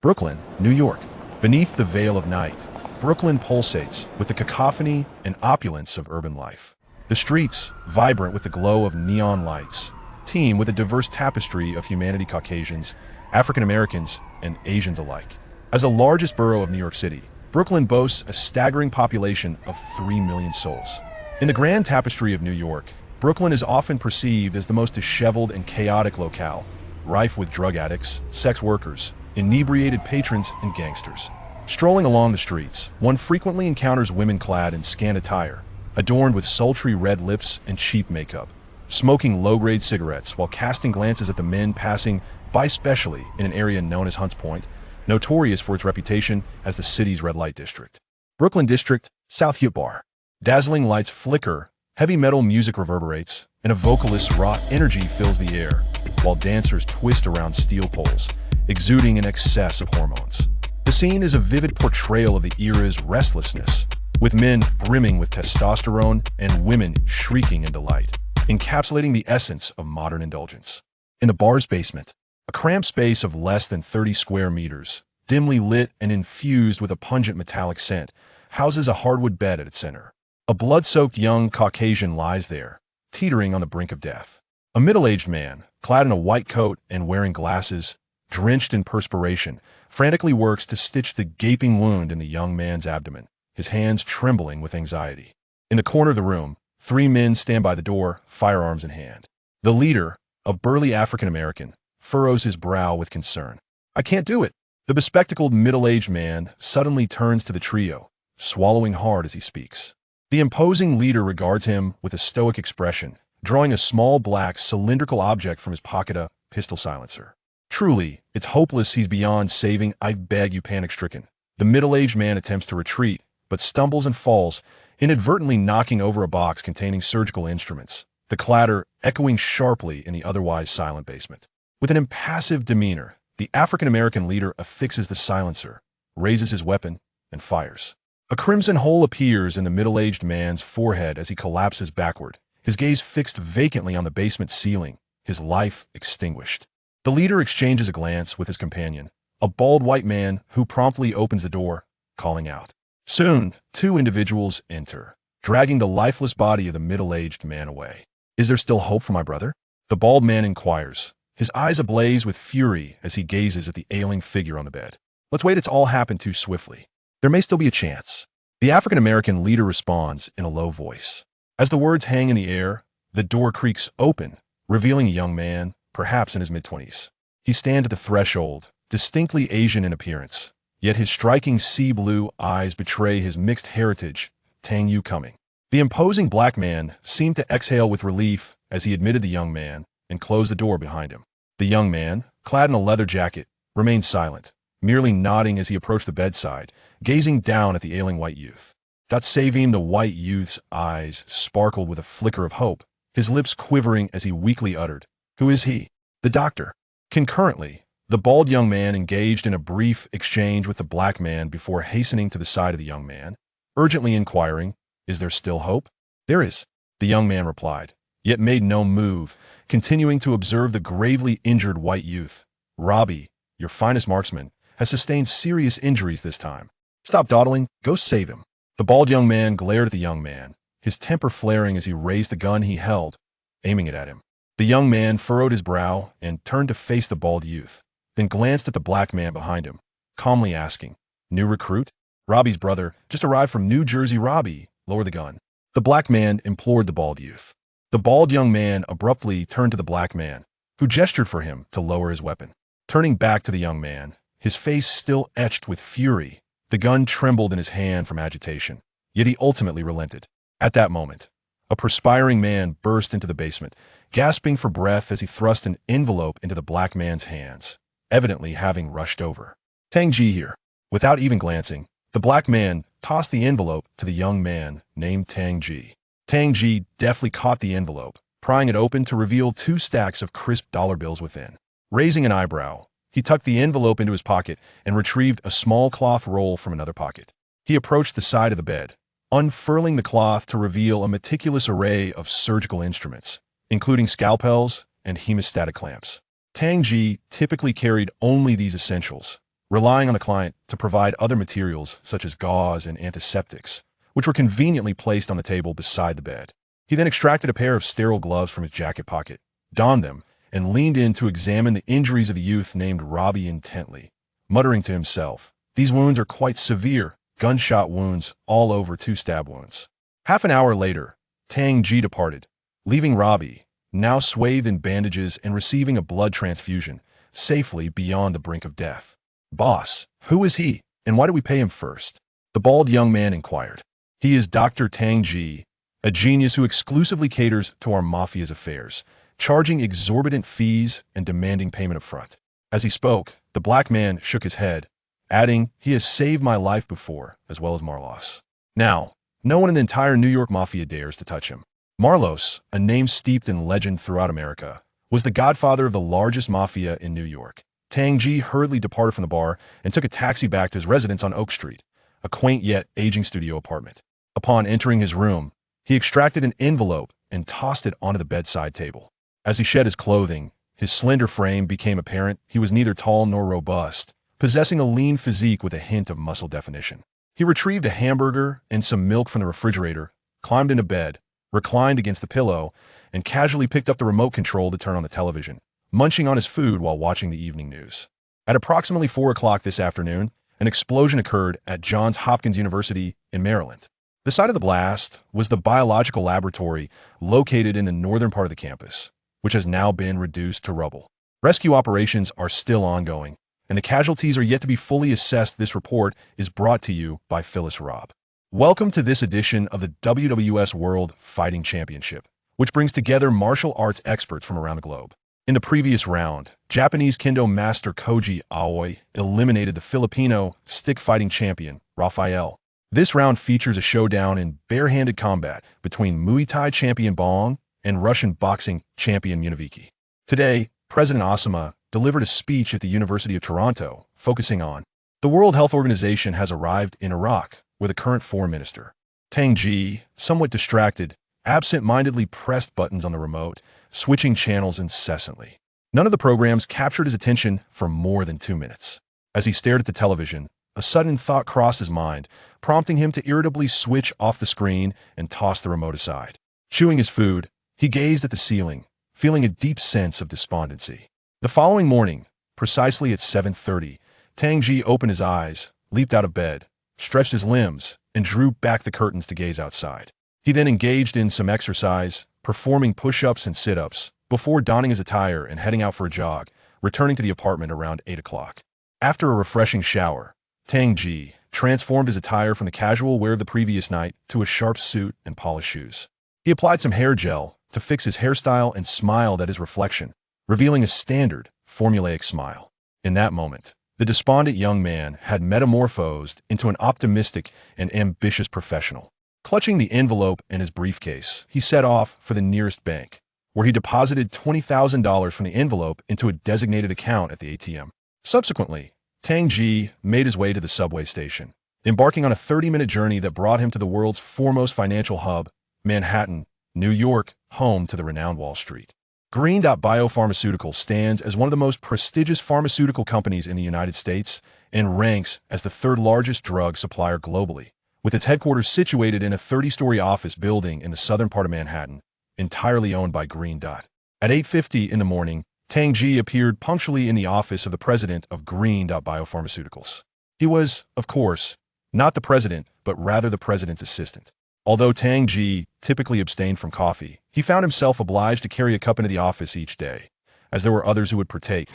Brooklyn, New York. Beneath the veil of night, Brooklyn pulsates with the cacophony and opulence of urban life. The streets, vibrant with the glow of neon lights, teem with a diverse tapestry of humanity: Caucasians, African Americans, and Asians alike. As the largest borough of New York City, Brooklyn boasts a staggering population of 3 million souls. In the grand tapestry of New York, Brooklyn is often perceived as the most disheveled and chaotic locale, rife with drug addicts, sex workers, inebriated patrons, and gangsters. Strolling along the streets, one frequently encounters women clad in scant attire, adorned with sultry red lips and cheap makeup, smoking low-grade cigarettes while casting glances at the men passing by, especially in an area known as Hunts Point, notorious for its reputation as the city's red light district. Brooklyn District, South Hugh Bar. Dazzling lights flicker, heavy metal music reverberates, and a vocalist's raw energy fills the air, while dancers twist around steel poles, exuding an excess of hormones. The scene is a vivid portrayal of the era's restlessness, with men brimming with testosterone and women shrieking in delight, encapsulating the essence of modern indulgence. In the bar's basement, a cramped space of less than 30 square meters, dimly lit and infused with a pungent metallic scent, houses a hardwood bed at its center. A blood-soaked young Caucasian lies there, teetering on the brink of death. A middle-aged man, clad in a white coat and wearing glasses, drenched in perspiration, frantically works to stitch the gaping wound in the young man's abdomen, his hands trembling with anxiety. In the corner of the room, 3 men stand by the door, firearms in hand. The leader, a burly African-American, furrows his brow with concern. "I can't do it." The bespectacled middle-aged man suddenly turns to the trio, swallowing hard as he speaks. The imposing leader regards him with a stoic expression, drawing a small black cylindrical object from his pocket, a pistol silencer. Truly, it's hopeless. He's beyond saving. "I beg you," panic-stricken. The middle-aged man attempts to retreat, but stumbles and falls, inadvertently knocking over a box containing surgical instruments, the clatter echoing sharply in the otherwise silent basement. With an impassive demeanor, the African-American leader affixes the silencer, raises his weapon, and fires. A crimson hole appears in the middle-aged man's forehead as he collapses backward, his gaze fixed vacantly on the basement ceiling, his life extinguished. The leader exchanges a glance with his companion, a bald white man who promptly opens the door, calling out. Soon, 2 individuals enter, dragging the lifeless body of the middle-aged man away. "Is there still hope for my brother?" the bald man inquires, his eyes ablaze with fury as he gazes at the ailing figure on the bed. "Let's wait. It's all happened too swiftly. There may still be a chance." The African-American leader responds in a low voice. As the words hang in the air, the door creaks open, revealing a young man, perhaps in his mid-20s. He stands at the threshold, distinctly Asian in appearance, yet his striking sea-blue eyes betray his mixed heritage. "Tang Yu coming." The imposing black man seemed to exhale with relief as he admitted the young man and closed the door behind him. The young man, clad in a leather jacket, remained silent, merely nodding as he approached the bedside, gazing down at the ailing white youth. Saving the white youth's eyes sparkled with a flicker of hope, his lips quivering as he weakly uttered, "Who is he?" "The doctor." Concurrently, the bald young man engaged in a brief exchange with the black man before hastening to the side of the young man, urgently inquiring, "Is there still hope?" "There is," the young man replied, yet made no move, continuing to observe the gravely injured white youth. "Robby, your finest marksman, has sustained serious injuries this time. Stop dawdling, go save him." The bald young man glared at the young man, his temper flaring as he raised the gun he held, aiming it at him. The young man furrowed his brow and turned to face the bald youth, then glanced at the black man behind him, calmly asking, "New recruit?" "Robby's brother, just arrived from New Jersey." "Robby, lower the gun," the black man implored the bald youth. The bald young man abruptly turned to the black man, who gestured for him to lower his weapon. Turning back to the young man, his face still etched with fury, the gun trembled in his hand from agitation, yet he ultimately relented. At that moment, a perspiring man burst into the basement, gasping for breath as he thrust an envelope into the black man's hands, evidently having rushed over. "Tang J here." Without even glancing, the black man tossed the envelope to the young man named Tang J. Tang J deftly caught the envelope, prying it open to reveal 2 stacks of crisp dollar bills within. Raising an eyebrow, he tucked the envelope into his pocket and retrieved a small cloth roll from another pocket. He approached the side of the bed, unfurling the cloth to reveal a meticulous array of surgical instruments, including scalpels and hemostatic clamps. Tang J typically carried only these essentials, relying on the client to provide other materials such as gauze and antiseptics, which were conveniently placed on the table beside the bed. He then extracted a pair of sterile gloves from his jacket pocket, donned them, and leaned in to examine the injuries of the youth named Robby intently, muttering to himself, "These wounds are quite severe, gunshot wounds all over 2 stab wounds." Half an hour later, Tang J departed, leaving Robby, now swathed in bandages and receiving a blood transfusion, safely beyond the brink of death. "Boss, who is he, and why do we pay him first?" The bald young man inquired. "He is Dr. Tang J, a genius who exclusively caters to our mafia's affairs, charging exorbitant fees and demanding payment up front." As he spoke, the black man shook his head, adding, "He has saved my life before, as well as Marlos. Now, no one in the entire New York mafia dares to touch him." Marlos, a name steeped in legend throughout America, was the godfather of the largest mafia in New York. Tang J hurriedly departed from the bar and took a taxi back to his residence on Oak Street, a quaint yet aging studio apartment. Upon entering his room, he extracted an envelope and tossed it onto the bedside table. As he shed his clothing, his slender frame became apparent. He was neither tall nor robust, possessing a lean physique with a hint of muscle definition. He retrieved a hamburger and some milk from the refrigerator, climbed into bed, reclined against the pillow, and casually picked up the remote control to turn on the television, munching on his food while watching the evening news. At approximately 4 o'clock this afternoon, an explosion occurred at Johns Hopkins University in Maryland. The site of the blast was the biological laboratory located in the northern part of the campus, which has now been reduced to rubble. Rescue operations are still ongoing, and the casualties are yet to be fully assessed. This report is brought to you by Phyllis Robb. Welcome to this edition of the WWS World Fighting Championship, which brings together martial arts experts from around the globe. In the previous round, Japanese Kendo master Koji Aoi eliminated the Filipino stick fighting champion, Rafael. This round features a showdown in barehanded combat between Muay Thai champion Bong and Russian boxing champion Munaviki. Today, President Osama delivered a speech at the University of Toronto, focusing on the World Health Organization has arrived in Iraq with a current foreign minister. Tang J, somewhat distracted, absent-mindedly pressed buttons on the remote, switching channels incessantly. None of the programs captured his attention for more than 2 minutes. As he stared at the television, a sudden thought crossed his mind, prompting him to irritably switch off the screen and toss the remote aside. Chewing his food, he gazed at the ceiling, feeling a deep sense of despondency. The following morning, precisely at 7:30, Tang J opened his eyes, leaped out of bed, stretched his limbs, and drew back the curtains to gaze outside. He then engaged in some exercise, performing push-ups and sit-ups, before donning his attire and heading out for a jog, returning to the apartment around 8 o'clock. After a refreshing shower, Tang J transformed his attire from the casual wear of the previous night to a sharp suit and polished shoes. He applied some hair gel to fix his hairstyle and smiled at his reflection, revealing a standard, formulaic smile. In that moment, the despondent young man had metamorphosed into an optimistic and ambitious professional. Clutching the envelope in his briefcase, he set off for the nearest bank, where he deposited $20,000 from the envelope into a designated account at the ATM. Subsequently, Tang J made his way to the subway station, embarking on a 30-minute journey that brought him to the world's foremost financial hub, Manhattan, New York, home to the renowned Wall Street. Green Dot Biopharmaceutical stands as one of the most prestigious pharmaceutical companies in the United States and ranks as the 3rd largest drug supplier globally, with its headquarters situated in a 30-story office building in the southern part of Manhattan, entirely owned by Green Dot. At 8:50 in the morning, Tang J appeared punctually in the office of the president of Green Dot Biopharmaceuticals. He was, of course, not the president, but rather the president's assistant. Although Tang J typically abstained from coffee, he found himself obliged to carry a cup into the office each day, as there were others who would partake.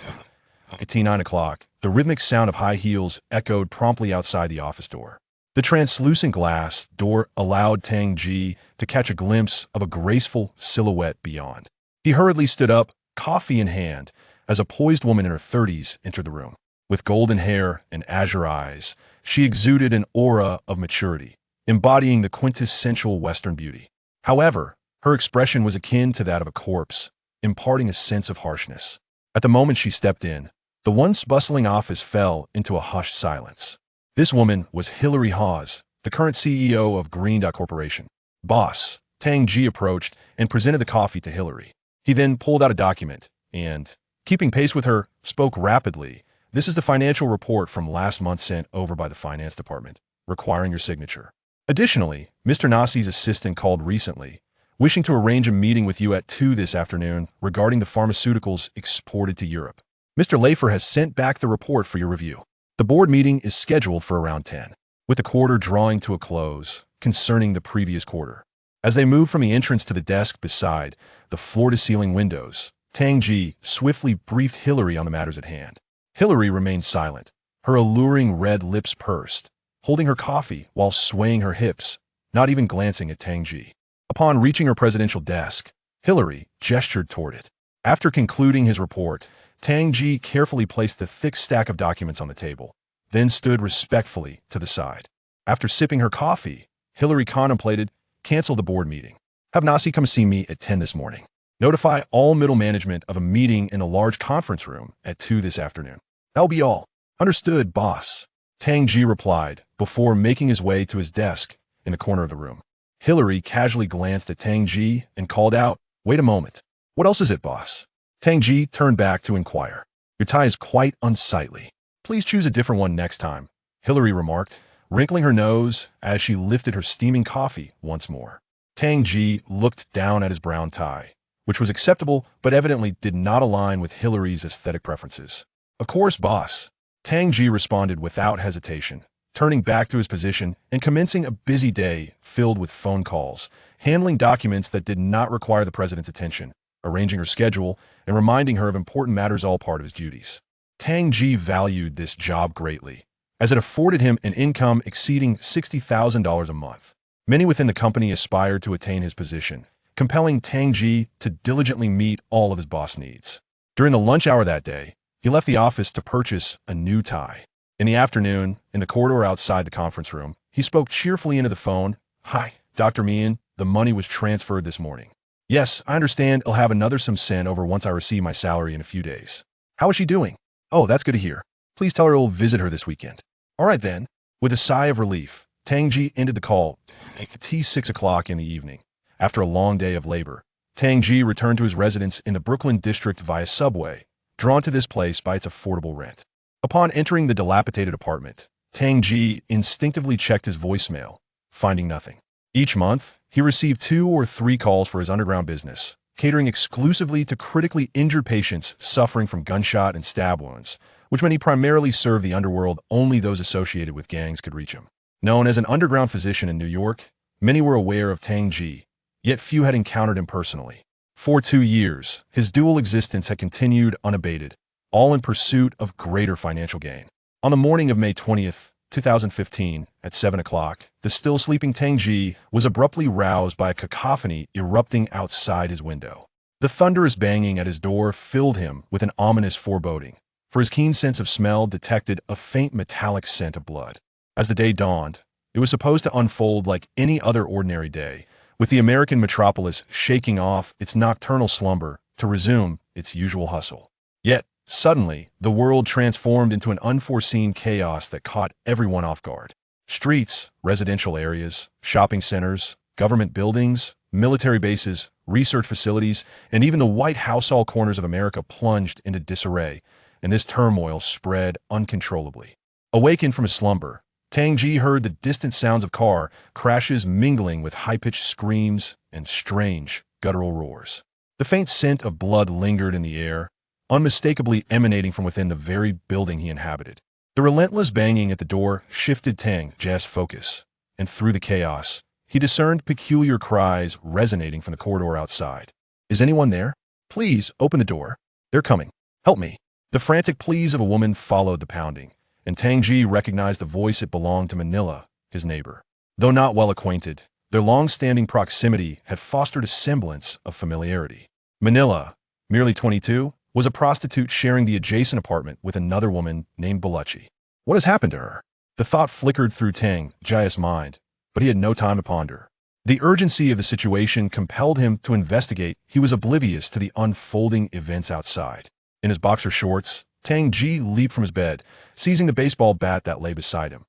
At 9 o'clock, the rhythmic sound of high heels echoed promptly outside the office door. The translucent glass door allowed Tang J to catch a glimpse of a graceful silhouette beyond. He hurriedly stood up, coffee in hand, as a poised woman in her 30s entered the room. With golden hair and azure eyes, she exuded an aura of maturity, embodying the quintessential Western beauty. However, her expression was akin to that of a corpse, imparting a sense of harshness. At the moment she stepped in, the once bustling office fell into a hushed silence. This woman was Hillary Hawes, the current CEO of Green Dot Corporation. "Boss," Tang J approached and presented the coffee to Hillary. He then pulled out a document and, keeping pace with her, spoke rapidly, This is the financial report from last month sent over by the finance department, requiring your signature. Additionally, Mr. Nasi's assistant called recently, wishing to arrange a meeting with you at 2 this afternoon regarding the pharmaceuticals exported to Europe. Mr. Lafer has sent back the report for your review. The board meeting is scheduled for around 10, with the quarter drawing to a close concerning the previous quarter. As they move from the entrance to the desk beside the floor-to-ceiling windows, Tang J swiftly briefed Hillary on the matters at hand. Hillary remained silent, her alluring red lips pursed, holding her coffee while swaying her hips, not even glancing at Tang J. Upon reaching her presidential desk, Hillary gestured toward it. After concluding his report, Tang J carefully placed the thick stack of documents on the table, then stood respectfully to the side. After sipping her coffee, Hillary contemplated, cancel the board meeting. Have Nasi come see me at 10 this morning. Notify all middle management of a meeting in a large conference room at 2 this afternoon. That'll be all. Understood, boss. Tang J replied before making his way to his desk in the corner of the room. Hillary casually glanced at Tang J and called out, "Wait a moment. What else is it, boss?" Tang J turned back to inquire. "Your tie is quite unsightly. Please choose a different one next time," Hillary remarked, wrinkling her nose as she lifted her steaming coffee once more. Tang J looked down at his brown tie, which was acceptable but evidently did not align with Hillary's aesthetic preferences. "Of course, boss." Tang J responded without hesitation, turning back to his position and commencing a busy day filled with phone calls, handling documents that did not require the president's attention, arranging her schedule, and reminding her of important matters, all part of his duties. Tang J valued this job greatly, as it afforded him an income exceeding $60,000 a month. Many within the company aspired to attain his position, compelling Tang J to diligently meet all of his boss needs. During the lunch hour that day, he left the office to purchase a new tie. In the afternoon, in the corridor outside the conference room, he spoke cheerfully into the phone. "Hi, Dr. Meehan, the money was transferred this morning." "Yes, I understand I'll have another some sent over once I receive my salary in a few days." "How is she doing?" "Oh, that's good to hear. Please tell her I'll visit her this weekend." "All right then." With a sigh of relief, Tang J ended the call at 6 o'clock in the evening. After a long day of labor, Tang J returned to his residence in the Brooklyn district via subway, drawn to this place by its affordable rent. Upon entering the dilapidated apartment, Tang J instinctively checked his voicemail, finding nothing. Each month, he received 2 or 3 calls for his underground business, catering exclusively to critically injured patients suffering from gunshot and stab wounds, which when he primarily served the underworld, only those associated with gangs could reach him. Known as an underground physician in New York, many were aware of Tang J, yet few had encountered him personally. For 2 years, his dual existence had continued unabated, all in pursuit of greater financial gain. On the morning of May 20th, 2015, at 7 o'clock, the still sleeping Tang J was abruptly roused by a cacophony erupting outside his window. The thunderous banging at his door filled him with an ominous foreboding, for his keen sense of smell detected a faint metallic scent of blood. As the day dawned, it was supposed to unfold like any other ordinary day, with the American metropolis shaking off its nocturnal slumber to resume its usual hustle. Yet, suddenly, the world transformed into an unforeseen chaos that caught everyone off guard. Streets, residential areas, shopping centers, government buildings, military bases, research facilities, and even the White House, all corners of America plunged into disarray, and this turmoil spread uncontrollably. Awakened from his slumber, Tang J heard the distant sounds of car crashes mingling with high-pitched screams and strange, guttural roars. The faint scent of blood lingered in the air, unmistakably emanating from within the very building he inhabited. The relentless banging at the door shifted Tang J's focus, and through the chaos, he discerned peculiar cries resonating from the corridor outside. "Is anyone there? Please, open the door. They're coming. Help me." The frantic pleas of a woman followed the pounding, and Tang J recognized the voice. It belonged to Manila, his neighbor. Though not well acquainted, their long-standing proximity had fostered a semblance of familiarity. Manila, merely 22, was a prostitute sharing the adjacent apartment with another woman named Bulucci. What has happened to her? The thought flickered through Tang J's mind, but he had no time to ponder. The urgency of the situation compelled him to investigate. He was oblivious to the unfolding events outside. In his boxer shorts, Tang J leaped from his bed, seizing the baseball bat that lay beside him.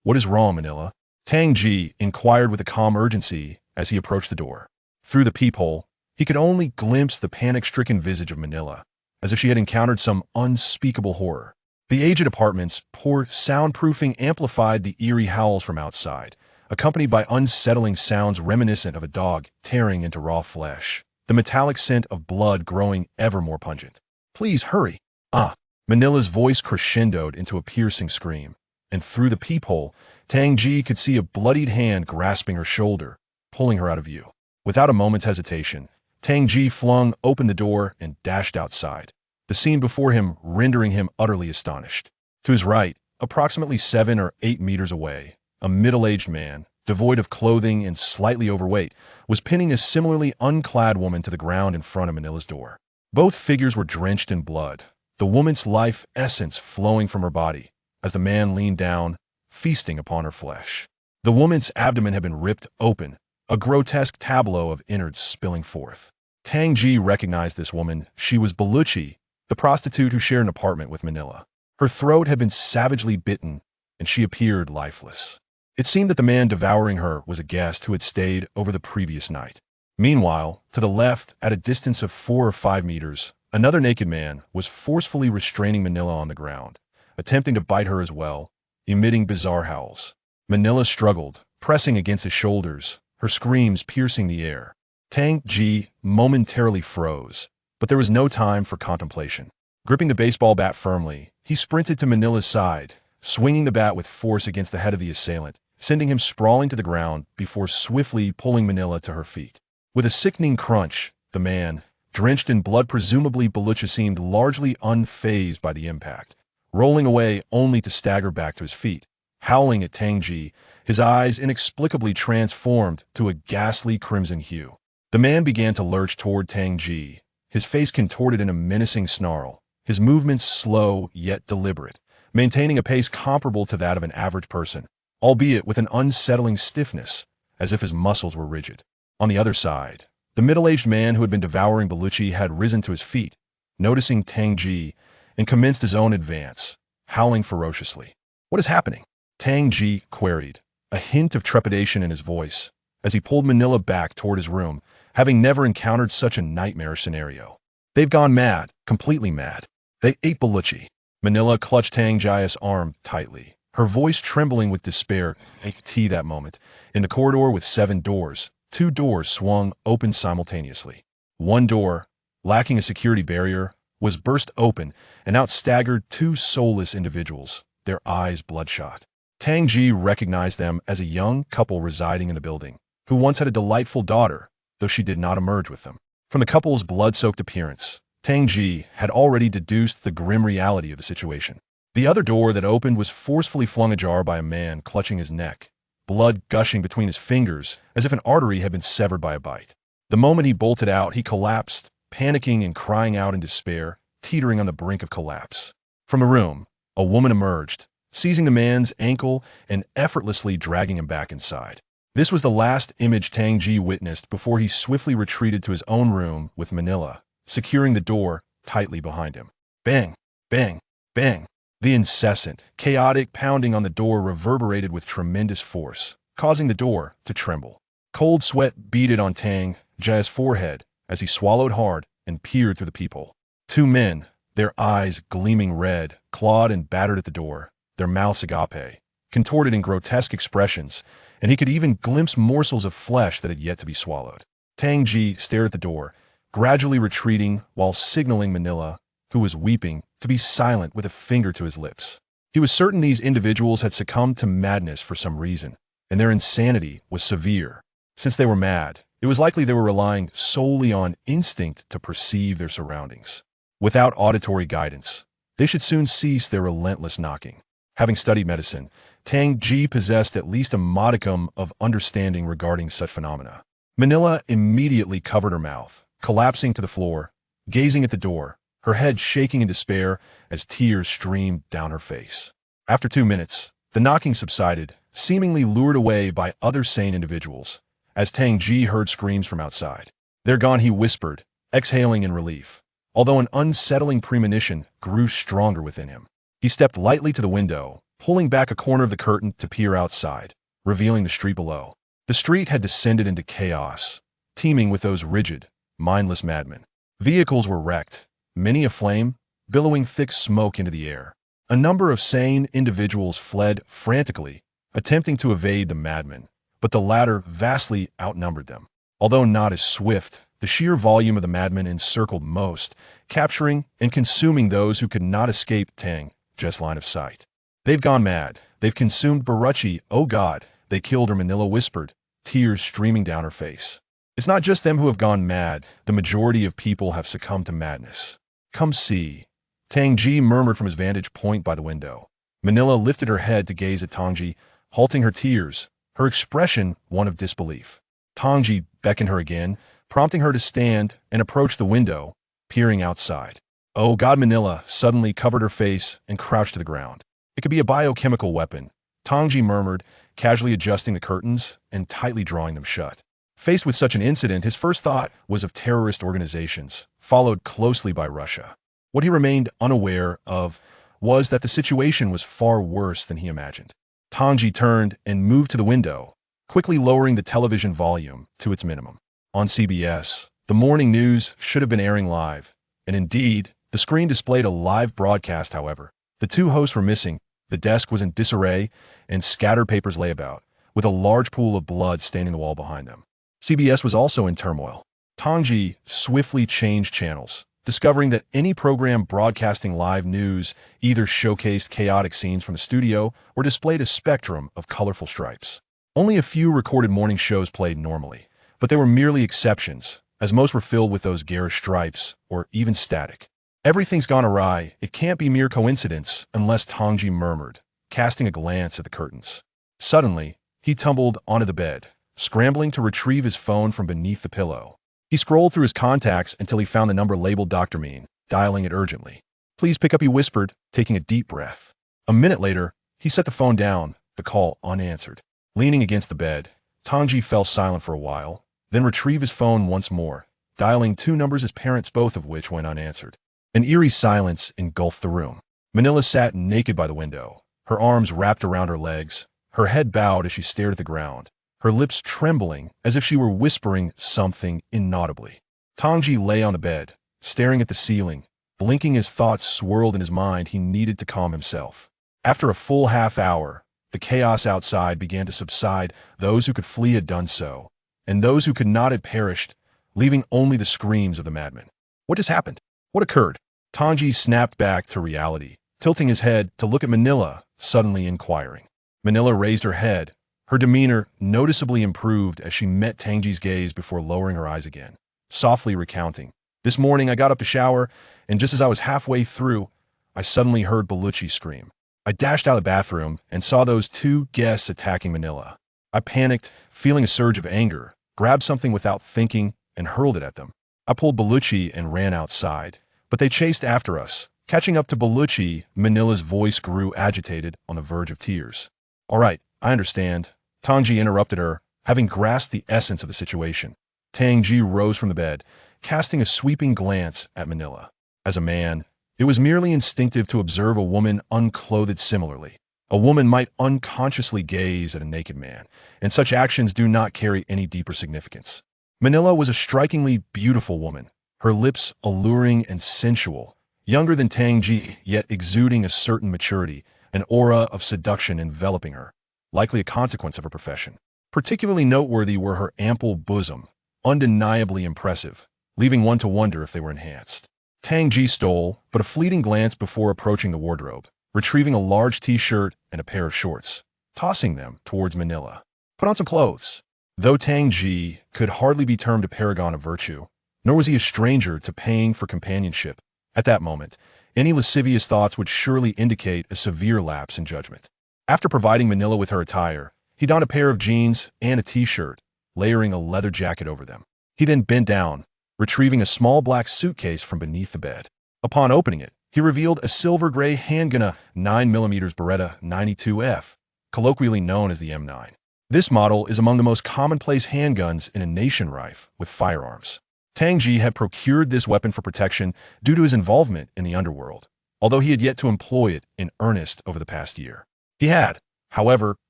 "What is wrong, Manila?" Tang J inquired with a calm urgency as he approached the door. Through the peephole, he could only glimpse the panic-stricken visage of Manila, as if she had encountered some unspeakable horror. The aged apartment's poor soundproofing amplified the eerie howls from outside, accompanied by unsettling sounds reminiscent of a dog tearing into raw flesh, the metallic scent of blood growing ever more pungent. "Please hurry." "Ah." Manila's voice crescendoed into a piercing scream, and through the peephole, Tang J could see a bloodied hand grasping her shoulder, pulling her out of view. Without a moment's hesitation, Tang J flung open the door and dashed outside, the scene before him rendering him utterly astonished. To his right, approximately 7 or 8 meters away, a middle-aged man, devoid of clothing and slightly overweight, was pinning a similarly unclad woman to the ground in front of Manila's door. Both figures were drenched in blood, the woman's life essence flowing from her body, as the man leaned down, feasting upon her flesh. The woman's abdomen had been ripped open, a grotesque tableau of innards spilling forth. Tang J recognized this woman. She was Bellucci, the prostitute who shared an apartment with Manila. Her throat had been savagely bitten, and she appeared lifeless. It seemed that the man devouring her was a guest who had stayed over the previous night. Meanwhile, to the left, at a distance of 4 or 5 meters, another naked man was forcefully restraining Manila on the ground, attempting to bite her as well, emitting bizarre howls. Manila struggled, pressing against his shoulders, her screams piercing the air. Tang J momentarily froze, but there was no time for contemplation. Gripping the baseball bat firmly, he sprinted to Manila's side, swinging the bat with force against the head of the assailant, sending him sprawling to the ground before swiftly pulling Manila to her feet. With a sickening crunch, the man, drenched in blood, presumably Bellucci, seemed largely unfazed by the impact, rolling away only to stagger back to his feet, howling at Tang J, his eyes inexplicably transformed to a ghastly crimson hue. The man began to lurch toward Tang J, his face contorted in a menacing snarl, his movements slow yet deliberate, maintaining a pace comparable to that of an average person, albeit with an unsettling stiffness, as if his muscles were rigid. On the other side, the middle-aged man who had been devouring Bellucci had risen to his feet, noticing Tang J, and commenced his own advance, howling ferociously. "What is happening?" Tang J queried, a hint of trepidation in his voice, as he pulled Manila back toward his room, having never encountered such a nightmarish scenario. "They've gone mad, completely mad. They ate Bellucci." Manila clutched Tang J's arm tightly, her voice trembling with despair. At that moment, in the corridor with 7 doors, 2 doors swung open simultaneously. One door, lacking a security barrier, was burst open, and out staggered 2 soulless individuals, their eyes bloodshot. Tang J recognized them as a young couple residing in the building, who once had a delightful daughter, though she did not emerge with them. From the couple's blood-soaked appearance, Tang J had already deduced the grim reality of the situation. The other door that opened was forcefully flung ajar by a man clutching his neck, blood gushing between his fingers as if an artery had been severed by a bite. The moment he bolted out, he collapsed, panicking and crying out in despair, teetering on the brink of collapse. From the room, a woman emerged, seizing the man's ankle and effortlessly dragging him back inside. This was the last image Tang J witnessed before he swiftly retreated to his own room with Manila, securing the door tightly behind him. Bang, bang, bang. The incessant, chaotic pounding on the door reverberated with tremendous force, causing the door to tremble. Cold sweat beaded on Tang J's forehead as he swallowed hard and peered through the peephole. 2 men, their eyes gleaming red, clawed and battered at the door, their mouths agape, contorted in grotesque expressions, and he could even glimpse morsels of flesh that had yet to be swallowed. Tang J stared at the door, gradually retreating while signaling Manila, who was weeping, to be silent with a finger to his lips. He was certain these individuals had succumbed to madness for some reason, and their insanity was severe. Since they were mad, it was likely they were relying solely on instinct to perceive their surroundings. Without auditory guidance, they should soon cease their relentless knocking. Having studied medicine, Tang J possessed at least a modicum of understanding regarding such phenomena. Manila immediately covered her mouth, collapsing to the floor, gazing at the door, her head shaking in despair as tears streamed down her face. After 2 minutes, the knocking subsided, seemingly lured away by other sane individuals, as Tang J heard screams from outside. "They're gone," he whispered, exhaling in relief, although an unsettling premonition grew stronger within him. He stepped lightly to the window, pulling back a corner of the curtain to peer outside, revealing the street below. The street had descended into chaos, teeming with those rigid, mindless madmen. Vehicles were wrecked, many aflame, billowing thick smoke into the air. A number of sane individuals fled frantically, attempting to evade the madmen, but the latter vastly outnumbered them. Although not as swift, the sheer volume of the madmen encircled most, capturing and consuming those who could not escape Tang J's line of sight. They've gone mad. They've consumed Baruchi. Oh God, they killed her, Manila whispered, tears streaming down her face. It's not just them who have gone mad. The majority of people have succumbed to madness. Come see. Tang J murmured from his vantage point by the window. Manila lifted her head to gaze at Tang J, halting her tears, her expression one of disbelief. Tang J beckoned her again, prompting her to stand and approach the window, peering outside. Oh God, Manila suddenly covered her face and crouched to the ground. It could be a biochemical weapon, Tang J murmured, casually adjusting the curtains and tightly drawing them shut. Faced with such an incident, his first thought was of terrorist organizations, followed closely by Russia. What he remained unaware of was that the situation was far worse than he imagined. Tang J turned and moved to the window, quickly lowering the television volume to its minimum. On CBS, the morning news should have been airing live, and indeed, the screen displayed a live broadcast. However, the two hosts were missing, the desk was in disarray, and scattered papers lay about, with a large pool of blood staining the wall behind them. CBS was also in turmoil. Tang J swiftly changed channels, discovering that any program broadcasting live news either showcased chaotic scenes from the studio or displayed a spectrum of colorful stripes. Only a few recorded morning shows played normally, but they were merely exceptions, as most were filled with those garish stripes, or even static. Everything's gone awry. It can't be mere coincidence, unless Tang J murmured, casting a glance at the curtains. Suddenly, he tumbled onto the bed, scrambling to retrieve his phone from beneath the pillow. He scrolled through his contacts until he found the number labeled Dr. Mean, dialing it urgently. Please pick up, he whispered, taking a deep breath. A minute later, he set the phone down, the call unanswered. Leaning against the bed, Tang J fell silent for a while, then retrieved his phone once more, dialing two numbers as parents, both of which went unanswered. An eerie silence engulfed the room. Manila sat naked by the window, her arms wrapped around her legs, her head bowed as she stared at the ground, her lips trembling as if she were whispering something inaudibly. Tang J lay on the bed, staring at the ceiling, blinking as thoughts swirled in his mind. He needed to calm himself. After a full half hour, the chaos outside began to subside. Those who could flee had done so, and those who could not had perished, leaving only the screams of the madmen. What just happened? What occurred? Tang J snapped back to reality, tilting his head to look at Manila, suddenly inquiring. Manila raised her head, her demeanor noticeably improved as she met Tang J's gaze before lowering her eyes again, softly recounting. This morning I got up to shower, and just as I was halfway through, I suddenly heard Baluchi scream. I dashed out of the bathroom and saw those two guests attacking Manila. I panicked, feeling a surge of anger, grabbed something without thinking, and hurled it at them. I pulled Baluchi and ran outside, but they chased after us. Catching up to Baluchi, Manila's voice grew agitated, on the verge of tears. All right, I understand. Tang J interrupted her, having grasped the essence of the situation. Tang J rose from the bed, casting a sweeping glance at Manila. As a man, it was merely instinctive to observe a woman unclothed similarly. A woman might unconsciously gaze at a naked man, and such actions do not carry any deeper significance. Manila was a strikingly beautiful woman, her lips alluring and sensual, younger than Tang J, yet exuding a certain maturity, an aura of seduction enveloping her, likely a consequence of her profession. Particularly noteworthy were her ample bosom, undeniably impressive, leaving one to wonder if they were enhanced. Tang J stole but a fleeting glance before approaching the wardrobe, retrieving a large t-shirt and a pair of shorts, tossing them towards Manila. Put on some clothes. Though Tang J could hardly be termed a paragon of virtue, nor was he a stranger to paying for companionship, at that moment, any lascivious thoughts would surely indicate a severe lapse in judgment. After providing Manila with her attire, he donned a pair of jeans and a t-shirt, layering a leather jacket over them. He then bent down, retrieving a small black suitcase from beneath the bed. Upon opening it, he revealed a silver-gray handgun, a 9mm Beretta 92F, colloquially known as the M9. This model is among the most commonplace handguns in a nation rife with firearms. Tang J had procured this weapon for protection due to his involvement in the underworld, although he had yet to employ it in earnest over the past year. He had, however,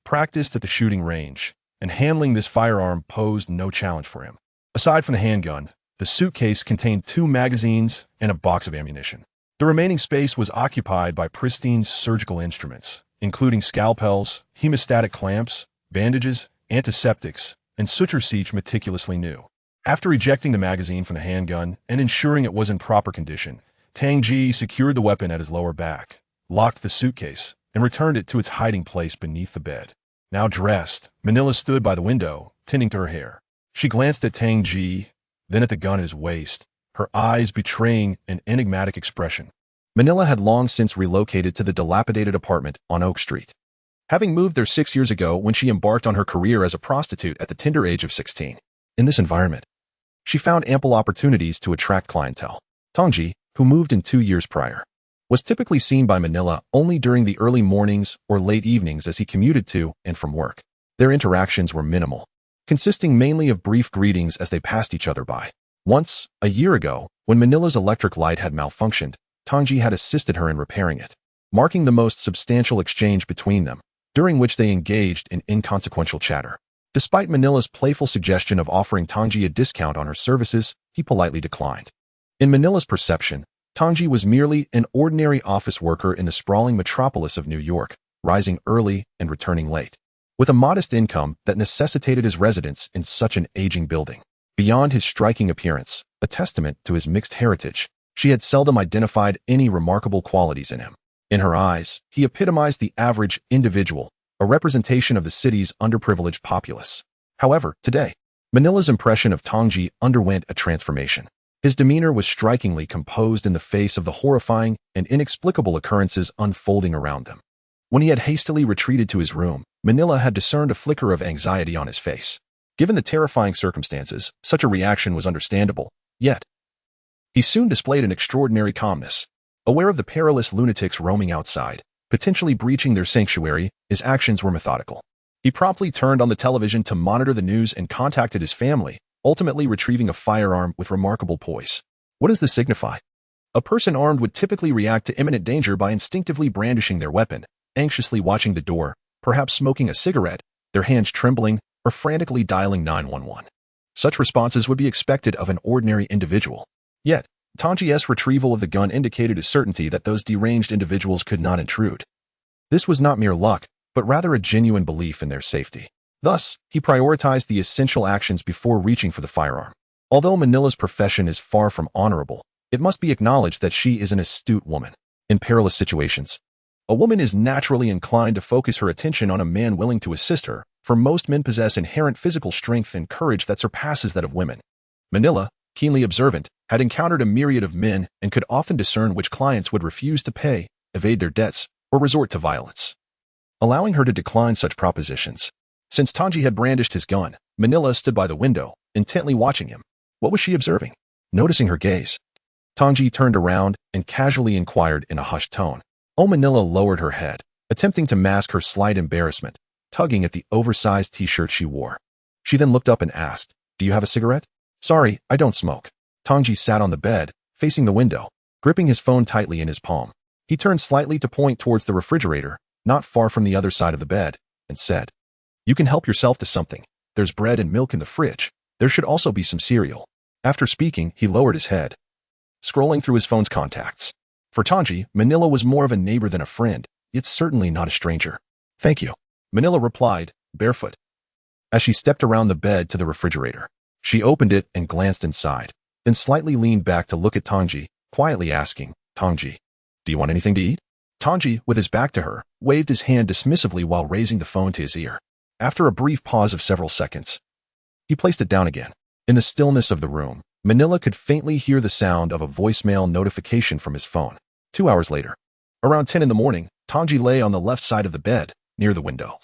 practiced at the shooting range, and handling this firearm posed no challenge for him. Aside from the handgun, the suitcase contained 2 magazines and a box of ammunition. The remaining space was occupied by pristine surgical instruments, including scalpels, hemostatic clamps, bandages, antiseptics, and suture each meticulously new. After ejecting the magazine from the handgun and ensuring it was in proper condition, Tang J secured the weapon at his lower back, locked the suitcase, and returned it to its hiding place beneath the bed. Now dressed, Manila stood by the window, tending to her hair. She glanced at Tang J, then at the gun at his waist, her eyes betraying an enigmatic expression. Manila had long since relocated to the dilapidated apartment on Oak Street, having moved there 6 years ago when she embarked on her career as a prostitute at the tender age of 16. In this environment, she found ample opportunities to attract clientele. Tang J, who moved in 2 years prior, was typically seen by Manila only during the early mornings or late evenings as he commuted to and from work. Their interactions were minimal, consisting mainly of brief greetings as they passed each other by. Once, a year ago, when Manila's electric light had malfunctioned, Tang J had assisted her in repairing it, marking the most substantial exchange between them, during which they engaged in inconsequential chatter. Despite Manila's playful suggestion of offering Tang J a discount on her services, he politely declined. In Manila's perception, Tang J was merely an ordinary office worker in the sprawling metropolis of New York, rising early and returning late, with a modest income that necessitated his residence in such an aging building. Beyond his striking appearance, a testament to his mixed heritage, she had seldom identified any remarkable qualities in him. In her eyes, he epitomized the average individual, a representation of the city's underprivileged populace. However, today, Manila's impression of Tang J underwent a transformation. His demeanor was strikingly composed in the face of the horrifying and inexplicable occurrences unfolding around them. When he had hastily retreated to his room, Manila had discerned a flicker of anxiety on his face. Given the terrifying circumstances, such a reaction was understandable, yet he soon displayed an extraordinary calmness. Aware of the perilous lunatics roaming outside, potentially breaching their sanctuary, his actions were methodical. He promptly turned on the television to monitor the news and contacted his family, ultimately retrieving a firearm with remarkable poise. What does this signify? A person armed would typically react to imminent danger by instinctively brandishing their weapon, anxiously watching the door, perhaps smoking a cigarette, their hands trembling, or frantically dialing 911. Such responses would be expected of an ordinary individual. Yet, Tang J's retrieval of the gun indicated a certainty that those deranged individuals could not intrude. This was not mere luck, but rather a genuine belief in their safety. Thus, he prioritized the essential actions before reaching for the firearm. Although Manila's profession is far from honorable, it must be acknowledged that she is an astute woman. In perilous situations, a woman is naturally inclined to focus her attention on a man willing to assist her, for most men possess inherent physical strength and courage that surpasses that of women. Manila, keenly observant, had encountered a myriad of men and could often discern which clients would refuse to pay, evade their debts, or resort to violence, allowing her to decline such propositions. Since Tang J had brandished his gun, Manila stood by the window, intently watching him. What was she observing? Noticing her gaze, Tang J turned around and casually inquired in a hushed tone. Manila lowered her head, attempting to mask her slight embarrassment, tugging at the oversized t-shirt she wore. She then looked up and asked, "Do you have a cigarette?" "Sorry, I don't smoke." Tang J sat on the bed, facing the window, gripping his phone tightly in his palm. He turned slightly to point towards the refrigerator, not far from the other side of the bed, and said, "You can help yourself to something. There's bread and milk in the fridge. There should also be some cereal." After speaking, he lowered his head, scrolling through his phone's contacts. For Tang J, Manila was more of a neighbor than a friend, yet certainly not a stranger. "Thank you," Manila replied, barefoot. As she stepped around the bed to the refrigerator, she opened it and glanced inside, then slightly leaned back to look at Tang J, quietly asking, "Tang J, do you want anything to eat?" Tang J, with his back to her, waved his hand dismissively while raising the phone to his ear. After a brief pause of several seconds, he placed it down again. In the stillness of the room, Manila could faintly hear the sound of a voicemail notification from his phone. 2 hours later, around 10 in the morning, Tang J lay on the left side of the bed, near the window,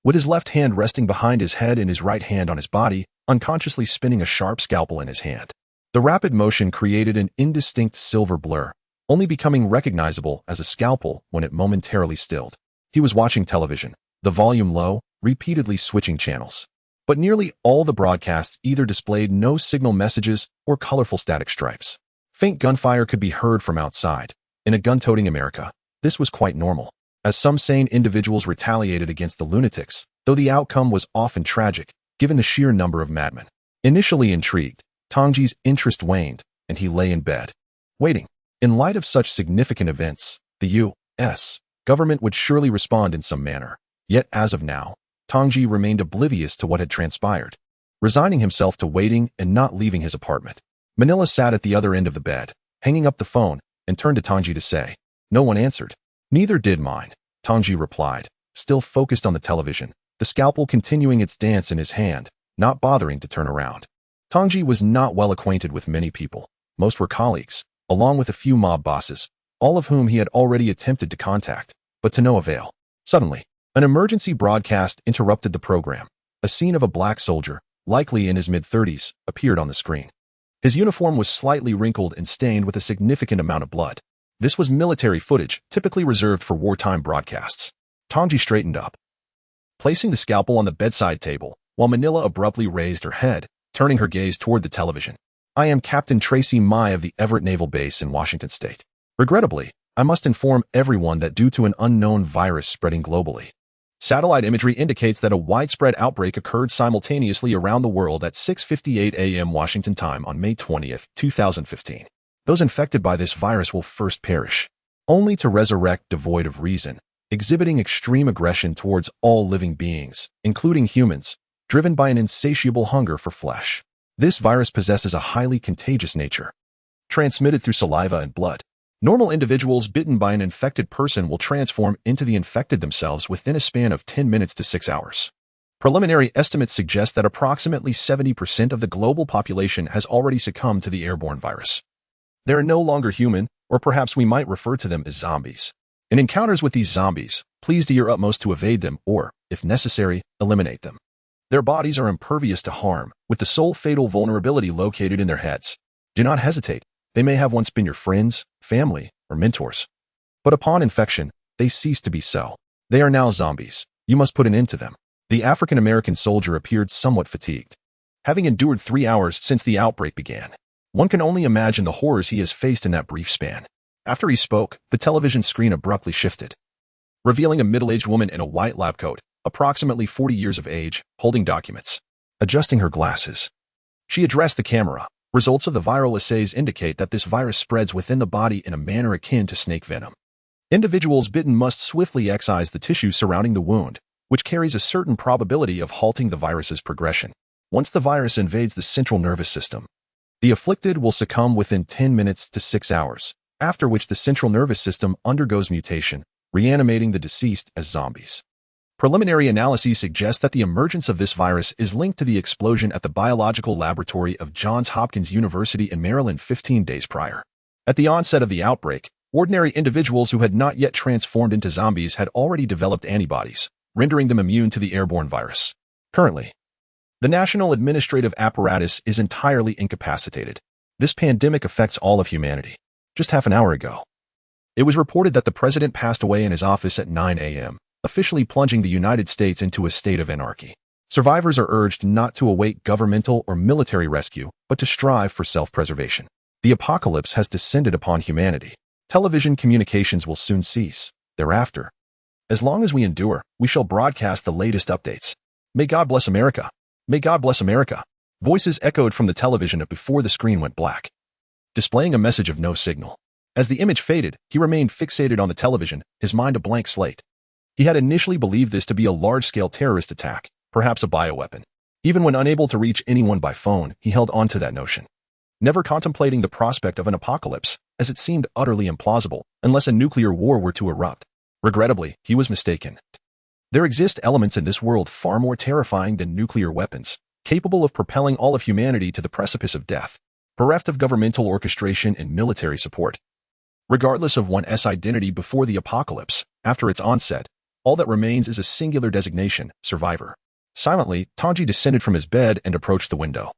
with his left hand resting behind his head and his right hand on his body, unconsciously spinning a sharp scalpel in his hand. The rapid motion created an indistinct silver blur, only becoming recognizable as a scalpel when it momentarily stilled. He was watching television, the volume low, repeatedly switching channels. But nearly all the broadcasts either displayed no signal messages or colorful static stripes. Faint gunfire could be heard from outside. In a gun-toting America, this was quite normal, as some sane individuals retaliated against the lunatics, though the outcome was often tragic, given the sheer number of madmen. Initially intrigued, Tang J's interest waned, and he lay in bed, waiting. In light of such significant events, the U.S. government would surely respond in some manner. Yet as of now, Tang J remained oblivious to what had transpired, resigning himself to waiting and not leaving his apartment. Manila sat at the other end of the bed, hanging up the phone, and turned to Tang J to say, "No one answered." "Neither did mine," Tang J replied, still focused on the television, the scalpel continuing its dance in his hand, not bothering to turn around. Tang J was not well acquainted with many people. Most were colleagues, along with a few mob bosses, all of whom he had already attempted to contact, but to no avail. Suddenly, an emergency broadcast interrupted the program. A scene of a black soldier, likely in his mid-30s, appeared on the screen. His uniform was slightly wrinkled and stained with a significant amount of blood. This was military footage, typically reserved for wartime broadcasts. Tang J straightened up, placing the scalpel on the bedside table, while Manila abruptly raised her head, turning her gaze toward the television. "I am Captain Tracy Mai of the Everett Naval Base in Washington State. Regrettably, I must inform everyone that due to an unknown virus spreading globally, satellite imagery indicates that a widespread outbreak occurred simultaneously around the world at 6:58 a.m. Washington time on May 20th, 2015. Those infected by this virus will first perish, only to resurrect devoid of reason, exhibiting extreme aggression towards all living beings, including humans, driven by an insatiable hunger for flesh. This virus possesses a highly contagious nature, transmitted through saliva and blood. Normal individuals bitten by an infected person will transform into the infected themselves within a span of 10 minutes to 6 hours. Preliminary estimates suggest that approximately 70% of the global population has already succumbed to the airborne virus. They are no longer human, or perhaps we might refer to them as zombies. In encounters with these zombies, please do your utmost to evade them or, if necessary, eliminate them. Their bodies are impervious to harm, with the sole fatal vulnerability located in their heads. Do not hesitate. They may have once been your friends, family, or mentors. But upon infection, they cease to be so. They are now zombies. You must put an end to them. The African-American soldier appeared somewhat fatigued, having endured 3 hours since the outbreak began. One can only imagine the horrors he has faced in that brief span. After he spoke, the television screen abruptly shifted, revealing a middle-aged woman in a white lab coat, approximately 40 years of age, holding documents. Adjusting her glasses, she addressed the camera. Results of the viral assays indicate that this virus spreads within the body in a manner akin to snake venom. Individuals bitten must swiftly excise the tissue surrounding the wound, which carries a certain probability of halting the virus's progression. Once the virus invades the central nervous system, the afflicted will succumb within 10 minutes to 6 hours, after which the central nervous system undergoes mutation, reanimating the deceased as zombies. Preliminary analyses suggest that the emergence of this virus is linked to the explosion at the biological laboratory of Johns Hopkins University in Maryland 15 days prior. At the onset of the outbreak, ordinary individuals who had not yet transformed into zombies had already developed antibodies, rendering them immune to the airborne virus. Currently, the national administrative apparatus is entirely incapacitated. This pandemic affects all of humanity. Just half an hour ago, it was reported that the president passed away in his office at 9 a.m., officially plunging the United States into a state of anarchy. Survivors are urged not to await governmental or military rescue, but to strive for self-preservation. The apocalypse has descended upon humanity. Television communications will soon cease. Thereafter, as long as we endure, we shall broadcast the latest updates. May God bless America. May God bless America. Voices echoed from the television before the screen went black, displaying a message of no signal. As the image faded, he remained fixated on the television, his mind a blank slate. He had initially believed this to be a large-scale terrorist attack, perhaps a bioweapon. Even when unable to reach anyone by phone, he held on to that notion, never contemplating the prospect of an apocalypse, as it seemed utterly implausible, unless a nuclear war were to erupt. Regrettably, he was mistaken. There exist elements in this world far more terrifying than nuclear weapons, capable of propelling all of humanity to the precipice of death, bereft of governmental orchestration and military support. Regardless of one's identity before the apocalypse, after its onset, all that remains is a singular designation, survivor. Silently, Tang J descended from his bed and approached the window,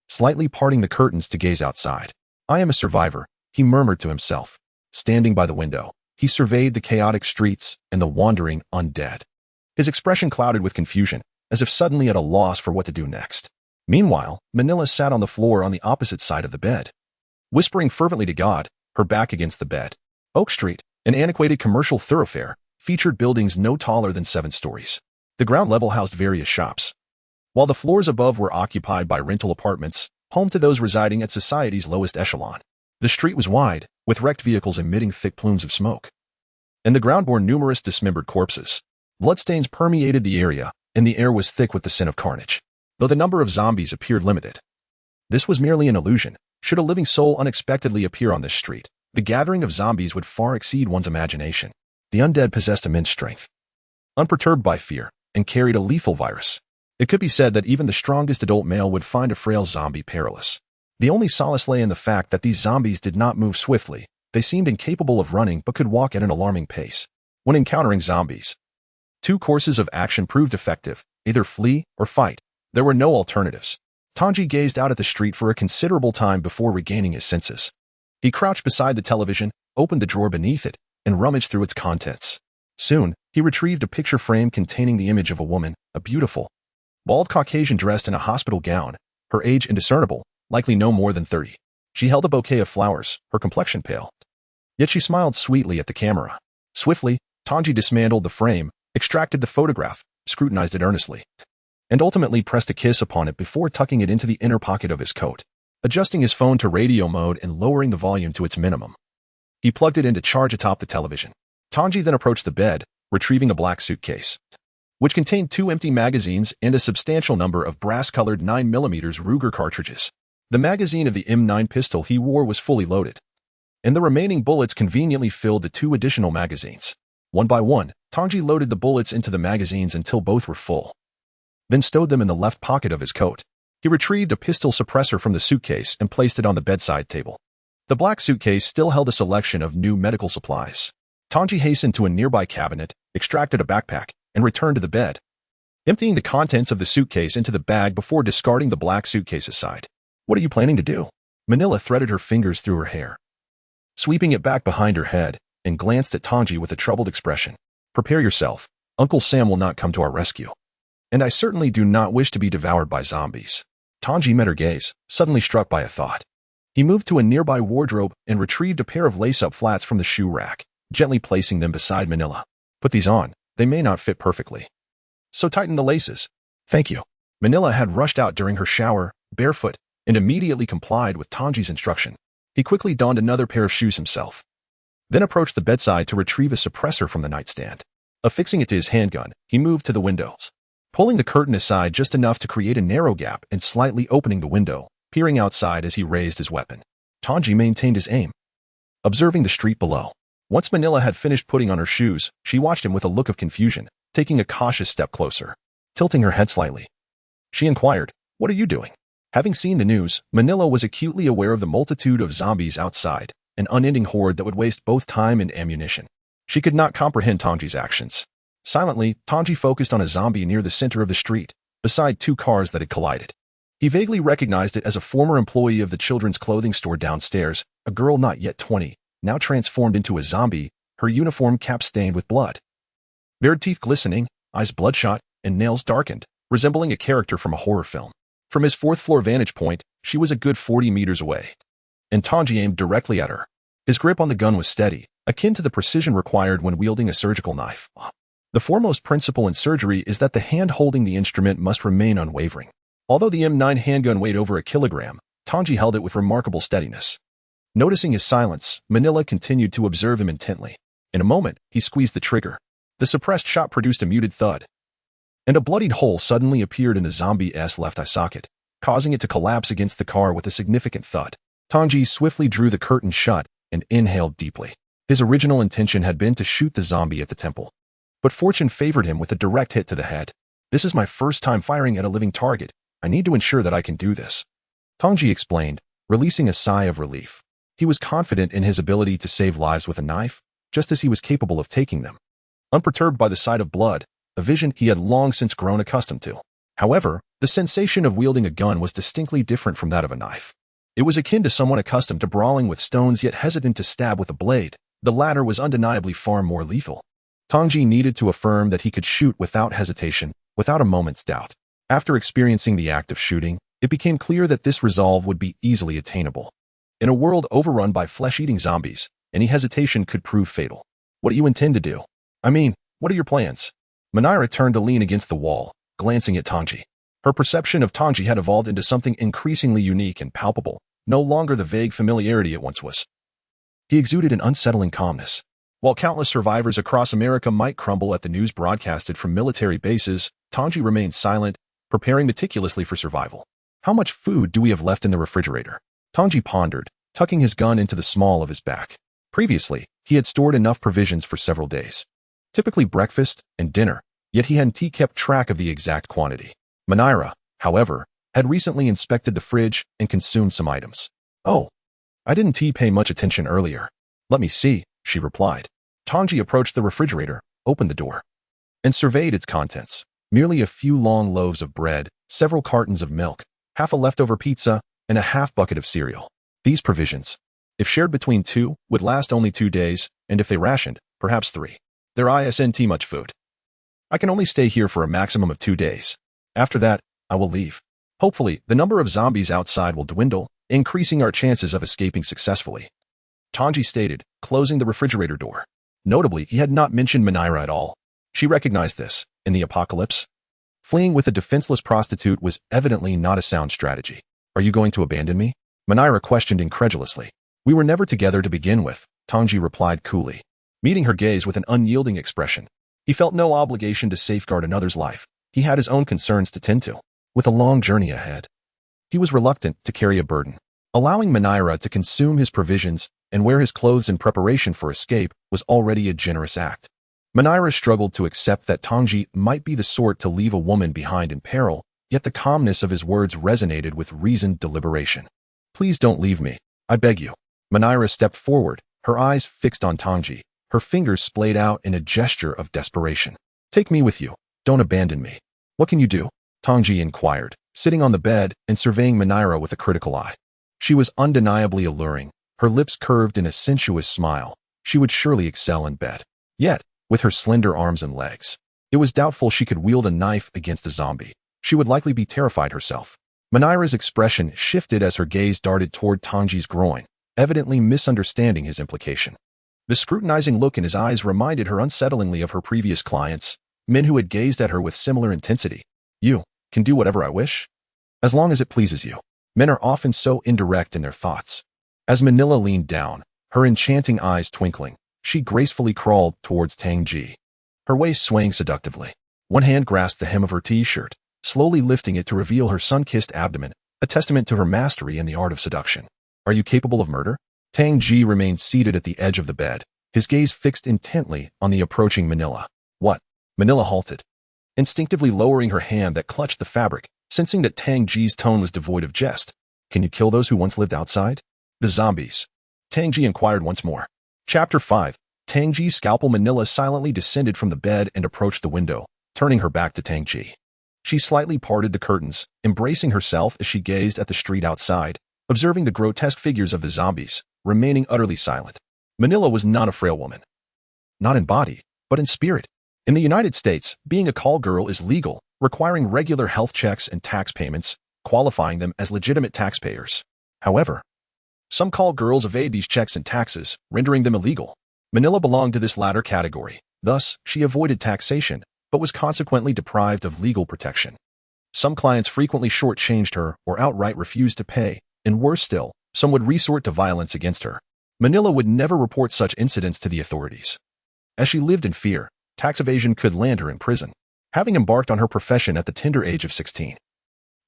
slightly parting the curtains to gaze outside. "I am a survivor," he murmured to himself. Standing by the window, he surveyed the chaotic streets and the wandering undead, his expression clouded with confusion, as if suddenly at a loss for what to do next. Meanwhile, Manila sat on the floor on the opposite side of the bed, whispering fervently to God, her back against the bed. Oak Street, an antiquated commercial thoroughfare, featured buildings no taller than 7 stories. The ground level housed various shops, while the floors above were occupied by rental apartments, home to those residing at society's lowest echelon. The street was wide, with wrecked vehicles emitting thick plumes of smoke. And the ground bore numerous dismembered corpses. Bloodstains permeated the area, and the air was thick with the scent of carnage. Though the number of zombies appeared limited, this was merely an illusion. Should a living soul unexpectedly appear on this street, the gathering of zombies would far exceed one's imagination. The undead possessed immense strength, unperturbed by fear, and carried a lethal virus. It could be said that even the strongest adult male would find a frail zombie perilous. The only solace lay in the fact that these zombies did not move swiftly. They seemed incapable of running but could walk at an alarming pace. When encountering zombies, two courses of action proved effective: either flee or fight. There were no alternatives. Tang J gazed out at the street for a considerable time before regaining his senses. He crouched beside the television, opened the drawer beneath it, and rummaged through its contents. Soon, he retrieved a picture frame containing the image of a woman, a beautiful, bald Caucasian dressed in a hospital gown, her age indiscernible, likely no more than 30. She held a bouquet of flowers, her complexion pale. Yet she smiled sweetly at the camera. Swiftly, Tang J dismantled the frame, extracted the photograph, scrutinized it earnestly, and ultimately pressed a kiss upon it before tucking it into the inner pocket of his coat. Adjusting his phone to radio mode and lowering the volume to its minimum, he plugged it in to charge atop the television. Tang J then approached the bed, retrieving a black suitcase, which contained 2 empty magazines and a substantial number of brass-colored 9mm Ruger cartridges. The magazine of the M9 pistol he wore was fully loaded, and the remaining bullets conveniently filled the 2 additional magazines. One by one, Tang J loaded the bullets into the magazines until both were full, then stowed them in the left pocket of his coat. He retrieved a pistol suppressor from the suitcase and placed it on the bedside table. The black suitcase still held a selection of new medical supplies. Tang J hastened to a nearby cabinet, extracted a backpack, and returned to the bed, emptying the contents of the suitcase into the bag before discarding the black suitcase aside. "What are you planning to do?" Manila threaded her fingers through her hair, sweeping it back behind her head, and glanced at Tang J with a troubled expression. "Prepare yourself. Uncle Sam will not come to our rescue. And I certainly do not wish to be devoured by zombies." Tang J met her gaze, suddenly struck by a thought. He moved to a nearby wardrobe and retrieved a pair of lace-up flats from the shoe rack, gently placing them beside Manila. "Put these on. They may not fit perfectly, so tighten the laces." "Thank you." Manila had rushed out during her shower, barefoot, and immediately complied with Tang J's instruction. He quickly donned another pair of shoes himself, then approached the bedside to retrieve a suppressor from the nightstand. Affixing it to his handgun, he moved to the windows, pulling the curtain aside just enough to create a narrow gap and slightly opening the window, peering outside as he raised his weapon. Tang J maintained his aim, observing the street below. Once Manila had finished putting on her shoes, she watched him with a look of confusion, taking a cautious step closer. Tilting her head slightly, she inquired, "What are you doing?" Having seen the news, Manila was acutely aware of the multitude of zombies outside, an unending horde that would waste both time and ammunition. She could not comprehend Tang J's actions. Silently, Tang J focused on a zombie near the center of the street, beside 2 cars that had collided. He vaguely recognized it as a former employee of the children's clothing store downstairs, a girl not yet 20, now transformed into a zombie, her uniform cap stained with blood, bared teeth glistening, eyes bloodshot, and nails darkened, resembling a character from a horror film. From his 4th-floor vantage point, she was a good 40 meters away, and Tang J aimed directly at her. His grip on the gun was steady, akin to the precision required when wielding a surgical knife. The foremost principle in surgery is that the hand holding the instrument must remain unwavering. Although the M9 handgun weighed over a kilogram, Tang J held it with remarkable steadiness. Noticing his silence, Manila continued to observe him intently. In a moment, he squeezed the trigger. The suppressed shot produced a muted thud, and a bloodied hole suddenly appeared in the zombie's left eye socket, causing it to collapse against the car with a significant thud. Tang J swiftly drew the curtain shut and inhaled deeply. His original intention had been to shoot the zombie at the temple, but fortune favored him with a direct hit to the head. "This is my first time firing at a living target. I need to ensure that I can do this," Tang J explained, releasing a sigh of relief. He was confident in his ability to save lives with a knife, just as he was capable of taking them, unperturbed by the sight of blood, a vision he had long since grown accustomed to. However, the sensation of wielding a gun was distinctly different from that of a knife. It was akin to someone accustomed to brawling with stones yet hesitant to stab with a blade. The latter was undeniably far more lethal. Tang J needed to affirm that he could shoot without hesitation, without a moment's doubt. After experiencing the act of shooting, it became clear that this resolve would be easily attainable. In a world overrun by flesh-eating zombies, any hesitation could prove fatal. "What do you intend to do? I mean, what are your plans?" Manira turned to lean against the wall, glancing at Tang J. Her perception of Tang J had evolved into something increasingly unique and palpable, no longer the vague familiarity it once was. He exuded an unsettling calmness. While countless survivors across America might crumble at the news broadcasted from military bases, Tang J remained silent, preparing meticulously for survival. How much food do we have left in the refrigerator? Tang J pondered, tucking his gun into the small of his back. Previously, he had stored enough provisions for several days. Typically breakfast and dinner, yet he hadn't kept track of the exact quantity. Manila, however, had recently inspected the fridge and consumed some items. "Oh, I didn't pay much attention earlier. Let me see," she replied. Tang J approached the refrigerator, opened the door, and surveyed its contents. Merely a few long loaves of bread, several cartons of milk, half a leftover pizza, and a half bucket of cereal. These provisions, if shared between two, would last only 2 days, and if they rationed, perhaps 3. There isn't much food. I can only stay here for a maximum of 2 days. After that, I will leave. Hopefully, the number of zombies outside will dwindle, increasing our chances of escaping successfully. Tang J stated, closing the refrigerator door. Notably, he had not mentioned Manila at all. She recognized this. In the apocalypse, fleeing with a defenseless prostitute was evidently not a sound strategy. "Are you going to abandon me?" Manila questioned incredulously. "We were never together to begin with," Tang J replied coolly, meeting her gaze with an unyielding expression. He felt no obligation to safeguard another's life. He had his own concerns to tend to. With a long journey ahead, he was reluctant to carry a burden. Allowing Manila to consume his provisions and wear his clothes in preparation for escape was already a generous act. Manila struggled to accept that Tang J might be the sort to leave a woman behind in peril, yet the calmness of his words resonated with reasoned deliberation. "Please don't leave me, I beg you." Manila stepped forward, her eyes fixed on Tang J, her fingers splayed out in a gesture of desperation. "Take me with you. Don't abandon me." "What can you do?" Tang J inquired, sitting on the bed and surveying Manila with a critical eye. She was undeniably alluring, her lips curved in a sensuous smile. She would surely excel in bed. Yet, with her slender arms and legs, it was doubtful she could wield a knife against a zombie. She would likely be terrified herself. Manila's expression shifted as her gaze darted toward Tang J's groin, evidently misunderstanding his implication. The scrutinizing look in his eyes reminded her unsettlingly of her previous clients, men who had gazed at her with similar intensity. "You can do whatever I wish? As long as it pleases you." Men are often so indirect in their thoughts. As Manila leaned down, her enchanting eyes twinkling, she gracefully crawled towards Tang J, her waist swaying seductively. One hand grasped the hem of her t-shirt, slowly lifting it to reveal her sun-kissed abdomen, a testament to her mastery in the art of seduction. "Are you capable of murder?" Tang J remained seated at the edge of the bed, his gaze fixed intently on the approaching Manila. "What?" Manila halted, instinctively lowering her hand that clutched the fabric, sensing that Tang J's tone was devoid of jest. "Can you kill those who once lived outside?" "The zombies?" Tang J inquired once more. Chapter 5. Tang J's scalpel. Manila silently descended from the bed and approached the window, turning her back to Tang J. She slightly parted the curtains, embracing herself as she gazed at the street outside, observing the grotesque figures of the zombies, remaining utterly silent. Manila was not a frail woman. Not in body, but in spirit. In the United States, being a call girl is legal, requiring regular health checks and tax payments, qualifying them as legitimate taxpayers. However, some call girls evade these checks and taxes, rendering them illegal. Manila belonged to this latter category. Thus, she avoided taxation, but was consequently deprived of legal protection. Some clients frequently shortchanged her or outright refused to pay, and worse still, some would resort to violence against her. Manila would never report such incidents to the authorities. As she lived in fear, tax evasion could land her in prison. Having embarked on her profession at the tender age of 16,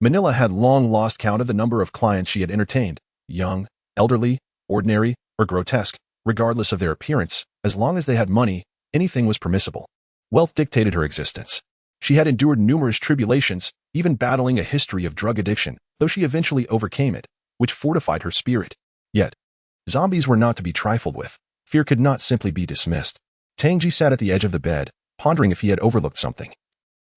Manila had long lost count of the number of clients she had entertained, young, elderly, ordinary, or grotesque. Regardless of their appearance, as long as they had money, anything was permissible. Wealth dictated her existence. She had endured numerous tribulations, even battling a history of drug addiction, though she eventually overcame it, which fortified her spirit. Yet, zombies were not to be trifled with. Fear could not simply be dismissed. Tang J sat at the edge of the bed, pondering if he had overlooked something,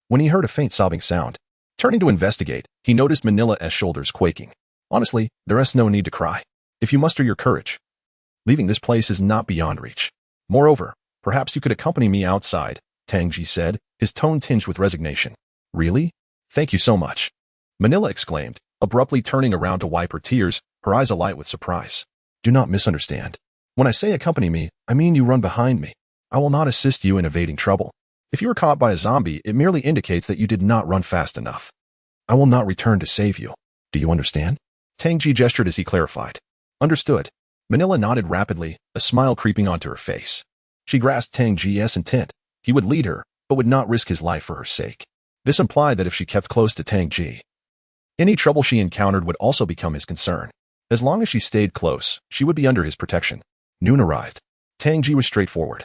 when he heard a faint sobbing sound. Turning to investigate, he noticed Manila's shoulders quaking. "Honestly, there is no need to cry. If you muster your courage, leaving this place is not beyond reach. Moreover, perhaps you could accompany me outside," Tang J said, his tone tinged with resignation. "Really? Thank you so much," Manila exclaimed, abruptly turning around to wipe her tears, her eyes alight with surprise. "Do not misunderstand. When I say accompany me, I mean you run behind me. I will not assist you in evading trouble. If you are caught by a zombie, it merely indicates that you did not run fast enough. I will not return to save you. Do you understand?" Tang J gestured as he clarified. Understood. Manila nodded rapidly, a smile creeping onto her face. She grasped Tang J's intent. He would lead her, but would not risk his life for her sake. This implied that if she kept close to Tang J, any trouble she encountered would also become his concern. As long as she stayed close, she would be under his protection. Noon arrived. Tang J was straightforward,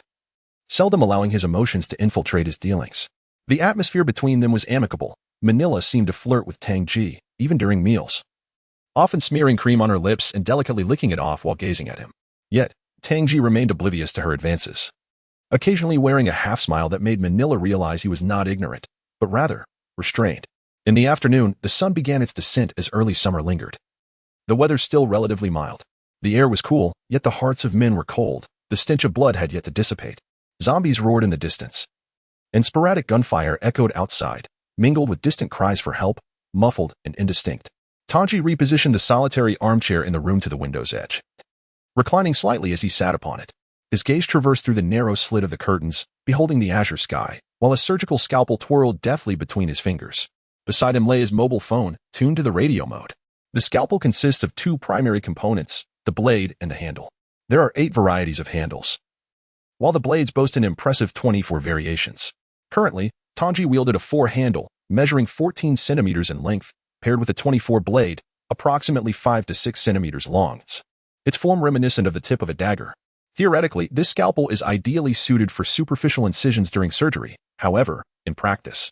seldom allowing his emotions to infiltrate his dealings. The atmosphere between them was amicable. Manila seemed to flirt with Tang J, even during meals, often smearing cream on her lips and delicately licking it off while gazing at him. Yet, Tang J remained oblivious to her advances, occasionally wearing a half-smile that made Manila realize he was not ignorant, but rather restrained. In the afternoon, the sun began its descent as early summer lingered. The weather still relatively mild. The air was cool, yet the hearts of men were cold. The stench of blood had yet to dissipate. Zombies roared in the distance, and sporadic gunfire echoed outside, mingled with distant cries for help, muffled and indistinct. Tang J repositioned the solitary armchair in the room to the window's edge, reclining slightly as he sat upon it. His gaze traversed through the narrow slit of the curtains, beholding the azure sky, while a surgical scalpel twirled deftly between his fingers. Beside him lay his mobile phone, tuned to the radio mode. The scalpel consists of two primary components, the blade and the handle. There are 8 varieties of handles, while the blades boast an impressive 24 variations. Currently, Tang J wielded a 4-handle, measuring 14 centimeters in length, paired with a 24 blade, approximately 5 to 6 centimeters long. Its form reminiscent of the tip of a dagger. Theoretically, this scalpel is ideally suited for superficial incisions during surgery. However, in practice,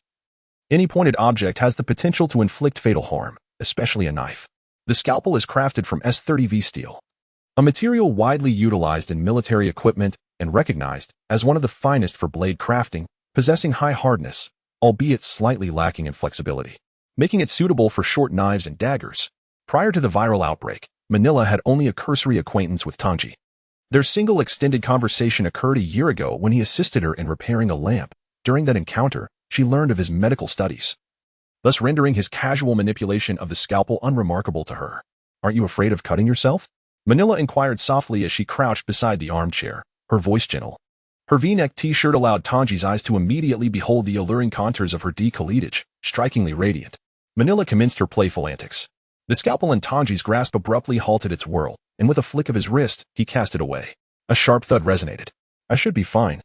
any pointed object has the potential to inflict fatal harm, especially a knife. The scalpel is crafted from S30V steel, a material widely utilized in military equipment and recognized as one of the finest for blade crafting, possessing high hardness, albeit slightly lacking in flexibility, making it suitable for short knives and daggers. Prior to the viral outbreak, Manila had only a cursory acquaintance with Tang J. Their single extended conversation occurred a year ago when he assisted her in repairing a lamp. During that encounter, she learned of his medical studies, thus rendering his casual manipulation of the scalpel unremarkable to her. Aren't you afraid of cutting yourself? Manila inquired softly as she crouched beside the armchair, her voice gentle. Her V-neck t-shirt allowed Tang J's eyes to immediately behold the alluring contours of her décolletage, strikingly radiant. Manila commenced her playful antics. The scalpel in Tang J's grasp abruptly halted its whirl, and with a flick of his wrist, he cast it away. A sharp thud resonated. I should be fine.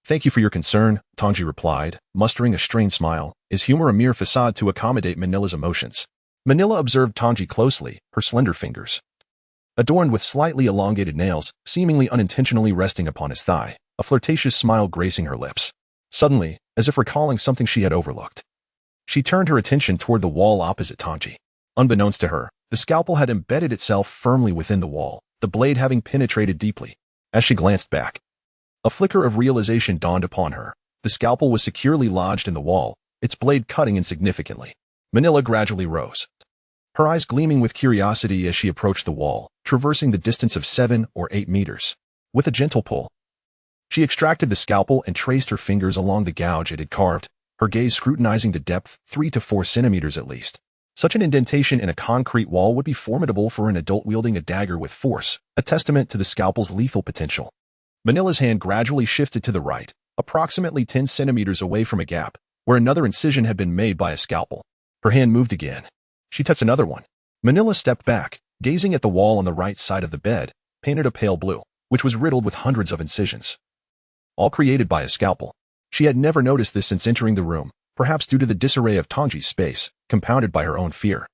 Thank you for your concern, Tang J replied, mustering a strained smile, his humor a mere facade to accommodate Manila's emotions. Manila observed Tang J closely, her slender fingers, adorned with slightly elongated nails, seemingly unintentionally resting upon his thigh, a flirtatious smile gracing her lips. Suddenly, as if recalling something she had overlooked, she turned her attention toward the wall opposite Tang J. Unbeknownst to her, the scalpel had embedded itself firmly within the wall, the blade having penetrated deeply. As she glanced back, a flicker of realization dawned upon her. The scalpel was securely lodged in the wall, its blade cutting insignificantly. Manila gradually rose, her eyes gleaming with curiosity as she approached the wall, traversing the distance of 7 or 8 meters. With a gentle pull, she extracted the scalpel and traced her fingers along the gouge it had carved, her gaze scrutinizing the depth, 3 to 4 centimeters at least. Such an indentation in a concrete wall would be formidable for an adult wielding a dagger with force, a testament to the scalpel's lethal potential. Manila's hand gradually shifted to the right, approximately 10 centimeters away from a gap, where another incision had been made by a scalpel. Her hand moved again. She touched another one. Manila stepped back, gazing at the wall on the right side of the bed, painted a pale blue, which was riddled with hundreds of incisions, all created by a scalpel. She had never noticed this since entering the room, perhaps due to the disarray of Tang J's space, compounded by her own fear,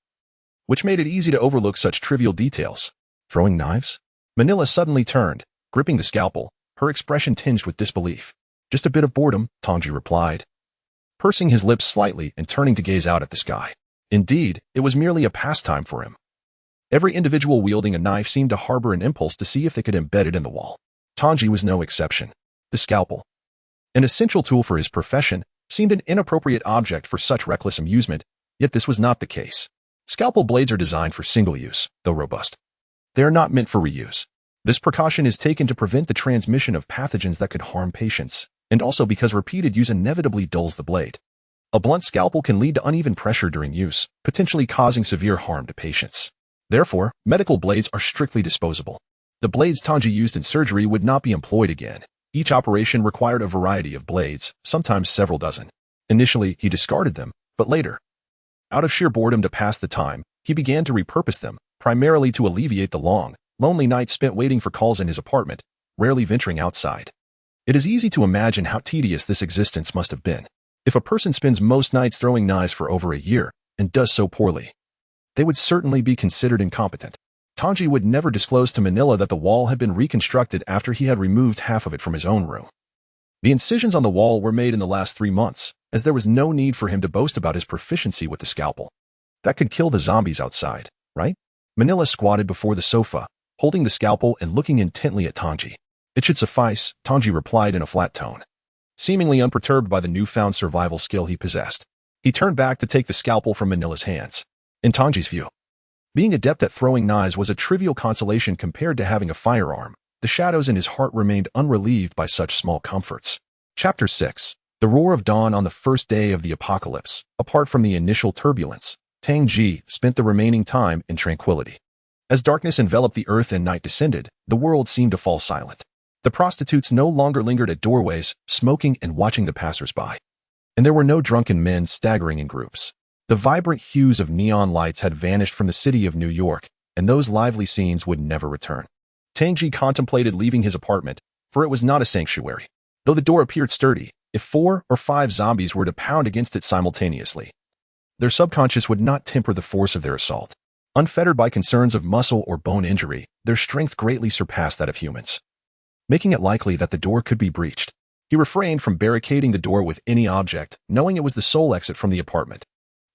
which made it easy to overlook such trivial details. Throwing knives? Manila suddenly turned, gripping the scalpel, her expression tinged with disbelief. Just a bit of boredom, Tang J replied, pursing his lips slightly and turning to gaze out at the sky. Indeed, it was merely a pastime for him. Every individual wielding a knife seemed to harbor an impulse to see if they could embed it in the wall. Tang J was no exception. The scalpel, an essential tool for his profession, seemed an inappropriate object for such reckless amusement, yet this was not the case. Scalpel blades are designed for single use, though robust. They are not meant for reuse. This precaution is taken to prevent the transmission of pathogens that could harm patients, and also because repeated use inevitably dulls the blade. A blunt scalpel can lead to uneven pressure during use, potentially causing severe harm to patients. Therefore, medical blades are strictly disposable. The blades Tang J used in surgery would not be employed again. Each operation required a variety of blades, sometimes several dozen. Initially, he discarded them, but later, out of sheer boredom to pass the time, he began to repurpose them, primarily to alleviate the long, lonely nights spent waiting for calls in his apartment, rarely venturing outside. It is easy to imagine how tedious this existence must have been. If a person spends most nights throwing knives for over a year and does so poorly, they would certainly be considered incompetent. Tang J would never disclose to Manila that the wall had been reconstructed after he had removed half of it from his own room. The incisions on the wall were made in the last 3 months, as there was no need for him to boast about his proficiency with the scalpel. That could kill the zombies outside, right? Manila squatted before the sofa, holding the scalpel and looking intently at Tang J. It should suffice, Tang J replied in a flat tone. Seemingly unperturbed by the newfound survival skill he possessed, he turned back to take the scalpel from Manila's hands. In Tang J's view, being adept at throwing knives was a trivial consolation compared to having a firearm. The shadows in his heart remained unrelieved by such small comforts. Chapter 6. The roar of dawn on the first day of the apocalypse. Apart from the initial turbulence, Tang J spent the remaining time in tranquility. As darkness enveloped the earth and night descended, the world seemed to fall silent. The prostitutes no longer lingered at doorways, smoking and watching the passers-by. And there were no drunken men staggering in groups. The vibrant hues of neon lights had vanished from the city of New York, and those lively scenes would never return. Tang J contemplated leaving his apartment, for it was not a sanctuary. Though the door appeared sturdy, if 4 or 5 zombies were to pound against it simultaneously, their subconscious would not temper the force of their assault. Unfettered by concerns of muscle or bone injury, their strength greatly surpassed that of humans, making it likely that the door could be breached. He refrained from barricading the door with any object, knowing it was the sole exit from the apartment.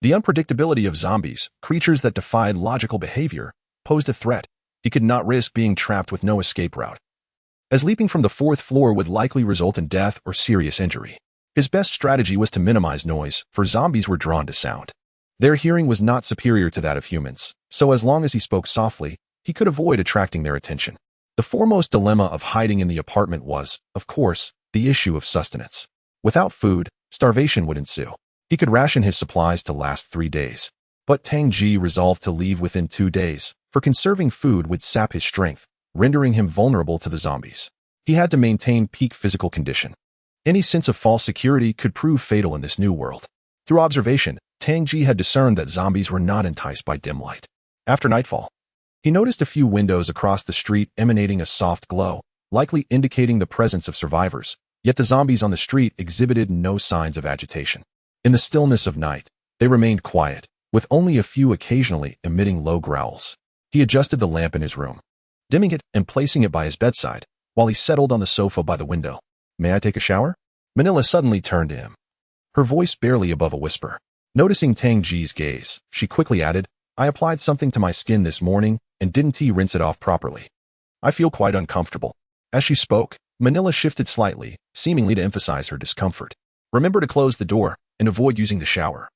The unpredictability of zombies, creatures that defied logical behavior, posed a threat. He could not risk being trapped with no escape route, as leaping from the 4th floor would likely result in death or serious injury. His best strategy was to minimize noise, for zombies were drawn to sound. Their hearing was not superior to that of humans, so as long as he spoke softly, he could avoid attracting their attention. The foremost dilemma of hiding in the apartment was, of course, the issue of sustenance. Without food, starvation would ensue. He could ration his supplies to last 3 days. But Tang J resolved to leave within 2 days, for conserving food would sap his strength, rendering him vulnerable to the zombies. He had to maintain peak physical condition. Any sense of false security could prove fatal in this new world. Through observation, Tang J had discerned that zombies were not enticed by dim light. After nightfall, he noticed a few windows across the street emanating a soft glow, likely indicating the presence of survivors, yet the zombies on the street exhibited no signs of agitation. In the stillness of night, they remained quiet, with only a few occasionally emitting low growls. He adjusted the lamp in his room, dimming it and placing it by his bedside, while he settled on the sofa by the window. "May I take a shower?" Manila suddenly turned to him, her voice barely above a whisper. Noticing Tang J's gaze, she quickly added, "I applied something to my skin this morning and didn't rinse it off properly. I feel quite uncomfortable." As she spoke, Manila shifted slightly, seemingly to emphasize her discomfort. "Remember to close the door and avoid using the shower,"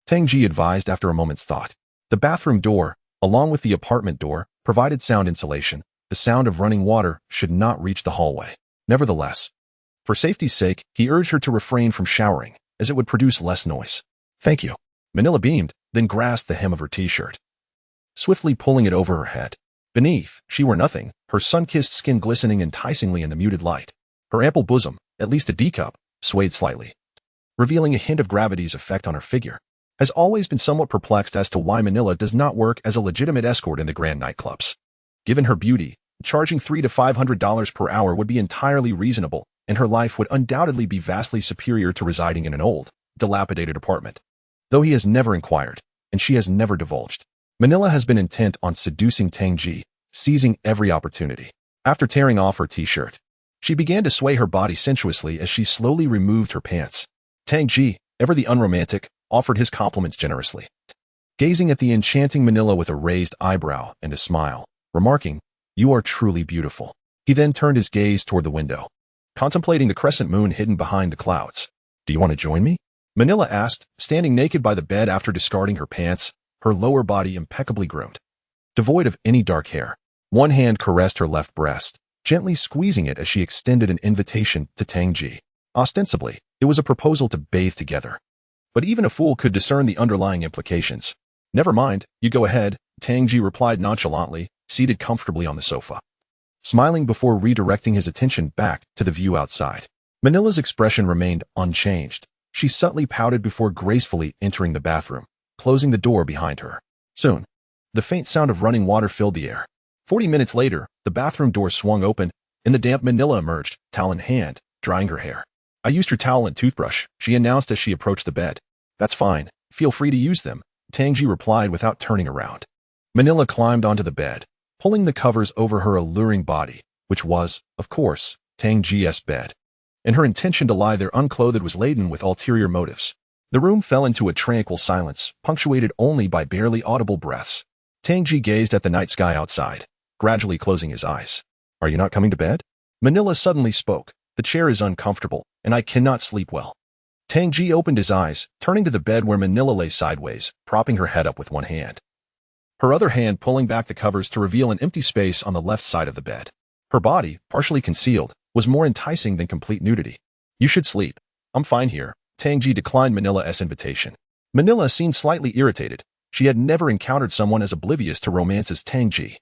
Tang J advised after a moment's thought. The bathroom door, along with the apartment door, provided sound insulation. The sound of running water should not reach the hallway. Nevertheless, for safety's sake, he urged her to refrain from showering, as it would produce less noise. "Thank you." Manila beamed, then grasped the hem of her t-shirt, swiftly pulling it over her head. Beneath, she wore nothing, her sun-kissed skin glistening enticingly in the muted light. Her ample bosom, at least a D-cup, swayed slightly, revealing a hint of gravity's effect on her figure. Has always been somewhat perplexed as to why Manila does not work as a legitimate escort in the grand nightclubs. Given her beauty, charging $300 to $500 per hour would be entirely reasonable, and her life would undoubtedly be vastly superior to residing in an old, dilapidated apartment. Though he has never inquired, and she has never divulged, Manila has been intent on seducing Tang J, seizing every opportunity. After tearing off her t-shirt, she began to sway her body sensuously as she slowly removed her pants. Tang J, ever the unromantic, offered his compliments generously, gazing at the enchanting Manila with a raised eyebrow and a smile, remarking, "You are truly beautiful." He then turned his gaze toward the window, contemplating the crescent moon hidden behind the clouds. "Do you want to join me?" Manila asked, standing naked by the bed after discarding her pants, her lower body impeccably groomed, devoid of any dark hair. One hand caressed her left breast, gently squeezing it as she extended an invitation to Tang J. Ostensibly, it was a proposal to bathe together, but even a fool could discern the underlying implications. "Never mind, you go ahead," Tang J replied nonchalantly, seated comfortably on the sofa, smiling before redirecting his attention back to the view outside. Manila's expression remained unchanged. She subtly pouted before gracefully entering the bathroom, closing the door behind her. Soon, The faint sound of running water filled the air. 40 minutes later, the bathroom door swung open, and the damp Manila emerged, towel in hand, drying her hair. "I used your towel and toothbrush," she announced as she approached the bed. "That's fine. Feel free to use them," Tang J replied without turning around. Manila climbed onto the bed, pulling the covers over her alluring body, which was, of course, Tang J's bed. And her intention to lie there unclothed was laden with ulterior motives. The room fell into a tranquil silence, punctuated only by barely audible breaths. Tang J gazed at the night sky outside, gradually closing his eyes. "Are you not coming to bed?" Manila suddenly spoke. "The chair is uncomfortable, and I cannot sleep well." Tang J opened his eyes, turning to the bed where Manila lay sideways, propping her head up with one hand. Her other hand pulling back the covers to reveal an empty space on the left side of the bed. Her body, partially concealed, was more enticing than complete nudity. "You should sleep. I'm fine here." Tang J declined Manila's invitation. Manila seemed slightly irritated. She had never encountered someone as oblivious to romance as Tang J.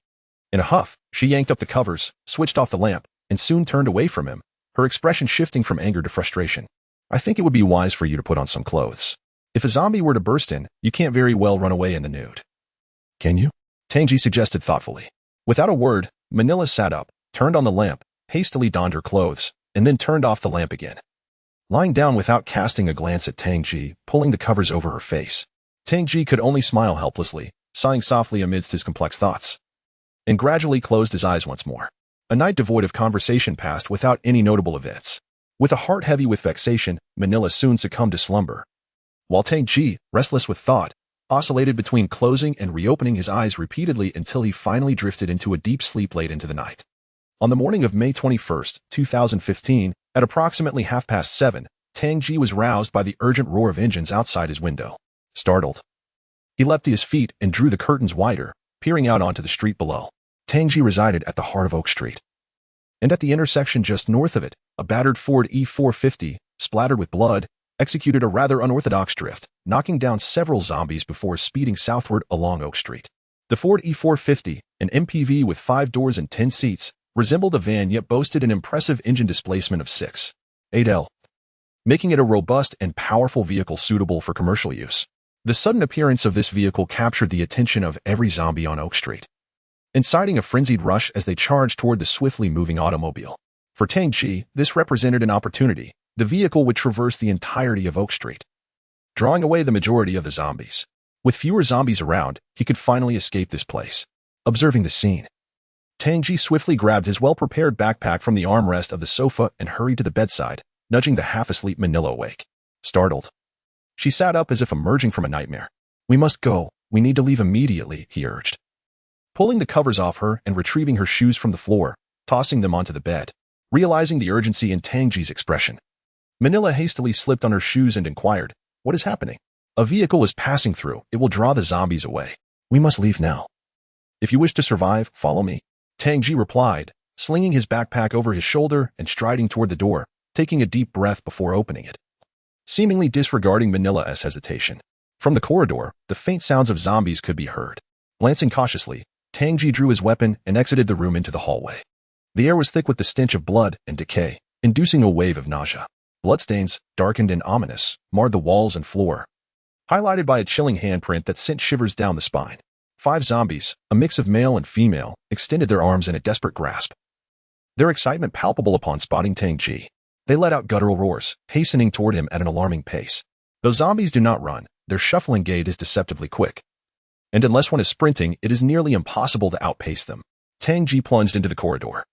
In a huff, she yanked up the covers, switched off the lamp, and soon turned away from him, her expression shifting from anger to frustration. "I think it would be wise for you to put on some clothes. If a zombie were to burst in, you can't very well run away in the nude." "Can you?" Tang J suggested thoughtfully. Without a word, Manila sat up, turned on the lamp, hastily donned her clothes, and then turned off the lamp again. Lying down without casting a glance at Tang J, pulling the covers over her face, Tang J could only smile helplessly, sighing softly amidst his complex thoughts, and gradually closed his eyes once more. A night devoid of conversation passed without any notable events. With a heart heavy with vexation, Manila soon succumbed to slumber, while Tang J, restless with thought, oscillated between closing and reopening his eyes repeatedly until he finally drifted into a deep sleep late into the night. On the morning of May 21, 2015, at approximately 7:30, Tang J was roused by the urgent roar of engines outside his window. Startled, he leapt to his feet and drew the curtains wider, peering out onto the street below. Tang J resided at the heart of Oak Street. And at the intersection just north of it, a battered Ford E450, splattered with blood, executed a rather unorthodox drift, knocking down several zombies before speeding southward along Oak Street. The Ford E450, an MPV with 5 doors and 10 seats, resembled a van yet boasted an impressive engine displacement of 6.8 L, making it a robust and powerful vehicle suitable for commercial use. The sudden appearance of this vehicle captured the attention of every zombie on Oak Street, inciting a frenzied rush as they charged toward the swiftly moving automobile. For Tang J, this represented an opportunity. The vehicle would traverse the entirety of Oak Street, drawing away the majority of the zombies. With fewer zombies around, he could finally escape this place. Observing the scene, Tang J swiftly grabbed his well-prepared backpack from the armrest of the sofa and hurried to the bedside, nudging the half-asleep Manila awake. Startled, she sat up as if emerging from a nightmare. "We must go. We need to leave immediately," he urged, pulling the covers off her and retrieving her shoes from the floor, tossing them onto the bed. Realizing the urgency in Tang J's expression, Manila hastily slipped on her shoes and inquired, "What is happening?" "A vehicle is passing through. It will draw the zombies away. We must leave now. If you wish to survive, follow me," Tang J replied, slinging his backpack over his shoulder and striding toward the door, taking a deep breath before opening it, seemingly disregarding Manila's hesitation. From the corridor, the faint sounds of zombies could be heard. Glancing cautiously, Tang J drew his weapon and exited the room into the hallway. The air was thick with the stench of blood and decay, inducing a wave of nausea. Bloodstains, darkened and ominous, marred the walls and floor, highlighted by a chilling handprint that sent shivers down the spine. 5 zombies, a mix of male and female, extended their arms in a desperate grasp, their excitement palpable upon spotting Tang J. They let out guttural roars, hastening toward him at an alarming pace. Though zombies do not run, their shuffling gait is deceptively quick, and unless one is sprinting, it is nearly impossible to outpace them. Tang J plunged into the corridor,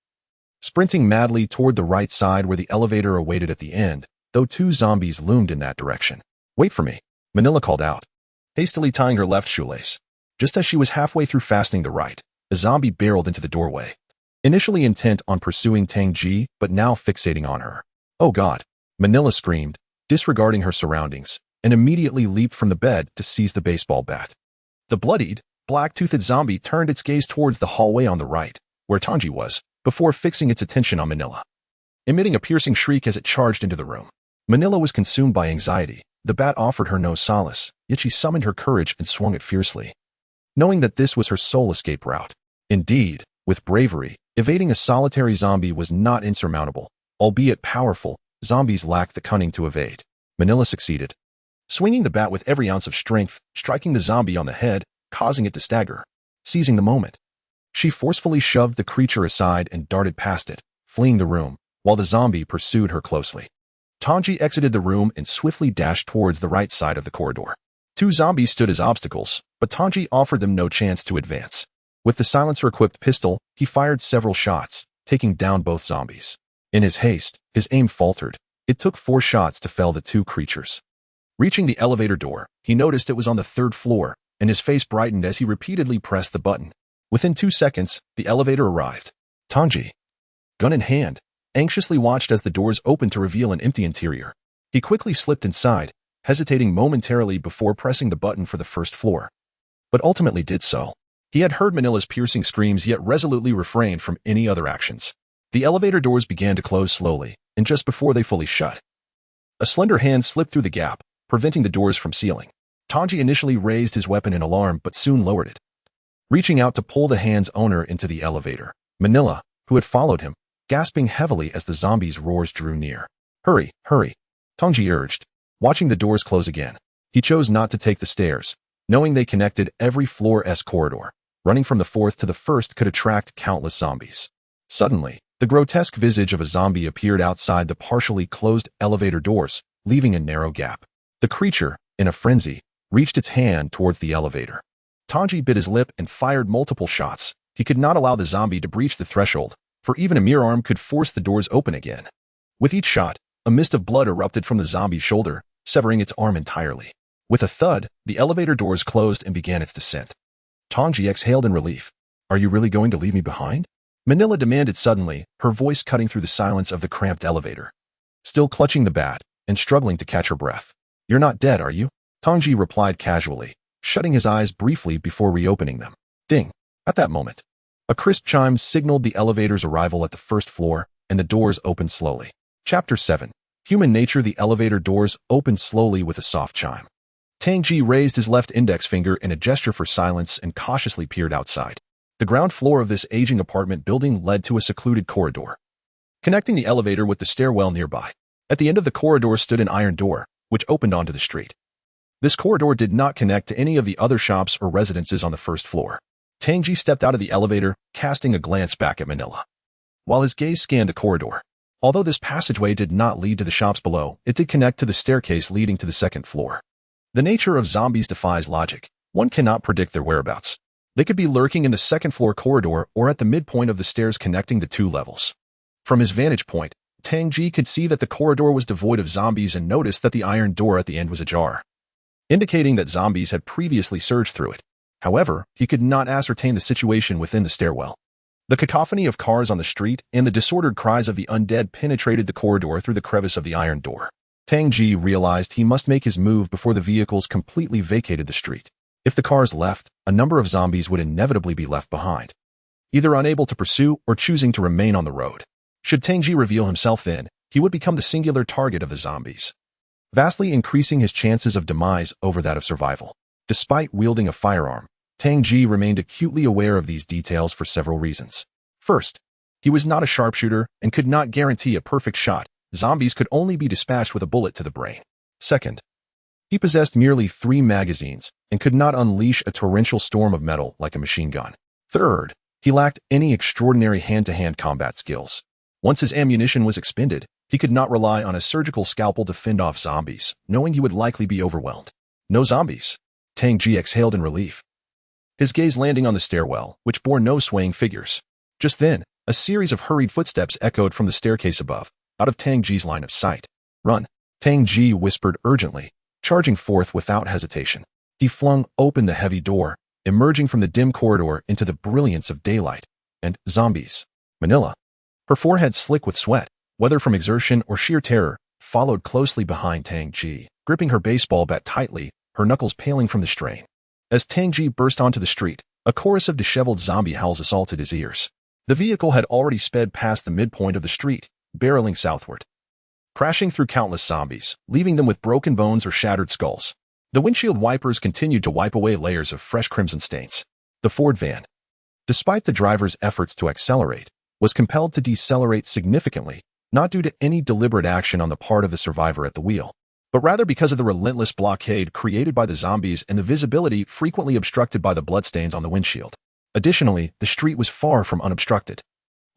sprinting madly toward the right side where the elevator awaited at the end, though 2 zombies loomed in that direction. "Wait for me," Manila called out, hastily tying her left shoelace. Just as she was halfway through fastening the right, a zombie barreled into the doorway, initially intent on pursuing Tang J, but now fixating on her. "Oh God," Manila screamed, disregarding her surroundings, and immediately leaped from the bed to seize the baseball bat. The bloodied, black-toothed zombie turned its gaze towards the hallway on the right, where Tang J was, before fixing its attention on Manila, emitting a piercing shriek as it charged into the room. Manila was consumed by anxiety. The bat offered her no solace, yet she summoned her courage and swung it fiercely, knowing that this was her sole escape route. Indeed, with bravery, evading a solitary zombie was not insurmountable. Albeit powerful, zombies lacked the cunning to evade. Manila succeeded, swinging the bat with every ounce of strength, striking the zombie on the head, causing it to stagger. seizing the moment. She forcefully shoved the creature aside and darted past it, fleeing the room, while the zombie pursued her closely. Tang J exited the room and swiftly dashed towards the right side of the corridor. Two zombies stood as obstacles, but Tang J offered them no chance to advance. With the silencer-equipped pistol, he fired several shots, taking down both zombies. In his haste, his aim faltered. It took 4 shots to fell the 2 creatures. Reaching the elevator door, he noticed it was on the 3rd floor, and his face brightened as he repeatedly pressed the button. Within 2 seconds, the elevator arrived. Tang J, gun in hand, anxiously watched as the doors opened to reveal an empty interior. He quickly slipped inside, hesitating momentarily before pressing the button for the 1st floor. But ultimately did so. He had heard Manila's piercing screams yet resolutely refrained from any other actions. The elevator doors began to close slowly, and just before they fully shut, a slender hand slipped through the gap, preventing the doors from sealing. Tang J initially raised his weapon in alarm but soon lowered it. Reaching out to pull the hand's owner into the elevator, Manila, who had followed him, gasping heavily as the zombies' roars drew near. Hurry, hurry, Tang J urged. Watching the doors close again, he chose not to take the stairs, knowing they connected every floor-S corridor. Running from the 4th to the 1st could attract countless zombies. Suddenly, the grotesque visage of a zombie appeared outside the partially closed elevator doors, leaving a narrow gap. The creature, in a frenzy, reached its hand towards the elevator. Tang J bit his lip and fired multiple shots. He could not allow the zombie to breach the threshold, for even a mere arm could force the doors open again. With each shot, a mist of blood erupted from the zombie's shoulder, severing its arm entirely. With a thud, the elevator doors closed and began its descent. Tang J exhaled in relief. Are you really going to leave me behind? Manila demanded suddenly, her voice cutting through the silence of the cramped elevator. Still clutching the bat, and struggling to catch her breath. You're not dead, are you? Tang J replied casually, shutting his eyes briefly before reopening them. Ding! At that moment, a crisp chime signaled the elevator's arrival at the 1st floor, and the doors opened slowly. Chapter 7. Human Nature. The elevator doors opened slowly with a soft chime. Tang J raised his left index finger in a gesture for silence and cautiously peered outside. The ground floor of this aging apartment building led to a secluded corridor, connecting the elevator with the stairwell nearby. At the end of the corridor stood an iron door, which opened onto the street. This corridor did not connect to any of the other shops or residences on the 1st floor. Tang J stepped out of the elevator, casting a glance back at Manila, while his gaze scanned the corridor. Although this passageway did not lead to the shops below, it did connect to the staircase leading to the 2nd floor. The nature of zombies defies logic. One cannot predict their whereabouts. They could be lurking in the 2nd floor corridor or at the midpoint of the stairs connecting the 2 levels. From his vantage point, Tang J could see that the corridor was devoid of zombies and noticed that the iron door at the end was ajar, indicating that zombies had previously surged through it. However, he could not ascertain the situation within the stairwell. The cacophony of cars on the street and the disordered cries of the undead penetrated the corridor through the crevice of the iron door. Tang J realized he must make his move before the vehicles completely vacated the street. If the cars left, a number of zombies would inevitably be left behind, either unable to pursue or choosing to remain on the road. Should Tang J reveal himself then, he would become the singular target of the zombies, vastly increasing his chances of demise over that of survival. Despite wielding a firearm, Tang J remained acutely aware of these details for several reasons. First, he was not a sharpshooter and could not guarantee a perfect shot. Zombies could only be dispatched with a bullet to the brain. Second, he possessed merely 3 magazines and could not unleash a torrential storm of metal like a machine gun. Third, he lacked any extraordinary hand-to-hand combat skills. Once his ammunition was expended, he could not rely on a surgical scalpel to fend off zombies, knowing he would likely be overwhelmed. No zombies. Tang J exhaled in relief, his gaze landing on the stairwell, which bore no swaying figures. Just then, a series of hurried footsteps echoed from the staircase above, out of Tang J's line of sight. Run, Tang J whispered urgently, charging forth without hesitation. He flung open the heavy door, emerging from the dim corridor into the brilliance of daylight. And zombies. Manila, her forehead slick with sweat, whether from exertion or sheer terror, followed closely behind Tang J, gripping her baseball bat tightly, her knuckles paling from the strain. As Tang J burst onto the street, a chorus of disheveled zombie howls assaulted his ears. The vehicle had already sped past the midpoint of the street, barreling southward, crashing through countless zombies, leaving them with broken bones or shattered skulls. The windshield wipers continued to wipe away layers of fresh crimson stains. The Ford van, despite the driver's efforts to accelerate, was compelled to decelerate significantly, not due to any deliberate action on the part of the survivor at the wheel, but rather because of the relentless blockade created by the zombies and the visibility frequently obstructed by the bloodstains on the windshield. Additionally, the street was far from unobstructed,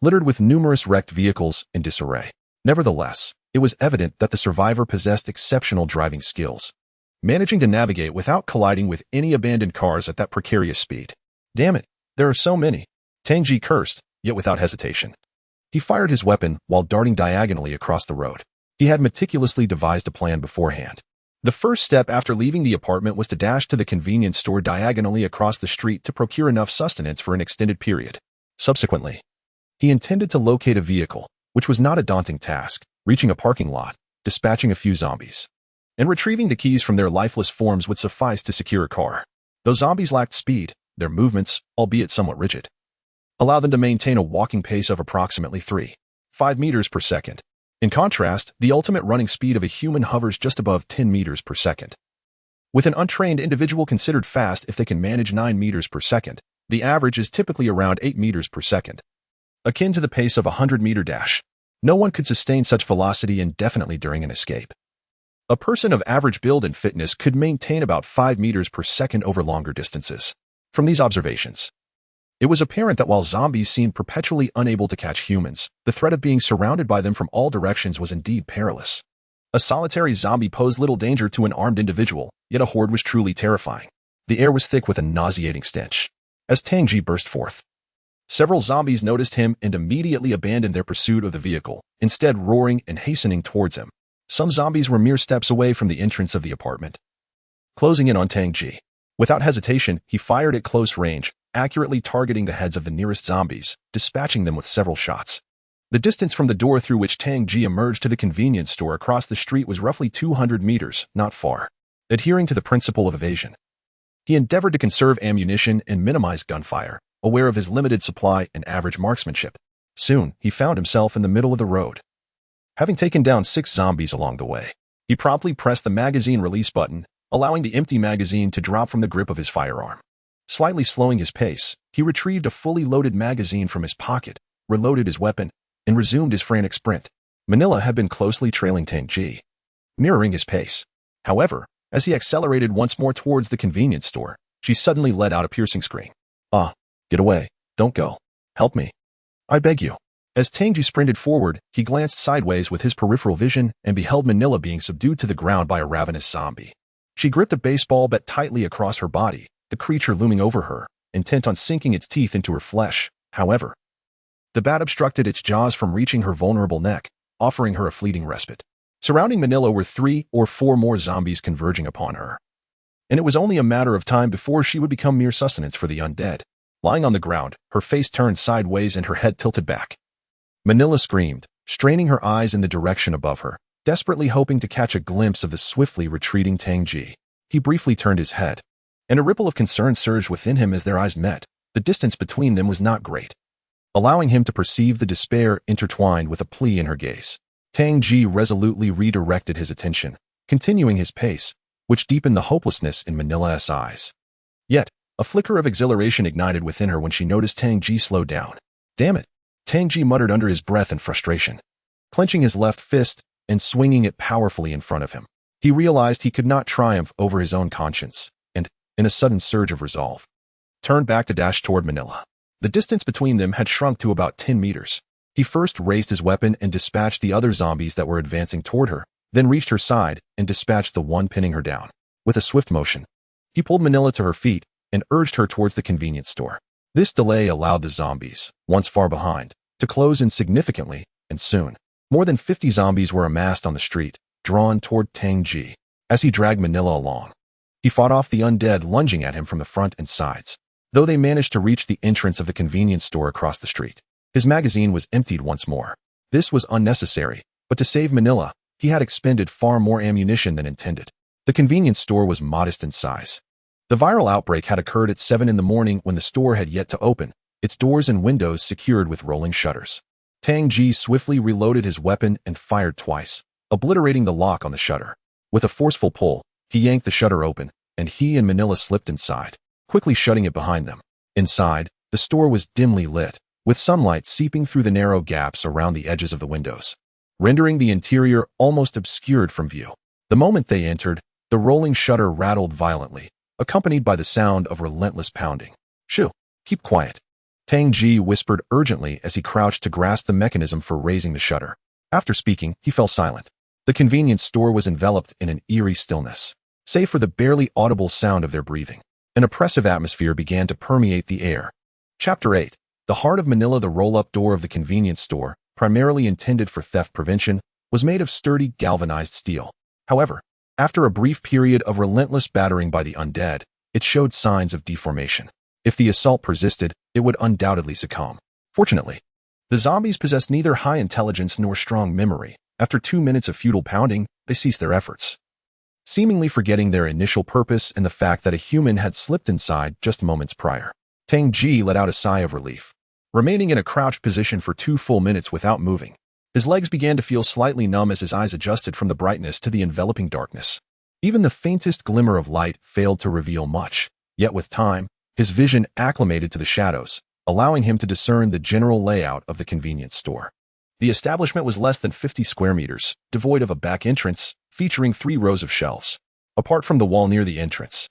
littered with numerous wrecked vehicles in disarray. Nevertheless, it was evident that the survivor possessed exceptional driving skills, managing to navigate without colliding with any abandoned cars at that precarious speed. Damn it, there are so many. Tang J cursed, yet without hesitation. He fired his weapon while darting diagonally across the road. He had meticulously devised a plan beforehand. The first step after leaving the apartment was to dash to the convenience store diagonally across the street to procure enough sustenance for an extended period. Subsequently, he intended to locate a vehicle, which was not a daunting task, reaching a parking lot, dispatching a few zombies, and retrieving the keys from their lifeless forms would suffice to secure a car. Though zombies lacked speed, their movements, albeit somewhat rigid, allowed them to maintain a walking pace of approximately 3.5 meters per second. In contrast, the ultimate running speed of a human hovers just above 10 meters per second. With an untrained individual considered fast if they can manage 9 meters per second, the average is typically around 8 meters per second, akin to the pace of a 100-meter dash. No one could sustain such velocity indefinitely during an escape. A person of average build and fitness could maintain about 5 meters per second over longer distances. From these observations, it was apparent that while zombies seemed perpetually unable to catch humans, the threat of being surrounded by them from all directions was indeed perilous. A solitary zombie posed little danger to an armed individual, yet a horde was truly terrifying. The air was thick with a nauseating stench. As Tang J burst forth, several zombies noticed him and immediately abandoned their pursuit of the vehicle, instead roaring and hastening towards him. Some zombies were mere steps away from the entrance of the apartment, closing in on Tang J. Without hesitation, he fired at close range, accurately targeting the heads of the nearest zombies, dispatching them with several shots. The distance from the door through which Tang J emerged to the convenience store across the street was roughly 200 meters, not far. Adhering to the principle of evasion, he endeavored to conserve ammunition and minimize gunfire, aware of his limited supply and average marksmanship. Soon, he found himself in the middle of the road. Having taken down 6 zombies along the way, he promptly pressed the magazine release button, allowing the empty magazine to drop from the grip of his firearm. Slightly slowing his pace, he retrieved a fully loaded magazine from his pocket, reloaded his weapon, and resumed his frantic sprint. Manila had been closely trailing Tang J, mirroring his pace. However, as he accelerated once more towards the convenience store, she suddenly let out a piercing scream. Get away. Don't go. Help me. I beg you. As Tang J sprinted forward, he glanced sideways with his peripheral vision and beheld Manila being subdued to the ground by a ravenous zombie. She gripped a baseball bat tightly across her body, the creature looming over her, intent on sinking its teeth into her flesh. However, the bat obstructed its jaws from reaching her vulnerable neck, offering her a fleeting respite. Surrounding Manila were 3 or 4 more zombies converging upon her, and it was only a matter of time before she would become mere sustenance for the undead. Lying on the ground, her face turned sideways and her head tilted back, Manila screamed, straining her eyes in the direction above her, desperately hoping to catch a glimpse of the swiftly retreating Tang J. He briefly turned his head, and a ripple of concern surged within him as their eyes met. The distance between them was not great, allowing him to perceive the despair intertwined with a plea in her gaze. Tang J resolutely redirected his attention, continuing his pace, which deepened the hopelessness in Manila's eyes. Yet, a flicker of exhilaration ignited within her when she noticed Tang J slow down. Damn it, Tang J muttered under his breath in frustration, clenching his left fist and swinging it powerfully in front of him. He realized he could not triumph over his own conscience, and, in a sudden surge of resolve, turned back to dash toward Manila. The distance between them had shrunk to about 10 meters. He first raised his weapon and dispatched the other zombies that were advancing toward her, then reached her side and dispatched the one pinning her down. With a swift motion, he pulled Manila to her feet and urged her towards the convenience store. This delay allowed the zombies, once far behind, to close in significantly, and soon, more than 50 zombies were amassed on the street, drawn toward Tang J. As he dragged Manila along, he fought off the undead lunging at him from the front and sides. Though they managed to reach the entrance of the convenience store across the street, his magazine was emptied once more. This was unnecessary, but to save Manila, he had expended far more ammunition than intended. The convenience store was modest in size. The viral outbreak had occurred at 7 in the morning when the store had yet to open, its doors and windows secured with rolling shutters. Tang J swiftly reloaded his weapon and fired twice, obliterating the lock on the shutter. With a forceful pull, he yanked the shutter open, and he and Manila slipped inside, quickly shutting it behind them. Inside, the store was dimly lit, with sunlight seeping through the narrow gaps around the edges of the windows, rendering the interior almost obscured from view. The moment they entered, the rolling shutter rattled violently, accompanied by the sound of relentless pounding. Shoo! Keep quiet. Tang J whispered urgently as he crouched to grasp the mechanism for raising the shutter. After speaking, he fell silent. The convenience store was enveloped in an eerie stillness, save for the barely audible sound of their breathing. An oppressive atmosphere began to permeate the air. Chapter 8. The heart of Manila. The roll-up door of the convenience store, primarily intended for theft prevention, was made of sturdy galvanized steel. However, after a brief period of relentless battering by the undead, it showed signs of deformation. If the assault persisted, it would undoubtedly succumb. Fortunately, the zombies possessed neither high intelligence nor strong memory. After 2 minutes of futile pounding, they ceased their efforts, seemingly forgetting their initial purpose and the fact that a human had slipped inside just moments prior. Tang J let out a sigh of relief. Remaining in a crouched position for 2 full minutes without moving, his legs began to feel slightly numb as his eyes adjusted from the brightness to the enveloping darkness. Even the faintest glimmer of light failed to reveal much, yet with time, his vision acclimated to the shadows, allowing him to discern the general layout of the convenience store. The establishment was less than 50 square meters, devoid of a back entrance, featuring 3 rows of shelves. Apart from the wall near the entrance,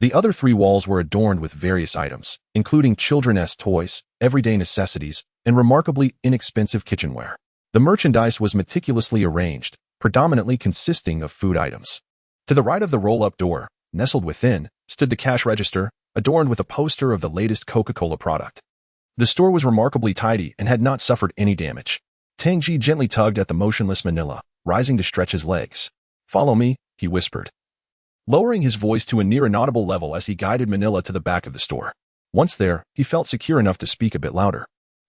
the other 3 walls were adorned with various items, including children's toys, everyday necessities, and remarkably inexpensive kitchenware. The merchandise was meticulously arranged, predominantly consisting of food items. To the right of the roll-up door, nestled within, stood the cash register, adorned with a poster of the latest Coca-Cola product. The store was remarkably tidy and had not suffered any damage. Tang J gently tugged at the motionless Manila, rising to stretch his legs. "Follow me," he whispered, lowering his voice to a near inaudible level as he guided Manila to the back of the store. Once there, he felt secure enough to speak a bit louder.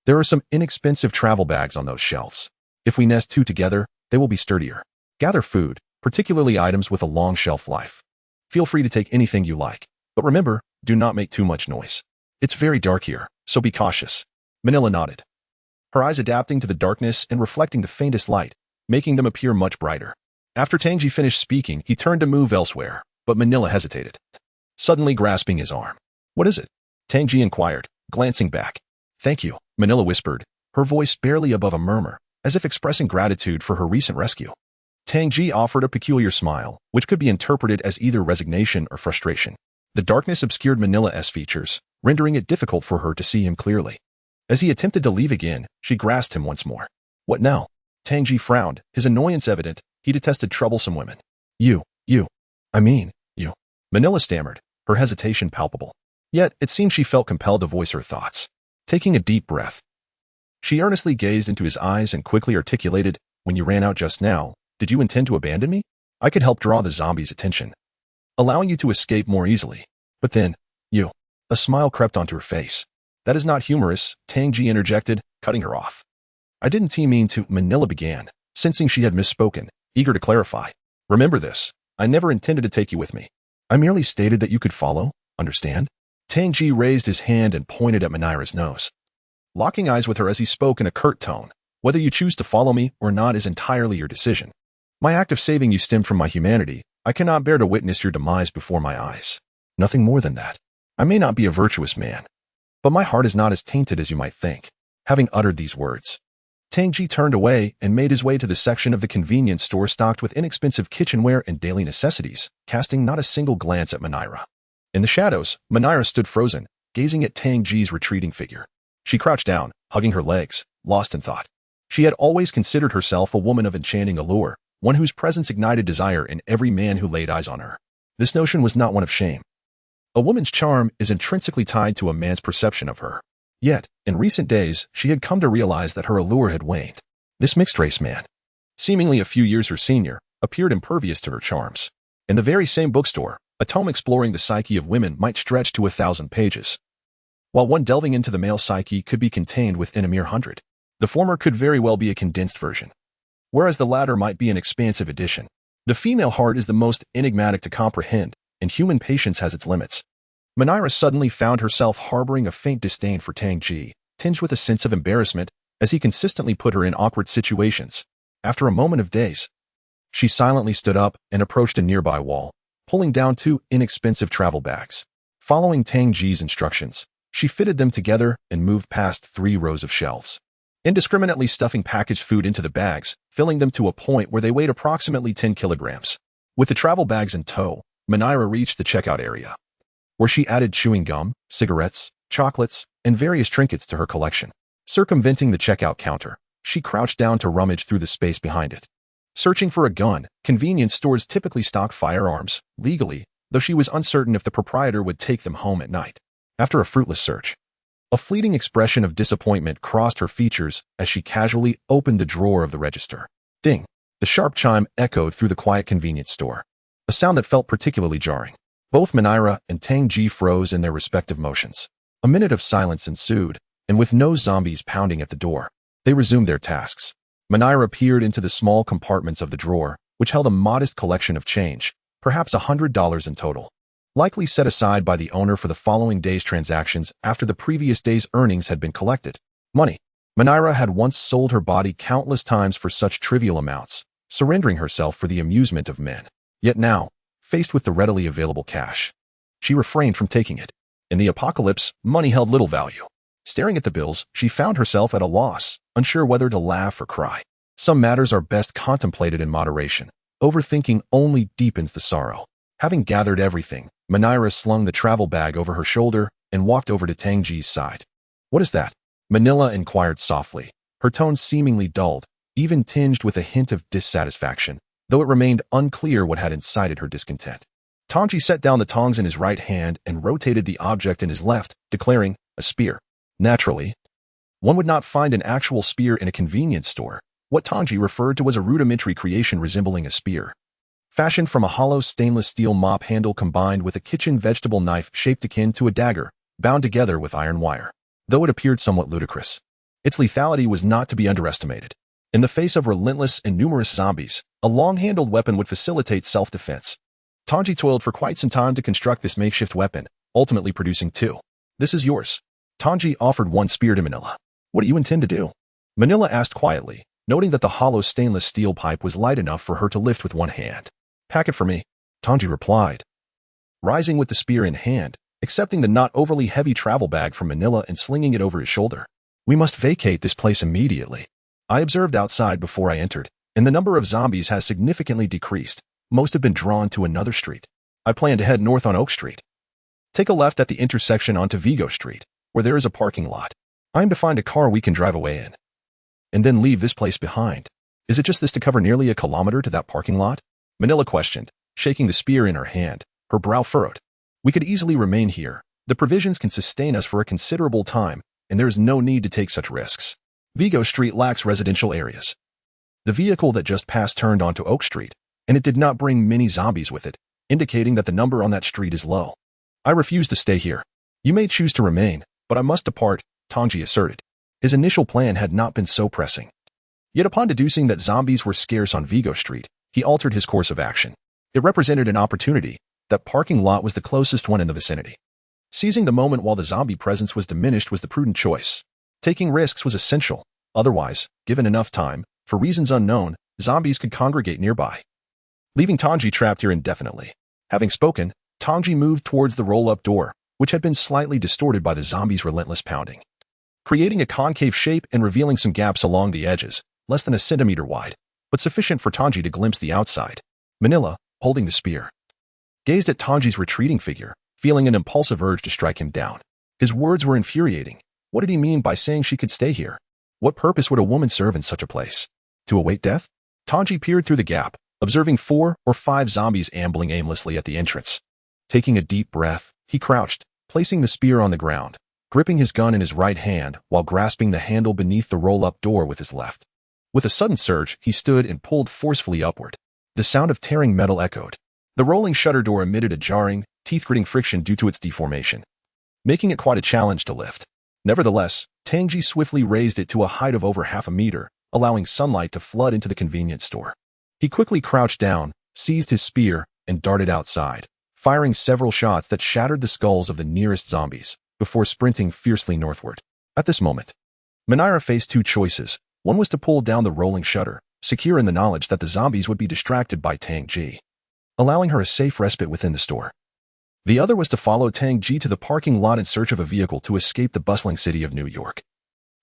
"There are some inexpensive travel bags on those shelves. If we nest 2 together, they will be sturdier. Gather food, particularly items with a long shelf life. Feel free to take anything you like, but remember, do not make too much noise. It's very dark here, so be cautious." Manila nodded, her eyes adapting to the darkness and reflecting the faintest light, making them appear much brighter. After Tang J finished speaking, he turned to move elsewhere, but Manila hesitated, suddenly grasping his arm. "What is it?" Tang J inquired, glancing back. "Thank you," Manila whispered, her voice barely above a murmur, as if expressing gratitude for her recent rescue. Tang J offered a peculiar smile, which could be interpreted as either resignation or frustration. The darkness obscured Manila's features, rendering it difficult for her to see him clearly. As he attempted to leave again, she grasped him once more. "What now?" Tang J frowned, his annoyance evident. He detested troublesome women. You. Manila stammered, her hesitation palpable. Yet, it seemed she felt compelled to voice her thoughts. Taking a deep breath, she earnestly gazed into his eyes and quickly articulated, "When you ran out just now, did you intend to abandon me? I could help draw the zombies' attention, allowing you to escape more easily. But then, you." A smile crept onto her face. "That is not humorous," Tang J interjected, cutting her off. "I didn't mean to," Manila began, sensing she had misspoken, eager to clarify. "Remember this, I never intended to take you with me. I merely stated that you could follow, understand?" Tang J raised his hand and pointed at Manira's nose, locking eyes with her as he spoke in a curt tone. "Whether you choose to follow me or not is entirely your decision. My act of saving you stemmed from my humanity. I cannot bear to witness your demise before my eyes. Nothing more than that. I may not be a virtuous man, but my heart is not as tainted as you might think." Having uttered these words, Tang J turned away and made his way to the section of the convenience store stocked with inexpensive kitchenware and daily necessities, casting not a single glance at Manira. In the shadows, Manira stood frozen, gazing at Tang J's retreating figure. She crouched down, hugging her legs, lost in thought. She had always considered herself a woman of enchanting allure, one whose presence ignited desire in every man who laid eyes on her. This notion was not one of shame. A woman's charm is intrinsically tied to a man's perception of her. Yet, in recent days, she had come to realize that her allure had waned. This mixed-race man, seemingly a few years her senior, appeared impervious to her charms. In the very same bookstore, a tome exploring the psyche of women might stretch to 1,000 pages, while one delving into the male psyche could be contained within a mere 100. The former could very well be a condensed version, whereas the latter might be an expansive edition. The female heart is the most enigmatic to comprehend, and human patience has its limits. Manira suddenly found herself harboring a faint disdain for Tang J, tinged with a sense of embarrassment, as he consistently put her in awkward situations. After a moment of daze, she silently stood up and approached a nearby wall, pulling down 2 inexpensive travel bags. Following Tang J's instructions, she fitted them together and moved past 3 rows of shelves, indiscriminately stuffing packaged food into the bags, filling them to a point where they weighed approximately 10 kilograms. With the travel bags in tow, Manira reached the checkout area, where she added chewing gum, cigarettes, chocolates, and various trinkets to her collection. Circumventing the checkout counter, she crouched down to rummage through the space behind it. Searching for a gun, convenience stores typically stock firearms, legally, though she was uncertain if the proprietor would take them home at night. After a fruitless search, a fleeting expression of disappointment crossed her features as she casually opened the drawer of the register. Ding! The sharp chime echoed through the quiet convenience store, a sound that felt particularly jarring. Both Manila and Tang J froze in their respective motions. A minute of silence ensued, and with no zombies pounding at the door, they resumed their tasks. Manila peered into the small compartments of the drawer, which held a modest collection of change, perhaps $100 in total, likely set aside by the owner for the following day's transactions after the previous day's earnings had been collected. Money. Manila had once sold her body countless times for such trivial amounts, surrendering herself for the amusement of men. Yet now, faced with the readily available cash, she refrained from taking it. In the apocalypse, money held little value. Staring at the bills, she found herself at a loss, unsure whether to laugh or cry. Some matters are best contemplated in moderation. Overthinking only deepens the sorrow. Having gathered everything, Manila slung the travel bag over her shoulder and walked over to Tang J's side. "What is that?" Manila inquired softly, her tone seemingly dulled, even tinged with a hint of dissatisfaction, though it remained unclear what had incited her discontent. Tang J set down the tongs in his right hand and rotated the object in his left, declaring, "A spear." Naturally, one would not find an actual spear in a convenience store. What Tang J referred to was a rudimentary creation resembling a spear, fashioned from a hollow stainless steel mop handle combined with a kitchen vegetable knife shaped akin to a dagger, bound together with iron wire. Though it appeared somewhat ludicrous, its lethality was not to be underestimated. In the face of relentless and numerous zombies, a long-handled weapon would facilitate self-defense. Tang J toiled for quite some time to construct this makeshift weapon, ultimately producing two. "This is yours." Tang J offered one spear to Manila. "What do you intend to do?" Manila asked quietly, noting that the hollow stainless steel pipe was light enough for her to lift with one hand. "Pack it for me," Tang J replied, rising with the spear in hand, accepting the not overly heavy travel bag from Manila and slinging it over his shoulder. "We must vacate this place immediately. I observed outside before I entered, and the number of zombies has significantly decreased. Most have been drawn to another street. I plan to head north on Oak Street. Take a left at the intersection onto Vigo Street, where there is a parking lot. I am to find a car we can drive away in, and then leave this place behind." "Is it just this to cover nearly a kilometer to that parking lot?" Manila questioned, shaking the spear in her hand, her brow furrowed. "We could easily remain here. The provisions can sustain us for a considerable time, and there is no need to take such risks. Vigo Street lacks residential areas." The vehicle that just passed turned onto Oak Street, and it did not bring many zombies with it, indicating that the number on that street is low. "I refuse to stay here. You may choose to remain, but I must depart," Tang J asserted. His initial plan had not been so pressing. Yet upon deducing that zombies were scarce on Vigo Street, he altered his course of action. It represented an opportunity. That parking lot was the closest one in the vicinity. Seizing the moment while the zombie presence was diminished was the prudent choice. Taking risks was essential. Otherwise, given enough time, for reasons unknown, zombies could congregate nearby, leaving Tang J trapped here indefinitely. Having spoken, Tang J moved towards the roll-up door, which had been slightly distorted by the zombies' relentless pounding, creating a concave shape and revealing some gaps along the edges, less than a centimeter wide, but sufficient for Tang J to glimpse the outside. Manila, holding the spear, gazed at Tang J's retreating figure, feeling an impulsive urge to strike him down. His words were infuriating. What did he mean by saying she could stay here? What purpose would a woman serve in such a place? To await death? Tang J peered through the gap, observing 4 or 5 zombies ambling aimlessly at the entrance. Taking a deep breath, he crouched, placing the spear on the ground, gripping his gun in his right hand while grasping the handle beneath the roll-up door with his left. With a sudden surge, he stood and pulled forcefully upward. The sound of tearing metal echoed. The rolling shutter door emitted a jarring, teeth-gritting friction due to its deformation, making it quite a challenge to lift. Nevertheless, Tang J swiftly raised it to a height of over half a meter, allowing sunlight to flood into the convenience store. He quickly crouched down, seized his spear, and darted outside, firing several shots that shattered the skulls of the nearest zombies, before sprinting fiercely northward. At this moment, Manila faced 2 choices. One was to pull down the rolling shutter, secure in the knowledge that the zombies would be distracted by Tang J, allowing her a safe respite within the store. The other was to follow Tang J to the parking lot in search of a vehicle to escape the bustling city of New York,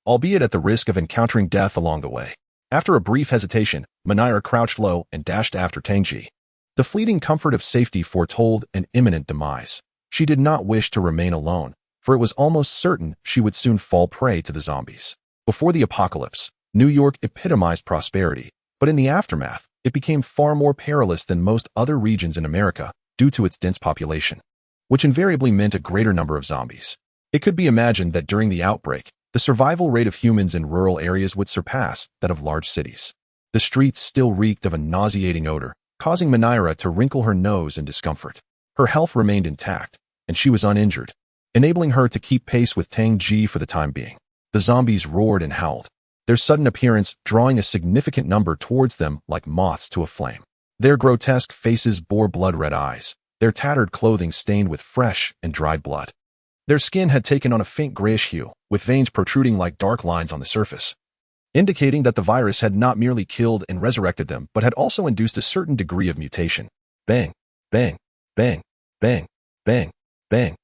albeit at the risk of encountering death along the way. After a brief hesitation, Manila crouched low and dashed after Tang J. The fleeting comfort of safety foretold an imminent demise. She did not wish to remain alone, for it was almost certain she would soon fall prey to the zombies. Before the apocalypse, New York epitomized prosperity, but in the aftermath, it became far more perilous than most other regions in America due to its dense population, which invariably meant a greater number of zombies. It could be imagined that during the outbreak, the survival rate of humans in rural areas would surpass that of large cities. The streets still reeked of a nauseating odor, causing Manila to wrinkle her nose in discomfort. Her health remained intact, and she was uninjured, enabling her to keep pace with Tang J for the time being. The zombies roared and howled, their sudden appearance drawing a significant number towards them like moths to a flame. Their grotesque faces bore blood-red eyes, their tattered clothing stained with fresh and dried blood. Their skin had taken on a faint grayish hue, with veins protruding like dark lines on the surface, indicating that the virus had not merely killed and resurrected them but had also induced a certain degree of mutation. Bang, bang, bang, bang, bang, bang.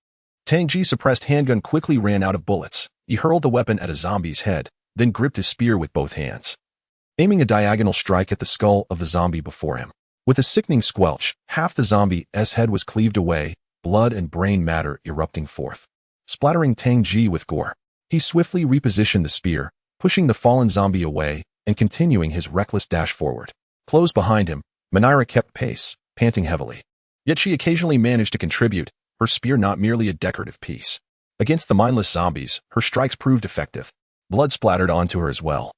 Tang J's suppressed handgun quickly ran out of bullets. He hurled the weapon at a zombie's head, then gripped his spear with both hands, aiming a diagonal strike at the skull of the zombie before him. With a sickening squelch, half the zombie's head was cleaved away, blood and brain matter erupting forth, splattering Tang J with gore. He swiftly repositioned the spear, pushing the fallen zombie away and continuing his reckless dash forward. Close behind him, Manila kept pace, panting heavily. Yet she occasionally managed to contribute, her spear not merely a decorative piece. Against the mindless zombies, her strikes proved effective. Blood splattered onto her as well.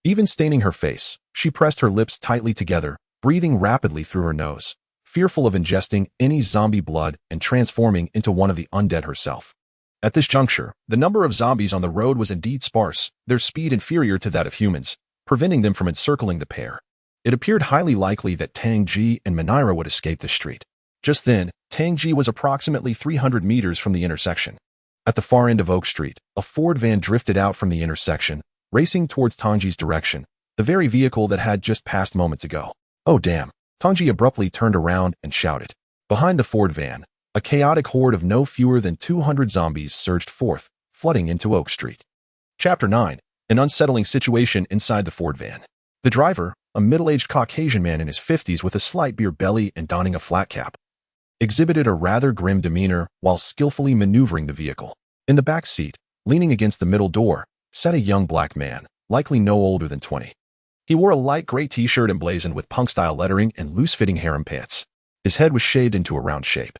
Even staining her face, she pressed her lips tightly together, breathing rapidly through her nose, fearful of ingesting any zombie blood and transforming into one of the undead herself. At this juncture, the number of zombies on the road was indeed sparse, their speed inferior to that of humans, preventing them from encircling the pair. It appeared highly likely that Tang J and Manila would escape the street. Just then, Tang J was approximately 300 meters from the intersection. At the far end of Oak Street, a Ford van drifted out from the intersection, racing towards Tang J's direction, the very vehicle that had just passed moments ago. Oh damn! Tang J abruptly turned around and shouted. Behind the Ford van, a chaotic horde of no fewer than 200 zombies surged forth, flooding into Oak Street. Chapter 9. An unsettling situation inside the Ford van. The driver, a middle-aged Caucasian man in his 50s with a slight beer belly and donning a flat cap, exhibited a rather grim demeanor while skillfully maneuvering the vehicle. In the back seat, leaning against the middle door, sat a young black man, likely no older than 20. He wore a light gray t-shirt emblazoned with punk-style lettering and loose-fitting harem pants. His head was shaved into a round shape,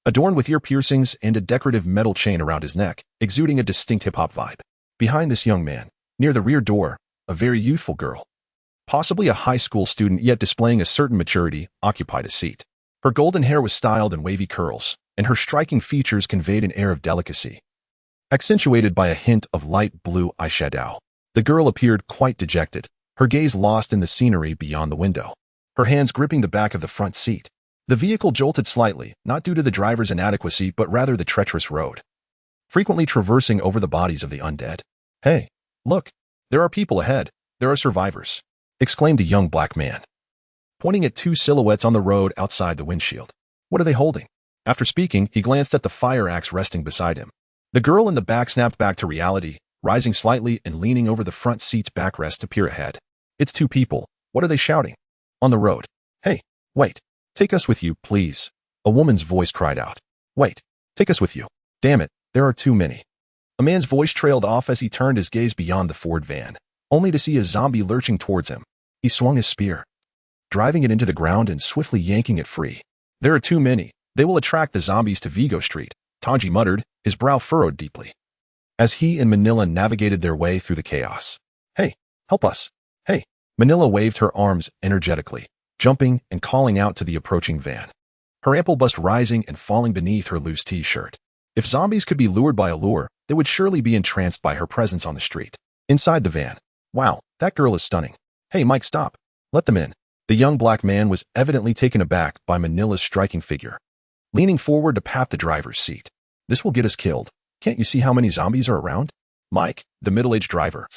adorned with ear piercings and a decorative metal chain around his neck, exuding a distinct hip-hop vibe. Behind this young man, near the rear door, a very youthful girl, possibly a high school student yet displaying a certain maturity, occupied a seat. Her golden hair was styled in wavy curls, and her striking features conveyed an air of delicacy, accentuated by a hint of light blue eyeshadow. The girl appeared quite dejected, her gaze lost in the scenery beyond the window, her hands gripping the back of the front seat. The vehicle jolted slightly, not due to the driver's inadequacy but rather the treacherous road, frequently traversing over the bodies of the undead. "Hey, look, there are people ahead, there are survivors," exclaimed the young black man, pointing at two silhouettes on the road outside the windshield. "What are they holding?" After speaking, he glanced at the fire axe resting beside him. The girl in the back snapped back to reality, rising slightly and leaning over the front seat's backrest to peer ahead. "It's two people. What are they shouting?" "On the road." "Hey, wait. Take us with you, please." A woman's voice cried out. "Wait. Take us with you. Damn it, there are too many." A man's voice trailed off as he turned his gaze beyond the Ford van, only to see a zombie lurching towards him. He swung his spear, driving it into the ground and swiftly yanking it free. "There are too many. They will attract the zombies to Vigo Street," Tang J muttered, his brow furrowed deeply, as he and Manila navigated their way through the chaos. "Hey, help us. Hey." Manila waved her arms energetically, jumping and calling out to the approaching van, her ample bust rising and falling beneath her loose t-shirt. If zombies could be lured by a lure, they would surely be entranced by her presence on the street. Inside the van. "Wow, that girl is stunning. Hey, Mike, stop. Let them in." The young black man was evidently taken aback by Manila's striking figure, leaning forward to pat the driver's seat. "This will get us killed. Can't you see how many zombies are around?" Mike, the middle-aged driver,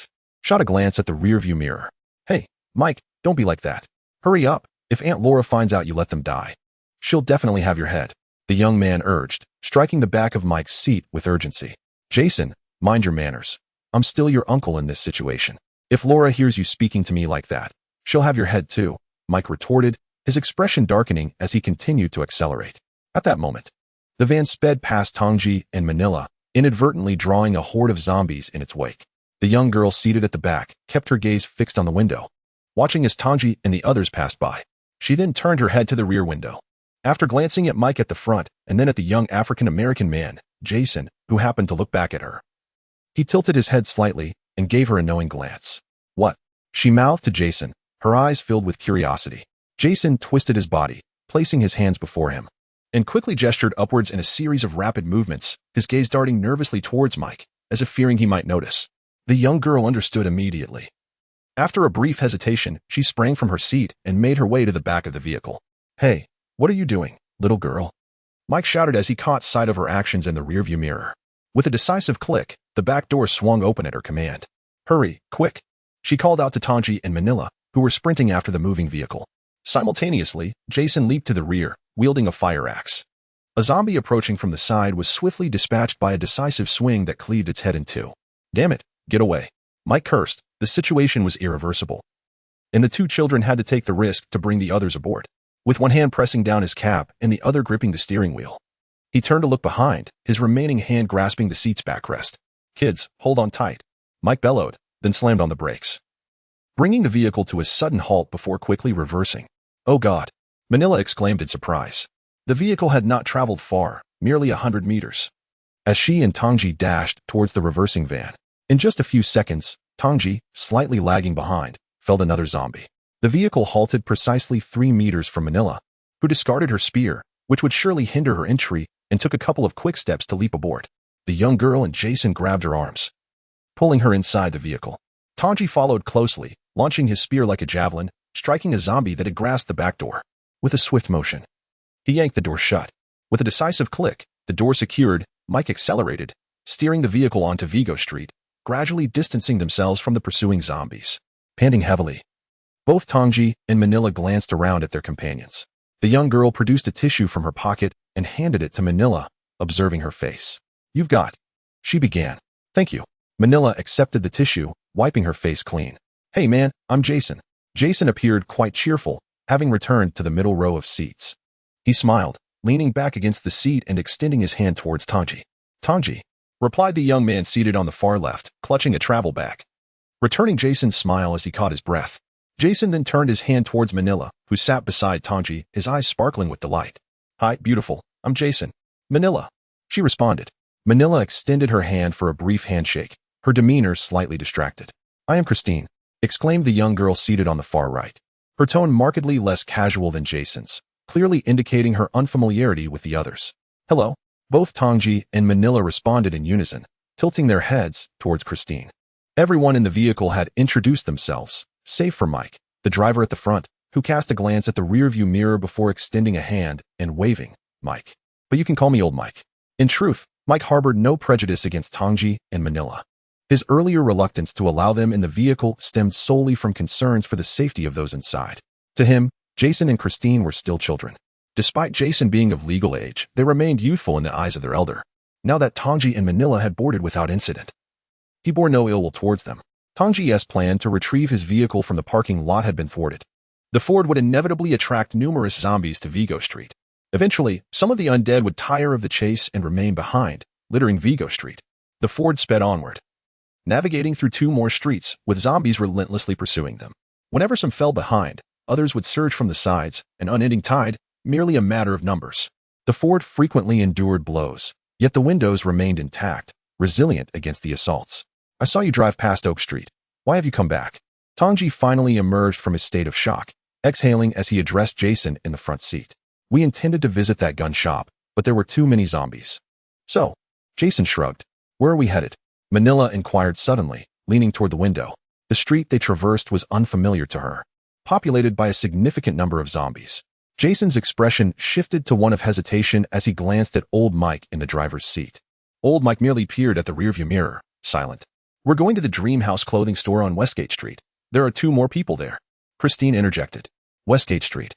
shot a glance at the rearview mirror. "Hey, Mike, don't be like that. Hurry up. If Aunt Laura finds out you let them die, she'll definitely have your head," the young man urged, striking the back of Mike's seat with urgency. "Jason, mind your manners. I'm still your uncle in this situation. If Laura hears you speaking to me like that, she'll have your head too," Mike retorted, his expression darkening as he continued to accelerate. At that moment, the van sped past Tang J and Manila, inadvertently drawing a horde of zombies in its wake. The young girl seated at the back kept her gaze fixed on the window, watching as Tang J and the others passed by. She then turned her head to the rear window. After glancing at Mike at the front and then at the young African-American man, Jason, who happened to look back at her, he tilted his head slightly and gave her a knowing glance. "What?" she mouthed to Jason, her eyes filled with curiosity. Jason twisted his body, placing his hands before him, and quickly gestured upwards in a series of rapid movements, his gaze darting nervously towards Mike, as if fearing he might notice. The young girl understood immediately. After a brief hesitation, she sprang from her seat and made her way to the back of the vehicle. "Hey, what are you doing, little girl?" Mike shouted as he caught sight of her actions in the rearview mirror. With a decisive click, the back door swung open at her command. "Hurry, quick!" she called out to Tang J and Manila, who were sprinting after the moving vehicle. Simultaneously, Jason leaped to the rear, wielding a fire axe. A zombie approaching from the side was swiftly dispatched by a decisive swing that cleaved its head in two. "Damn it, get away!" Mike cursed. The situation was irreversible, and the two children had to take the risk to bring the others aboard. With one hand pressing down his cap and the other gripping the steering wheel, he turned to look behind, his remaining hand grasping the seat's backrest. "Kids, hold on tight," Mike bellowed, then slammed on the brakes, bringing the vehicle to a sudden halt before quickly reversing. "Oh God!" Manila exclaimed in surprise. The vehicle had not traveled far, merely 100 meters, as she and Tang J dashed towards the reversing van. In just a few seconds, Tang J, slightly lagging behind, felled another zombie. The vehicle halted precisely 3 meters from Manila, who discarded her spear, which would surely hinder her entry, and took a couple of quick steps to leap aboard. The young girl and Jason grabbed her arms, pulling her inside the vehicle. Tang J followed closely, launching his spear like a javelin, striking a zombie that had grasped the back door. With a swift motion, he yanked the door shut. With a decisive click, the door secured. Mike accelerated, steering the vehicle onto Vigo Street, gradually distancing themselves from the pursuing zombies. Panting heavily, both Tang J and Manila glanced around at their companions. The young girl produced a tissue from her pocket and handed it to Manila, observing her face. "You've got," she began. "Thank you." Manila accepted the tissue, wiping her face clean. "Hey man, I'm Jason." Jason appeared quite cheerful, having returned to the middle row of seats. He smiled, leaning back against the seat and extending his hand towards Tang J. "Tang J," replied the young man seated on the far left, clutching a travel bag, returning Jason's smile as he caught his breath. Jason then turned his hand towards Manila, who sat beside Tang J, his eyes sparkling with delight. "Hi, beautiful, I'm Jason." "Manila," she responded. Manila extended her hand for a brief handshake, her demeanor slightly distracted. "I am Christine," exclaimed the young girl seated on the far right, her tone markedly less casual than Jason's, clearly indicating her unfamiliarity with the others. "Hello." Both Tang J and Manila responded in unison, tilting their heads towards Christine. Everyone in the vehicle had introduced themselves, save for Mike, the driver at the front, who cast a glance at the rearview mirror before extending a hand and waving. "Mike. But you can call me Old Mike." In truth, Mike harbored no prejudice against Tang J and Manila. His earlier reluctance to allow them in the vehicle stemmed solely from concerns for the safety of those inside. To him, Jason and Christine were still children. Despite Jason being of legal age, they remained youthful in the eyes of their elder. Now that Tang J and Manila had boarded without incident, he bore no ill will towards them. Tang J's plan to retrieve his vehicle from the parking lot had been thwarted. The Ford would inevitably attract numerous zombies to Vigo Street. Eventually, some of the undead would tire of the chase and remain behind, littering Vigo Street. The Ford sped onward, navigating through 2 more streets, with zombies relentlessly pursuing them. Whenever some fell behind, others would surge from the sides, an unending tide, merely a matter of numbers. The Ford frequently endured blows, yet the windows remained intact, resilient against the assaults. "I saw you drive past Oak Street. Why have you come back?" Tang J finally emerged from his state of shock, exhaling as he addressed Jason in the front seat. "We intended to visit that gun shop, but there were too many zombies." "So?" Jason shrugged. "Where are we headed?" Manila inquired suddenly, leaning toward the window. The street they traversed was unfamiliar to her, populated by a significant number of zombies. Jason's expression shifted to one of hesitation as he glanced at Old Mike in the driver's seat. Old Mike merely peered at the rearview mirror, silent. "We're going to the Dream House clothing store on Westgate Street. There are 2 more people there," Christine interjected. Westgate Street,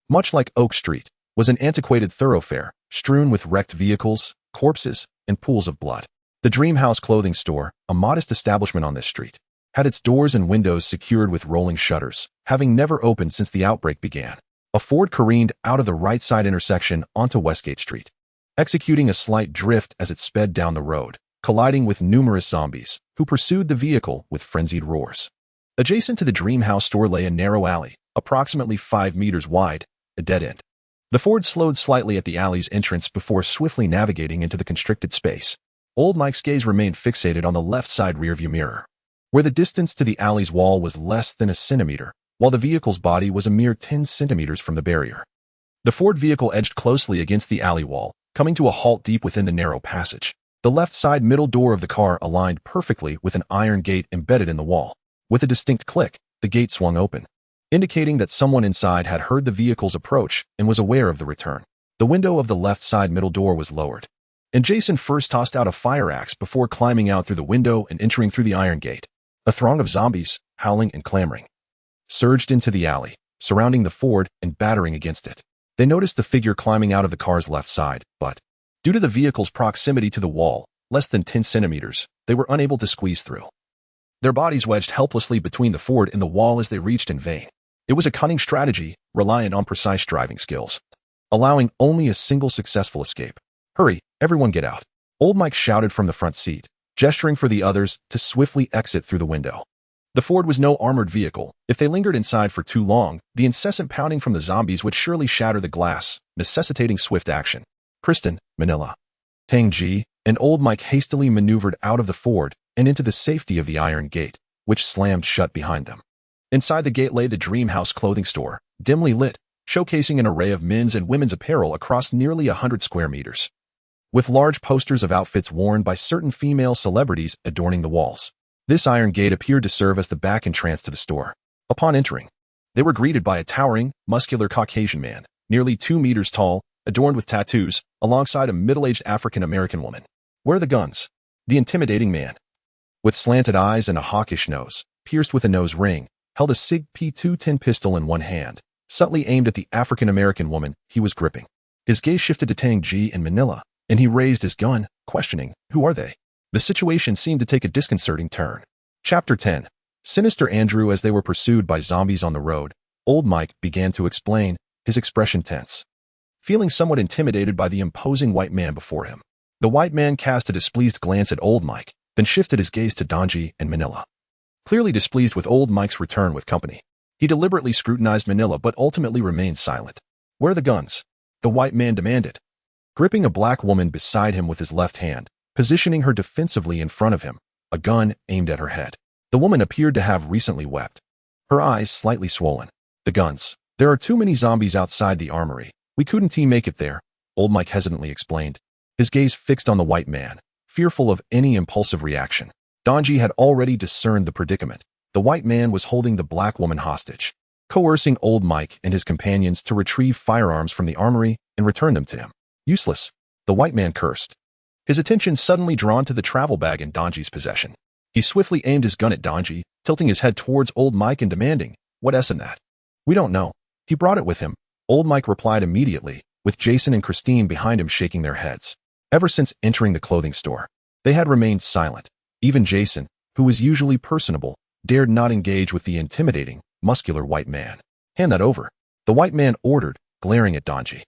much like Oak Street, was an antiquated thoroughfare, strewn with wrecked vehicles, corpses, and pools of blood. The Dream House clothing store, a modest establishment on this street, had its doors and windows secured with rolling shutters, having never opened since the outbreak began. A Ford careened out of the right-side intersection onto Westgate Street, executing a slight drift as it sped down the road, colliding with numerous zombies, who pursued the vehicle with frenzied roars. Adjacent to the Dream House store lay a narrow alley, approximately 5 meters wide, a dead end. The Ford slowed slightly at the alley's entrance before swiftly navigating into the constricted space. Old Mike's gaze remained fixated on the left side rearview mirror, where the distance to the alley's wall was less than a centimeter, while the vehicle's body was a mere 10 centimeters from the barrier. The Ford vehicle edged closely against the alley wall, coming to a halt deep within the narrow passage. The left side middle door of the car aligned perfectly with an iron gate embedded in the wall. With a distinct click, the gate swung open, indicating that someone inside had heard the vehicle's approach and was aware of the return. The window of the left side middle door was lowered, and Jason first tossed out a fire axe before climbing out through the window and entering through the iron gate. A throng of zombies, howling and clamoring, surged into the alley, surrounding the Ford and battering against it. They noticed the figure climbing out of the car's left side, but due to the vehicle's proximity to the wall, less than 10 centimeters, they were unable to squeeze through. Their bodies wedged helplessly between the Ford and the wall as they reached in vain. It was a cunning strategy, reliant on precise driving skills, allowing only a single successful escape. "Hurry, everyone get out," Old Mike shouted from the front seat, gesturing for the others to swiftly exit through the window. The Ford was no armored vehicle. If they lingered inside for too long, the incessant pounding from the zombies would surely shatter the glass, necessitating swift action. Kristen, Manila, Tang J, and Old Mike hastily maneuvered out of the Ford and into the safety of the iron gate, which slammed shut behind them. Inside the gate lay the Dream House clothing store, dimly lit, showcasing an array of men's and women's apparel across nearly 100 square meters, with large posters of outfits worn by certain female celebrities adorning the walls. This iron gate appeared to serve as the back entrance to the store. Upon entering, they were greeted by a towering, muscular Caucasian man, nearly 2 meters tall, adorned with tattoos, alongside a middle-aged African-American woman. "Where are the guns?" The intimidating man, with slanted eyes and a hawkish nose, pierced with a nose ring, held a SIG P210 pistol in one hand, subtly aimed at the African-American woman he was gripping. His gaze shifted to Tang J in Manila, and he raised his gun, questioning, "Who are they?" The situation seemed to take a disconcerting turn. Chapter 10. Sinister Andrew. As they were pursued by zombies on the road, Old Mike began to explain, his expression tense, feeling somewhat intimidated by the imposing white man before him. The white man cast a displeased glance at Old Mike, then shifted his gaze to Tang J and Manila. Clearly displeased with Old Mike's return with company, he deliberately scrutinized Manila but ultimately remained silent. "Where are the guns?" the white man demanded, gripping a black woman beside him with his left hand, positioning her defensively in front of him, a gun aimed at her head. The woman appeared to have recently wept, her eyes slightly swollen. "The guns. There are too many zombies outside the armory. We couldn't make it there," Old Mike hesitantly explained, his gaze fixed on the white man, fearful of any impulsive reaction. Tang J had already discerned the predicament. The white man was holding the black woman hostage, coercing Old Mike and his companions to retrieve firearms from the armory and return them to him. "Useless," the white man cursed, his attention suddenly drawn to the travel bag in Tang J's possession. He swiftly aimed his gun at Tang J, tilting his head towards Old Mike and demanding, "What's in that?" "We don't know. He brought it with him," Old Mike replied immediately, with Jason and Christine behind him shaking their heads. Ever since entering the clothing store, they had remained silent. Even Jason, who was usually personable, dared not engage with the intimidating, muscular white man. "Hand that over," the white man ordered, glaring at Tang J.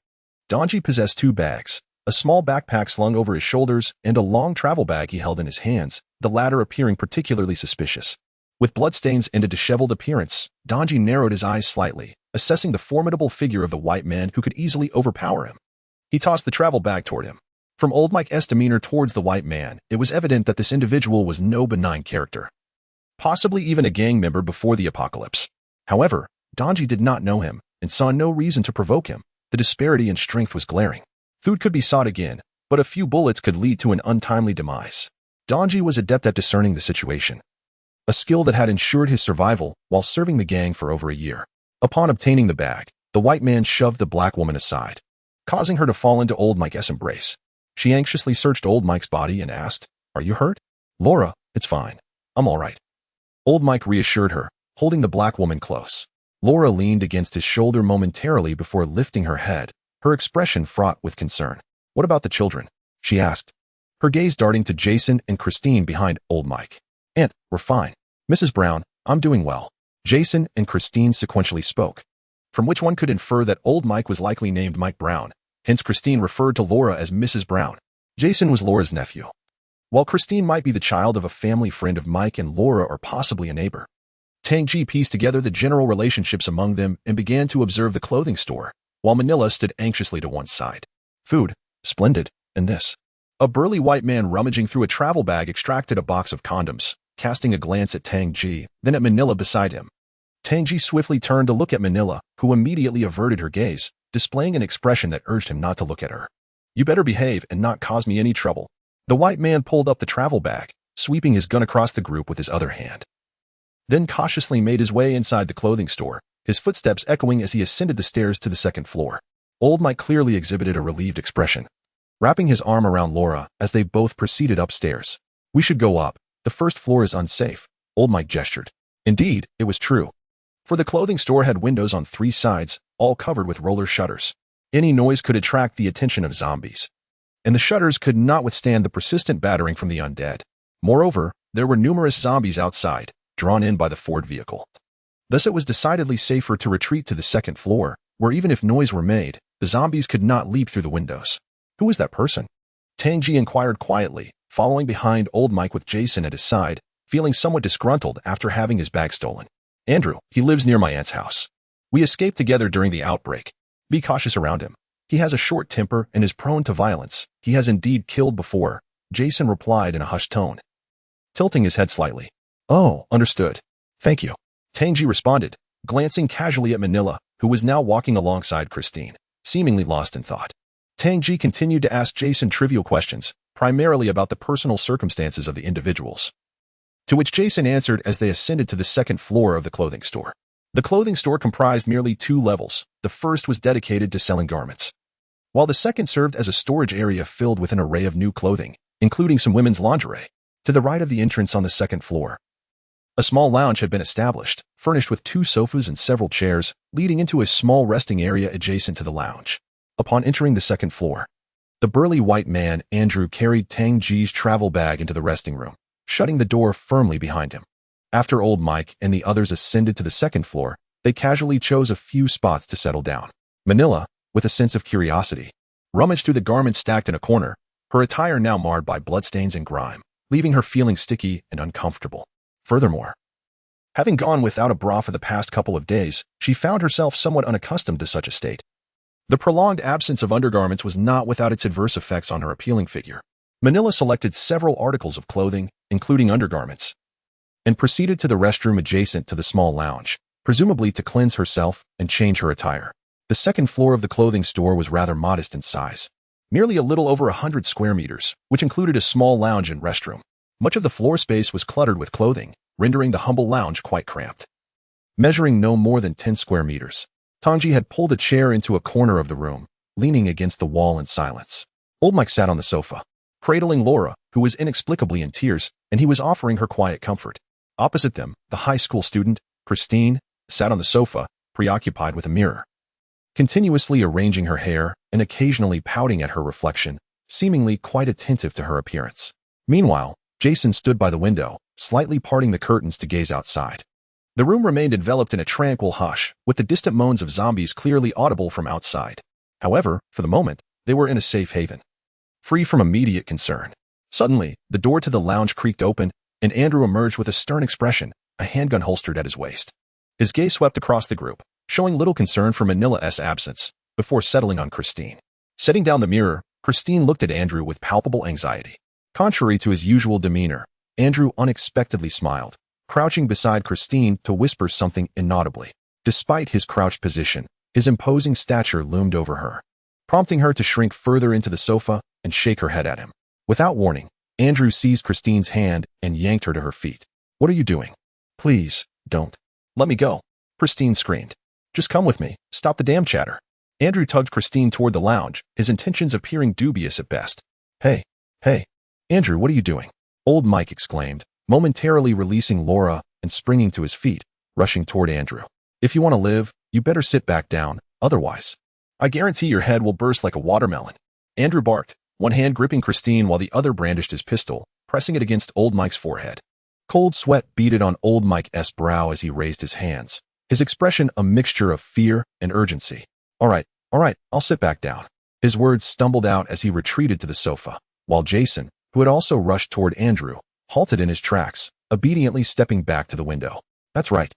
Tang J possessed 2 bags, a small backpack slung over his shoulders and a long travel bag he held in his hands, the latter appearing particularly suspicious. With bloodstains and a disheveled appearance, Tang J narrowed his eyes slightly, assessing the formidable figure of the white man who could easily overpower him. He tossed the travel bag toward him. From Old Mike's demeanor towards the white man, it was evident that this individual was no benign character, possibly even a gang member before the apocalypse. However, Tang J did not know him and saw no reason to provoke him. The disparity in strength was glaring. Food could be sought again, but a few bullets could lead to an untimely demise. Tang J was adept at discerning the situation, a skill that had ensured his survival while serving the gang for over a year. Upon obtaining the bag, the white man shoved the black woman aside, causing her to fall into Old Mike's embrace. She anxiously searched Old Mike's body and asked, "Are you hurt?" "Laura, it's fine. I'm all right," Old Mike reassured her, holding the black woman close. Laura leaned against his shoulder momentarily before lifting her head, her expression fraught with concern. "What about the children?" she asked, her gaze darting to Jason and Christine behind Old Mike. "Aunt, we're fine. Mrs. Brown, I'm doing well," Jason and Christine sequentially spoke, from which one could infer that Old Mike was likely named Mike Brown. Hence Christine referred to Laura as Mrs. Brown. Jason was Laura's nephew, while Christine might be the child of a family friend of Mike and Laura or possibly a neighbor. Tang J pieced together the general relationships among them and began to observe the clothing store, while Manila stood anxiously to one side. Food, splendid, and this. A burly white man rummaging through a travel bag extracted a box of condoms, casting a glance at Tang J, then at Manila beside him. Tang J swiftly turned to look at Manila, who immediately averted her gaze, displaying an expression that urged him not to look at her. You better behave and not cause me any trouble. The white man pulled up the travel bag, sweeping his gun across the group with his other hand. Then cautiously made his way inside the clothing store, his footsteps echoing as he ascended the stairs to the second floor. Old Mike clearly exhibited a relieved expression, wrapping his arm around Laura as they both proceeded upstairs. We should go up. The first floor is unsafe, Old Mike gestured. Indeed, it was true. For the clothing store had windows on 3 sides, all covered with roller shutters. Any noise could attract the attention of zombies, and the shutters could not withstand the persistent battering from the undead. Moreover, there were numerous zombies outside, drawn in by the Ford vehicle. Thus it was decidedly safer to retreat to the second floor, where even if noise were made, the zombies could not leap through the windows. Who was that person? Tang J inquired quietly, following behind Old Mike with Jason at his side, feeling somewhat disgruntled after having his bag stolen. Andrew, he lives near my aunt's house. We escaped together during the outbreak. Be cautious around him. He has a short temper and is prone to violence. He has indeed killed before, Jason replied in a hushed tone, tilting his head slightly. Oh, understood. Thank you. Tang J responded, glancing casually at Manila, who was now walking alongside Christine, seemingly lost in thought. Tang J continued to ask Jason trivial questions, primarily about the personal circumstances of the individuals, to which Jason answered as they ascended to the second floor of the clothing store. The clothing store comprised merely 2 levels. The first was dedicated to selling garments, while the second served as a storage area filled with an array of new clothing, including some women's lingerie. To the right of the entrance on the second floor, a small lounge had been established, furnished with 2 sofas and several chairs, leading into a small resting area adjacent to the lounge. Upon entering the second floor, the burly white man, Andrew, carried Tang J's travel bag into the resting room, shutting the door firmly behind him. After Old Mike and the others ascended to the second floor, they casually chose a few spots to settle down. Manila, with a sense of curiosity, rummaged through the garments stacked in a corner, her attire now marred by bloodstains and grime, leaving her feeling sticky and uncomfortable. Furthermore, having gone without a bra for the past couple of days, she found herself somewhat unaccustomed to such a state. The prolonged absence of undergarments was not without its adverse effects on her appealing figure. Manila selected several articles of clothing, including undergarments, and proceeded to the restroom adjacent to the small lounge, presumably to cleanse herself and change her attire. The second floor of the clothing store was rather modest in size, merely a little over 100 square meters, which included a small lounge and restroom. Much of the floor space was cluttered with clothing, rendering the humble lounge quite cramped. Measuring no more than 10 square meters, Tang J had pulled a chair into a corner of the room, leaning against the wall in silence. Old Mike sat on the sofa, cradling Laura, who was inexplicably in tears, and he was offering her quiet comfort. Opposite them, the high school student, Christine, sat on the sofa, preoccupied with a mirror, continuously arranging her hair and occasionally pouting at her reflection, seemingly quite attentive to her appearance. Meanwhile, Jason stood by the window, slightly parting the curtains to gaze outside. The room remained enveloped in a tranquil hush, with the distant moans of zombies clearly audible from outside. However, for the moment, they were in a safe haven, free from immediate concern. Suddenly, the door to the lounge creaked open, and Andrew emerged with a stern expression, a handgun holstered at his waist. His gaze swept across the group, showing little concern for Manila's absence, before settling on Christine. Setting down the mirror, Christine looked at Andrew with palpable anxiety. Contrary to his usual demeanor, Andrew unexpectedly smiled, crouching beside Christine to whisper something inaudibly. Despite his crouched position, his imposing stature loomed over her, prompting her to shrink further into the sofa and shake her head at him. Without warning, Andrew seized Christine's hand and yanked her to her feet. What are you doing? Please, don't. Let me go. Christine screamed. Just come with me. Stop the damn chatter. Andrew tugged Christine toward the lounge, his intentions appearing dubious at best. Hey. Andrew, what are you doing? Old Mike exclaimed, momentarily releasing Laura and springing to his feet, rushing toward Andrew. If you want to live, you better sit back down, otherwise, I guarantee your head will burst like a watermelon. Andrew barked, one hand gripping Christine while the other brandished his pistol, pressing it against Old Mike's forehead. Cold sweat beaded on Old Mike's brow as he raised his hands, his expression a mixture of fear and urgency. All right, I'll sit back down. His words stumbled out as he retreated to the sofa, while Jason, who had also rushed toward Andrew, halted in his tracks, obediently stepping back to the window. That's right.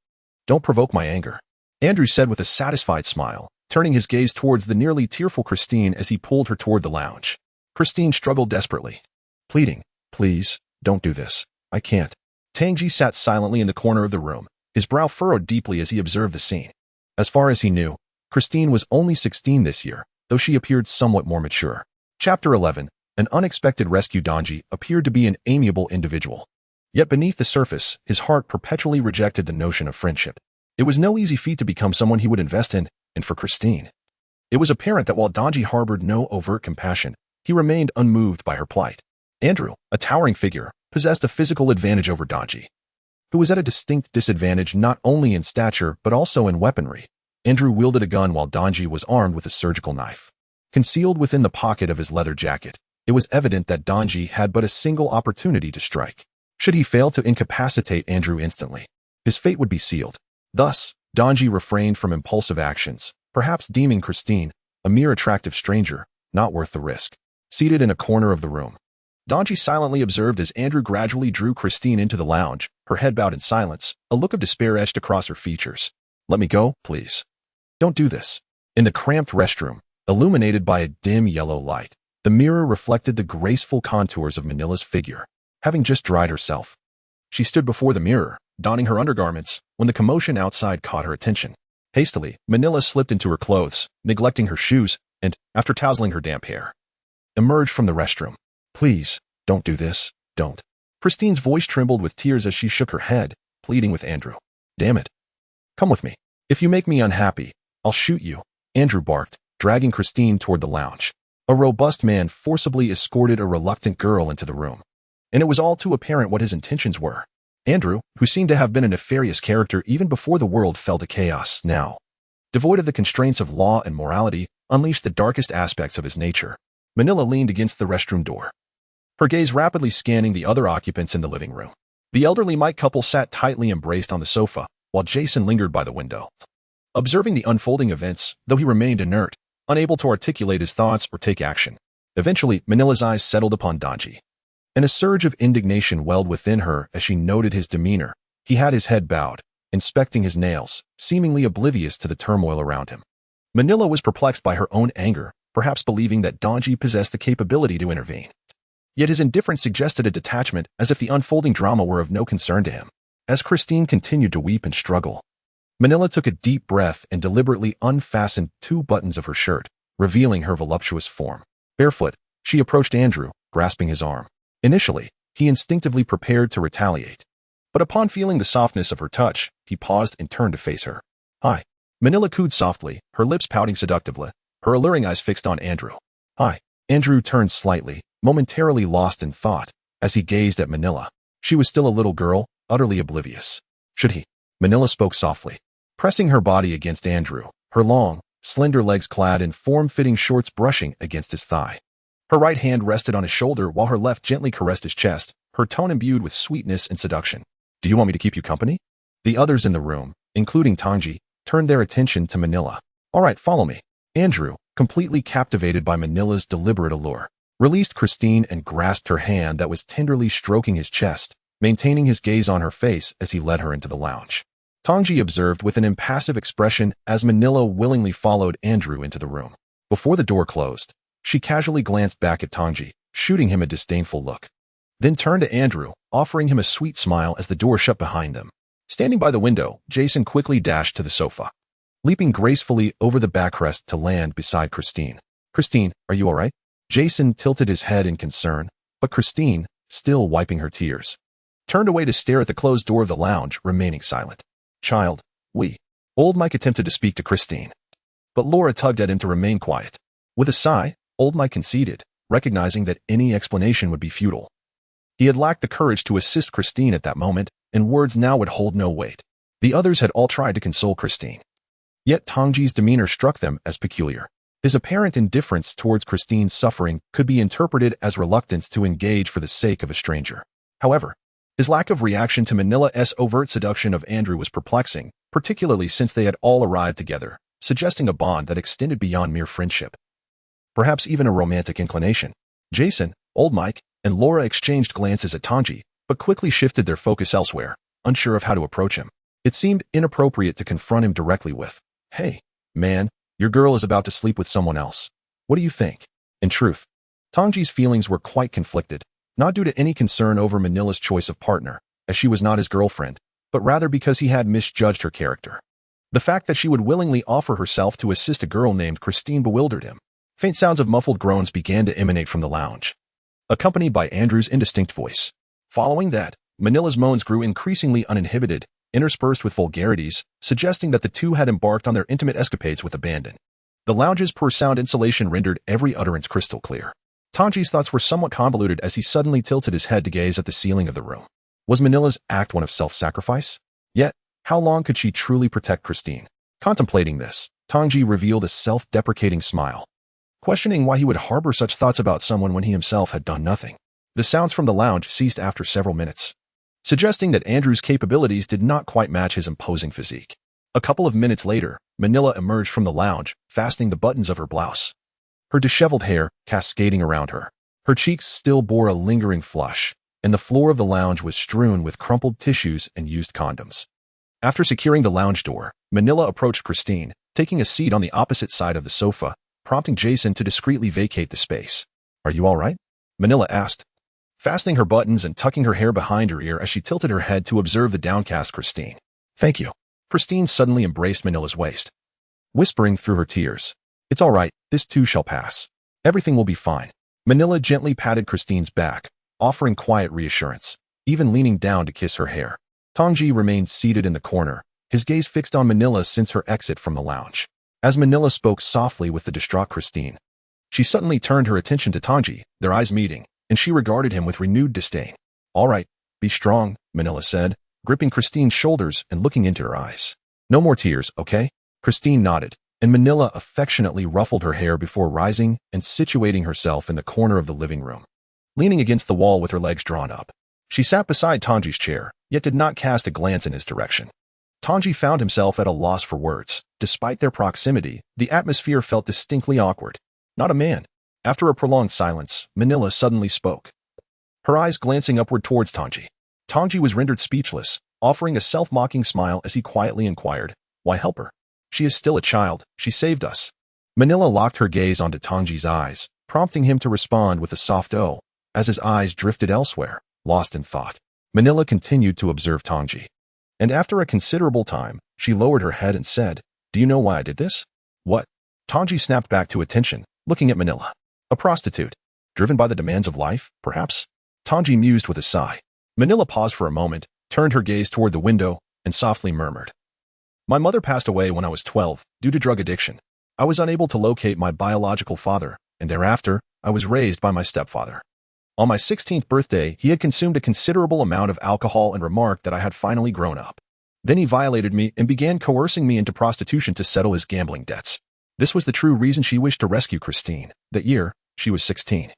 Don't provoke my anger, Andrew said with a satisfied smile, turning his gaze towards the nearly tearful Christine as he pulled her toward the lounge. Christine struggled desperately, pleading, "Please, don't do this. I can't." Tang J sat silently in the corner of the room, his brow furrowed deeply as he observed the scene. As far as he knew, Christine was only 16 this year, though she appeared somewhat more mature. Chapter 11. An unexpected rescue. Tang J appeared to be an amiable individual. Yet beneath the surface, his heart perpetually rejected the notion of friendship. It was no easy feat to become someone he would invest in, and for Christine, it was apparent that while Tang J harbored no overt compassion, he remained unmoved by her plight. Andrew, a towering figure, possessed a physical advantage over Tang J, who was at a distinct disadvantage not only in stature but also in weaponry. Andrew wielded a gun while Tang J was armed with a surgical knife. Concealed within the pocket of his leather jacket, it was evident that Tang J had but a single opportunity to strike. Should he fail to incapacitate Andrew instantly, his fate would be sealed. Thus, Tang J refrained from impulsive actions, perhaps deeming Christine, a mere attractive stranger, not worth the risk. Seated in a corner of the room, Tang J silently observed as Andrew gradually drew Christine into the lounge, her head bowed in silence, a look of despair etched across her features. "Let me go, please. Don't do this." In the cramped restroom, illuminated by a dim yellow light, the mirror reflected the graceful contours of Manila's figure, having just dried herself. She stood before the mirror, donning her undergarments, when the commotion outside caught her attention. Hastily, Manila slipped into her clothes, neglecting her shoes, and, after tousling her damp hair, emerged from the restroom. "Please, don't do this, don't." Christine's voice trembled with tears as she shook her head, pleading with Andrew. "Damn it. Come with me. If you make me unhappy, I'll shoot you," Andrew barked, dragging Christine toward the lounge. A robust man forcibly escorted a reluctant girl into the room, and it was all too apparent what his intentions were. Andrew, who seemed to have been a nefarious character even before the world fell to chaos, now, devoid of the constraints of law and morality, unleashed the darkest aspects of his nature. Manila leaned against the restroom door, her gaze rapidly scanning the other occupants in the living room. The elderly Mike couple sat tightly embraced on the sofa, while Jason lingered by the window, observing the unfolding events, though he remained inert, unable to articulate his thoughts or take action. Eventually, Manila's eyes settled upon Tang J, and a surge of indignation welled within her as she noted his demeanor. He had his head bowed, inspecting his nails, seemingly oblivious to the turmoil around him. Manila was perplexed by her own anger, perhaps believing that Tang J possessed the capability to intervene. Yet his indifference suggested a detachment, as if the unfolding drama were of no concern to him. As Christine continued to weep and struggle, Manila took a deep breath and deliberately unfastened 2 buttons of her shirt, revealing her voluptuous form. Barefoot, she approached Andrew, grasping his arm. Initially, he instinctively prepared to retaliate, but upon feeling the softness of her touch, he paused and turned to face her. "Hi." Manila cooed softly, her lips pouting seductively, her alluring eyes fixed on Andrew. "Hi." Andrew turned slightly, momentarily lost in thought, as he gazed at Manila. She was still a little girl, utterly oblivious. "Should he?" Manila spoke softly, pressing her body against Andrew, her long, slender legs clad in form-fitting shorts brushing against his thigh. Her right hand rested on his shoulder while her left gently caressed his chest, her tone imbued with sweetness and seduction. "Do you want me to keep you company?" The others in the room, including Tang J, turned their attention to Manila. "All right, follow me." Andrew, completely captivated by Manila's deliberate allure, released Christine and grasped her hand that was tenderly stroking his chest, maintaining his gaze on her face as he led her into the lounge. Tang J observed with an impassive expression as Manila willingly followed Andrew into the room. Before the door closed, she casually glanced back at Tang J, shooting him a disdainful look, then turned to Andrew, offering him a sweet smile as the door shut behind them. Standing by the window, Jason quickly dashed to the sofa, leaping gracefully over the backrest to land beside Christine. "Christine, are you all right?" Jason tilted his head in concern, but Christine, still wiping her tears, turned away to stare at the closed door of the lounge, remaining silent. "Child, Old Mike attempted to speak to Christine, but Laura tugged at him to remain quiet. With a sigh, Old Mike conceded, recognizing that any explanation would be futile. He had lacked the courage to assist Christine at that moment, and words now would hold no weight. The others had all tried to console Christine. Yet Tang J's demeanor struck them as peculiar. His apparent indifference towards Christine's suffering could be interpreted as reluctance to engage for the sake of a stranger. However, his lack of reaction to Manila's overt seduction of Andrew was perplexing, particularly since they had all arrived together, suggesting a bond that extended beyond mere friendship. perhaps even a romantic inclination. Jason, old Mike, and Laura exchanged glances at Tang J, but quickly shifted their focus elsewhere, unsure of how to approach him. It seemed inappropriate to confront him directly with, "Hey, man, your girl is about to sleep with someone else. What do you think?" In truth, Tang J's feelings were quite conflicted, not due to any concern over Manila's choice of partner, as she was not his girlfriend, but rather because he had misjudged her character. The fact that she would willingly offer herself to assist a girl named Christine bewildered him. Faint sounds of muffled groans began to emanate from the lounge, accompanied by Andrew's indistinct voice. Following that, Manila's moans grew increasingly uninhibited, interspersed with vulgarities, suggesting that the two had embarked on their intimate escapades with abandon. The lounge's poor sound insulation rendered every utterance crystal clear. Tang J's thoughts were somewhat convoluted as he suddenly tilted his head to gaze at the ceiling of the room. Was Manila's act one of self-sacrifice? Yet, how long could she truly protect Christine? Contemplating this, Tang J revealed a self-deprecating smile, questioning why he would harbor such thoughts about someone when he himself had done nothing. The sounds from the lounge ceased after several minutes, suggesting that Andrew's capabilities did not quite match his imposing physique. A couple of minutes later, Manila emerged from the lounge, fastening the buttons of her blouse, her disheveled hair cascading around her. Her cheeks still bore a lingering flush, and the floor of the lounge was strewn with crumpled tissues and used condoms. After securing the lounge door, Manila approached Christine, taking a seat on the opposite side of the sofa, prompting Jason to discreetly vacate the space. "Are you all right?" Manila asked, fastening her buttons and tucking her hair behind her ear as she tilted her head to observe the downcast Christine. "Thank you." Christine suddenly embraced Manila's waist, whispering through her tears, "It's all right, this too shall pass. Everything will be fine." Manila gently patted Christine's back, offering quiet reassurance, even leaning down to kiss her hair. Tang J remained seated in the corner, his gaze fixed on Manila since her exit from the lounge. As Manila spoke softly with the distraught Christine, she suddenly turned her attention to Tang J, their eyes meeting, and she regarded him with renewed disdain. "All right, be strong," Manila said, gripping Christine's shoulders and looking into her eyes. "No more tears, okay?" Christine nodded, and Manila affectionately ruffled her hair before rising and situating herself in the corner of the living room, leaning against the wall with her legs drawn up. She sat beside Tang J's chair, yet did not cast a glance in his direction. Tang J found himself at a loss for words. Despite their proximity, the atmosphere felt distinctly awkward. Not a man. After a prolonged silence, Manila suddenly spoke, her eyes glancing upward towards Tang J. Tang J was rendered speechless, offering a self-mocking smile as he quietly inquired, "Why help her? She is still a child. She saved us." Manila locked her gaze onto Tang J's eyes, prompting him to respond with a soft "oh," as his eyes drifted elsewhere, lost in thought. Manila continued to observe Tang J, and after a considerable time, she lowered her head and said, "Do you know why I did this?" "What?" Tang J snapped back to attention, looking at Manila. "A prostitute. Driven by the demands of life, perhaps?" Tang J mused with a sigh. Manila paused for a moment, turned her gaze toward the window, and softly murmured, "My mother passed away when I was 12, due to drug addiction. I was unable to locate my biological father, and thereafter, I was raised by my stepfather. On my 16th birthday, he had consumed a considerable amount of alcohol and remarked that I had finally grown up. Then he violated me and began coercing me into prostitution to settle his gambling debts. This was the true reason she wished to rescue Christine. That year, she was 16.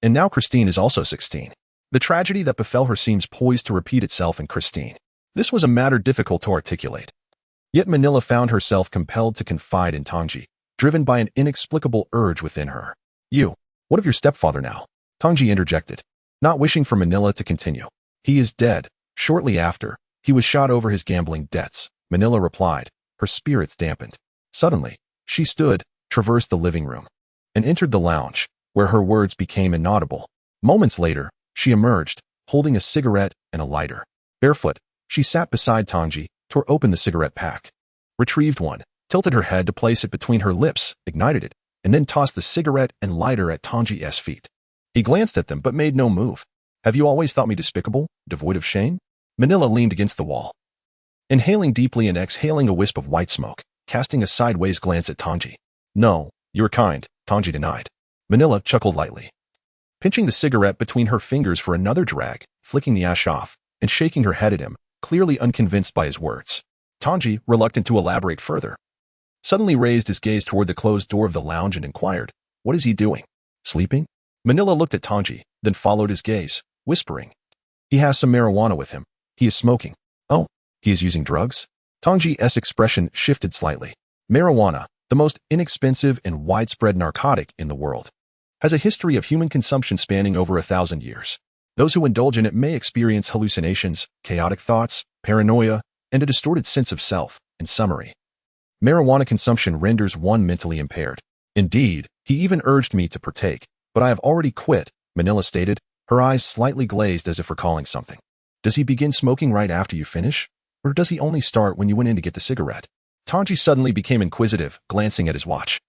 And now Christine is also 16. The tragedy that befell her seems poised to repeat itself in Christine." This was a matter difficult to articulate. Yet Manila found herself compelled to confide in Tang J, driven by an inexplicable urge within her. What of your stepfather now?" Tang J interjected, not wishing for Manila to continue. "He is dead. Shortly after, he was shot over his gambling debts," Manila replied, her spirits dampened. Suddenly, she stood, traversed the living room, and entered the lounge, where her words became inaudible. Moments later, she emerged, holding a cigarette and a lighter. Barefoot, she sat beside Tang J, tore open the cigarette pack, retrieved one, tilted her head to place it between her lips, ignited it, and then tossed the cigarette and lighter at Tang J's feet. He glanced at them but made no move. "Have you always thought me despicable, devoid of shame?" Manila leaned against the wall, inhaling deeply and exhaling a wisp of white smoke, casting a sideways glance at Tang J. "No, you're kind," Tang J denied. Manila chuckled lightly, pinching the cigarette between her fingers for another drag, flicking the ash off, and shaking her head at him, clearly unconvinced by his words. Tang J, reluctant to elaborate further, suddenly raised his gaze toward the closed door of the lounge and inquired, "What is he doing? Sleeping?" Manila looked at Tang J, then followed his gaze, whispering, "He has some marijuana with him. He is smoking." "Oh, he is using drugs?" Tang J's expression shifted slightly. "Marijuana, the most inexpensive and widespread narcotic in the world, has a history of human consumption spanning over 1,000 years. Those who indulge in it may experience hallucinations, chaotic thoughts, paranoia, and a distorted sense of self. In summary, marijuana consumption renders one mentally impaired. Indeed, he even urged me to partake, but I have already quit, Manila stated, her eyes slightly glazed as if recalling something. Does he begin smoking right after you finish? Or does he only start when you went in to get the cigarette? Tang J suddenly became inquisitive, glancing at his watch,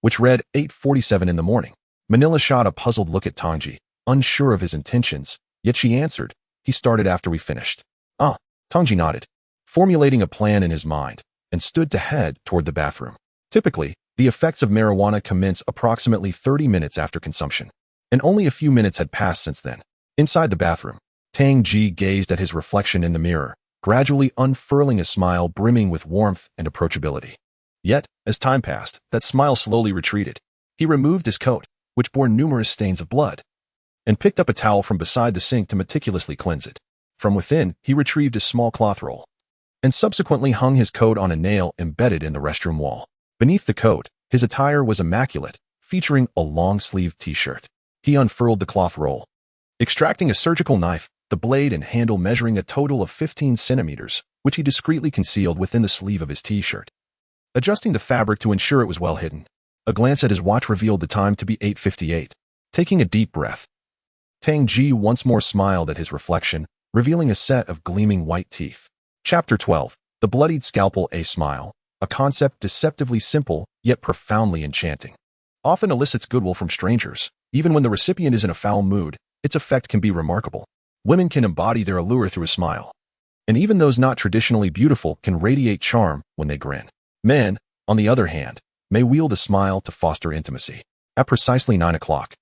which read 8:47 in the morning. Manila shot a puzzled look at Tang J, unsure of his intentions, yet she answered, he started after we finished. Ah, Tang J nodded, formulating a plan in his mind, and stood to head toward the bathroom. Typically, the effects of marijuana commence approximately 30 minutes after consumption, and only a few minutes had passed since then. Inside the bathroom, Tang J gazed at his reflection in the mirror, gradually unfurling a smile brimming with warmth and approachability. Yet, as time passed, that smile slowly retreated. He removed his coat, which bore numerous stains of blood, and picked up a towel from beside the sink to meticulously cleanse it. From within, he retrieved a small cloth roll, and subsequently hung his coat on a nail embedded in the restroom wall. Beneath the coat, his attire was immaculate, featuring a long-sleeved t-shirt. He unfurled the cloth roll, extracting a surgical knife, the blade and handle measuring a total of 15 centimeters, which he discreetly concealed within the sleeve of his t-shirt, adjusting the fabric to ensure it was well hidden. A glance at his watch revealed the time to be 8:58. Taking a deep breath, Tang J once more smiled at his reflection, revealing a set of gleaming white teeth. Chapter 12. The Bloodied Scalpel. A smile, a concept deceptively simple, yet profoundly enchanting, often elicits goodwill from strangers. Even when the recipient is in a foul mood, its effect can be remarkable. Women can embody their allure through a smile, and even those not traditionally beautiful can radiate charm when they grin. Men, on the other hand, may wield a smile to foster intimacy. At precisely 9 o'clock,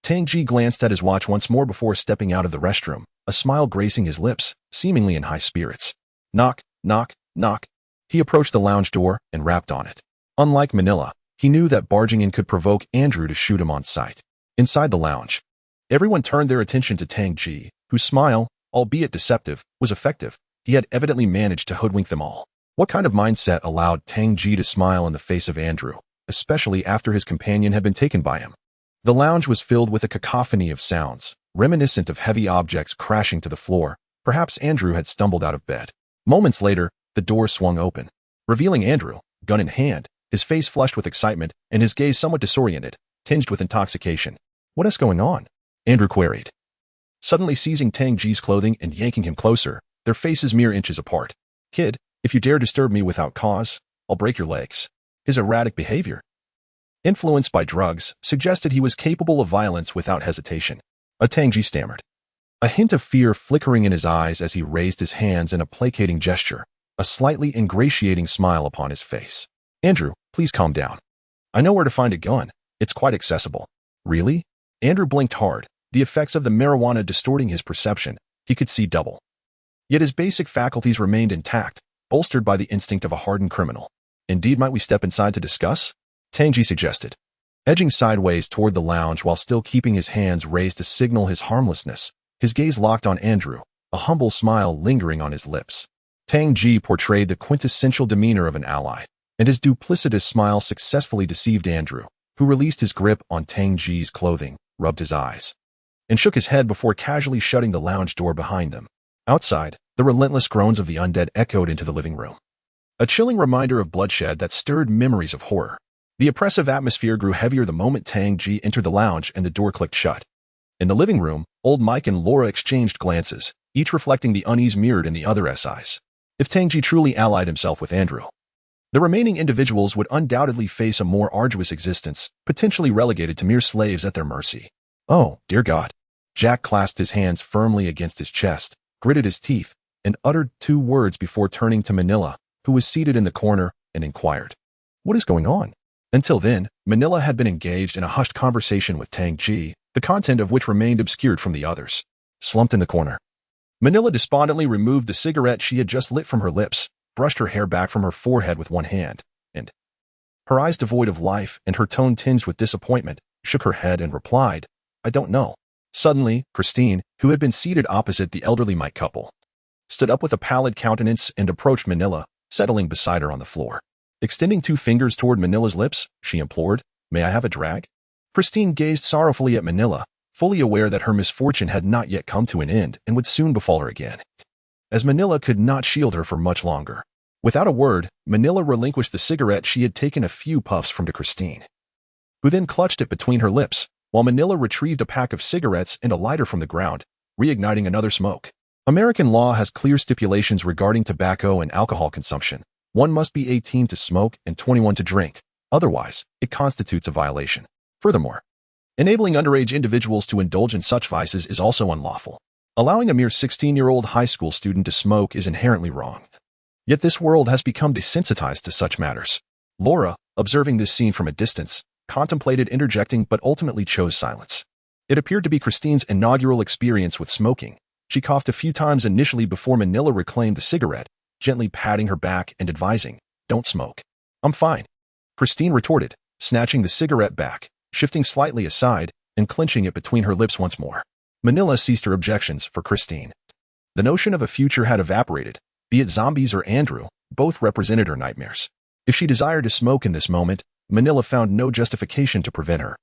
Tang J glanced at his watch once more before stepping out of the restroom, a smile gracing his lips, seemingly in high spirits. Knock, knock, knock. He approached the lounge door and rapped on it. Unlike Manila, he knew that barging in could provoke Andrew to shoot him on sight. Inside the lounge, everyone turned their attention to Tang J, whose smile, albeit deceptive, was effective. He had evidently managed to hoodwink them all. What kind of mindset allowed Tang J to smile in the face of Andrew, especially after his companion had been taken by him? The lounge was filled with a cacophony of sounds, reminiscent of heavy objects crashing to the floor. Perhaps Andrew had stumbled out of bed. Moments later, the door swung open, revealing Andrew, gun in hand, his face flushed with excitement and his gaze somewhat disoriented, tinged with intoxication. What is going on? Andrew queried, suddenly seizing Tang J's clothing and yanking him closer, their faces mere inches apart. Kid, if you dare disturb me without cause, I'll break your legs. His erratic behavior, influenced by drugs, suggested he was capable of violence without hesitation. Tang J stammered, a hint of fear flickering in his eyes as he raised his hands in a placating gesture, a slightly ingratiating smile upon his face. Andrew, please calm down. I know where to find a gun. It's quite accessible. Really? Andrew blinked hard, the effects of the marijuana distorting his perception. He could see double. Yet his basic faculties remained intact, bolstered by the instinct of a hardened criminal. Indeed, might we step inside to discuss? Tang J suggested, edging sideways toward the lounge while still keeping his hands raised to signal his harmlessness. His gaze locked on Andrew, a humble smile lingering on his lips. Tang J portrayed the quintessential demeanor of an ally, and his duplicitous smile successfully deceived Andrew, who released his grip on Tang J's clothing, rubbed his eyes, and shook his head before casually shutting the lounge door behind them. Outside, the relentless groans of the undead echoed into the living room, a chilling reminder of bloodshed that stirred memories of horror. The oppressive atmosphere grew heavier the moment Tang J entered the lounge and the door clicked shut. In the living room, old Mike and Laura exchanged glances, each reflecting the unease mirrored in the other's eyes. If Tang J truly allied himself with Andrew, the remaining individuals would undoubtedly face a more arduous existence, potentially relegated to mere slaves at their mercy. Oh, dear God. Jack clasped his hands firmly against his chest, gritted his teeth, and uttered 2 words before turning to Manila, who was seated in the corner, and inquired, "What is going on?" Until then, Manila had been engaged in a hushed conversation with Tang J, the content of which remained obscured from the others. Slumped in the corner, Manila despondently removed the cigarette she had just lit from her lips, brushed her hair back from her forehead with one hand, and, her eyes devoid of life and her tone tinged with disappointment, shook her head and replied, "I don't know." Suddenly, Christine, who had been seated opposite the elderly Mike couple, stood up with a pallid countenance and approached Manila, settling beside her on the floor. Extending 2 fingers toward Manila's lips, she implored, "May I have a drag?" Christine gazed sorrowfully at Manila, fully aware that her misfortune had not yet come to an end and would soon befall her again, as Manila could not shield her for much longer. Without a word, Manila relinquished the cigarette she had taken a few puffs from to Christine, who then clutched it between her lips, while Manila retrieved a pack of cigarettes and a lighter from the ground, reigniting another smoke. American law has clear stipulations regarding tobacco and alcohol consumption. One must be 18 to smoke and 21 to drink. Otherwise, it constitutes a violation. Furthermore, enabling underage individuals to indulge in such vices is also unlawful. Allowing a mere 16-year-old high school student to smoke is inherently wrong. Yet this world has become desensitized to such matters. Laura, observing this scene from a distance, contemplated interjecting but ultimately chose silence. It appeared to be Christine's inaugural experience with smoking. She coughed a few times initially before Manila reclaimed the cigarette, gently patting her back and advising, "Don't smoke." "I'm fine," Christine retorted, snatching the cigarette back, shifting slightly aside, and clenching it between her lips once more. Manila ceased her objections for Christine. The notion of a future had evaporated. Be it zombies or Andrew, both represented her nightmares. If she desired to smoke in this moment, Manila found no justification to prevent her.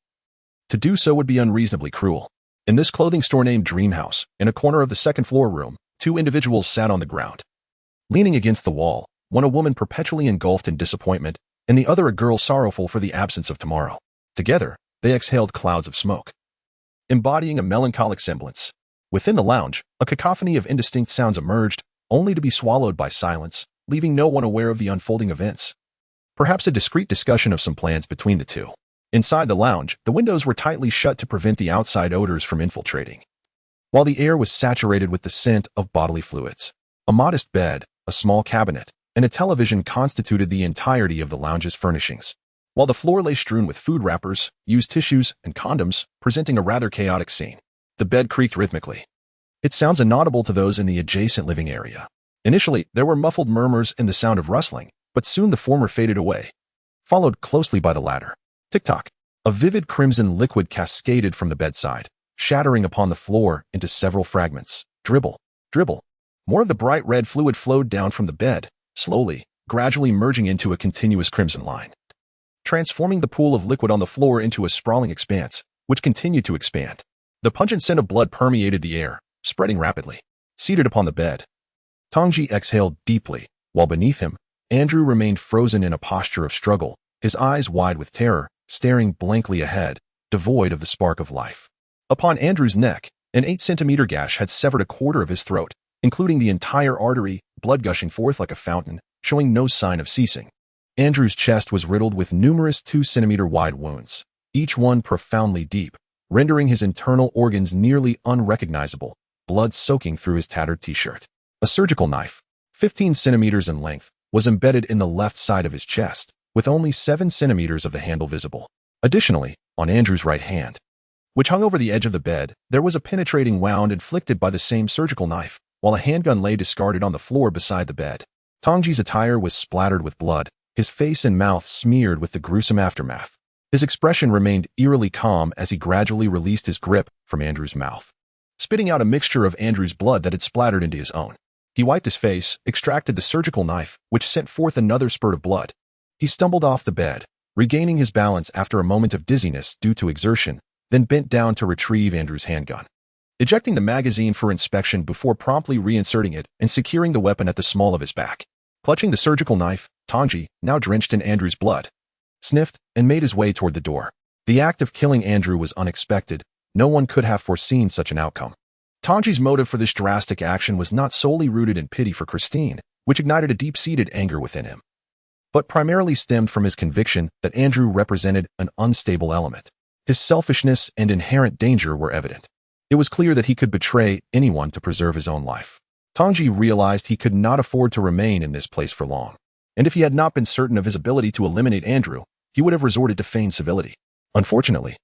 To do so would be unreasonably cruel. In this clothing store named Dream House, in a corner of the second-floor room, 2 individuals sat on the ground. Leaning against the wall, one a woman perpetually engulfed in disappointment, and the other a girl sorrowful for the absence of tomorrow. Together, they exhaled clouds of smoke, embodying a melancholic semblance. Within the lounge, a cacophony of indistinct sounds emerged, only to be swallowed by silence, leaving no one aware of the unfolding events. Perhaps a discreet discussion of some plans between the two. Inside the lounge, the windows were tightly shut to prevent the outside odors from infiltrating, while the air was saturated with the scent of bodily fluids. A modest bed, a small cabinet, and a television constituted the entirety of the lounge's furnishings, while the floor lay strewn with food wrappers, used tissues, and condoms, presenting a rather chaotic scene. The bed creaked rhythmically. Its sounds inaudible to those in the adjacent living area. Initially, there were muffled murmurs and the sound of rustling, but soon the former faded away, followed closely by the latter. Tick-tock. A vivid crimson liquid cascaded from the bedside, shattering upon the floor into several fragments. Dribble, dribble. More of the bright red fluid flowed down from the bed, slowly, gradually merging into a continuous crimson line, transforming the pool of liquid on the floor into a sprawling expanse, which continued to expand. The pungent scent of blood permeated the air, spreading rapidly. Seated upon the bed, Tang J exhaled deeply, while beneath him, Andrew remained frozen in a posture of struggle, his eyes wide with terror, staring blankly ahead, devoid of the spark of life. Upon Andrew's neck, an 8-centimeter gash had severed a quarter of his throat, including the entire artery, blood gushing forth like a fountain, showing no sign of ceasing. Andrew's chest was riddled with numerous 2-centimeter wide wounds, each one profoundly deep, rendering his internal organs nearly unrecognizable, blood soaking through his tattered t-shirt. A surgical knife, 15 centimeters in length, was embedded in the left side of his chest, with only 7 centimeters of the handle visible. Additionally, on Andrew's right hand, which hung over the edge of the bed, there was a penetrating wound inflicted by the same surgical knife, while a handgun lay discarded on the floor beside the bed. Tang J's attire was splattered with blood, his face and mouth smeared with the gruesome aftermath. His expression remained eerily calm as he gradually released his grip from Andrew's mouth, spitting out a mixture of Andrew's blood that had splattered into his own. He wiped his face, extracted the surgical knife, which sent forth another spurt of blood. He stumbled off the bed, regaining his balance after a moment of dizziness due to exertion, then bent down to retrieve Andrew's handgun, ejecting the magazine for inspection before promptly reinserting it and securing the weapon at the small of his back. Clutching the surgical knife, Tang J, now drenched in Andrew's blood, sniffed and made his way toward the door. The act of killing Andrew was unexpected. No one could have foreseen such an outcome. Tang J's motive for this drastic action was not solely rooted in pity for Christine, which ignited a deep-seated anger within him, but primarily stemmed from his conviction that Andrew represented an unstable element. His selfishness and inherent danger were evident. It was clear that he could betray anyone to preserve his own life. Tang J realized he could not afford to remain in this place for long, and if he had not been certain of his ability to eliminate Andrew, he would have resorted to feigned civility. Unfortunately,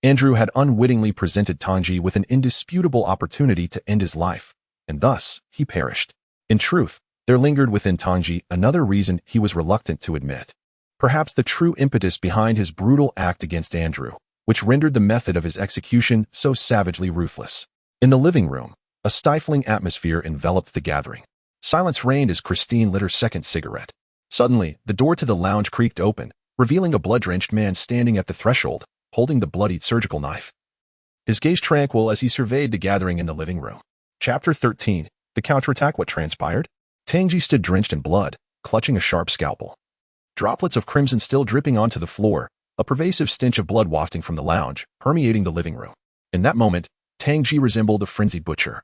Andrew had unwittingly presented Tang J with an indisputable opportunity to end his life, and thus he perished. In truth, there lingered within Tang J another reason he was reluctant to admit. Perhaps the true impetus behind his brutal act against Andrew, which rendered the method of his execution so savagely ruthless. In the living room, a stifling atmosphere enveloped the gathering. Silence reigned as Christine lit her second cigarette. Suddenly, the door to the lounge creaked open, revealing a blood-drenched man standing at the threshold, holding the bloodied surgical knife. His gaze tranquil as he surveyed the gathering in the living room. Chapter 13. The counterattack. What transpired? Tang J stood drenched in blood, clutching a sharp scalpel. Droplets of crimson still dripping onto the floor, a pervasive stench of blood wafting from the lounge, permeating the living room. In that moment, Tang J resembled a frenzied butcher,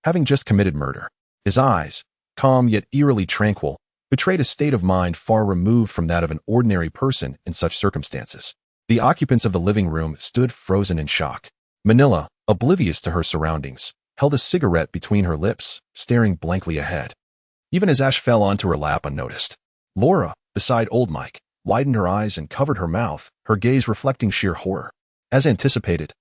having just committed murder. His eyes, calm yet eerily tranquil, betrayed a state of mind far removed from that of an ordinary person in such circumstances. The occupants of the living room stood frozen in shock. Manila, oblivious to her surroundings, held a cigarette between her lips, staring blankly ahead. Even as ash fell onto her lap unnoticed, Laura, beside old Mike, widened her eyes and covered her mouth, her gaze reflecting sheer horror. As anticipated,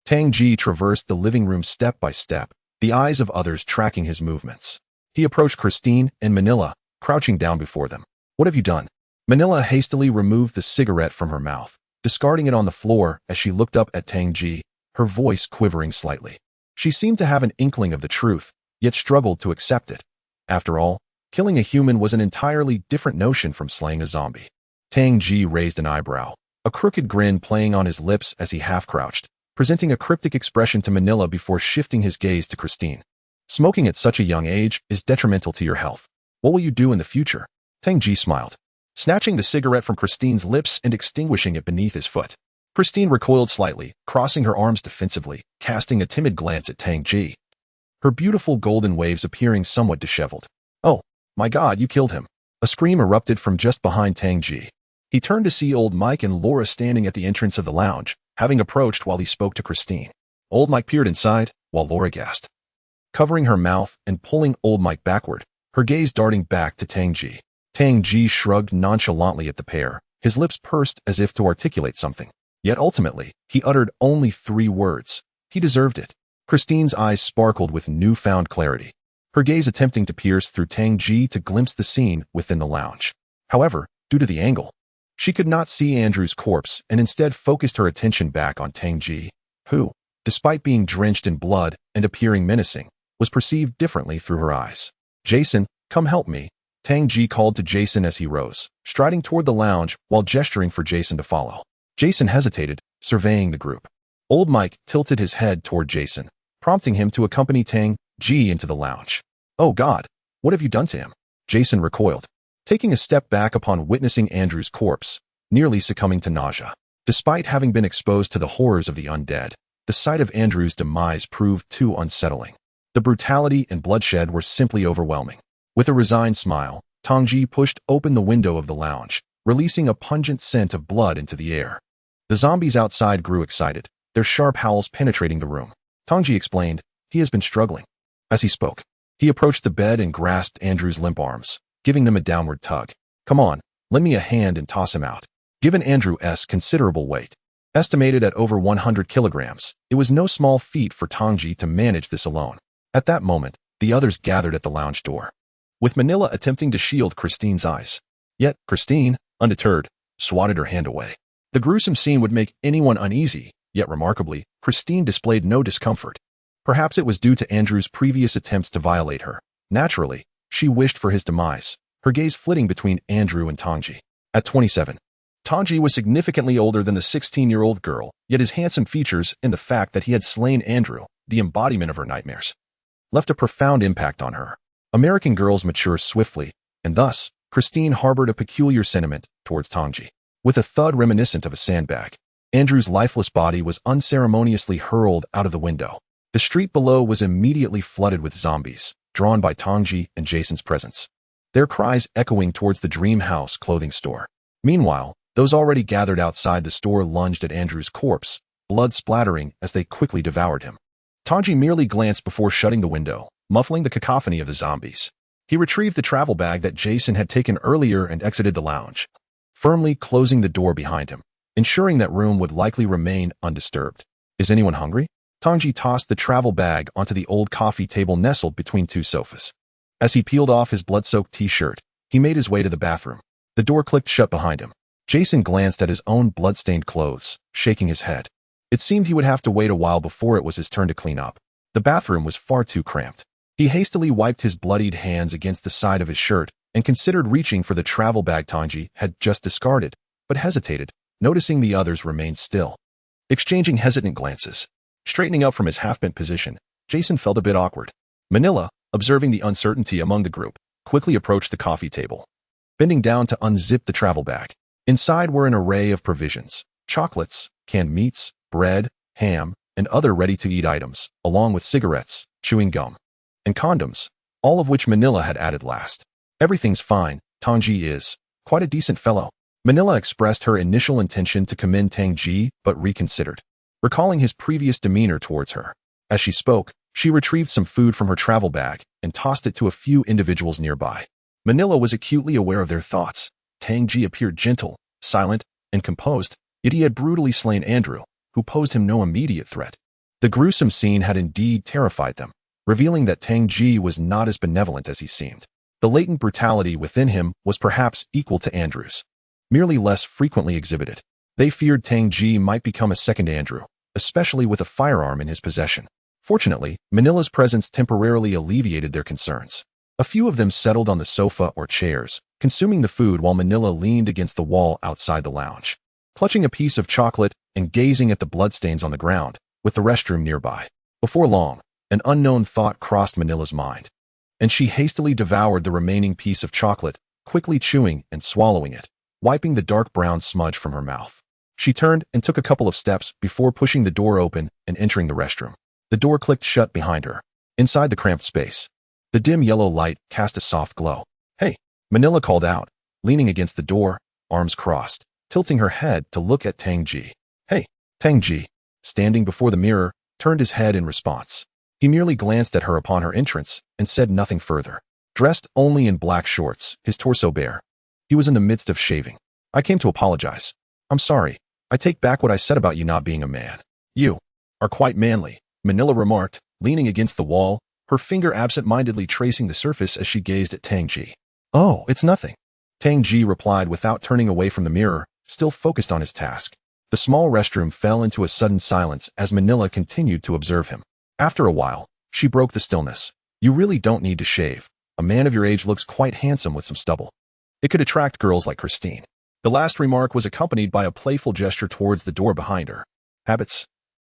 Tang J traversed the living room step by step, the eyes of others tracking his movements. He approached Christine and Manila, crouching down before them. What have you done? Manila hastily removed the cigarette from her mouth, discarding it on the floor as she looked up at Tang J, her voice quivering slightly. She seemed to have an inkling of the truth, yet struggled to accept it. After all, killing a human was an entirely different notion from slaying a zombie. Tang J raised an eyebrow, a crooked grin playing on his lips as he half-crouched, presenting a cryptic expression to Manila before shifting his gaze to Christine. Smoking at such a young age is detrimental to your health. What will you do in the future? Tang J smiled, snatching the cigarette from Christine's lips and extinguishing it beneath his foot. Christine recoiled slightly, crossing her arms defensively, casting a timid glance at Tang J, her beautiful golden waves appearing somewhat disheveled. Oh, my God, you killed him. A scream erupted from just behind Tang J. He turned to see old Mike and Laura standing at the entrance of the lounge, having approached while he spoke to Christine. Old Mike peered inside, while Laura gasped, covering her mouth and pulling old Mike backward, her gaze darting back to Tang J. Tang J shrugged nonchalantly at the pair, his lips pursed as if to articulate something. Yet ultimately, he uttered only 3 words. He deserved it. Christine's eyes sparkled with newfound clarity, her gaze attempting to pierce through Tang J to glimpse the scene within the lounge. However, due to the angle, she could not see Andrew's corpse and instead focused her attention back on Tang J, who, despite being drenched in blood and appearing menacing, was perceived differently through her eyes. Jason, come help me, Tang J called to Jason as he rose, striding toward the lounge while gesturing for Jason to follow. Jason hesitated, surveying the group. Old Mike tilted his head toward Jason, prompting him to accompany Tang J into the lounge. Oh God, what have you done to him? Jason recoiled, taking a step back upon witnessing Andrew's corpse, nearly succumbing to nausea. Despite having been exposed to the horrors of the undead, the sight of Andrew's demise proved too unsettling. The brutality and bloodshed were simply overwhelming. With a resigned smile, Tang J pushed open the window of the lounge, releasing a pungent scent of blood into the air. The zombies outside grew excited, their sharp howls penetrating the room. Tang J explained, he has been struggling. As he spoke, he approached the bed and grasped Andrew's limp arms, giving them a downward tug. Come on, lend me a hand and toss him out. Given Andrew's considerable weight, estimated at over 100 kilograms, it was no small feat for Tang J to manage this alone. At that moment, the others gathered at the lounge door, with Manila attempting to shield Christine's eyes. Yet, Christine, undeterred, swatted her hand away. The gruesome scene would make anyone uneasy, yet remarkably, Christine displayed no discomfort. Perhaps it was due to Andrew's previous attempts to violate her. Naturally, she wished for his demise, her gaze flitting between Andrew and Tang J. At 27, Tang J was significantly older than the 16-year-old girl, yet his handsome features and the fact that he had slain Andrew, the embodiment of her nightmares, left a profound impact on her. American girls mature swiftly, and thus, Christine harbored a peculiar sentiment towards Tang J. With a thud reminiscent of a sandbag, Andrew's lifeless body was unceremoniously hurled out of the window. The street below was immediately flooded with zombies, drawn by Tang J and Jason's presence, their cries echoing towards the Dream House clothing store. Meanwhile, those already gathered outside the store lunged at Andrew's corpse, blood splattering as they quickly devoured him. Tang J merely glanced before shutting the window, muffling the cacophony of the zombies. He retrieved the travel bag that Jason had taken earlier and exited the lounge, firmly closing the door behind him, ensuring that room would likely remain undisturbed. Is anyone hungry? Tang J tossed the travel bag onto the old coffee table nestled between 2 sofas. As he peeled off his blood-soaked t-shirt, he made his way to the bathroom. The door clicked shut behind him. Jason glanced at his own blood-stained clothes, shaking his head. It seemed he would have to wait a while before it was his turn to clean up. The bathroom was far too cramped. He hastily wiped his bloodied hands against the side of his shirt and considered reaching for the travel bag Tang J had just discarded, but hesitated, noticing the others remained still. Exchanging hesitant glances. Straightening up from his half-bent position, Jason felt a bit awkward. Manila, observing the uncertainty among the group, quickly approached the coffee table. Bending down to unzip the travel bag. Inside were an array of provisions, chocolates, canned meats, bread, ham, and other ready-to-eat items, along with cigarettes, chewing gum, and condoms, all of which Manila had added last. Everything's fine, Tang J is quite a decent fellow. Manila expressed her initial intention to commend Tang J, but reconsidered, recalling his previous demeanor towards her. As she spoke, she retrieved some food from her travel bag and tossed it to a few individuals nearby. Manila was acutely aware of their thoughts. Tang J appeared gentle, silent, and composed, yet he had brutally slain Andrew, who posed him no immediate threat. The gruesome scene had indeed terrified them, revealing that Tang J was not as benevolent as he seemed. The latent brutality within him was perhaps equal to Andrew's, merely less frequently exhibited. They feared Tang J might become a second Andrew, especially with a firearm in his possession. Fortunately, Manila's presence temporarily alleviated their concerns. A few of them settled on the sofa or chairs, consuming the food while Manila leaned against the wall outside the lounge, clutching a piece of chocolate and gazing at the bloodstains on the ground, with the restroom nearby. Before long, an unknown thought crossed Manila's mind, and she hastily devoured the remaining piece of chocolate, quickly chewing and swallowing it, wiping the dark brown smudge from her mouth. She turned and took a couple of steps before pushing the door open and entering the restroom. The door clicked shut behind her. Inside the cramped space, the dim yellow light cast a soft glow. "Hey," Manila called out, leaning against the door, arms crossed, tilting her head to look at Tang J. "Hey." Tang J, standing before the mirror, turned his head in response. He merely glanced at her upon her entrance and said nothing further. Dressed only in black shorts, his torso bare, he was in the midst of shaving. "I came to apologize. I'm sorry. I take back what I said about you not being a man. You are quite manly," Manila remarked, leaning against the wall, her finger absent-mindedly tracing the surface as she gazed at Tang J. "Oh, it's nothing," Tang J replied without turning away from the mirror, still focused on his task. The small restroom fell into a sudden silence as Manila continued to observe him. After a while, she broke the stillness. "You really don't need to shave. A man of your age looks quite handsome with some stubble. It could attract girls like Christine." The last remark was accompanied by a playful gesture towards the door behind her. "Habits?"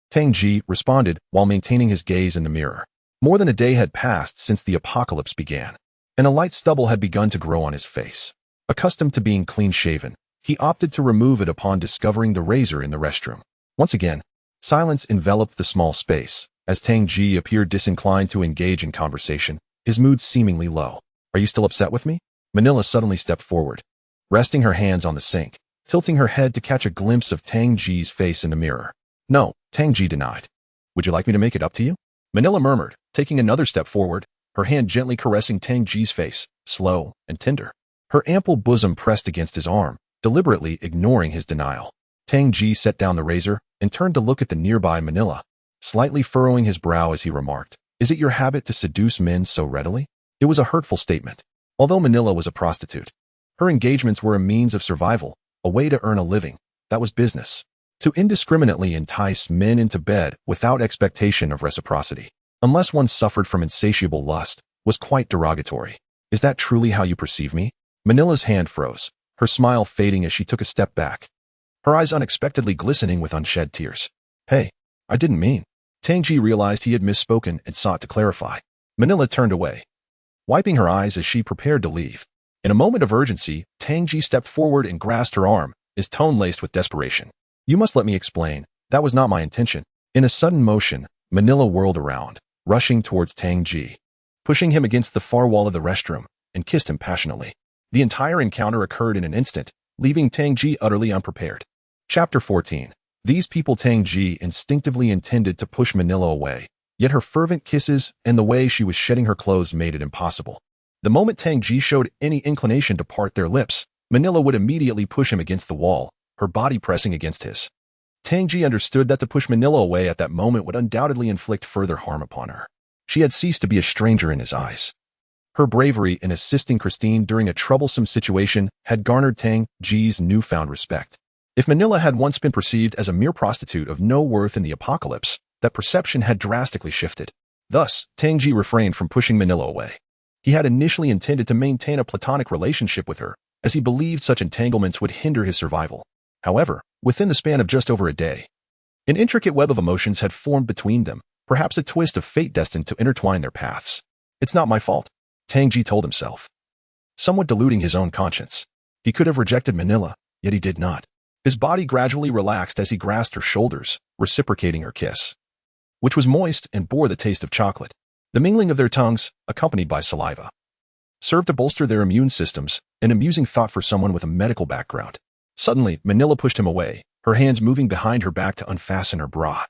Tang J responded while maintaining his gaze in the mirror. More than a day had passed since the apocalypse began, and a light stubble had begun to grow on his face. Accustomed to being clean-shaven, he opted to remove it upon discovering the razor in the restroom. Once again, silence enveloped the small space, as Tang J appeared disinclined to engage in conversation, his mood seemingly low. "Are you still upset with me?" Manila suddenly stepped forward, resting her hands on the sink, tilting her head to catch a glimpse of Tang J's face in the mirror. "No," Tang J denied. "Would you like me to make it up to you?" Manila murmured, taking another step forward, her hand gently caressing Tang J's face, slow and tender. Her ample bosom pressed against his arm, deliberately ignoring his denial. Tang J set down the razor and turned to look at the nearby Manila, slightly furrowing his brow as he remarked, "Is it your habit to seduce men so readily?" It was a hurtful statement. Although Manila was a prostitute, her engagements were a means of survival, a way to earn a living. That was business. To indiscriminately entice men into bed without expectation of reciprocity, unless one suffered from insatiable lust, was quite derogatory. "Is that truly how you perceive me?" Manila's hand froze, her smile fading as she took a step back, her eyes unexpectedly glistening with unshed tears. "Hey, I didn't mean." Tang J realized he had misspoken and sought to clarify. Manila turned away, wiping her eyes as she prepared to leave. In a moment of urgency, Tang J stepped forward and grasped her arm, his tone laced with desperation. "You must let me explain. That was not my intention." In a sudden motion, Manila whirled around, rushing towards Tang J, pushing him against the far wall of the restroom, and kissed him passionately. The entire encounter occurred in an instant, leaving Tang J utterly unprepared. Chapter 14. These people. Tang J instinctively intended to push Manila away, yet her fervent kisses and the way she was shedding her clothes made it impossible. The moment Tang J showed any inclination to part their lips, Manila would immediately push him against the wall, her body pressing against his. Tang J understood that to push Manila away at that moment would undoubtedly inflict further harm upon her. She had ceased to be a stranger in his eyes. Her bravery in assisting Christine during a troublesome situation had garnered Tang J's newfound respect. If Manila had once been perceived as a mere prostitute of no worth in the apocalypse, that perception had drastically shifted. Thus, Tang J refrained from pushing Manila away. He had initially intended to maintain a platonic relationship with her, as he believed such entanglements would hinder his survival. However, within the span of just over a day, an intricate web of emotions had formed between them, perhaps a twist of fate destined to intertwine their paths. It's not my fault, Tang J told himself, somewhat diluting his own conscience. He could have rejected Manila, yet he did not. His body gradually relaxed as he grasped her shoulders, reciprocating her kiss, which was moist and bore the taste of chocolate. The mingling of their tongues, accompanied by saliva, served to bolster their immune systems, an amusing thought for someone with a medical background. Suddenly, Manila pushed him away, her hands moving behind her back to unfasten her bra.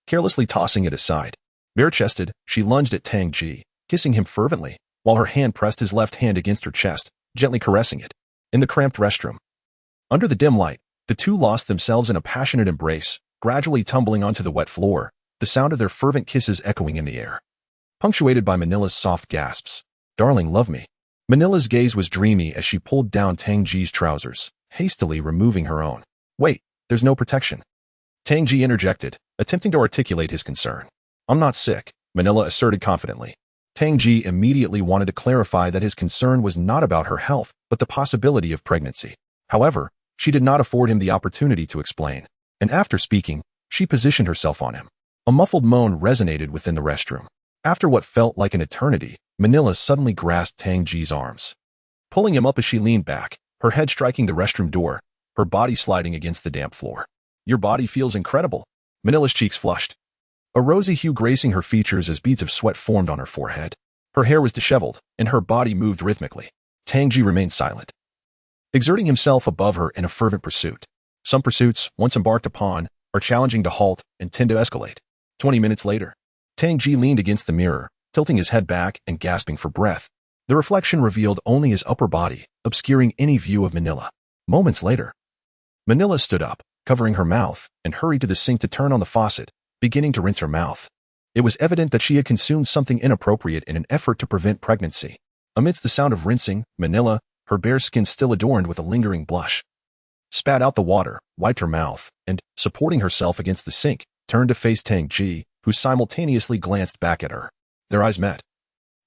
Carelessly tossing it aside, bare-chested, she lunged at Tang J, kissing him fervently, while her hand pressed his left hand against her chest, gently caressing it. In the cramped restroom, under the dim light, the two lost themselves in a passionate embrace, gradually tumbling onto the wet floor, the sound of their fervent kisses echoing in the air, punctuated by Manila's soft gasps. Darling, love me. Manila's gaze was dreamy as she pulled down Tang J's trousers, hastily removing her own. Wait, there's no protection. Tang J interjected, attempting to articulate his concern. I'm not sick, Manila asserted confidently. Tang J immediately wanted to clarify that his concern was not about her health, but the possibility of pregnancy. However, she did not afford him the opportunity to explain, and after speaking, she positioned herself on him. A muffled moan resonated within the restroom. After what felt like an eternity, Manila suddenly grasped Tang J's arms, pulling him up as she leaned back, her head striking the restroom door, her body sliding against the damp floor. Your body feels incredible. Manila's cheeks flushed, a rosy hue gracing her features as beads of sweat formed on her forehead. Her hair was disheveled, and her body moved rhythmically. Tang J remained silent, exerting himself above her in a fervent pursuit. Some pursuits, once embarked upon, are challenging to halt and tend to escalate. 20 minutes later, Tang J leaned against the mirror, tilting his head back and gasping for breath. The reflection revealed only his upper body, obscuring any view of Manila. Moments later, Manila stood up, covering her mouth, and hurried to the sink to turn on the faucet, beginning to rinse her mouth. It was evident that she had consumed something inappropriate in an effort to prevent pregnancy. Amidst the sound of rinsing, Manila, her bare skin still adorned with a lingering blush, spat out the water, wiped her mouth, and, supporting herself against the sink, turned to face Tang J, who simultaneously glanced back at her. Their eyes met,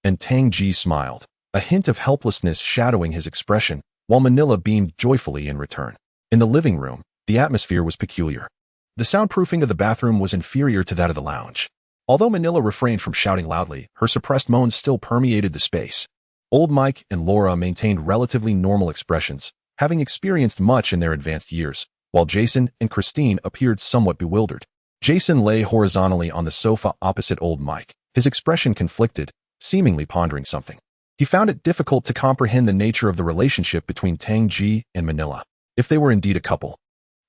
and Tang J smiled, a hint of helplessness shadowing his expression, while Manila beamed joyfully in return. In the living room, the atmosphere was peculiar. The soundproofing of the bathroom was inferior to that of the lounge. Although Manila refrained from shouting loudly, her suppressed moans still permeated the space. Old Mike and Laura maintained relatively normal expressions, having experienced much in their advanced years, while Jason and Christine appeared somewhat bewildered. Jason lay horizontally on the sofa opposite Old Mike, his expression conflicted, seemingly pondering something. He found it difficult to comprehend the nature of the relationship between Tang J and Manila, if they were indeed a couple.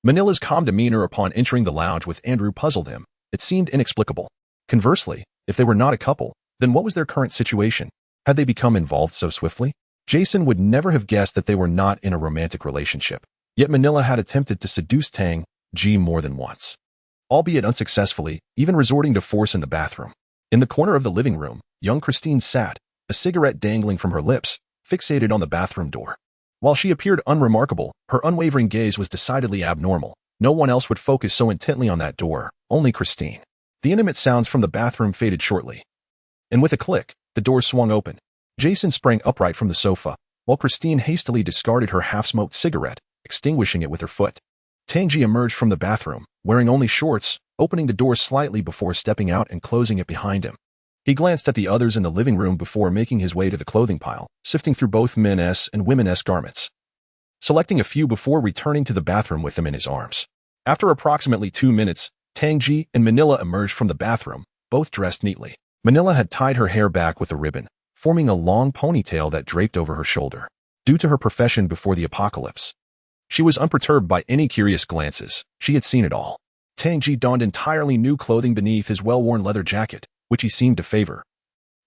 Manila's calm demeanor upon entering the lounge with Andrew puzzled him. It seemed inexplicable. Conversely, if they were not a couple, then what was their current situation? Had they become involved so swiftly? Jason would never have guessed that they were not in a romantic relationship. Yet Manila had attempted to seduce Tang J more than once, albeit unsuccessfully, even resorting to force in the bathroom. In the corner of the living room, young Christine sat, a cigarette dangling from her lips, fixated on the bathroom door. While she appeared unremarkable, her unwavering gaze was decidedly abnormal. No one else would focus so intently on that door, only Christine. The intimate sounds from the bathroom faded shortly, and with a click, the door swung open. Jason sprang upright from the sofa, while Christine hastily discarded her half-smoked cigarette, extinguishing it with her foot. Tang J emerged from the bathroom, wearing only shorts, opening the door slightly before stepping out and closing it behind him. He glanced at the others in the living room before making his way to the clothing pile, sifting through both men's and women's garments, selecting a few before returning to the bathroom with them in his arms. After approximately 2 minutes, Tang J and Manila emerged from the bathroom, both dressed neatly. Manila had tied her hair back with a ribbon, forming a long ponytail that draped over her shoulder. Due to her profession before the apocalypse, she was unperturbed by any curious glances. She had seen it all. Tang J donned entirely new clothing beneath his well-worn leather jacket, which he seemed to favor.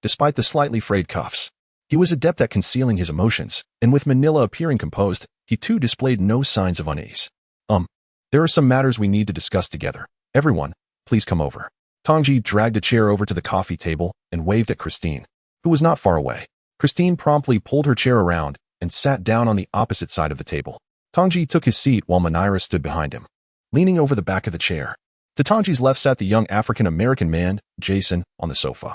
Despite the slightly frayed cuffs, he was adept at concealing his emotions, and with Manila appearing composed, he too displayed no signs of unease. There are some matters we need to discuss together. Everyone, please come over. Tang J dragged a chair over to the coffee table and waved at Christine, who was not far away. Christine promptly pulled her chair around and sat down on the opposite side of the table. Tang J took his seat while Manira stood behind him, leaning over the back of the chair. To Tang J's left sat the young African-American man, Jason, on the sofa,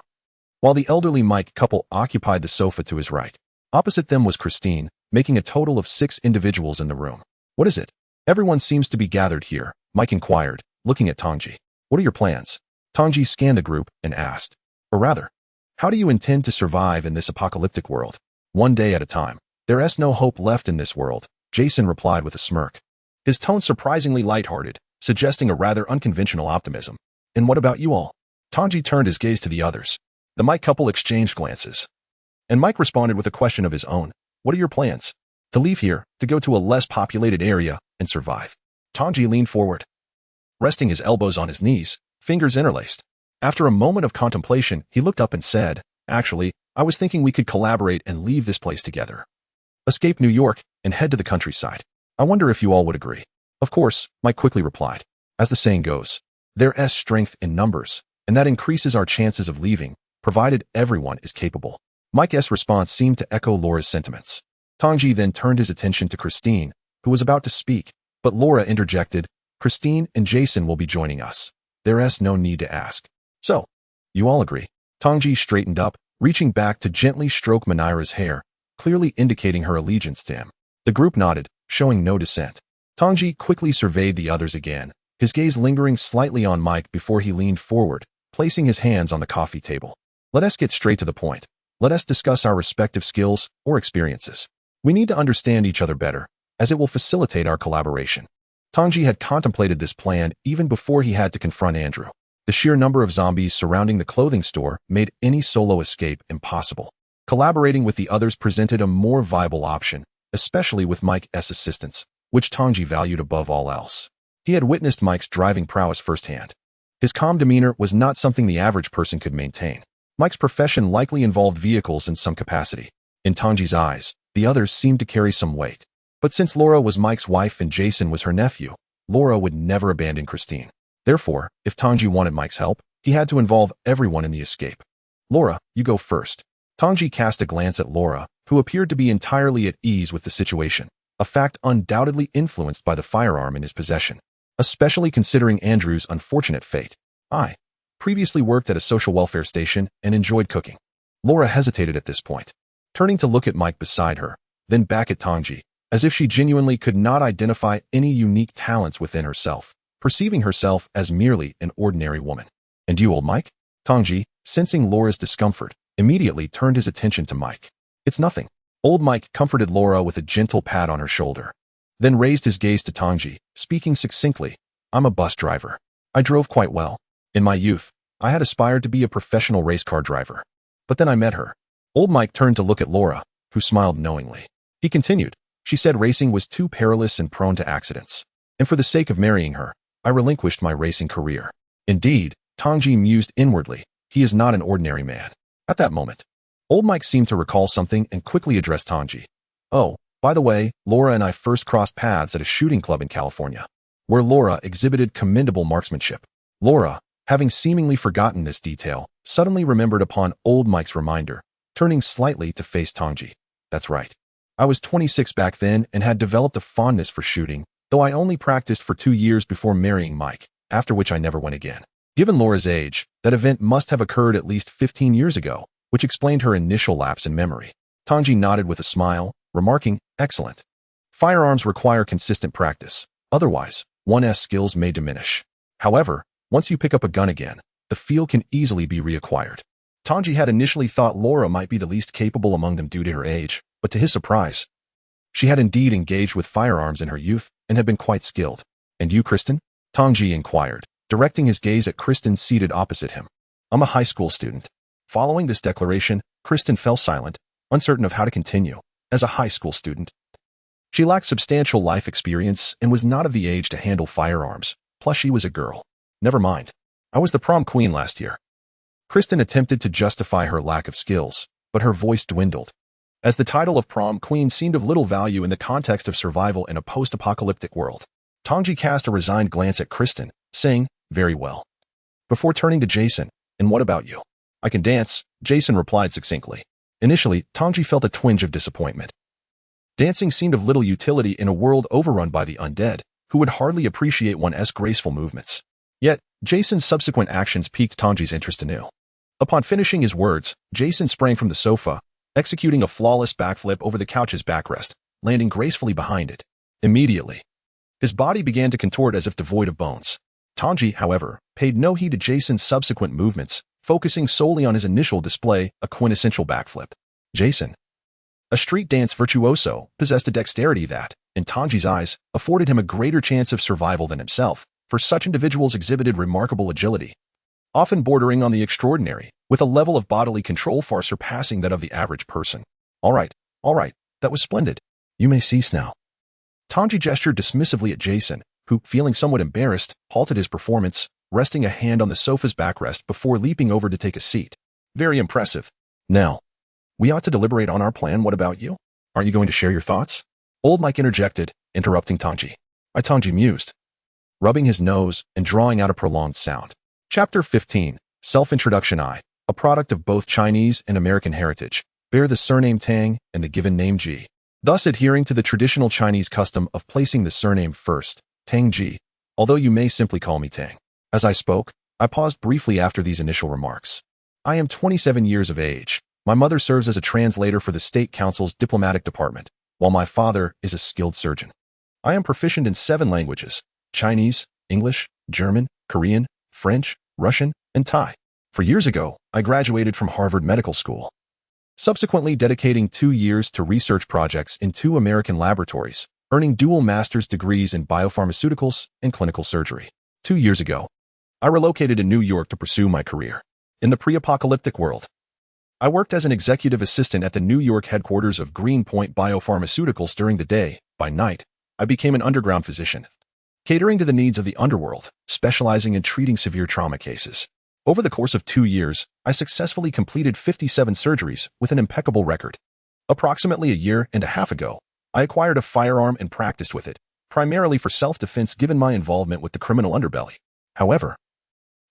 while the elderly Mike couple occupied the sofa to his right. Opposite them was Christine, making a total of 6 individuals in the room. What is it? Everyone seems to be gathered here, Mike inquired, looking at Tang J. What are your plans? Tang J scanned the group and asked. Or rather, how do you intend to survive in this apocalyptic world? One day at a time. There's no hope left in this world, Jason replied with a smirk. His tone surprisingly lighthearted, suggesting a rather unconventional optimism. And what about you all? Tang J turned his gaze to the others. The Mike couple exchanged glances. And Mike responded with a question of his own. What are your plans? To leave here, to go to a less populated area, and survive. Tang J leaned forward, resting his elbows on his knees, fingers interlaced. After a moment of contemplation, he looked up and said, Actually, I was thinking we could collaborate and leave this place together. Escape New York and head to the countryside. I wonder if you all would agree. Of course, Mike quickly replied. As the saying goes, there's strength in numbers, and that increases our chances of leaving, provided everyone is capable. Mike's response seemed to echo Laura's sentiments. Tang J then turned his attention to Christine, who was about to speak, but Laura interjected, Christine and Jason will be joining us. There's no need to ask. So, you all agree. Tang J straightened up, reaching back to gently stroke Manira's hair, clearly indicating her allegiance to him. The group nodded, showing no dissent. Tang J quickly surveyed the others again, his gaze lingering slightly on Mike before he leaned forward, placing his hands on the coffee table. Let us get straight to the point. Let us discuss our respective skills or experiences. We need to understand each other better, as it will facilitate our collaboration. Tang J had contemplated this plan even before he had to confront Andrew. The sheer number of zombies surrounding the clothing store made any solo escape impossible. Collaborating with the others presented a more viable option, especially with Mike's assistance, which Tang J valued above all else. He had witnessed Mike's driving prowess firsthand. His calm demeanor was not something the average person could maintain. Mike's profession likely involved vehicles in some capacity. In Tang J's eyes, the others seemed to carry some weight. But since Laura was Mike's wife and Jason was her nephew, Laura would never abandon Christine. Therefore, if Tang J wanted Mike's help, he had to involve everyone in the escape. Laura, you go first. Tang J cast a glance at Laura, who appeared to be entirely at ease with the situation, a fact undoubtedly influenced by the firearm in his possession, especially considering Andrew's unfortunate fate. I previously worked at a social welfare station and enjoyed cooking. Laura hesitated at this point, turning to look at Mike beside her, then back at Tang J, as if she genuinely could not identify any unique talents within herself, perceiving herself as merely an ordinary woman. And you, old Mike? Tang J, sensing Laura's discomfort, immediately turned his attention to Mike. It's nothing. Old Mike comforted Laura with a gentle pat on her shoulder, then raised his gaze to Tang J, speaking succinctly. I'm a bus driver. I drove quite well. In my youth, I had aspired to be a professional race car driver. But then I met her. Old Mike turned to look at Laura, who smiled knowingly. He continued. She said racing was too perilous and prone to accidents. And for the sake of marrying her, I relinquished my racing career. Indeed, Tang J mused inwardly, he is not an ordinary man. At that moment, Old Mike seemed to recall something and quickly addressed Tang J. Oh, by the way, Laura and I first crossed paths at a shooting club in California, where Laura exhibited commendable marksmanship. Laura, having seemingly forgotten this detail, suddenly remembered upon Old Mike's reminder, turning slightly to face Tang J. That's right. I was 26 back then and had developed a fondness for shooting, though I only practiced for 2 years before marrying Mike, after which I never went again. Given Laura's age, that event must have occurred at least 15 years ago, which explained her initial lapse in memory. Tang J nodded with a smile, remarking, excellent. Firearms require consistent practice. Otherwise, one's skills may diminish. However, once you pick up a gun again, the feel can easily be reacquired. Tang J had initially thought Laura might be the least capable among them due to her age, but to his surprise, she had indeed engaged with firearms in her youth and had been quite skilled. And you, Kristen? Tang J inquired, directing his gaze at Kristen seated opposite him. I'm a high school student. Following this declaration, Kristen fell silent, uncertain of how to continue. As a high school student, she lacked substantial life experience and was not of the age to handle firearms, plus she was a girl. Never mind. I was the prom queen last year. Kristen attempted to justify her lack of skills, but her voice dwindled, as the title of prom queen seemed of little value in the context of survival in a post-apocalyptic world. Tang J cast a resigned glance at Kristen, saying, very well. Before turning to Jason, and what about you? I can dance, Jason replied succinctly. Initially, Tang J felt a twinge of disappointment. Dancing seemed of little utility in a world overrun by the undead, who would hardly appreciate one's graceful movements. Yet, Jason's subsequent actions piqued Tang J's interest anew. Upon finishing his words, Jason sprang from the sofa, executing a flawless backflip over the couch's backrest, landing gracefully behind it. Immediately, his body began to contort as if devoid of bones. Tang J, however, paid no heed to Jason's subsequent movements, focusing solely on his initial display, a quintessential backflip. Jason, a street dance virtuoso, possessed a dexterity that, in Tang J's eyes, afforded him a greater chance of survival than himself, for such individuals exhibited remarkable agility, often bordering on the extraordinary, with a level of bodily control far surpassing that of the average person. All right, that was splendid. You may cease now. Tang J gestured dismissively at Jason, who, feeling somewhat embarrassed, halted his performance, resting a hand on the sofa's backrest before leaping over to take a seat. Very impressive. Now, we ought to deliberate on our plan. What about you? Aren't you going to share your thoughts? Old Mike interjected, interrupting Tang J. Tang J mused, rubbing his nose and drawing out a prolonged sound. Chapter 15. Self-introduction. I, a product of both Chinese and American heritage, bear the surname Tang and the given name J, thus adhering to the traditional Chinese custom of placing the surname first, Tang J, although you may simply call me Tang. As I spoke, I paused briefly after these initial remarks. I am 27 years of age. My mother serves as a translator for the State Council's diplomatic department, while my father is a skilled surgeon. I am proficient in 7 languages: Chinese, English, German, Korean, French, Russian, and Thai. 4 years ago, I graduated from Harvard Medical School, subsequently dedicating 2 years to research projects in 2 American laboratories, earning dual master's degrees in biopharmaceuticals and clinical surgery. 2 years ago, I relocated to New York to pursue my career in the pre-apocalyptic world. I worked as an executive assistant at the New York headquarters of Greenpoint Biopharmaceuticals during the day. By night, I became an underground physician, catering to the needs of the underworld, specializing in treating severe trauma cases. Over the course of 2 years, I successfully completed 57 surgeries with an impeccable record. Approximately a year and a half ago, I acquired a firearm and practiced with it, primarily for self-defense given my involvement with the criminal underbelly. However,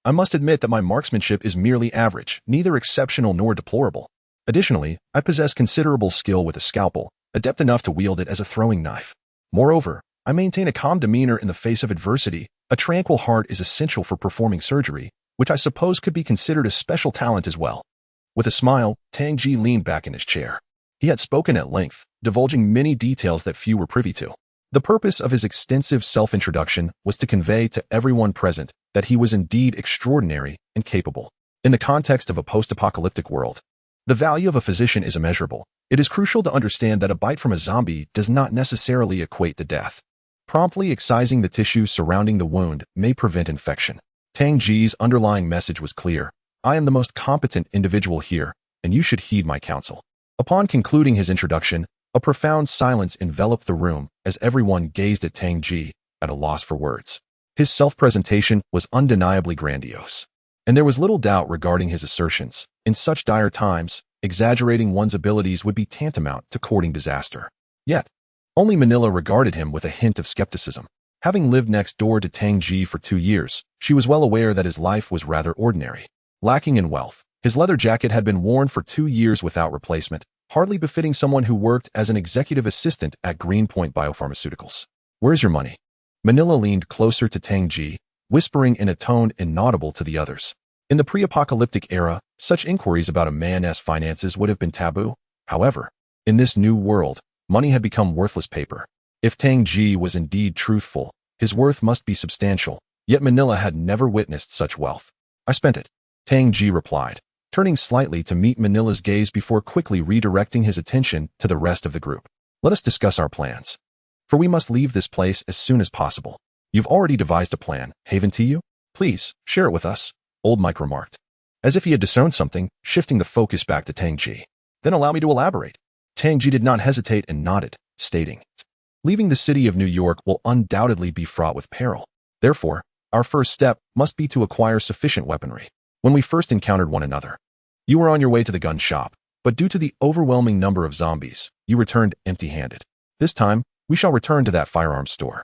I must admit that my marksmanship is merely average, neither exceptional nor deplorable. Additionally, I possess considerable skill with a scalpel, adept enough to wield it as a throwing knife. Moreover, I maintain a calm demeanor in the face of adversity. A tranquil heart is essential for performing surgery, which I suppose could be considered a special talent as well. With a smile, Tang J leaned back in his chair. He had spoken at length, divulging many details that few were privy to. The purpose of his extensive self-introduction was to convey to everyone present that he was indeed extraordinary and capable. In the context of a post-apocalyptic world, the value of a physician is immeasurable. It is crucial to understand that a bite from a zombie does not necessarily equate to death. Promptly excising the tissues surrounding the wound may prevent infection. Tang J's underlying message was clear. I am the most competent individual here, and you should heed my counsel. Upon concluding his introduction, a profound silence enveloped the room as everyone gazed at Tang J, at a loss for words. His self-presentation was undeniably grandiose, and there was little doubt regarding his assertions. In such dire times, exaggerating one's abilities would be tantamount to courting disaster. Yet, only Manila regarded him with a hint of skepticism. Having lived next door to Tang J for 2 years, she was well aware that his life was rather ordinary. Lacking in wealth, his leather jacket had been worn for 2 years without replacement, hardly befitting someone who worked as an executive assistant at Greenpoint Biopharmaceuticals. Where's your money? Manila leaned closer to Tang J, whispering in a tone inaudible to the others. In the pre-apocalyptic era, such inquiries about a man's finances would have been taboo. However, in this new world, money had become worthless paper. If Tang J was indeed truthful, his worth must be substantial, yet Manila had never witnessed such wealth. I spent it, Tang J replied, turning slightly to meet Manila's gaze before quickly redirecting his attention to the rest of the group. Let us discuss our plans, for we must leave this place as soon as possible. You've already devised a plan, haven't you? Please, share it with us, Old Mike remarked, as if he had discerned something, shifting the focus back to Tang J. Then allow me to elaborate. Tang J did not hesitate and nodded, stating, leaving the city of New York will undoubtedly be fraught with peril. Therefore, our first step must be to acquire sufficient weaponry. When we first encountered one another, you were on your way to the gun shop, but due to the overwhelming number of zombies, you returned empty-handed. This time, we shall return to that firearms store.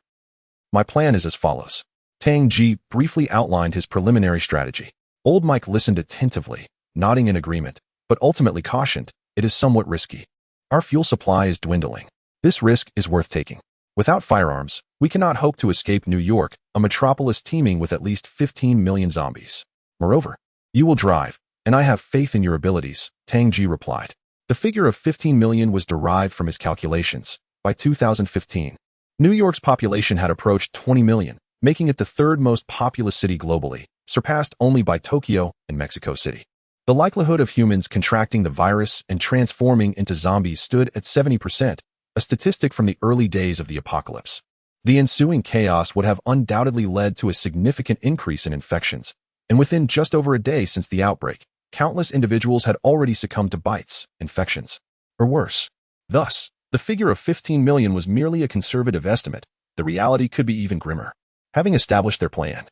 My plan is as follows. Tang J briefly outlined his preliminary strategy. Old Mike listened attentively, nodding in agreement, but ultimately cautioned, it is somewhat risky. Our fuel supply is dwindling. This risk is worth taking. Without firearms, we cannot hope to escape New York, a metropolis teeming with at least 15 million zombies. Moreover, you will drive, And I have faith in your abilities, Tang J replied. The figure of 15 million was derived from his calculations. By 2015, New York's population had approached 20 million, making it the third most populous city globally, surpassed only by Tokyo and Mexico City. The likelihood of humans contracting the virus and transforming into zombies stood at 70%, a statistic from the early days of the apocalypse. The ensuing chaos would have undoubtedly led to a significant increase in infections, and within just over a day since the outbreak, countless individuals had already succumbed to bites, infections, or worse. Thus, the figure of 15 million was merely a conservative estimate. The reality could be even grimmer. Having established their plan,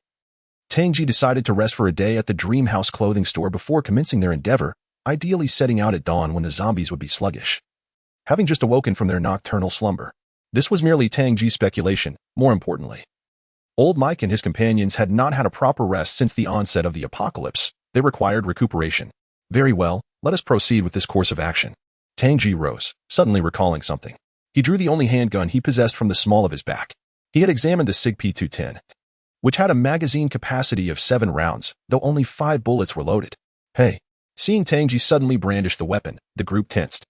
Tang J decided to rest for a day at the Dream House clothing store before commencing their endeavor, ideally setting out at dawn when the zombies would be sluggish. Having just awoken from their nocturnal slumber, this was merely Tang J's speculation. More importantly, Old Mike and his companions had not had a proper rest since the onset of the apocalypse. They required recuperation. Very well, let us proceed with this course of action. Tang J rose, suddenly recalling something. He drew the only handgun he possessed from the small of his back. He had examined the SIG P210, which had a magazine capacity of 7 rounds, though only 5 bullets were loaded. Hey! Seeing Tang J suddenly brandish the weapon, the group tensed.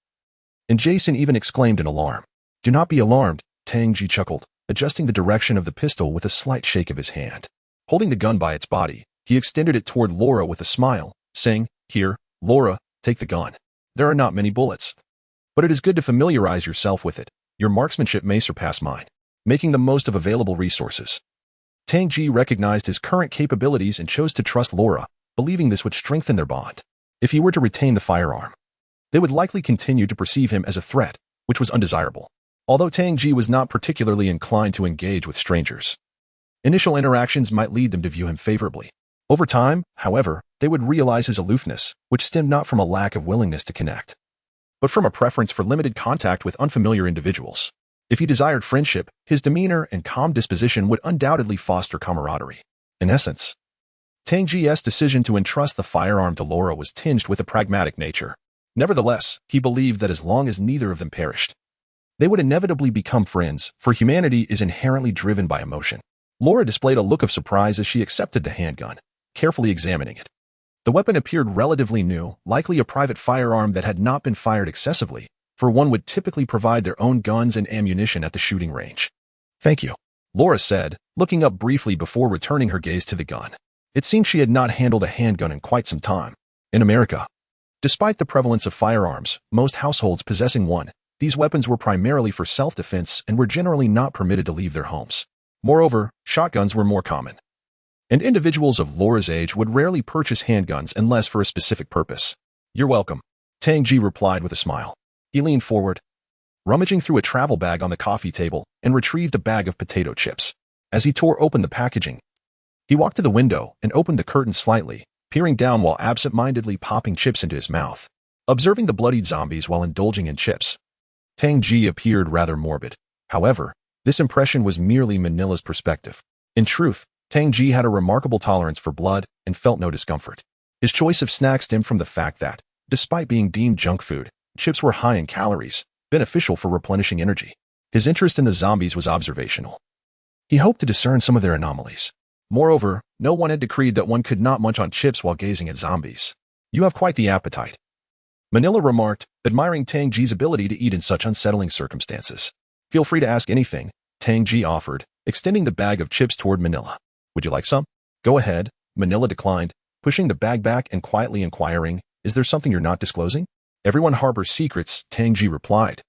And Jason even exclaimed in alarm. Do not be alarmed, Tang J chuckled, adjusting the direction of the pistol with a slight shake of his hand. Holding the gun by its body, he extended it toward Laura with a smile, saying, Here, Laura, take the gun. There are not many bullets. But it is good to familiarize yourself with it. Your marksmanship may surpass mine. Making the most of available resources. Tang J recognized his current capabilities and chose to trust Laura, believing this would strengthen their bond. If he were to retain the firearm, they would likely continue to perceive him as a threat, which was undesirable. Although Tang J was not particularly inclined to engage with strangers, initial interactions might lead them to view him favorably. Over time, however, they would realize his aloofness, which stemmed not from a lack of willingness to connect, but from a preference for limited contact with unfamiliar individuals. If he desired friendship, his demeanor and calm disposition would undoubtedly foster camaraderie. In essence, Tang J's decision to entrust the firearm to Laura was tinged with a pragmatic nature. Nevertheless, he believed that as long as neither of them perished, they would inevitably become friends, for humanity is inherently driven by emotion. Laura displayed a look of surprise as she accepted the handgun, carefully examining it. The weapon appeared relatively new, likely a private firearm that had not been fired excessively, for one would typically provide their own guns and ammunition at the shooting range. Thank you, Laura said, looking up briefly before returning her gaze to the gun. It seemed she had not handled a handgun in quite some time. In America, despite the prevalence of firearms, most households possessing one, these weapons were primarily for self-defense and were generally not permitted to leave their homes. Moreover, shotguns were more common, and individuals of Laura's age would rarely purchase handguns unless for a specific purpose. You're welcome, Tang J replied with a smile. He leaned forward, rummaging through a travel bag on the coffee table, and retrieved a bag of potato chips. As he tore open the packaging, he walked to the window and opened the curtain slightly, peering down while absent-mindedly popping chips into his mouth. Observing the bloodied zombies while indulging in chips, Tang J appeared rather morbid. However, this impression was merely Manila's perspective. In truth, Tang J had a remarkable tolerance for blood and felt no discomfort. His choice of snacks stemmed from the fact that, despite being deemed junk food, chips were high in calories, beneficial for replenishing energy. His interest in the zombies was observational. He hoped to discern some of their anomalies. Moreover, no one had decreed that one could not munch on chips while gazing at zombies. You have quite the appetite, Manila remarked, admiring Tang J's ability to eat in such unsettling circumstances. Feel free to ask anything, Tang J offered, extending the bag of chips toward Manila. Would you like some? Go ahead, Manila declined, pushing the bag back and quietly inquiring, is there something you're not disclosing? Everyone harbors secrets, Tang J replied,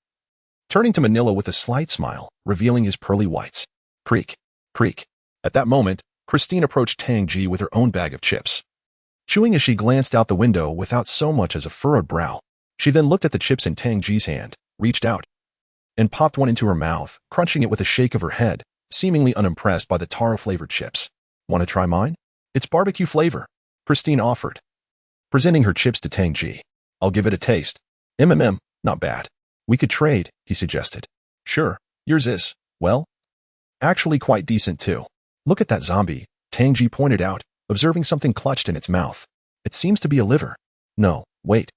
turning to Manila with a slight smile, revealing his pearly whites. Creak, creak. At that moment, Christine approached Tang J with her own bag of chips. Chewing as she glanced out the window without so much as a furrowed brow, she then looked at the chips in Tang J's hand, reached out, and popped one into her mouth, crunching it with a shake of her head, seemingly unimpressed by the taro-flavored chips. Want to try mine? It's barbecue flavor, Christine offered, presenting her chips to Tang J. I'll give it a taste. Not bad. We could trade, he suggested. Sure, yours is, well, actually quite decent too. Look at that zombie, Tang J pointed out, observing something clutched in its mouth. It seems to be a liver. No, wait.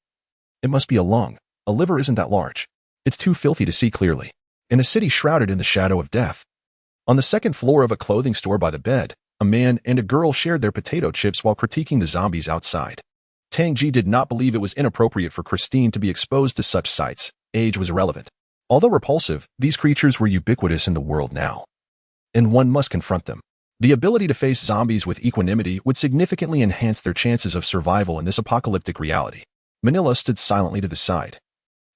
It must be a lung. A liver isn't that large. It's too filthy to see clearly. In a city shrouded in the shadow of death. On the second floor of a clothing store by the bed, a man and a girl shared their potato chips while critiquing the zombies outside. Tang J did not believe it was inappropriate for Christine to be exposed to such sights. Age was irrelevant. Although repulsive, these creatures were ubiquitous in the world now, and one must confront them. The ability to face zombies with equanimity would significantly enhance their chances of survival in this apocalyptic reality. Manila stood silently to the side,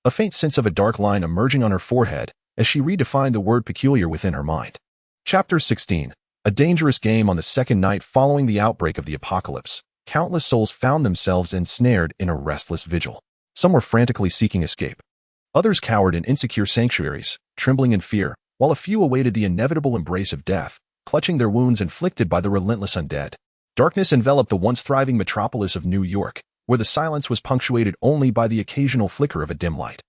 a faint sense of a dark line emerging on her forehead as she redefined the word peculiar within her mind. Chapter 16. A dangerous game. On the second night following the outbreak of the apocalypse, countless souls found themselves ensnared in a restless vigil. Some were frantically seeking escape. Others cowered in insecure sanctuaries, trembling in fear, while a few awaited the inevitable embrace of death, clutching their wounds inflicted by the relentless undead. Darkness enveloped the once thriving metropolis of New York, where the silence was punctuated only by the occasional flicker of a dim light,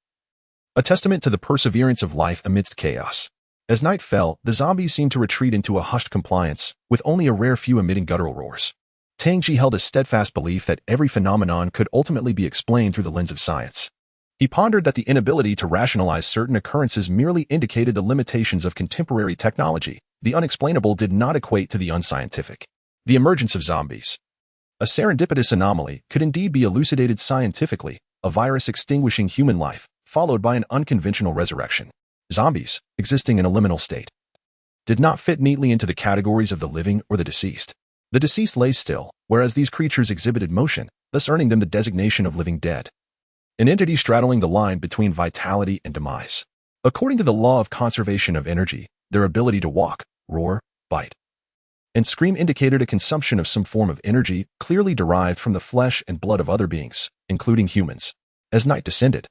a testament to the perseverance of life amidst chaos. As night fell, the zombies seemed to retreat into a hushed compliance, with only a rare few emitting guttural roars. Tang J held a steadfast belief that every phenomenon could ultimately be explained through the lens of science. He pondered that the inability to rationalize certain occurrences merely indicated the limitations of contemporary technology. The unexplainable did not equate to the unscientific. The emergence of zombies, a serendipitous anomaly, could indeed be elucidated scientifically, a virus extinguishing human life, followed by an unconventional resurrection. Zombies, existing in a liminal state, did not fit neatly into the categories of the living or the deceased. The deceased lay still, whereas these creatures exhibited motion, thus earning them the designation of living dead, an entity straddling the line between vitality and demise. According to the law of conservation of energy, their ability to walk, roar, bite, and scream indicated a consumption of some form of energy clearly derived from the flesh and blood of other beings, including humans. As night descended,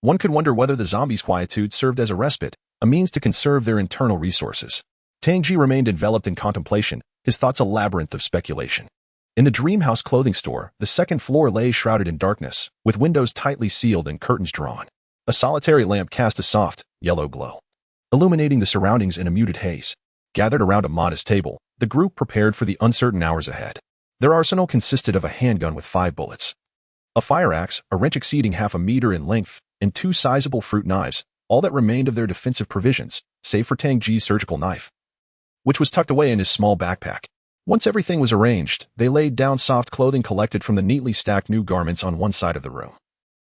one could wonder whether the zombies' quietude served as a respite, a means to conserve their internal resources. Tang J remained enveloped in contemplation, his thoughts a labyrinth of speculation. In the Dream House clothing store, the second floor lay shrouded in darkness, with windows tightly sealed and curtains drawn. A solitary lamp cast a soft, yellow glow, illuminating the surroundings in a muted haze. Gathered around a modest table, the group prepared for the uncertain hours ahead. Their arsenal consisted of a handgun with 5 bullets, a fire axe, a wrench exceeding half a meter in length, and 2 sizable fruit knives, all that remained of their defensive provisions, save for Tang J's surgical knife, which was tucked away in his small backpack. Once everything was arranged, they laid down soft clothing collected from the neatly stacked new garments on one side of the room.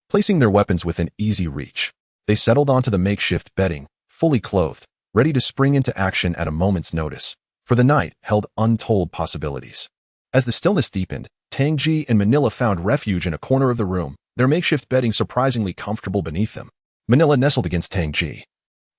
Placing their weapons within easy reach, they settled onto the makeshift bedding, fully clothed, ready to spring into action at a moment's notice, for the night held untold possibilities. As the stillness deepened, Tang J and Manila found refuge in a corner of the room, their makeshift bedding surprisingly comfortable beneath them. Manila nestled against Tang J,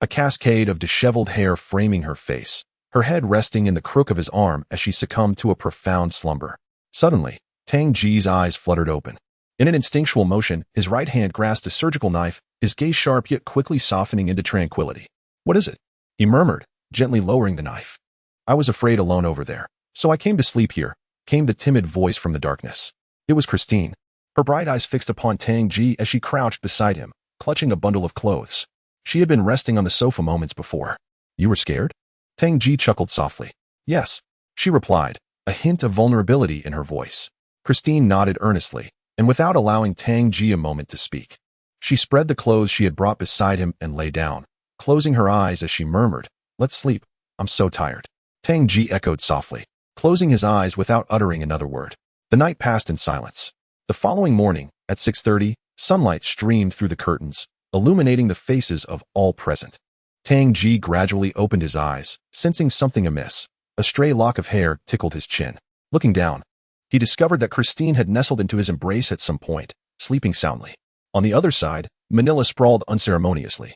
a cascade of disheveled hair framing her face, her head resting in the crook of his arm as she succumbed to a profound slumber. Suddenly, Tang J's eyes fluttered open. In an instinctual motion, his right hand grasped a surgical knife, his gaze sharp yet quickly softening into tranquility. "What is it?" he murmured, gently lowering the knife. "I was afraid alone over there, so I came to sleep here," came the timid voice from the darkness. It was Christine, her bright eyes fixed upon Tang J as she crouched beside him, clutching a bundle of clothes. She had been resting on the sofa moments before. "You were scared?" Tang J chuckled softly. "Yes," she replied, a hint of vulnerability in her voice. Christine nodded earnestly, and without allowing Tang J a moment to speak, she spread the clothes she had brought beside him and lay down, closing her eyes as she murmured, "Let's sleep. I'm so tired." Tang J echoed softly, closing his eyes without uttering another word. The night passed in silence. The following morning, at 6:30, sunlight streamed through the curtains, illuminating the faces of all present. Tang J gradually opened his eyes, sensing something amiss. A stray lock of hair tickled his chin. Looking down, he discovered that Christine had nestled into his embrace at some point, sleeping soundly. On the other side, Manila sprawled unceremoniously,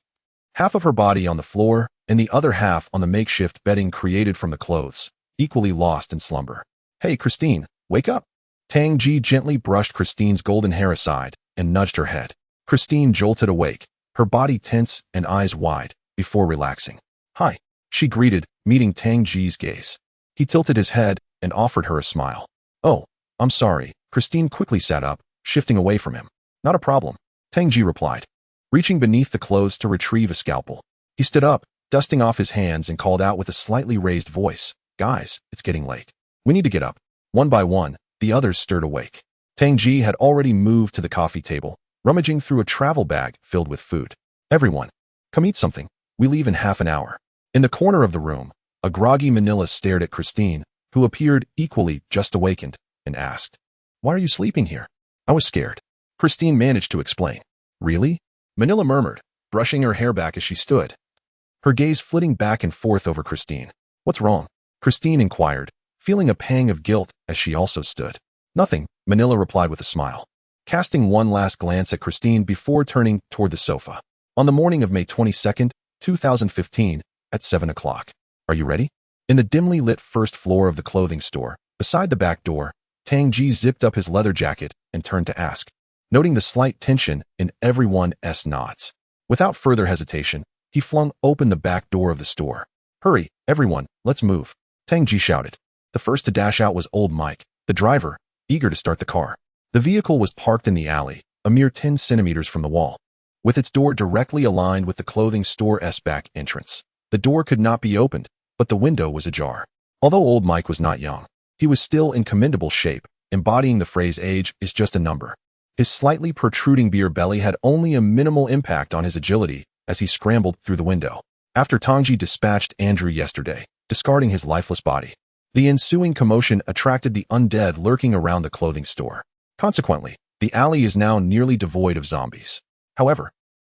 half of her body on the floor and the other half on the makeshift bedding created from the clothes, equally lost in slumber. "Hey, Christine, wake up!" Tang J gently brushed Christine's golden hair aside and nudged her head. Christine jolted awake, her body tense and eyes wide, before relaxing. "Hi," she greeted, meeting Tang J's gaze. He tilted his head and offered her a smile. "Oh, I'm sorry." Christine quickly sat up, shifting away from him. "Not a problem," Tang J replied, reaching beneath the clothes to retrieve a scalpel. He stood up, dusting off his hands, and called out with a slightly raised voice, "Guys, it's getting late. We need to get up." One by one, the others stirred awake. Tang J had already moved to the coffee table, rummaging through a travel bag filled with food. "Everyone, come eat something. We leave in half an hour." In the corner of the room, a groggy Manila stared at Christine, who appeared equally just awakened, and asked, "Why are you sleeping here?" I was scared. Christine managed to explain. Really? Manila murmured, brushing her hair back as she stood, her gaze flitting back and forth over Christine. What's wrong? Christine inquired, feeling a pang of guilt as she also stood. Nothing, Manila replied with a smile, casting one last glance at Christine before turning toward the sofa. On the morning of May 22nd, 2015, at 7 o'clock. Are you ready? In the dimly lit first floor of the clothing store, beside the back door, Tang J zipped up his leather jacket and turned to ask, noting the slight tension in everyone's nods. Without further hesitation, he flung open the back door of the store. Hurry, everyone, let's move, Tang J shouted. The first to dash out was old Mike, the driver, eager to start the car. The vehicle was parked in the alley, a mere 10 centimeters from the wall, with its door directly aligned with the clothing store's back entrance. The door could not be opened, but the window was ajar. Although old Mike was not young, he was still in commendable shape, embodying the phrase age is just a number. His slightly protruding beer belly had only a minimal impact on his agility as he scrambled through the window. After Tang J dispatched Andrew yesterday, discarding his lifeless body, the ensuing commotion attracted the undead lurking around the clothing store. Consequently, the alley is now nearly devoid of zombies. However,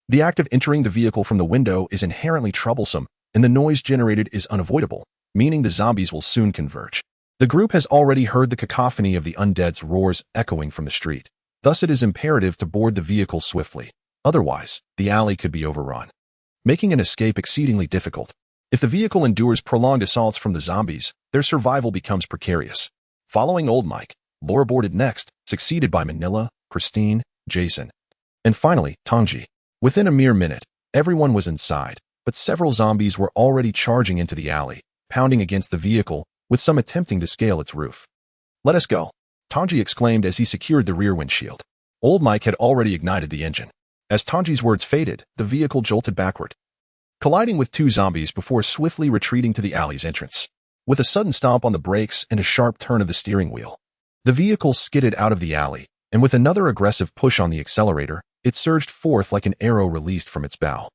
the act of entering the vehicle from the window is inherently troublesome, and the noise generated is unavoidable, meaning the zombies will soon converge. The group has already heard the cacophony of the undead's roars echoing from the street. Thus it is imperative to board the vehicle swiftly. Otherwise, the alley could be overrun, making an escape exceedingly difficult. If the vehicle endures prolonged assaults from the zombies, their survival becomes precarious. Following old Mike, Laura boarded next, succeeded by Manila, Christine, Jason, and finally, Tang J. Within a mere minute, everyone was inside, but several zombies were already charging into the alley, pounding against the vehicle, with some attempting to scale its roof. Let us go, Tang J exclaimed as he secured the rear windshield. Old Mike had already ignited the engine. As Tang J's words faded, the vehicle jolted backward, colliding with two zombies before swiftly retreating to the alley's entrance. With a sudden stomp on the brakes and a sharp turn of the steering wheel, the vehicle skidded out of the alley, and with another aggressive push on the accelerator, it surged forth like an arrow released from its bow.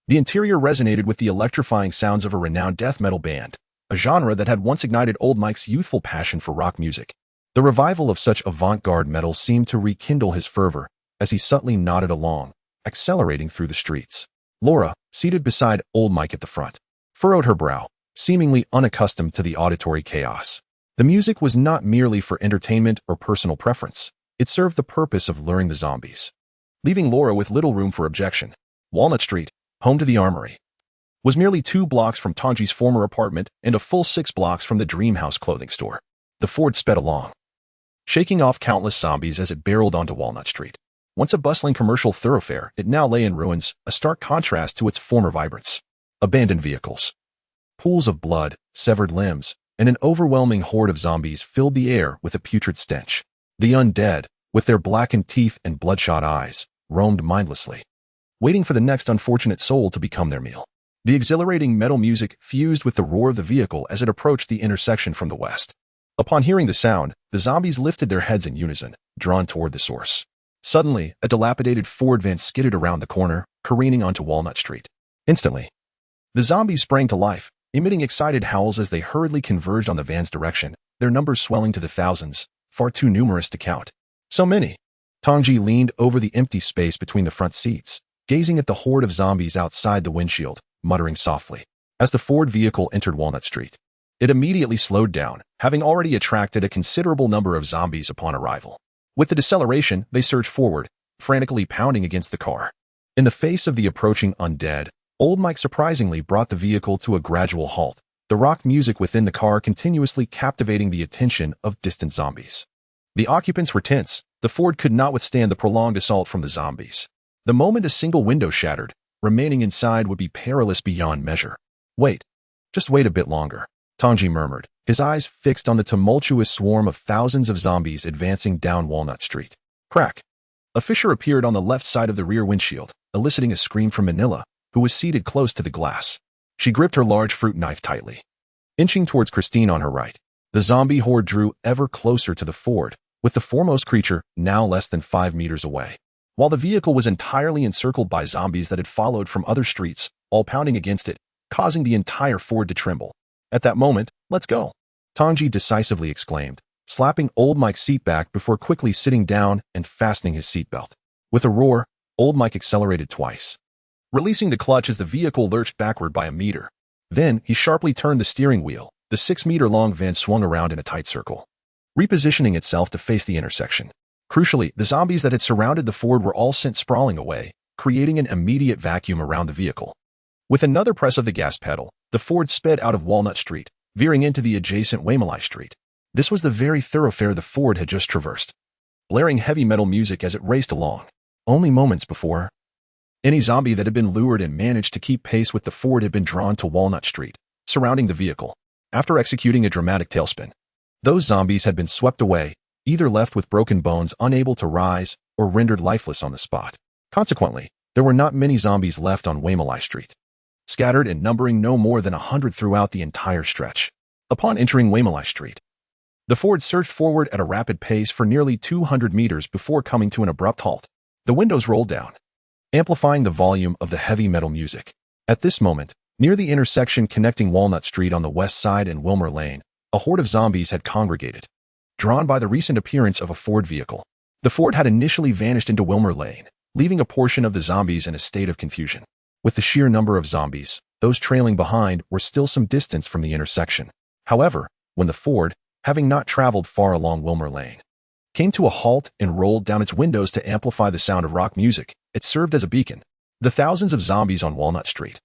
The interior resonated with the electrifying sounds of a renowned death metal band, a genre that had once ignited old Mike's youthful passion for rock music. The revival of such avant-garde metal seemed to rekindle his fervor as he subtly nodded along, accelerating through the streets. Laura, seated beside old Mike at the front, furrowed her brow, seemingly unaccustomed to the auditory chaos. The music was not merely for entertainment or personal preference. It served the purpose of luring the zombies, leaving Laura with little room for objection. Walnut Street, home to the Armory, was merely 2 blocks from Tang J's former apartment and a full 6 blocks from the Dream House clothing store. The Ford sped along, shaking off countless zombies as it barreled onto Walnut Street. Once a bustling commercial thoroughfare, it now lay in ruins, a stark contrast to its former vibrance. Abandoned vehicles, pools of blood, severed limbs, and an overwhelming horde of zombies filled the air with a putrid stench. The undead, with their blackened teeth and bloodshot eyes, roamed mindlessly, waiting for the next unfortunate soul to become their meal. The exhilarating metal music fused with the roar of the vehicle as it approached the intersection from the west. Upon hearing the sound, the zombies lifted their heads in unison, drawn toward the source. Suddenly, a dilapidated Ford van skidded around the corner, careening onto Walnut Street. Instantly, the zombies sprang to life, emitting excited howls as they hurriedly converged on the van's direction, their numbers swelling to the thousands, far too numerous to count. So many. Tang J leaned over the empty space between the front seats, gazing at the horde of zombies outside the windshield, muttering softly. As the Ford vehicle entered Walnut Street, it immediately slowed down, having already attracted a considerable number of zombies upon arrival. With the deceleration, they surged forward, frantically pounding against the car. In the face of the approaching undead, old Mike surprisingly brought the vehicle to a gradual halt, the rock music within the car continuously captivating the attention of distant zombies. The occupants were tense. The Ford could not withstand the prolonged assault from the zombies. The moment a single window shattered, remaining inside would be perilous beyond measure. Wait. Just wait a bit longer, Tang J murmured, his eyes fixed on the tumultuous swarm of thousands of zombies advancing down Walnut Street. Crack. A fissure appeared on the left side of the rear windshield, eliciting a scream from Manila, who was seated close to the glass. She gripped her large fruit knife tightly, inching towards Christine on her right. The zombie horde drew ever closer to the Ford, with the foremost creature now less than 5 meters away. While the vehicle was entirely encircled by zombies that had followed from other streets, all pounding against it, causing the entire Ford to tremble. At that moment, let's go, Tang J decisively exclaimed, slapping old Mike's seat back before quickly sitting down and fastening his seatbelt. With a roar, old Mike accelerated twice, releasing the clutch as the vehicle lurched backward by a meter. Then, he sharply turned the steering wheel. The 6-meter-long van swung around in a tight circle, repositioning itself to face the intersection. Crucially, the zombies that had surrounded the Ford were all sent sprawling away, creating an immediate vacuum around the vehicle. With another press of the gas pedal, the Ford sped out of Walnut Street, veering into the adjacent Waymeli Street. This was the very thoroughfare the Ford had just traversed, blaring heavy metal music as it raced along. Only moments before, any zombie that had been lured and managed to keep pace with the Ford had been drawn to Walnut Street, surrounding the vehicle. After executing a dramatic tailspin, those zombies had been swept away, either left with broken bones unable to rise or rendered lifeless on the spot. Consequently, there were not many zombies left on Waymeli Street, scattered and numbering no more than 100 throughout the entire stretch. Upon entering Waymeli Street, the Ford surged forward at a rapid pace for nearly 200 meters before coming to an abrupt halt. The windows rolled down, amplifying the volume of the heavy metal music. At this moment, near the intersection connecting Walnut Street on the west side and Wilmer Lane, a horde of zombies had congregated, drawn by the recent appearance of a Ford vehicle. The Ford had initially vanished into Wilmer Lane, leaving a portion of the zombies in a state of confusion. With the sheer number of zombies, those trailing behind were still some distance from the intersection. However, when the Ford, having not traveled far along Wilmer Lane, came to a halt and rolled down its windows to amplify the sound of rock music, it served as a beacon. The thousands of zombies on Walnut Street,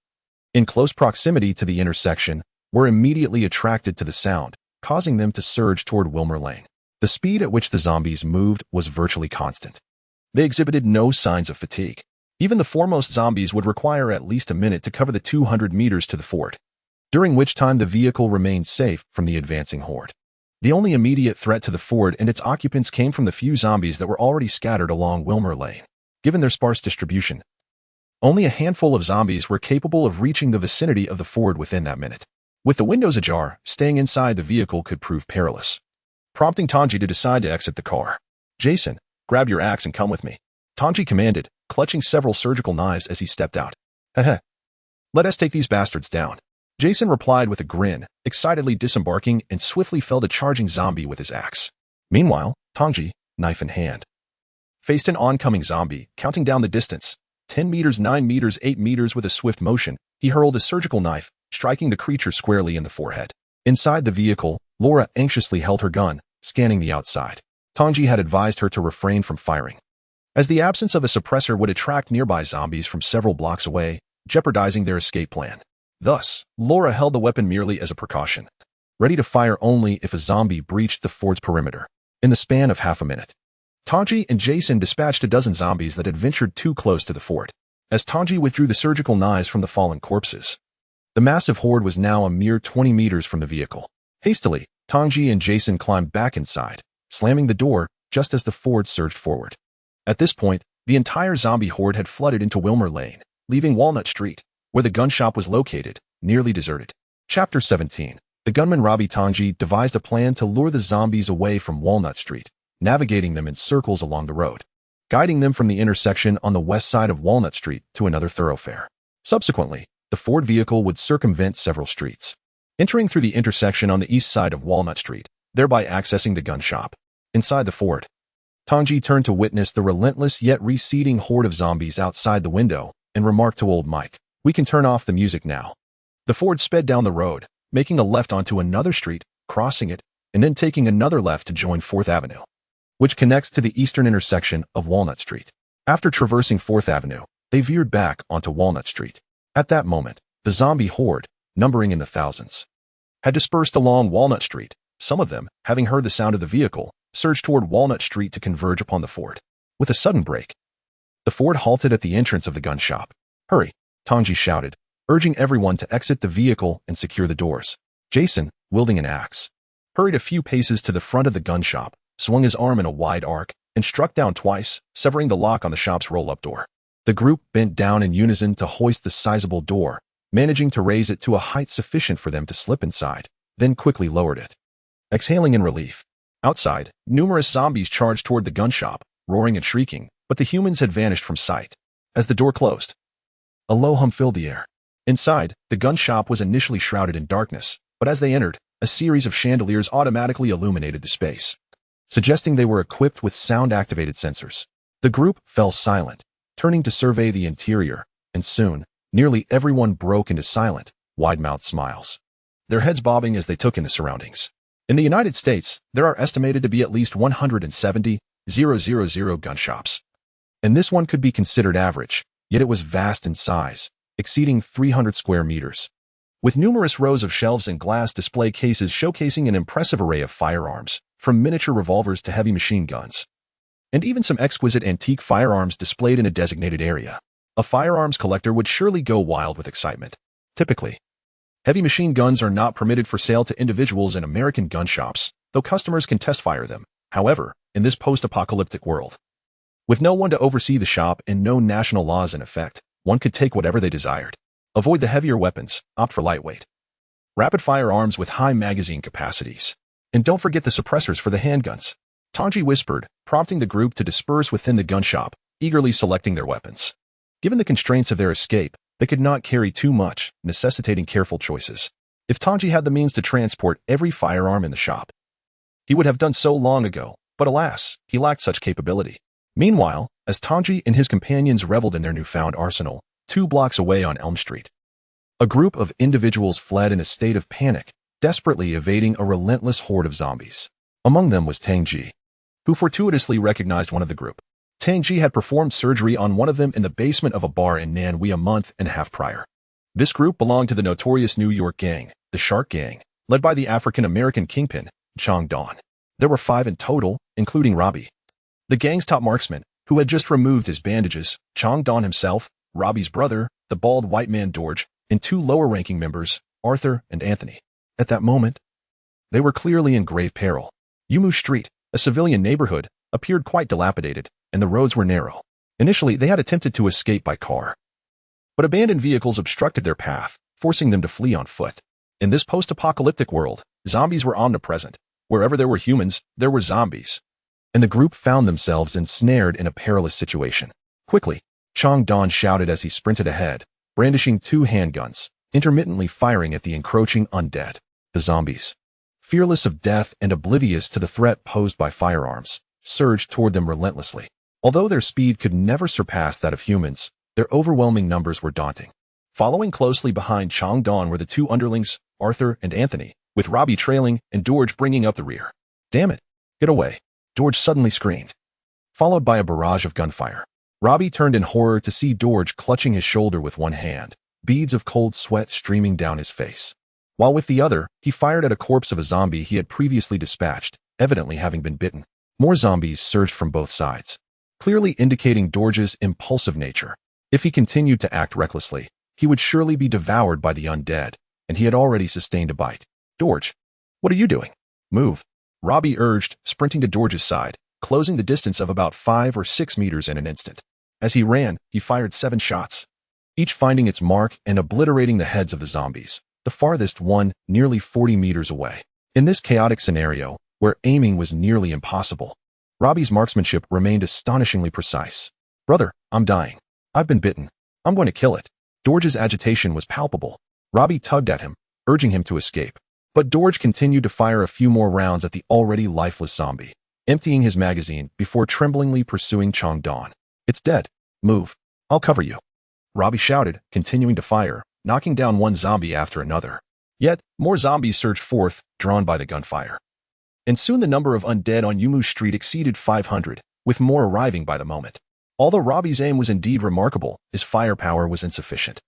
in close proximity to the intersection, were immediately attracted to the sound, causing them to surge toward Wilmer Lane. The speed at which the zombies moved was virtually constant. They exhibited no signs of fatigue. Even the foremost zombies would require at least a minute to cover the 200 meters to the Ford, during which time the vehicle remained safe from the advancing horde. The only immediate threat to the Ford and its occupants came from the few zombies that were already scattered along Wilmer Lane. Given their sparse distribution, only a handful of zombies were capable of reaching the vicinity of the Ford within that minute. With the windows ajar, staying inside the vehicle could prove perilous, prompting Tang J to decide to exit the car. "Jason, grab your axe and come with me," Tang J commanded, clutching several surgical knives as he stepped out. "Heh. Let us take these bastards down," Jason replied with a grin, excitedly disembarking and swiftly felled a charging zombie with his axe. Meanwhile, Tang J, knife in hand, faced an oncoming zombie, counting down the distance. 10 meters, 9 meters, 8 meters. With a swift motion, he hurled a surgical knife, striking the creature squarely in the forehead. Inside the vehicle, Laura anxiously held her gun, scanning the outside. Tang J had advised her to refrain from firing, as the absence of a suppressor would attract nearby zombies from several blocks away, jeopardizing their escape plan. Thus, Laura held the weapon merely as a precaution, ready to fire only if a zombie breached the Ford's perimeter. In the span of half a minute, Tang J and Jason dispatched a dozen zombies that had ventured too close to the Ford. As Tang J withdrew the surgical knives from the fallen corpses, the massive horde was now a mere 20 meters from the vehicle. Hastily, Tang J and Jason climbed back inside, slamming the door just as the Ford surged forward. At this point, the entire zombie horde had flooded into Wilmer Lane, leaving Walnut Street, where the gun shop was located, nearly deserted. Chapter 17. The gunman Robby. Tang J devised a plan to lure the zombies away from Walnut Street, navigating them in circles along the road, guiding them from the intersection on the west side of Walnut Street to another thoroughfare. Subsequently, the Ford vehicle would circumvent several streets, entering through the intersection on the east side of Walnut Street, thereby accessing the gun shop. Inside the Ford, Tang J turned to witness the relentless yet receding horde of zombies outside the window and remarked to old Mike, "We can turn off the music now." The Ford sped down the road, making a left onto another street, crossing it, and then taking another left to join 4th Avenue, which connects to the eastern intersection of Walnut Street. After traversing 4th Avenue, they veered back onto Walnut Street. At that moment, the zombie horde, numbering in the thousands, had dispersed along Walnut Street. Some of them, having heard the sound of the vehicle, surged toward Walnut Street to converge upon the Ford. With a sudden break, the Ford halted at the entrance of the gun shop. "Hurry," Tang J shouted, urging everyone to exit the vehicle and secure the doors. Jason, wielding an axe, hurried a few paces to the front of the gun shop, swung his arm in a wide arc, and struck down twice, severing the lock on the shop's roll-up door. The group bent down in unison to hoist the sizable door, managing to raise it to a height sufficient for them to slip inside, then quickly lowered it, exhaling in relief. Outside, numerous zombies charged toward the gun shop, roaring and shrieking, but the humans had vanished from sight. As the door closed, a low hum filled the air. Inside, the gun shop was initially shrouded in darkness, but as they entered, A series of chandeliers automatically illuminated the space, suggesting they were equipped with sound-activated sensors. The group fell silent, turning to survey the interior, and soon, nearly everyone broke into silent, wide-mouthed smiles, their heads bobbing as they took in the surroundings. In the United States, there are estimated to be at least 170,000 gun shops. And this one could be considered average, yet it was vast in size, exceeding 300 square meters, with numerous rows of shelves and glass display cases showcasing an impressive array of firearms, from miniature revolvers to heavy machine guns, and even some exquisite antique firearms displayed in a designated area. A firearms collector would surely go wild with excitement. Typically, heavy machine guns are not permitted for sale to individuals in American gun shops, though customers can test fire them. However, in this post-apocalyptic world, with no one to oversee the shop and no national laws in effect, one could take whatever they desired. Avoid the heavier weapons, opt for lightweight, rapid-fire arms with high magazine capacities. And don't forget the suppressors for the handguns. Tang J whispered, prompting the group to disperse within the gun shop, eagerly selecting their weapons. Given the constraints of their escape, they could not carry too much, necessitating careful choices. If Tang J had the means to transport every firearm in the shop, he would have done so long ago, but alas, he lacked such capability. Meanwhile, as Tang J and his companions reveled in their newfound arsenal, 2 blocks away on Elm Street, a group of individuals fled in a state of panic, desperately evading a relentless horde of zombies. Among them was Tang J, who fortuitously recognized one of the group. Tang J had performed surgery on one of them in the basement of a bar in Manila a month and a half prior. This group belonged to the notorious New York gang, the Shark Gang, led by the African-American kingpin, Chang Don. There were 5 in total, including Robby, the gang's top marksman, who had just removed his bandages, Chang Don himself, Robby's brother, the bald white man George, and 2 lower-ranking members, Arthur and Anthony. At that moment, they were clearly in grave peril. Yumu Street, a civilian neighborhood, appeared quite dilapidated, and the roads were narrow. Initially, they had attempted to escape by car, but abandoned vehicles obstructed their path, forcing them to flee on foot. In this post-apocalyptic world, zombies were omnipresent. Wherever there were humans, there were zombies, and the group found themselves ensnared in a perilous situation. Quickly, Chang Don shouted as he sprinted ahead, brandishing 2 handguns, intermittently firing at the encroaching undead. The zombies, fearless of death and oblivious to the threat posed by firearms, surged toward them relentlessly. Although their speed could never surpass that of humans, their overwhelming numbers were daunting. Following closely behind Chang Don were the 2 underlings, Arthur and Anthony, with Robby trailing and George bringing up the rear. "Damn it! Get away!" George suddenly screamed, followed by a barrage of gunfire. Robby turned in horror to see George clutching his shoulder with one hand, beads of cold sweat streaming down his face, while with the other, he fired at a corpse of a zombie he had previously dispatched, evidently having been bitten. More zombies surged from both sides, clearly indicating George's impulsive nature. If he continued to act recklessly, he would surely be devoured by the undead, and he had already sustained a bite. "George, what are you doing? Move," Robby urged, sprinting to George's side, closing the distance of about 5 or 6 meters in an instant. As he ran, he fired 7 shots, each finding its mark and obliterating the heads of the zombies, the farthest one nearly 40 meters away. In this chaotic scenario, where aiming was nearly impossible, Robby's marksmanship remained astonishingly precise. "Brother, I'm dying. I've been bitten. I'm going to kill it." George's agitation was palpable. Robby tugged at him, urging him to escape. But George continued to fire a few more rounds at the already lifeless zombie, emptying his magazine before tremblingly pursuing Chang Don. "It's dead. Move. I'll cover you," Robby shouted, continuing to fire, knocking down one zombie after another. Yet, more zombies surged forth, drawn by the gunfire. And soon the number of undead on Yumu Street exceeded 500, with more arriving by the moment. Although Robby's aim was indeed remarkable, his firepower was insufficient.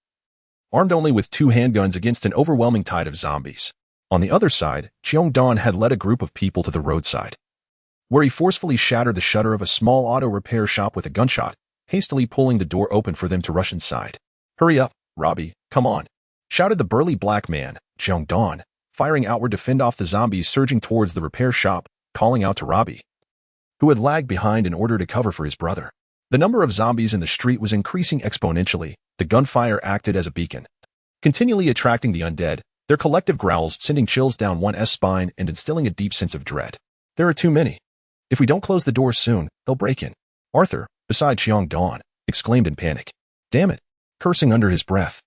Armed only with 2 handguns against an overwhelming tide of zombies. On the other side, Chang Don had led a group of people to the roadside, where he forcefully shattered the shutter of a small auto repair shop with a gunshot, hastily pulling the door open for them to rush inside. "Hurry up, Robby, come on," shouted the burly black man, Chang Don, firing outward to fend off the zombies surging towards the repair shop, calling out to Robby, who had lagged behind in order to cover for his brother. The number of zombies in the street was increasing exponentially. The gunfire acted as a beacon, continually attracting the undead, their collective growls sending chills down one's spine and instilling a deep sense of dread. "There are too many. If we don't close the doors soon, they'll break in," Arthur, beside Chang Don, exclaimed in panic. "Damn it," cursing under his breath,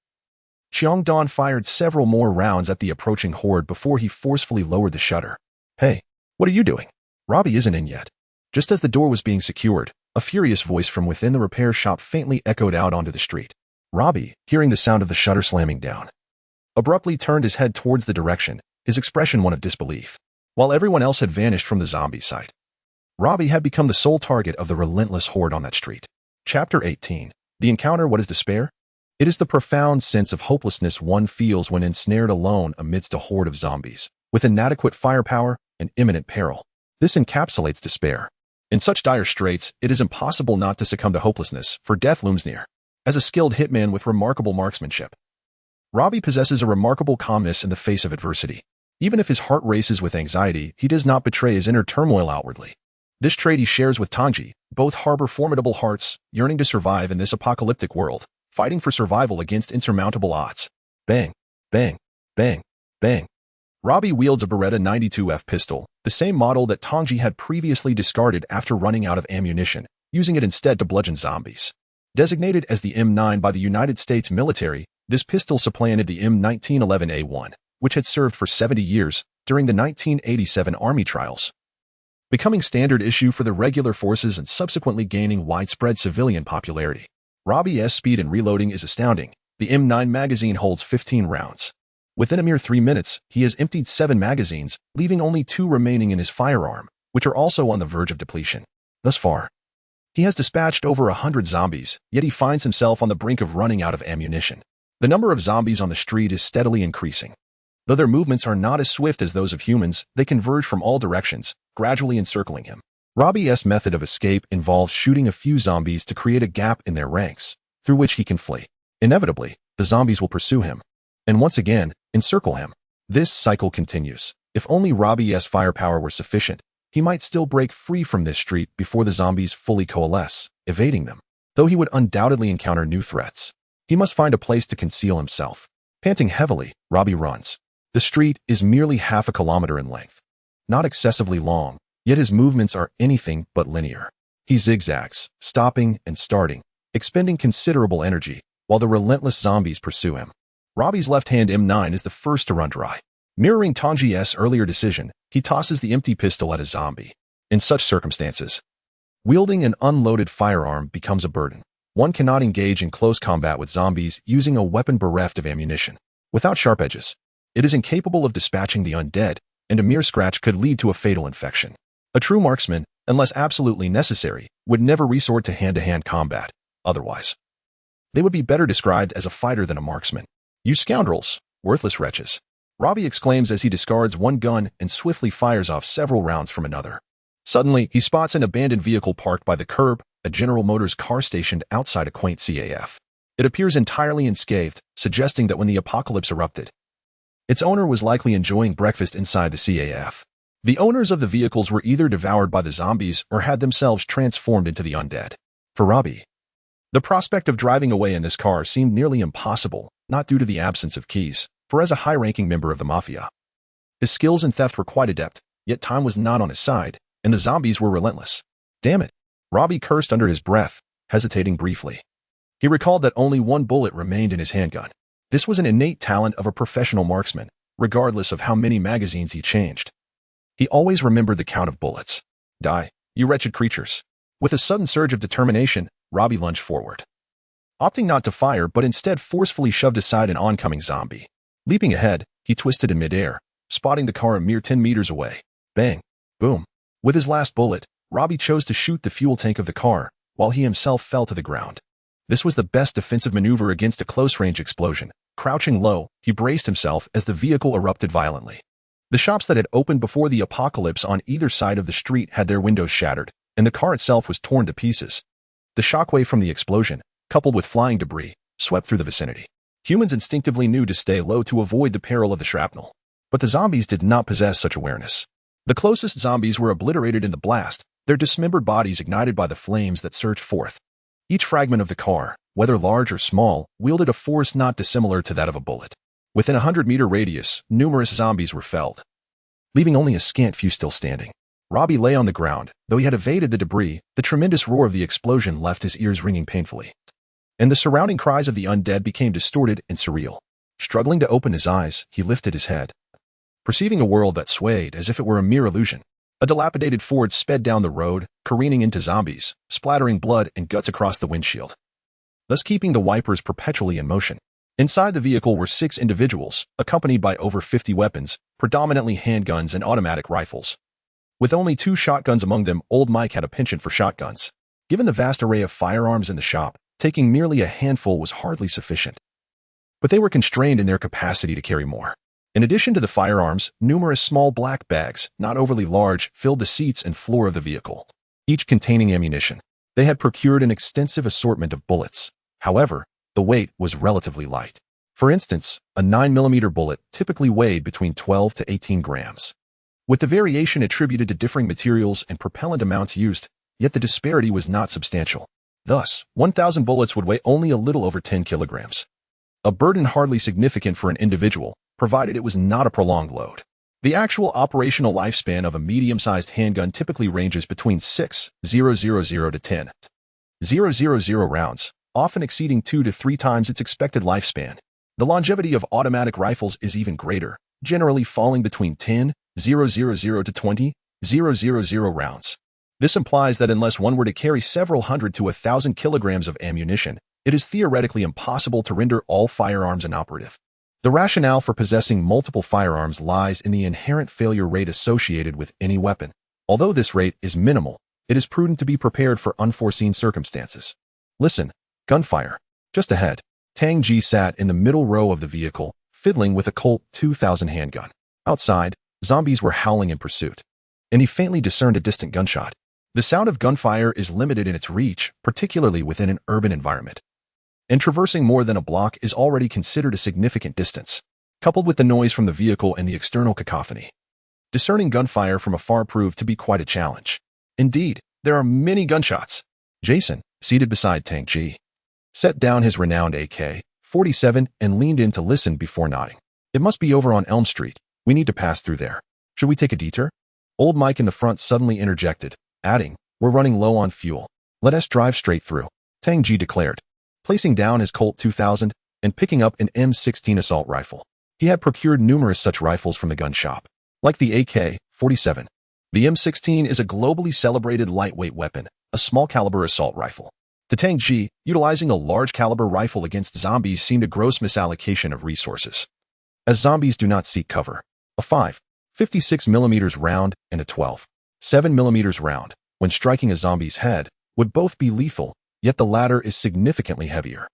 Cheongdong fired several more rounds at the approaching horde before he forcefully lowered the shutter. "Hey, what are you doing? Robby isn't in yet." Just as the door was being secured, a furious voice from within the repair shop faintly echoed out onto the street. Robby, hearing the sound of the shutter slamming down, abruptly turned his head towards the direction, his expression one of disbelief. While everyone else had vanished from the zombie site, Robby had become the sole target of the relentless horde on that street. Chapter 18. The Encounter. What is despair? It is the profound sense of hopelessness one feels when ensnared alone amidst a horde of zombies, with inadequate firepower and imminent peril. This encapsulates despair. In such dire straits, it is impossible not to succumb to hopelessness, for death looms near. As a skilled hitman with remarkable marksmanship, Robby possesses a remarkable calmness in the face of adversity. Even if his heart races with anxiety, he does not betray his inner turmoil outwardly. This trait he shares with Tang J. Both harbor formidable hearts, yearning to survive in this apocalyptic world, fighting for survival against insurmountable odds. Bang, bang, bang, bang. Robby wields a Beretta 92F pistol, the same model that Tang J had previously discarded after running out of ammunition, using it instead to bludgeon zombies. Designated as the M9 by the United States military, this pistol supplanted the M1911A1, which had served for 70 years during the 1987 Army trials, becoming standard issue for the regular forces and subsequently gaining widespread civilian popularity. Robby's speed and reloading is astounding. The M9 magazine holds 15 rounds. Within a mere 3 minutes, he has emptied 7 magazines, leaving only 2 remaining in his firearm, which are also on the verge of depletion. Thus far, he has dispatched over 100 zombies, yet he finds himself on the brink of running out of ammunition. The number of zombies on the street is steadily increasing. Though their movements are not as swift as those of humans, they converge from all directions, gradually encircling him. Robby's method of escape involves shooting a few zombies to create a gap in their ranks, through which he can flee. Inevitably, the zombies will pursue him, and once again, encircle him. This cycle continues. If only Robby's firepower were sufficient, he might still break free from this street before the zombies fully coalesce, evading them. Though he would undoubtedly encounter new threats, he must find a place to conceal himself. Panting heavily, Robby runs. The street is merely half a kilometer in length. Not excessively long, yet his movements are anything but linear. He zigzags, stopping and starting, expending considerable energy, while the relentless zombies pursue him. Robby's left-hand M9 is the first to run dry. Mirroring Tang J's earlier decision, he tosses the empty pistol at a zombie. In such circumstances, wielding an unloaded firearm becomes a burden. One cannot engage in close combat with zombies using a weapon bereft of ammunition. Without sharp edges, it is incapable of dispatching the undead, and a mere scratch could lead to a fatal infection. A true marksman, unless absolutely necessary, would never resort to hand-to-hand combat. Otherwise, they would be better described as a fighter than a marksman. "You scoundrels, worthless wretches," Robby exclaims as he discards one gun and swiftly fires off several rounds from another. Suddenly, he spots an abandoned vehicle parked by the curb, a General Motors car stationed outside a quaint CAF. It appears entirely unscathed, suggesting that when the apocalypse erupted, its owner was likely enjoying breakfast inside the CAF. The owners of the vehicles were either devoured by the zombies or had themselves transformed into the undead. For Robby, the prospect of driving away in this car seemed nearly impossible, not due to the absence of keys, for as a high-ranking member of the mafia, his skills in theft were quite adept, yet time was not on his side, and the zombies were relentless. Damn it, Robby cursed under his breath, hesitating briefly. He recalled that only one bullet remained in his handgun. This was an innate talent of a professional marksman, regardless of how many magazines he changed. He always remembered the count of bullets. Die, you wretched creatures. With a sudden surge of determination, Robby lunged forward, opting not to fire but instead forcefully shoved aside an oncoming zombie. Leaping ahead, he twisted in midair, spotting the car a mere 10 meters away. Bang, boom. With his last bullet, Robby chose to shoot the fuel tank of the car, while he himself fell to the ground. This was the best defensive maneuver against a close-range explosion. Crouching low, he braced himself as the vehicle erupted violently. The shops that had opened before the apocalypse on either side of the street had their windows shattered, and the car itself was torn to pieces. The shockwave from the explosion, coupled with flying debris, swept through the vicinity. Humans instinctively knew to stay low to avoid the peril of the shrapnel. But the zombies did not possess such awareness. The closest zombies were obliterated in the blast, their dismembered bodies ignited by the flames that surged forth. Each fragment of the car, whether large or small, wielded a force not dissimilar to that of a bullet. Within a 100-meter radius, numerous zombies were felled, leaving only a scant few still standing. Robby lay on the ground. Though he had evaded the debris, the tremendous roar of the explosion left his ears ringing painfully, and the surrounding cries of the undead became distorted and surreal. Struggling to open his eyes, he lifted his head, perceiving a world that swayed as if it were a mere illusion. A dilapidated Ford sped down the road, careening into zombies, splattering blood and guts across the windshield, thus keeping the wipers perpetually in motion. Inside the vehicle were 6 individuals, accompanied by over 50 weapons, predominantly handguns and automatic rifles. With only 2 shotguns among them, old Mike had a penchant for shotguns. Given the vast array of firearms in the shop, taking merely a handful was hardly sufficient. But they were constrained in their capacity to carry more. In addition to the firearms, numerous small black bags, not overly large, filled the seats and floor of the vehicle, each containing ammunition. They had procured an extensive assortment of bullets. However, the weight was relatively light. For instance, a 9mm bullet typically weighed between 12 to 18 grams. With the variation attributed to differing materials and propellant amounts used, yet the disparity was not substantial. Thus, 1,000 bullets would weigh only a little over 10 kilograms. A burden hardly significant for an individual, provided it was not a prolonged load. The actual operational lifespan of a medium-sized handgun typically ranges between 6,000 to 10,000 rounds, often exceeding 2 to 3 times its expected lifespan. The longevity of automatic rifles is even greater, generally falling between 10,000 to 20,000 rounds. This implies that unless one were to carry several hundred to 1,000 kilograms of ammunition, it is theoretically impossible to render all firearms inoperative. The rationale for possessing multiple firearms lies in the inherent failure rate associated with any weapon. Although this rate is minimal, it is prudent to be prepared for unforeseen circumstances. Listen, gunfire. Just ahead, Tang J sat in the middle row of the vehicle, fiddling with a Colt 2000 handgun. Outside, zombies were howling in pursuit, and he faintly discerned a distant gunshot. The sound of gunfire is limited in its reach, particularly within an urban environment, and traversing more than a block is already considered a significant distance. Coupled with the noise from the vehicle and the external cacophony, discerning gunfire from afar proved to be quite a challenge. Indeed, there are many gunshots. Jason, seated beside Tang J, set down his renowned AK-47 and leaned in to listen before nodding. It must be over on Elm Street. We need to pass through there. Should we take a detour? Old Mike in the front suddenly interjected, adding, we're running low on fuel. Let us drive straight through, Tang J declared, placing down his Colt 2000 and picking up an M16 assault rifle. He had procured numerous such rifles from the gun shop. Like the AK-47, the M16 is a globally celebrated lightweight weapon, a small-caliber assault rifle. To Tang J, utilizing a large-caliber rifle against zombies seemed a gross misallocation of resources, as zombies do not seek cover. A 5.56mm round and a 12.7mm round, when striking a zombie's head, would both be lethal, yet the latter is significantly heavier.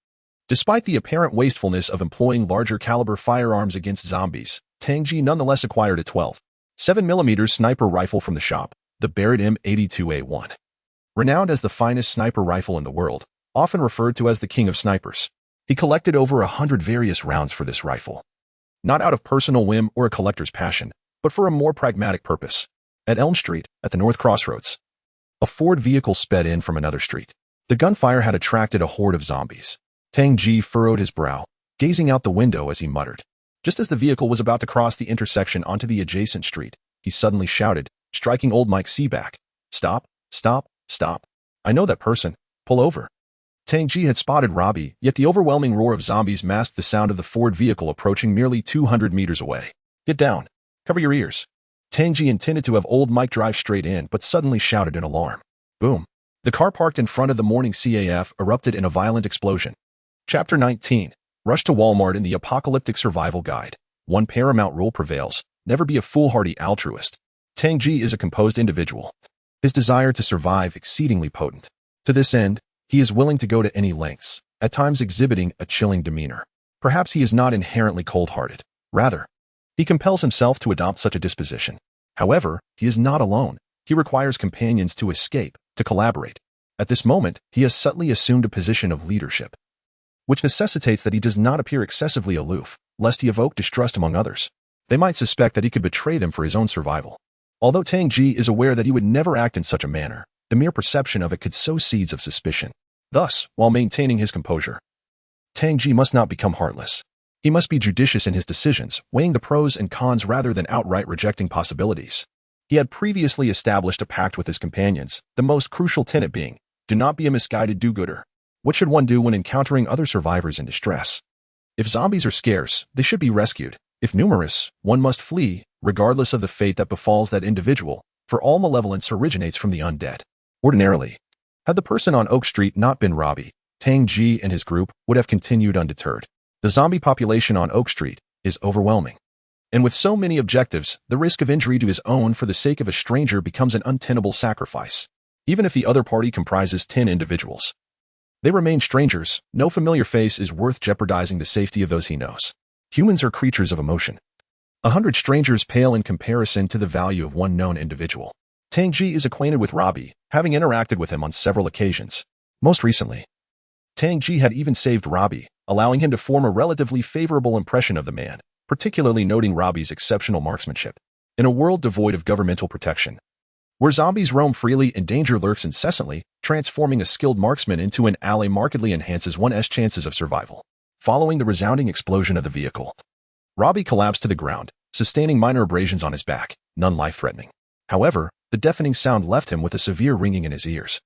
Despite the apparent wastefulness of employing larger caliber firearms against zombies, Tang J nonetheless acquired a 12.7mm sniper rifle from the shop, the Barrett M82A1. Renowned as the finest sniper rifle in the world, often referred to as the king of snipers, he collected over 100 various rounds for this rifle. Not out of personal whim or a collector's passion, but for a more pragmatic purpose. At Elm Street, at the North Crossroads, a Ford vehicle sped in from another street. The gunfire had attracted a horde of zombies. Tang J furrowed his brow, gazing out the window as he muttered. Just as the vehicle was about to cross the intersection onto the adjacent street, he suddenly shouted, striking old Mike C back. Stop, stop, stop. I know that person. Pull over. Tang J had spotted Robby, yet the overwhelming roar of zombies masked the sound of the Ford vehicle approaching merely 200 meters away. Get down. Cover your ears. Tang J intended to have old Mike drive straight in, but suddenly shouted in alarm. Boom. The car parked in front of the morning CAF erupted in a violent explosion. Chapter 19. Rush to Walmart in the Apocalyptic Survival Guide. One paramount rule prevails. Never be a foolhardy altruist. Tang J is a composed individual, his desire to survive exceedingly potent. To this end, he is willing to go to any lengths, at times exhibiting a chilling demeanor. Perhaps he is not inherently cold-hearted. Rather, he compels himself to adopt such a disposition. However, he is not alone. He requires companions to escape, to collaborate. At this moment, he has subtly assumed a position of leadership, which necessitates that he does not appear excessively aloof, lest he evoke distrust among others. They might suspect that he could betray them for his own survival. Although Tang J is aware that he would never act in such a manner, the mere perception of it could sow seeds of suspicion. Thus, while maintaining his composure, Tang J must not become heartless. He must be judicious in his decisions, weighing the pros and cons rather than outright rejecting possibilities. He had previously established a pact with his companions, the most crucial tenet being, do not be a misguided do-gooder. What should one do when encountering other survivors in distress? If zombies are scarce, they should be rescued. If numerous, one must flee, regardless of the fate that befalls that individual, for all malevolence originates from the undead. Ordinarily, had the person on Oak Street not been Robby, Tang J and his group would have continued undeterred. The zombie population on Oak Street is overwhelming. And with so many objectives, the risk of injury to his own for the sake of a stranger becomes an untenable sacrifice. Even if the other party comprises 10 individuals, they remain strangers. No familiar face is worth jeopardizing the safety of those he knows. Humans are creatures of emotion. 100 strangers pale in comparison to the value of one known individual. Tang J is acquainted with Robby, having interacted with him on several occasions. Most recently, Tang J had even saved Robby, allowing him to form a relatively favorable impression of the man, particularly noting Robby's exceptional marksmanship. In a world devoid of governmental protection, where zombies roam freely and danger lurks incessantly, transforming a skilled marksman into an ally markedly enhances one's chances of survival. Following the resounding explosion of the vehicle, Robby collapsed to the ground, sustaining minor abrasions on his back, none life-threatening. However, the deafening sound left him with a severe ringing in his ears,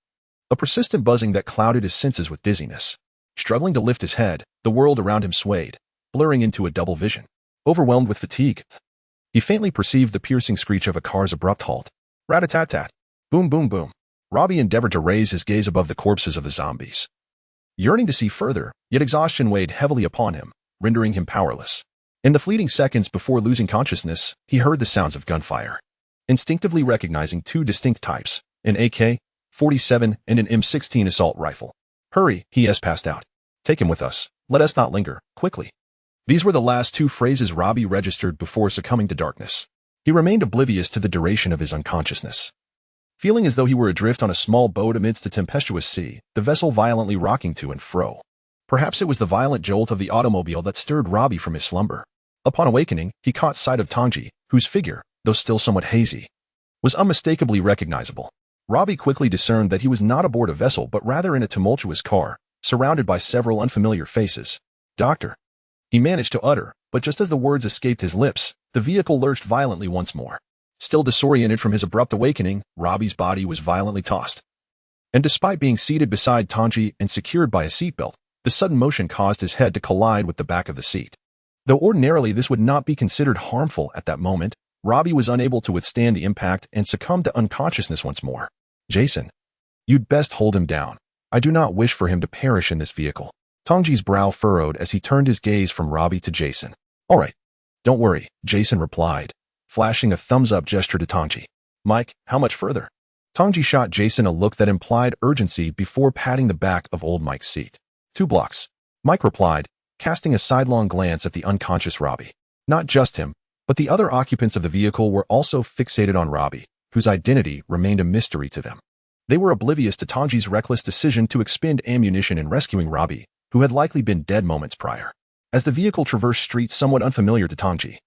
a persistent buzzing that clouded his senses with dizziness. Struggling to lift his head, the world around him swayed, blurring into a double vision. Overwhelmed with fatigue, he faintly perceived the piercing screech of a car's abrupt halt. Rat-a-tat-tat. Boom, boom, boom. Robby endeavored to raise his gaze above the corpses of the zombies, yearning to see further, yet exhaustion weighed heavily upon him, rendering him powerless. In the fleeting seconds before losing consciousness, he heard the sounds of gunfire. Instinctively recognizing two distinct types, an AK-47 and an M16 assault rifle. Hurry, he has passed out. Take him with us. Let us not linger. Quickly. These were the last two phrases Robby registered before succumbing to darkness. He remained oblivious to the duration of his unconsciousness. Feeling as though he were adrift on a small boat amidst a tempestuous sea, the vessel violently rocking to and fro. Perhaps it was the violent jolt of the automobile that stirred Robby from his slumber. Upon awakening, he caught sight of Tang J, whose figure, though still somewhat hazy, was unmistakably recognizable. Robby quickly discerned that he was not aboard a vessel but rather in a tumultuous car, surrounded by several unfamiliar faces. "Doctor," he managed to utter, but just as the words escaped his lips, the vehicle lurched violently once more. Still disoriented from his abrupt awakening, Robby's body was violently tossed. And despite being seated beside Tang J and secured by a seatbelt, the sudden motion caused his head to collide with the back of the seat. Though ordinarily this would not be considered harmful at that moment, Robby was unable to withstand the impact and succumbed to unconsciousness once more. "Jason, you'd best hold him down. I do not wish for him to perish in this vehicle." Tang J's brow furrowed as he turned his gaze from Robby to Jason. "All right. Don't worry," Jason replied, flashing a thumbs-up gesture to Tang J. "Mike, how much further?" Tang J shot Jason a look that implied urgency before patting the back of old Mike's seat. 2 blocks. Mike replied, casting a sidelong glance at the unconscious Robby. Not just him, but the other occupants of the vehicle were also fixated on Robby, whose identity remained a mystery to them. They were oblivious to Tang J's reckless decision to expend ammunition in rescuing Robby, who had likely been dead moments prior. As the vehicle traversed streets somewhat unfamiliar to Tang J,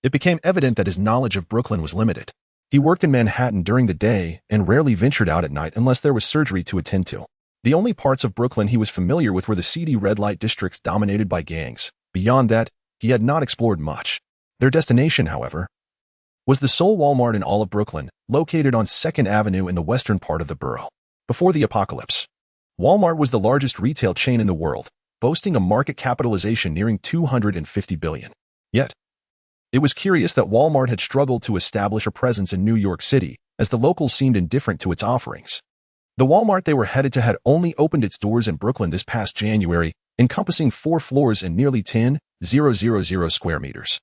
it became evident that his knowledge of Brooklyn was limited. He worked in Manhattan during the day and rarely ventured out at night unless there was surgery to attend to. The only parts of Brooklyn he was familiar with were the seedy red light districts dominated by gangs. Beyond that, he had not explored much. Their destination, however, was the sole Walmart in all of Brooklyn, located on 2nd Avenue in the western part of the borough. Before the apocalypse, Walmart was the largest retail chain in the world, boasting a market capitalization nearing $250 billion. Yet, it was curious that Walmart had struggled to establish a presence in New York City, as the locals seemed indifferent to its offerings. The Walmart they were headed to had only opened its doors in Brooklyn this past January, encompassing 4 floors and nearly 10,000 square meters.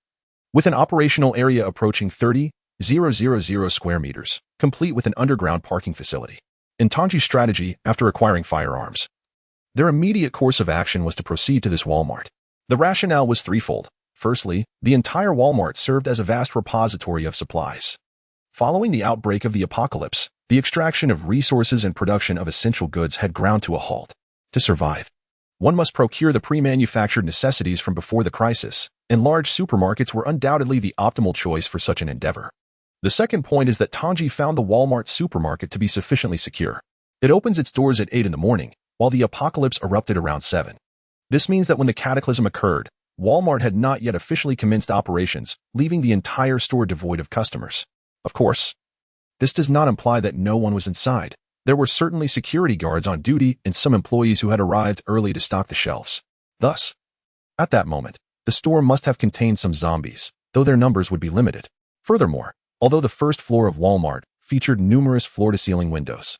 With an operational area approaching 30,000 square meters, complete with an underground parking facility. In Tang J's strategy, after acquiring firearms, their immediate course of action was to proceed to this Walmart. The rationale was threefold. Firstly, the entire Walmart served as a vast repository of supplies. Following the outbreak of the apocalypse, the extraction of resources and production of essential goods had ground to a halt. To survive, one must procure the pre-manufactured necessities from before the crisis, and large supermarkets were undoubtedly the optimal choice for such an endeavor. The second point is that Tang J found the Walmart supermarket to be sufficiently secure. It opens its doors at 8 in the morning, while the apocalypse erupted around 7. This means that when the cataclysm occurred, Walmart had not yet officially commenced operations, leaving the entire store devoid of customers. Of course, this does not imply that no one was inside. There were certainly security guards on duty and some employees who had arrived early to stock the shelves. Thus, At that moment, the store must have contained some zombies, though their numbers would be limited. Furthermore, although the first floor of Walmart featured numerous floor-to-ceiling windows,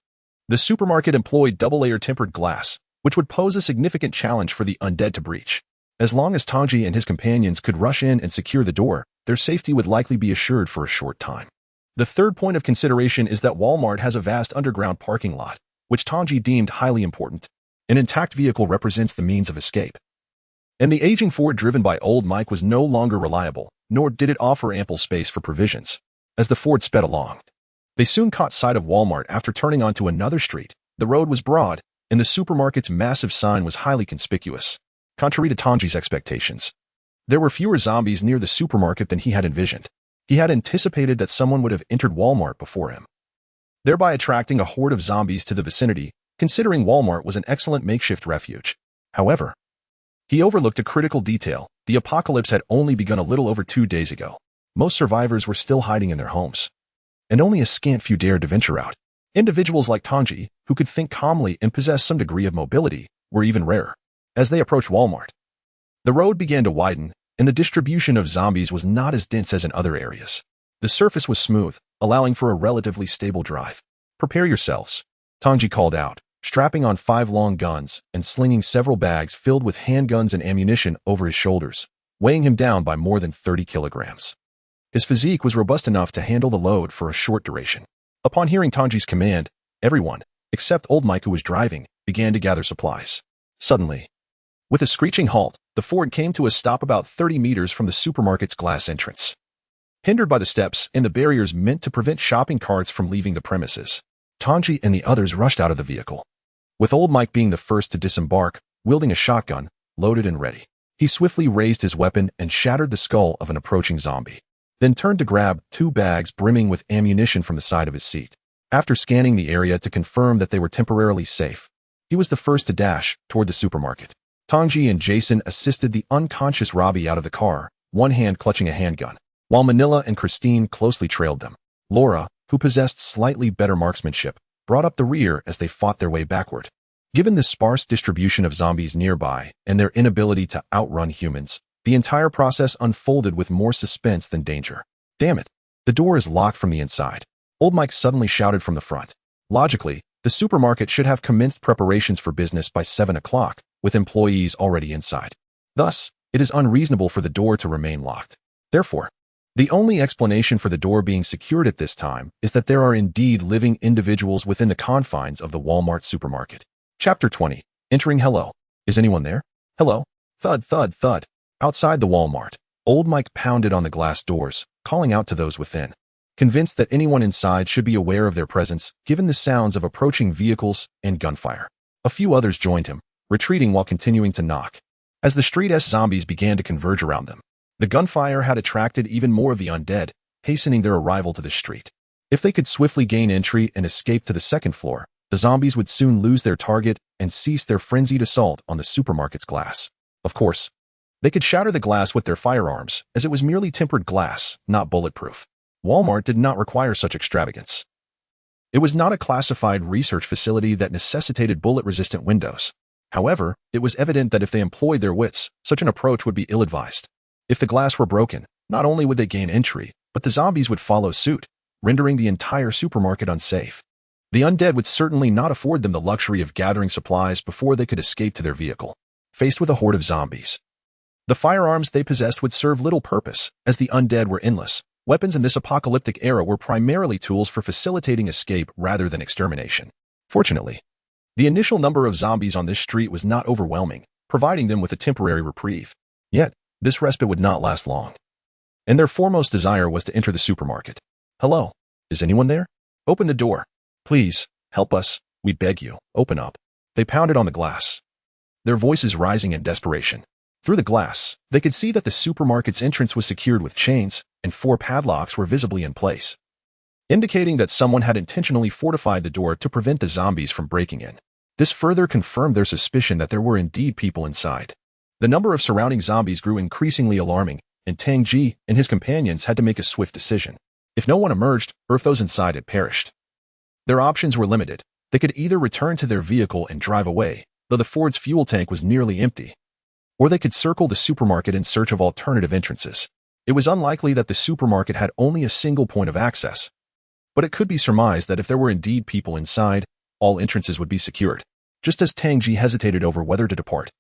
the supermarket employed double-layer tempered glass, which would pose a significant challenge for the undead to breach. As long as Tang J and his companions could rush in and secure the door, their safety would likely be assured for a short time. The third point of consideration is that Walmart has a vast underground parking lot, which Tang J deemed highly important. An intact vehicle represents the means of escape. And the aging Ford driven by old Mike was no longer reliable, nor did it offer ample space for provisions. As the Ford sped along, they soon caught sight of Walmart after turning onto another street. The road was broad, and the supermarket's massive sign was highly conspicuous. Contrary to Tang J's expectations, there were fewer zombies near the supermarket than he had envisioned. He had anticipated that someone would have entered Walmart before him, thereby attracting a horde of zombies to the vicinity, considering Walmart was an excellent makeshift refuge. However, he overlooked a critical detail. The apocalypse had only begun a little over 2 days ago. Most survivors were still hiding in their homes, and only a scant few dared to venture out. Individuals like Tang J, who could think calmly and possess some degree of mobility, were even rarer. As they approached Walmart, the road began to widen, and the distribution of zombies was not as dense as in other areas. The surface was smooth, allowing for a relatively stable drive. "Prepare yourselves," Tang J called out, strapping on 5 long guns and slinging several bags filled with handguns and ammunition over his shoulders, weighing him down by more than 30 kilograms. His physique was robust enough to handle the load for a short duration. Upon hearing Tang J's command, everyone, except old Mike who was driving, began to gather supplies. Suddenly, with a screeching halt, the Ford came to a stop about 30 meters from the supermarket's glass entrance. Hindered by the steps and the barriers meant to prevent shopping carts from leaving the premises, Tang J and the others rushed out of the vehicle, with old Mike being the first to disembark, wielding a shotgun, loaded and ready. He swiftly raised his weapon and shattered the skull of an approaching zombie, then turned to grab 2 bags brimming with ammunition from the side of his seat. After scanning the area to confirm that they were temporarily safe, he was the first to dash toward the supermarket. Tang J and Jason assisted the unconscious Robby out of the car, one hand clutching a handgun, while Manila and Christine closely trailed them. Laura, who possessed slightly better marksmanship, brought up the rear as they fought their way backward. Given the sparse distribution of zombies nearby and their inability to outrun humans, the entire process unfolded with more suspense than danger. "Damn it! The door is locked from the inside," old Mike suddenly shouted from the front. Logically, the supermarket should have commenced preparations for business by 7 o'clock, with employees already inside. Thus, it is unreasonable for the door to remain locked. Therefore, the only explanation for the door being secured at this time is that there are indeed living individuals within the confines of the Walmart supermarket. Chapter 20. Entering. "Hello. Is anyone there? Hello?" Thud, thud, thud. Outside the Walmart, old Mike pounded on the glass doors, calling out to those within, convinced that anyone inside should be aware of their presence, given the sounds of approaching vehicles and gunfire. A few others joined him, retreating while continuing to knock. As the street-s zombies began to converge around them, the gunfire had attracted even more of the undead, hastening their arrival to the street. If they could swiftly gain entry and escape to the second floor, the zombies would soon lose their target and cease their frenzied assault on the supermarket's glass. Of course, they could shatter the glass with their firearms, as it was merely tempered glass, not bulletproof. Walmart did not require such extravagance. It was not a classified research facility that necessitated bullet-resistant windows. However, it was evident that if they employed their wits, such an approach would be ill-advised. If the glass were broken, not only would they gain entry, but the zombies would follow suit, rendering the entire supermarket unsafe. The undead would certainly not afford them the luxury of gathering supplies before they could escape to their vehicle. Faced with a horde of zombies, the firearms they possessed would serve little purpose, as the undead were endless. Weapons in this apocalyptic era were primarily tools for facilitating escape rather than extermination. Fortunately, the initial number of zombies on this street was not overwhelming, providing them with a temporary reprieve. Yet, this respite would not last long, and their foremost desire was to enter the supermarket. "Hello? Is anyone there? Open the door. Please, help us. We beg you, open up." They pounded on the glass, their voices rising in desperation. Through the glass, they could see that the supermarket's entrance was secured with chains, and 4 padlocks were visibly in place, indicating that someone had intentionally fortified the door to prevent the zombies from breaking in. This further confirmed their suspicion that there were indeed people inside. The number of surrounding zombies grew increasingly alarming, and Tang J and his companions had to make a swift decision. If no one emerged, or if those inside had perished, their options were limited. They could either return to their vehicle and drive away, though the Ford's fuel tank was nearly empty, or they could circle the supermarket in search of alternative entrances. It was unlikely that the supermarket had only a single point of access, but it could be surmised that if there were indeed people inside, all entrances would be secured. Just as Tang J hesitated over whether to depart,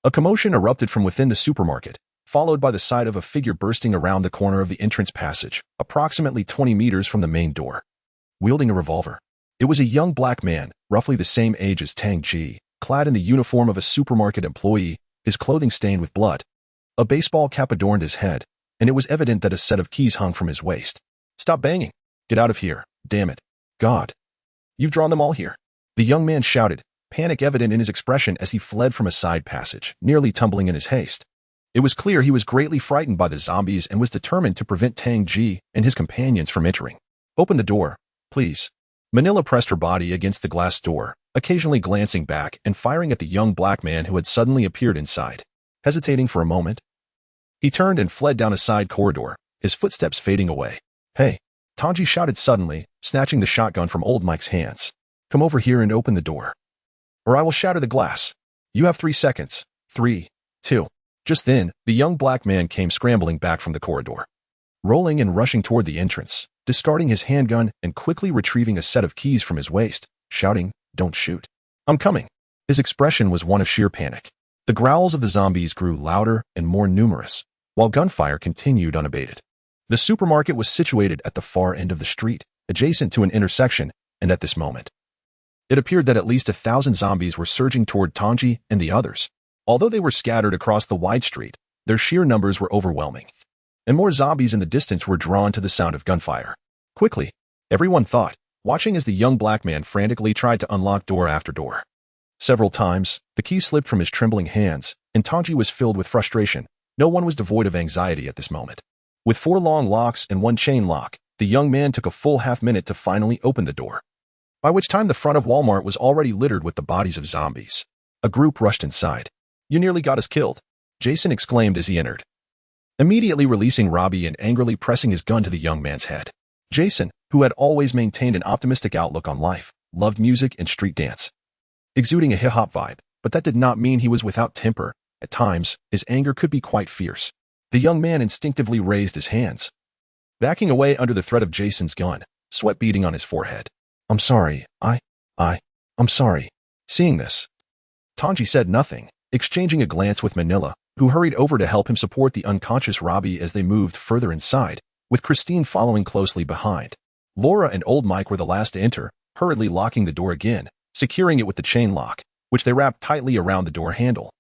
a commotion erupted from within the supermarket, followed by the sight of a figure bursting around the corner of the entrance passage, approximately 20 meters from the main door, wielding a revolver. It was a young black man, roughly the same age as Tang J, clad in the uniform of a supermarket employee, his clothing stained with blood. A baseball cap adorned his head, and it was evident that a set of keys hung from his waist. "Stop banging! Get out of here, damn it! God! You've drawn them all here!" The young man shouted, panic evident in his expression as he fled from a side passage, nearly tumbling in his haste. It was clear he was greatly frightened by the zombies and was determined to prevent Tang J and his companions from entering. "Open the door, please." Manila pressed her body against the glass door, occasionally glancing back and firing at the young black man who had suddenly appeared inside. Hesitating for a moment, he turned and fled down a side corridor, his footsteps fading away. "Hey!" Tang J shouted suddenly, snatching the shotgun from old Mike's hands. "Come over here and open the door, or I will shatter the glass. You have 3 seconds. 3, 2. Just then, the young black man came scrambling back from the corridor, rolling and rushing toward the entrance, discarding his handgun and quickly retrieving a set of keys from his waist, shouting, "Don't shoot. I'm coming." His expression was one of sheer panic. The growls of the zombies grew louder and more numerous, while gunfire continued unabated. The supermarket was situated at the far end of the street, adjacent to an intersection, and at this moment, it appeared that at least 1,000 zombies were surging toward Tang J and the others. Although they were scattered across the wide street, their sheer numbers were overwhelming, and more zombies in the distance were drawn to the sound of gunfire. Quickly, everyone thought, watching as the young black man frantically tried to unlock door after door. Several times, the key slipped from his trembling hands, and Tang J was filled with frustration. No one was devoid of anxiety at this moment. With 4 long locks and 1 chain lock, the young man took a full half-minute to finally open the door, by which time the front of Walmart was already littered with the bodies of zombies. A group rushed inside. "You nearly got us killed," Jason exclaimed as he entered, immediately releasing Robby and angrily pressing his gun to the young man's head. Jason, who had always maintained an optimistic outlook on life, loved music and street dance, exuding a hip-hop vibe, but that did not mean he was without temper. At times, his anger could be quite fierce. The young man instinctively raised his hands, backing away under the threat of Jason's gun, sweat beading on his forehead. "I'm sorry, I'm sorry." Seeing this, Tang J said nothing, exchanging a glance with Manila, who hurried over to help him support the unconscious Robby as they moved further inside, with Christine following closely behind. Laura and old Mike were the last to enter, hurriedly locking the door again, securing it with the chain lock, which they wrapped tightly around the door handle.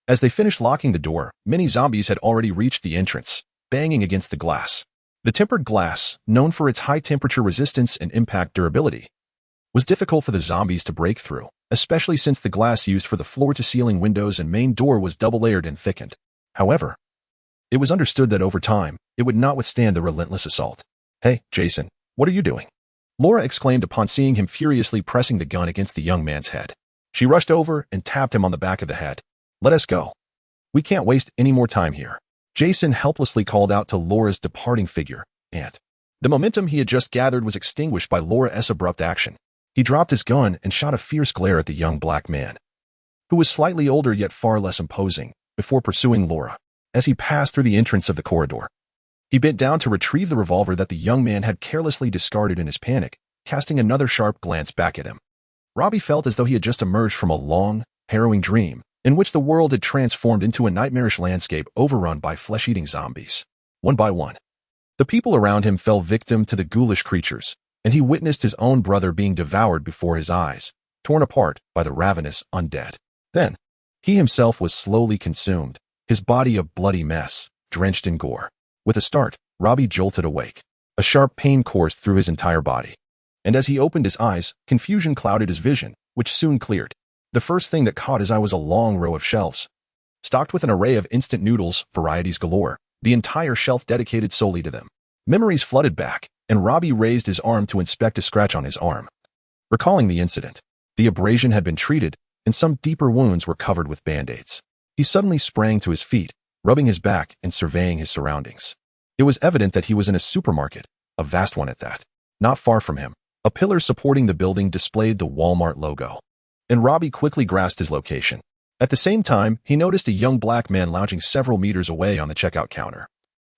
As they finished locking the door, many zombies had already reached the entrance, banging against the glass. The tempered glass, known for its high temperature resistance and impact durability, was difficult for the zombies to break through, especially since the glass used for the floor-to-ceiling windows and main door was double-layered and thickened. However, it was understood that over time, it would not withstand the relentless assault. "Hey, Jason, what are you doing?" Laura exclaimed upon seeing him furiously pressing the gun against the young man's head. She rushed over and tapped him on the back of the head. "Let us go. We can't waste any more time here." Jason helplessly called out to Laura's departing figure, and the momentum he had just gathered was extinguished by Laura's abrupt action. He dropped his gun and shot a fierce glare at the young black man, who was slightly older yet far less imposing, before pursuing Laura. As he passed through the entrance of the corridor, he bent down to retrieve the revolver that the young man had carelessly discarded in his panic, casting another sharp glance back at him. Robby felt as though he had just emerged from a long, harrowing dream, in which the world had transformed into a nightmarish landscape overrun by flesh-eating zombies. One by one, the people around him fell victim to the ghoulish creatures, and he witnessed his own brother being devoured before his eyes, torn apart by the ravenous undead. Then, he himself was slowly consumed, his body a bloody mess, drenched in gore. With a start, Robby jolted awake. A sharp pain coursed through his entire body, and as he opened his eyes, confusion clouded his vision, which soon cleared. The first thing that caught his eye was a long row of shelves, stocked with an array of instant noodles, varieties galore, the entire shelf dedicated solely to them. Memories flooded back, and Robby raised his arm to inspect a scratch on his arm. Recalling the incident, the abrasion had been treated, and some deeper wounds were covered with band-aids. He suddenly sprang to his feet, rubbing his back and surveying his surroundings. It was evident that he was in a supermarket, a vast one at that. Not far from him, a pillar supporting the building displayed the Walmart logo, and Robby quickly grasped his location. At the same time, he noticed a young black man lounging several meters away on the checkout counter,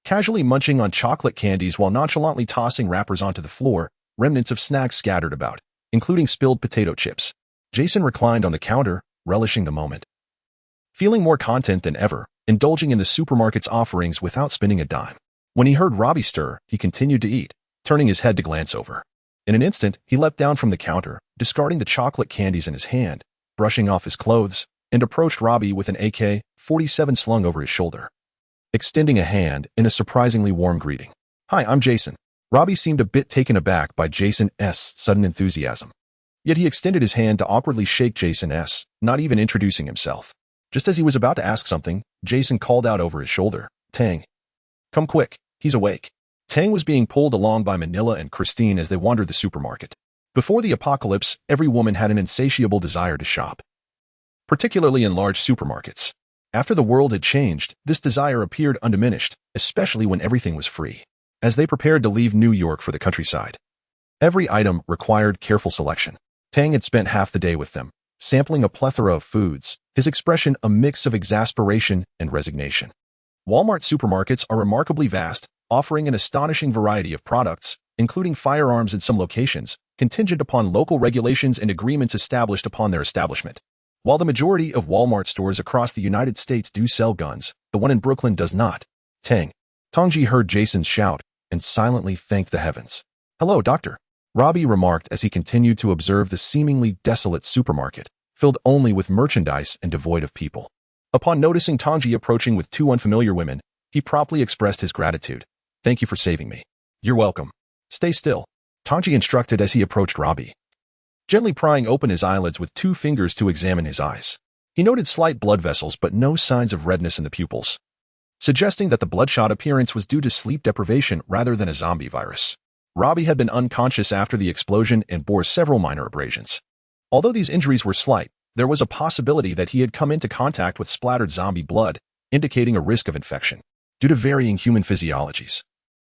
casually munching on chocolate candies while nonchalantly tossing wrappers onto the floor, remnants of snacks scattered about, including spilled potato chips. Jason reclined on the counter, relishing the moment. Feeling more content than ever, indulging in the supermarket's offerings without spending a dime. When he heard Robby stir, he continued to eat, turning his head to glance over. In an instant, he leapt down from the counter, discarding the chocolate candies in his hand, brushing off his clothes, and approached Robby with an AK-47 slung over his shoulder, extending a hand in a surprisingly warm greeting. "Hi, I'm Jason." Robby seemed a bit taken aback by Jason's sudden enthusiasm. Yet he extended his hand to awkwardly shake Jason's, not even introducing himself. Just as he was about to ask something, Jason called out over his shoulder, "Tang, come quick, he's awake." Tang was being pulled along by Manila and Christine as they wandered the supermarket. Before the apocalypse, every woman had an insatiable desire to shop, particularly in large supermarkets. After the world had changed, this desire appeared undiminished, especially when everything was free. As they prepared to leave New York for the countryside, every item required careful selection. Tang had spent half the day with them, sampling a plethora of foods, his expression a mix of exasperation and resignation. Walmart supermarkets are remarkably vast, offering an astonishing variety of products, including firearms in some locations, contingent upon local regulations and agreements established upon their establishment. While the majority of Walmart stores across the United States do sell guns, the one in Brooklyn does not. Tang J heard Jason shout and silently thanked the heavens. "Hello, doctor," Robby remarked as he continued to observe the seemingly desolate supermarket, filled only with merchandise and devoid of people. Upon noticing Tang J approaching with two unfamiliar women, he promptly expressed his gratitude. "Thank you for saving me." "You're welcome. Stay still," Tang J instructed as he approached Robby, gently prying open his eyelids with 2 fingers to examine his eyes. He noted slight blood vessels but no signs of redness in the pupils, suggesting that the bloodshot appearance was due to sleep deprivation rather than a zombie virus. Robby had been unconscious after the explosion and bore several minor abrasions. Although these injuries were slight, there was a possibility that he had come into contact with splattered zombie blood, indicating a risk of infection. Due to varying human physiologies,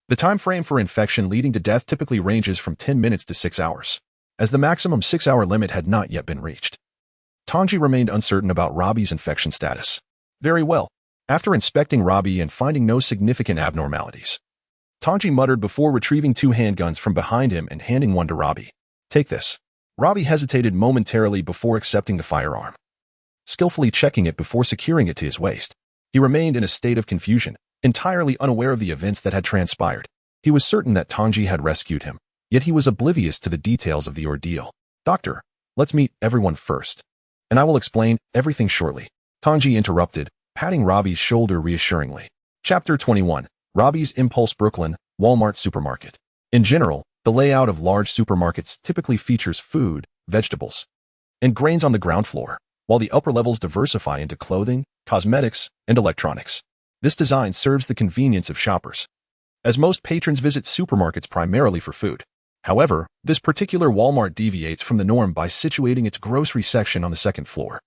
the time frame for infection leading to death typically ranges from 10 minutes to 6 hours, as the maximum 6-hour limit had not yet been reached. Tang J remained uncertain about Robby's infection status. "Very well." After inspecting Robby and finding no significant abnormalities, Tang J muttered before retrieving 2 handguns from behind him and handing one to Robby. "Take this." Robby hesitated momentarily before accepting the firearm, skillfully checking it before securing it to his waist. He remained in a state of confusion, entirely unaware of the events that had transpired. He was certain that Tang J had rescued him, yet he was oblivious to the details of the ordeal. "Doctor, let's meet everyone first, and I will explain everything shortly," Tang J interrupted, patting Robby's shoulder reassuringly. Chapter 21. Robby's Impulse. Brooklyn, Walmart supermarket. In general, the layout of large supermarkets typically features food, vegetables, and grains on the ground floor, while the upper levels diversify into clothing, cosmetics, and electronics. This design serves the convenience of shoppers, as most patrons visit supermarkets primarily for food. However, this particular Walmart deviates from the norm by situating its grocery section on the second floor,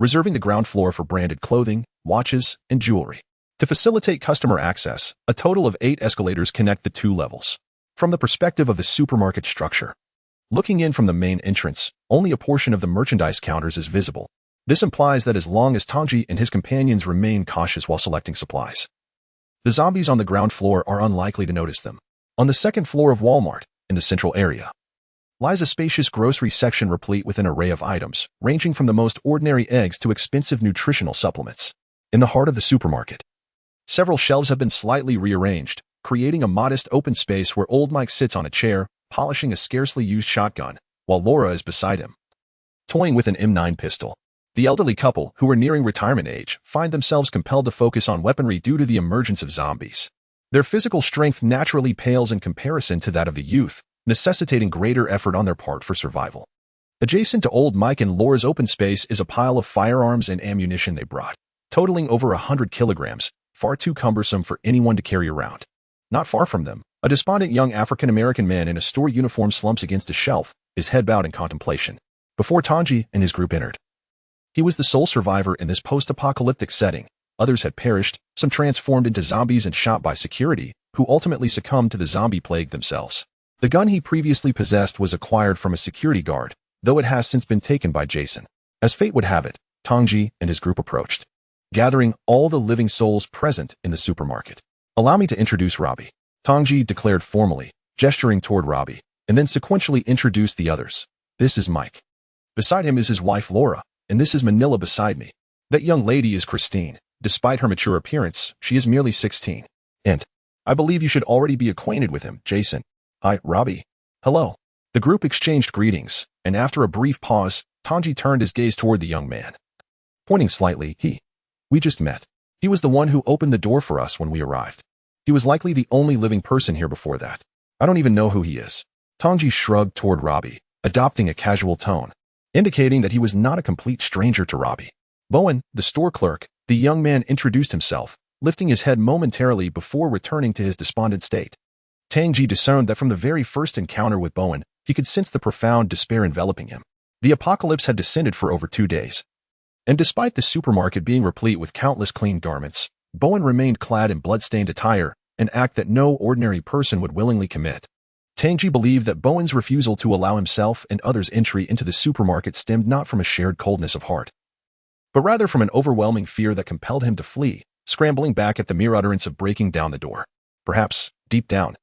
reserving the ground floor for branded clothing, watches, and jewelry. To facilitate customer access, a total of 8 escalators connect the 2 levels. From the perspective of the supermarket structure, looking in from the main entrance, only a portion of the merchandise counters is visible. This implies that as long as Tang J and his companions remain cautious while selecting supplies, the zombies on the ground floor are unlikely to notice them. On the second floor of Walmart, in the central area, lies a spacious grocery section replete with an array of items, ranging from the most ordinary eggs to expensive nutritional supplements. In the heart of the supermarket, several shelves have been slightly rearranged, creating a modest open space where old Mike sits on a chair, polishing a scarcely used shotgun, while Laura is beside him, toying with an M9 pistol. The elderly couple, who are nearing retirement age, find themselves compelled to focus on weaponry due to the emergence of zombies. Their physical strength naturally pales in comparison to that of the youth, necessitating greater effort on their part for survival. Adjacent to old Mike and Laura's open space is a pile of firearms and ammunition they brought, totaling over 100 kilograms, far too cumbersome for anyone to carry around. Not far from them, a despondent young African-American man in a store uniform slumps against a shelf, his head bowed in contemplation. Before Tang J and his group entered, he was the sole survivor in this post-apocalyptic setting. Others had perished, some transformed into zombies and shot by security, who ultimately succumbed to the zombie plague themselves. The gun he previously possessed was acquired from a security guard, though it has since been taken by Jason. As fate would have it, Tang J and his group approached, gathering all the living souls present in the supermarket. "Allow me to introduce Robby," Tang J declared formally, gesturing toward Robby, and then sequentially introduced the others. "This is Mike. Beside him is his wife Laura, and this is Manila beside me. That young lady is Christine. Despite her mature appearance, she is merely 16. And I believe you should already be acquainted with him, Jason." "Hi, Robby." "Hello." The group exchanged greetings, and after a brief pause, Tang J turned his gaze toward the young man. Pointing slightly, "We just met. He was the one who opened the door for us when we arrived. He was likely the only living person here before that. I don't even know who he is." Tang J shrugged toward Robby, adopting a casual tone, indicating that he was not a complete stranger to Robby. "Bowen, the store clerk," the young man introduced himself, lifting his head momentarily before returning to his despondent state. Tang J discerned that from the very first encounter with Bowen, he could sense the profound despair enveloping him. The apocalypse had descended for over 2 days. And despite the supermarket being replete with countless clean garments, Bowen remained clad in blood-stained attire, an act that no ordinary person would willingly commit. Tang J believed that Bowen's refusal to allow himself and others entry into the supermarket stemmed not from a shared coldness of heart, but rather from an overwhelming fear that compelled him to flee, scrambling back at the mere utterance of breaking down the door. Perhaps, deep down,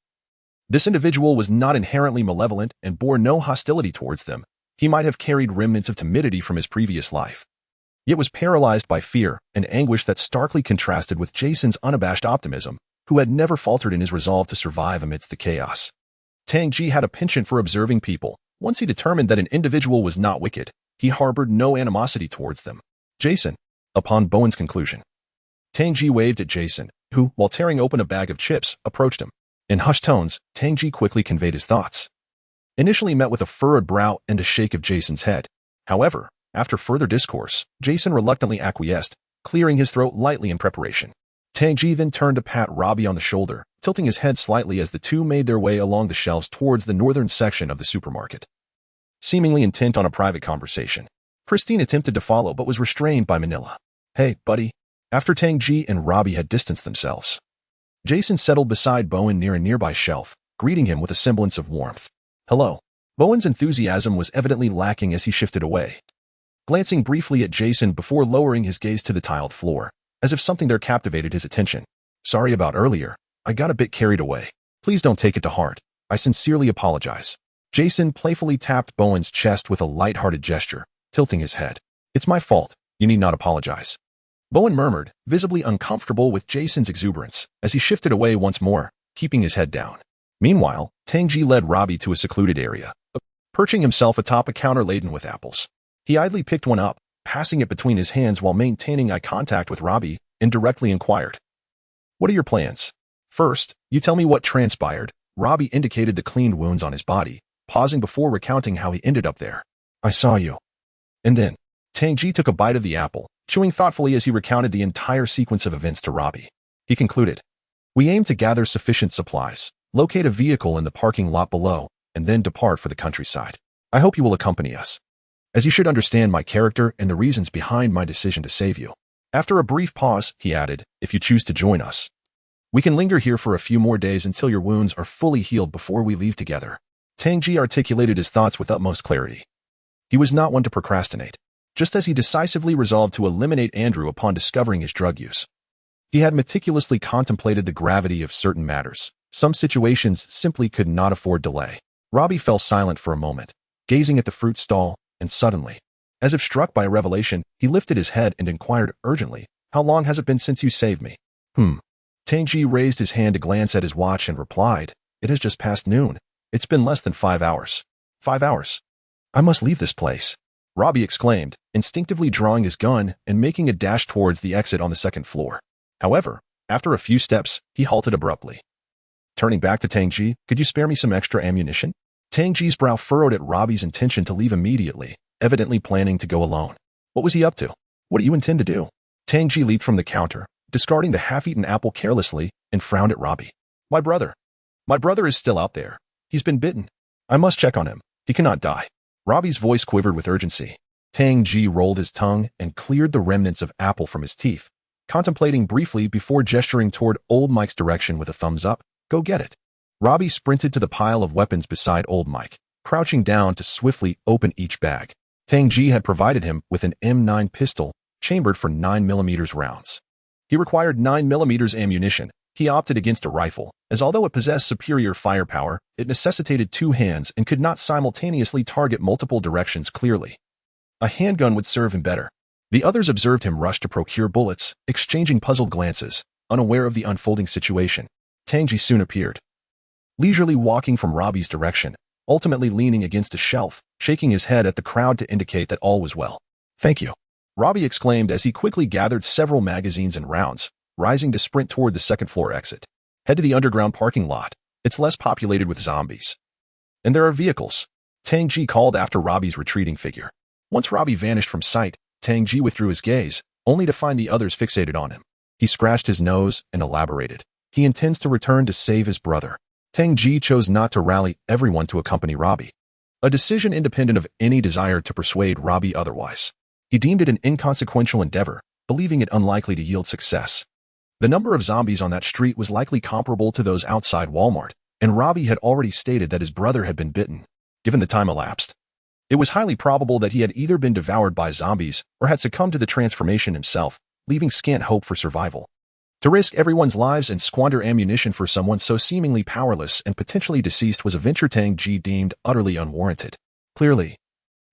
this individual was not inherently malevolent and bore no hostility towards them. He might have carried remnants of timidity from his previous life, yet was paralyzed by fear and anguish that starkly contrasted with Jason's unabashed optimism, who had never faltered in his resolve to survive amidst the chaos. Tang J had a penchant for observing people. Once he determined that an individual was not wicked, he harbored no animosity towards them. "Jason," upon Bowen's conclusion. Tang J waved at Jason, who, while tearing open a bag of chips, approached him. In hushed tones, Tang J quickly conveyed his thoughts, initially met with a furrowed brow and a shake of Jason's head. However, after further discourse, Jason reluctantly acquiesced, clearing his throat lightly in preparation. Tang J then turned to pat Robby on the shoulder, tilting his head slightly as the two made their way along the shelves towards the northern section of the supermarket. Seemingly intent on a private conversation, Christine attempted to follow but was restrained by Manila. "Hey, buddy." After Tang J and Robby had distanced themselves, Jason settled beside Bowen near a nearby shelf, greeting him with a semblance of warmth. "Hello." Bowen's enthusiasm was evidently lacking as he shifted away, glancing briefly at Jason before lowering his gaze to the tiled floor, as if something there captivated his attention. "Sorry about earlier. I got a bit carried away. Please don't take it to heart. I sincerely apologize." Jason playfully tapped Bowen's chest with a light-hearted gesture, tilting his head. "It's my fault. You need not apologize." Bowen murmured, visibly uncomfortable with Jason's exuberance, as he shifted away once more, keeping his head down. Meanwhile, Tang J led Robby to a secluded area, perching himself atop a counter laden with apples. He idly picked one up, passing it between his hands while maintaining eye contact with Robby, and directly inquired, "What are your plans?" "First, you tell me what transpired." Robby indicated the cleaned wounds on his body, pausing before recounting how he ended up there. "I saw you." And then, Tang J took a bite of the apple, chewing thoughtfully as he recounted the entire sequence of events to Robby. He concluded, "We aim to gather sufficient supplies, locate a vehicle in the parking lot below, and then depart for the countryside. I hope you will accompany us, as you should understand my character and the reasons behind my decision to save you." After a brief pause, he added, "If you choose to join us, we can linger here for a few more days until your wounds are fully healed before we leave together." Tang J articulated his thoughts with utmost clarity. He was not one to procrastinate, just as he decisively resolved to eliminate Andrew upon discovering his drug use. He had meticulously contemplated the gravity of certain matters. Some situations simply could not afford delay. Robby fell silent for a moment, gazing at the fruit stall, and suddenly, as if struck by a revelation, he lifted his head and inquired urgently, "How long has it been since you saved me?" Tang J raised his hand to glance at his watch and replied, "It has just passed noon. It's been less than 5 hours. 5 hours? I must leave this place," Robby exclaimed, instinctively drawing his gun and making a dash towards the exit on the second floor. However, after a few steps, he halted abruptly. Turning back to Tang J, "Could you spare me some extra ammunition?" Tang J's brow furrowed at Robby's intention to leave immediately, evidently planning to go alone. What was he up to? "What do you intend to do?" Tang J leaped from the counter, discarding the half-eaten apple carelessly, and frowned at Robby. My brother is still out there. He's been bitten. I must check on him. He cannot die." Robby's voice quivered with urgency. Tang J rolled his tongue and cleared the remnants of apple from his teeth, contemplating briefly before gesturing toward Old Mike's direction with a thumbs up. "Go get it." Robby sprinted to the pile of weapons beside Old Mike, crouching down to swiftly open each bag. Tang J had provided him with an M9 pistol chambered for 9mm rounds. He required 9mm ammunition. He opted against a rifle, as although it possessed superior firepower, it necessitated two hands and could not simultaneously target multiple directions clearly. A handgun would serve him better. The others observed him rush to procure bullets, exchanging puzzled glances, unaware of the unfolding situation. Tang J soon appeared, leisurely walking from Robby's direction, ultimately leaning against a shelf, shaking his head at the crowd to indicate that all was well. "Thank you," Robby exclaimed as he quickly gathered several magazines and rounds, rising to sprint toward the second-floor exit. "Head to the underground parking lot. It's less populated with zombies. And there are vehicles," Tang J called after Robby's retreating figure. Once Robby vanished from sight, Tang J withdrew his gaze, only to find the others fixated on him. He scratched his nose and elaborated. He intends to return to save his brother. Tang J chose not to rally everyone to accompany Robby, a decision independent of any desire to persuade Robby otherwise. He deemed it an inconsequential endeavor, believing it unlikely to yield success. The number of zombies on that street was likely comparable to those outside Walmart, and Robby had already stated that his brother had been bitten. Given the time elapsed, it was highly probable that he had either been devoured by zombies or had succumbed to the transformation himself, leaving scant hope for survival. To risk everyone's lives and squander ammunition for someone so seemingly powerless and potentially deceased was a venture Tang J deemed utterly unwarranted. Clearly,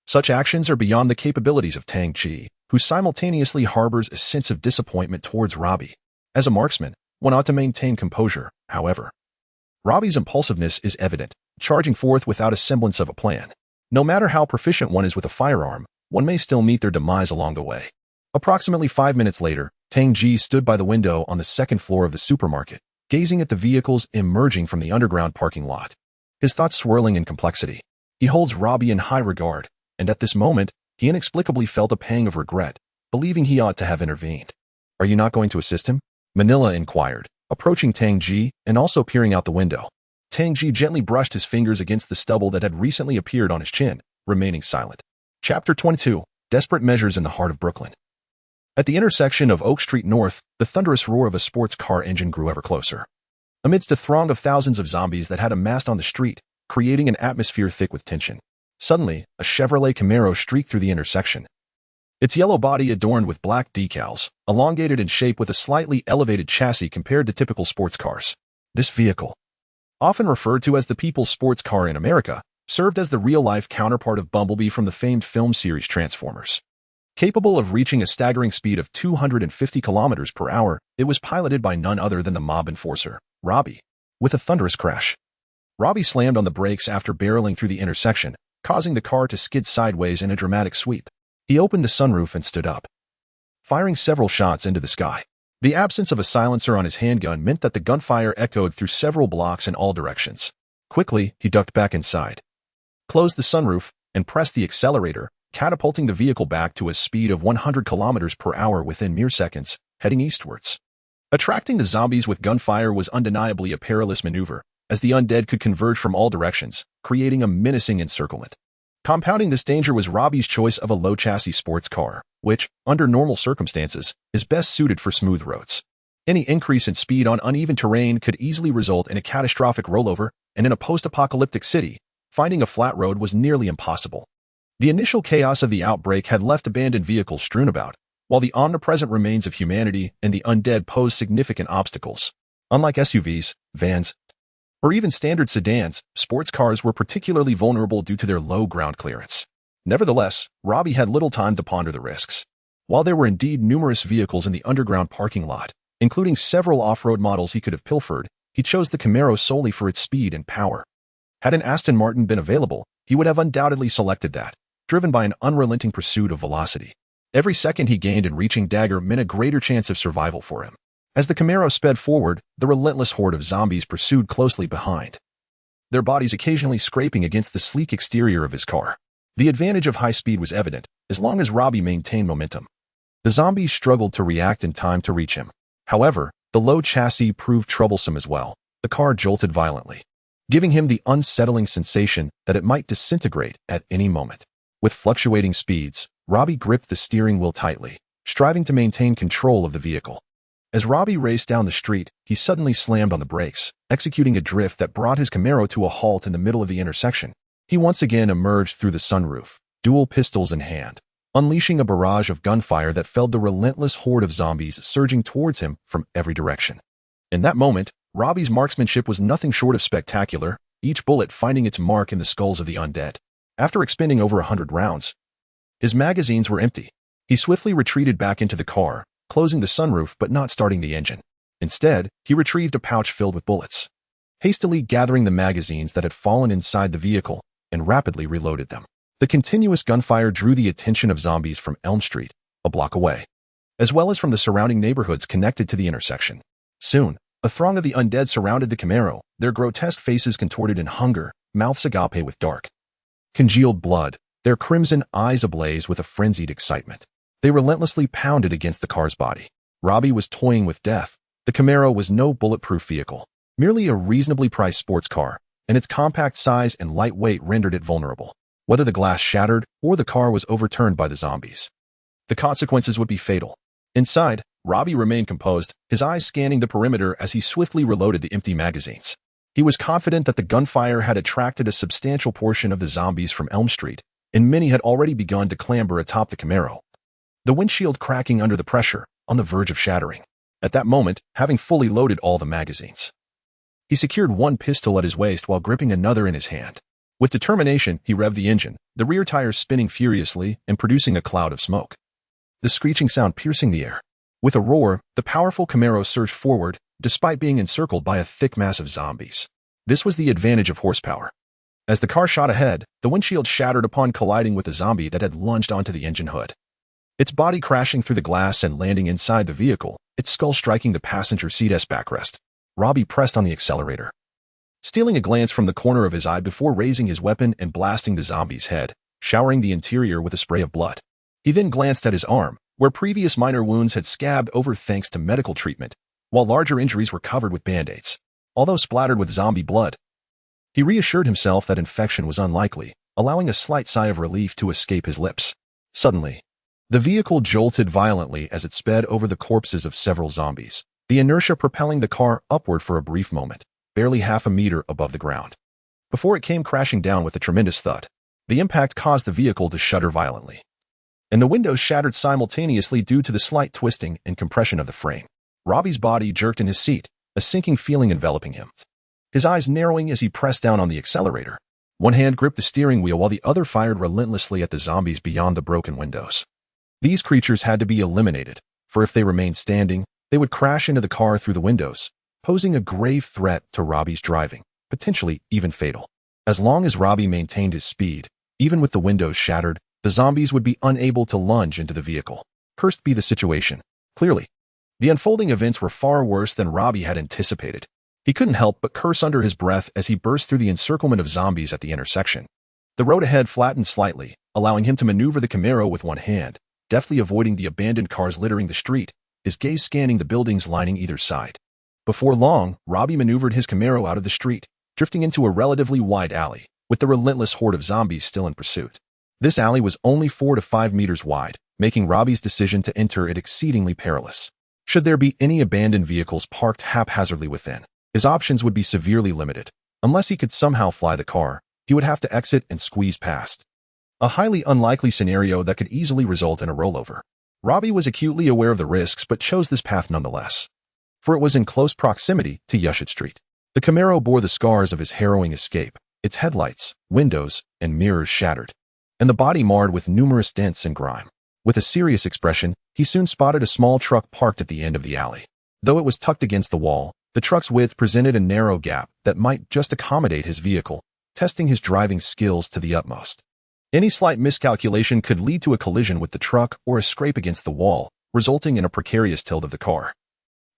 such actions are beyond the capabilities of Tang J, who simultaneously harbors a sense of disappointment towards Robby. As a marksman, one ought to maintain composure, however. Robby's impulsiveness is evident, charging forth without a semblance of a plan. No matter how proficient one is with a firearm, one may still meet their demise along the way. Approximately 5 minutes later, Tang J stood by the window on the second floor of the supermarket, gazing at the vehicles emerging from the underground parking lot. His thoughts swirling in complexity. He holds Robby in high regard, and at this moment, he inexplicably felt a pang of regret, believing he ought to have intervened. "Are you not going to assist him?" Manila inquired, approaching Tang J and also peering out the window. Tang J gently brushed his fingers against the stubble that had recently appeared on his chin, remaining silent. Chapter 22. Desperate Measures in the Heart of Brooklyn. At the intersection of Oak Street North, the thunderous roar of a sports car engine grew ever closer. Amidst a throng of thousands of zombies that had amassed on the street, creating an atmosphere thick with tension, suddenly, a Chevrolet Camaro streaked through the intersection. Its yellow body adorned with black decals, elongated in shape with a slightly elevated chassis compared to typical sports cars. This vehicle, often referred to as the people's sports car in America, served as the real-life counterpart of Bumblebee from the famed film series Transformers. Capable of reaching a staggering speed of 250 kilometers per hour, it was piloted by none other than the mob enforcer, Robby. With a thunderous crash, Robby slammed on the brakes after barreling through the intersection, causing the car to skid sideways in a dramatic sweep. He opened the sunroof and stood up, firing several shots into the sky. The absence of a silencer on his handgun meant that the gunfire echoed through several blocks in all directions. Quickly, he ducked back inside, closed the sunroof, and pressed the accelerator, catapulting the vehicle back to a speed of 100 kilometers per hour within mere seconds, heading eastwards. Attracting the zombies with gunfire was undeniably a perilous maneuver, as the undead could converge from all directions, creating a menacing encirclement. Compounding this danger was Robby's choice of a low-chassis sports car, which, under normal circumstances, is best suited for smooth roads. Any increase in speed on uneven terrain could easily result in a catastrophic rollover, and in a post-apocalyptic city, finding a flat road was nearly impossible. The initial chaos of the outbreak had left abandoned vehicles strewn about, while the omnipresent remains of humanity and the undead posed significant obstacles. Unlike SUVs, vans, or even standard sedans, sports cars were particularly vulnerable due to their low ground clearance. Nevertheless, Robby had little time to ponder the risks. While there were indeed numerous vehicles in the underground parking lot, including several off-road models he could have pilfered, he chose the Camaro solely for its speed and power. Had an Aston Martin been available, he would have undoubtedly selected that, driven by an unrelenting pursuit of velocity. Every second he gained in reaching Dagger meant a greater chance of survival for him. As the Camaro sped forward, the relentless horde of zombies pursued closely behind, their bodies occasionally scraping against the sleek exterior of his car. The advantage of high speed was evident, as long as Robby maintained momentum. The zombies struggled to react in time to reach him. However, the low chassis proved troublesome as well. The car jolted violently, giving him the unsettling sensation that it might disintegrate at any moment. With fluctuating speeds, Robby gripped the steering wheel tightly, striving to maintain control of the vehicle. As Robby raced down the street, he suddenly slammed on the brakes, executing a drift that brought his Camaro to a halt in the middle of the intersection. He once again emerged through the sunroof, dual pistols in hand, unleashing a barrage of gunfire that felled the relentless horde of zombies surging towards him from every direction. In that moment, Robby's marksmanship was nothing short of spectacular, each bullet finding its mark in the skulls of the undead. After expending over 100 rounds, his magazines were empty. He swiftly retreated back into the car, closing the sunroof but not starting the engine. Instead, he retrieved a pouch filled with bullets, hastily gathering the magazines that had fallen inside the vehicle and rapidly reloaded them. The continuous gunfire drew the attention of zombies from Elm Street, a block away, as well as from the surrounding neighborhoods connected to the intersection. Soon, a throng of the undead surrounded the Camaro, their grotesque faces contorted in hunger, mouths agape with dark, congealed blood, their crimson eyes ablaze with a frenzied excitement. They relentlessly pounded against the car's body. Robby was toying with death. The Camaro was no bulletproof vehicle, merely a reasonably priced sports car, and its compact size and light weight rendered it vulnerable. Whether the glass shattered or the car was overturned by the zombies, the consequences would be fatal. Inside, Robby remained composed, his eyes scanning the perimeter as he swiftly reloaded the empty magazines. He was confident that the gunfire had attracted a substantial portion of the zombies from Elm Street, and many had already begun to clamber atop the Camaro, the windshield cracking under the pressure, on the verge of shattering. At that moment, having fully loaded all the magazines, he secured one pistol at his waist while gripping another in his hand. With determination, he revved the engine, the rear tires spinning furiously and producing a cloud of smoke, the screeching sound piercing the air. With a roar, the powerful Camaro surged forward, despite being encircled by a thick mass of zombies. This was the advantage of horsepower. As the car shot ahead, the windshield shattered upon colliding with a zombie that had lunged onto the engine hood, its body crashing through the glass and landing inside the vehicle, its skull striking the passenger seat's backrest. Robby pressed on the accelerator, stealing a glance from the corner of his eye before raising his weapon and blasting the zombie's head, showering the interior with a spray of blood. He then glanced at his arm, where previous minor wounds had scabbed over thanks to medical treatment, while larger injuries were covered with band-aids. Although splattered with zombie blood, he reassured himself that infection was unlikely, allowing a slight sigh of relief to escape his lips. Suddenly, the vehicle jolted violently as it sped over the corpses of several zombies, the inertia propelling the car upward for a brief moment, barely half a meter above the ground, before it came crashing down with a tremendous thud. The impact caused the vehicle to shudder violently, and the windows shattered simultaneously due to the slight twisting and compression of the frame. Robby's body jerked in his seat, a sinking feeling enveloping him, his eyes narrowing as he pressed down on the accelerator. One hand gripped the steering wheel while the other fired relentlessly at the zombies beyond the broken windows. These creatures had to be eliminated, for if they remained standing, they would crash into the car through the windows, posing a grave threat to Robby's driving, potentially even fatal. As long as Robby maintained his speed, even with the windows shattered, the zombies would be unable to lunge into the vehicle. Cursed be the situation. Clearly, the unfolding events were far worse than Robby had anticipated. He couldn't help but curse under his breath as he burst through the encirclement of zombies at the intersection. The road ahead flattened slightly, allowing him to maneuver the Camaro with one hand, deftly avoiding the abandoned cars littering the street, his gaze scanning the buildings lining either side. Before long, Robby maneuvered his Camaro out of the street, drifting into a relatively wide alley, with the relentless horde of zombies still in pursuit. This alley was only 4 to 5 meters wide, making Robby's decision to enter it exceedingly perilous. Should there be any abandoned vehicles parked haphazardly within, his options would be severely limited. Unless he could somehow fly the car, he would have to exit and squeeze past, a highly unlikely scenario that could easily result in a rollover. Robby was acutely aware of the risks but chose this path nonetheless, for it was in close proximity to Yushit Street. The Camaro bore the scars of his harrowing escape, its headlights, windows, and mirrors shattered, and the body marred with numerous dents and grime. With a serious expression, he soon spotted a small truck parked at the end of the alley. Though it was tucked against the wall, the truck's width presented a narrow gap that might just accommodate his vehicle, testing his driving skills to the utmost. Any slight miscalculation could lead to a collision with the truck or a scrape against the wall, resulting in a precarious tilt of the car,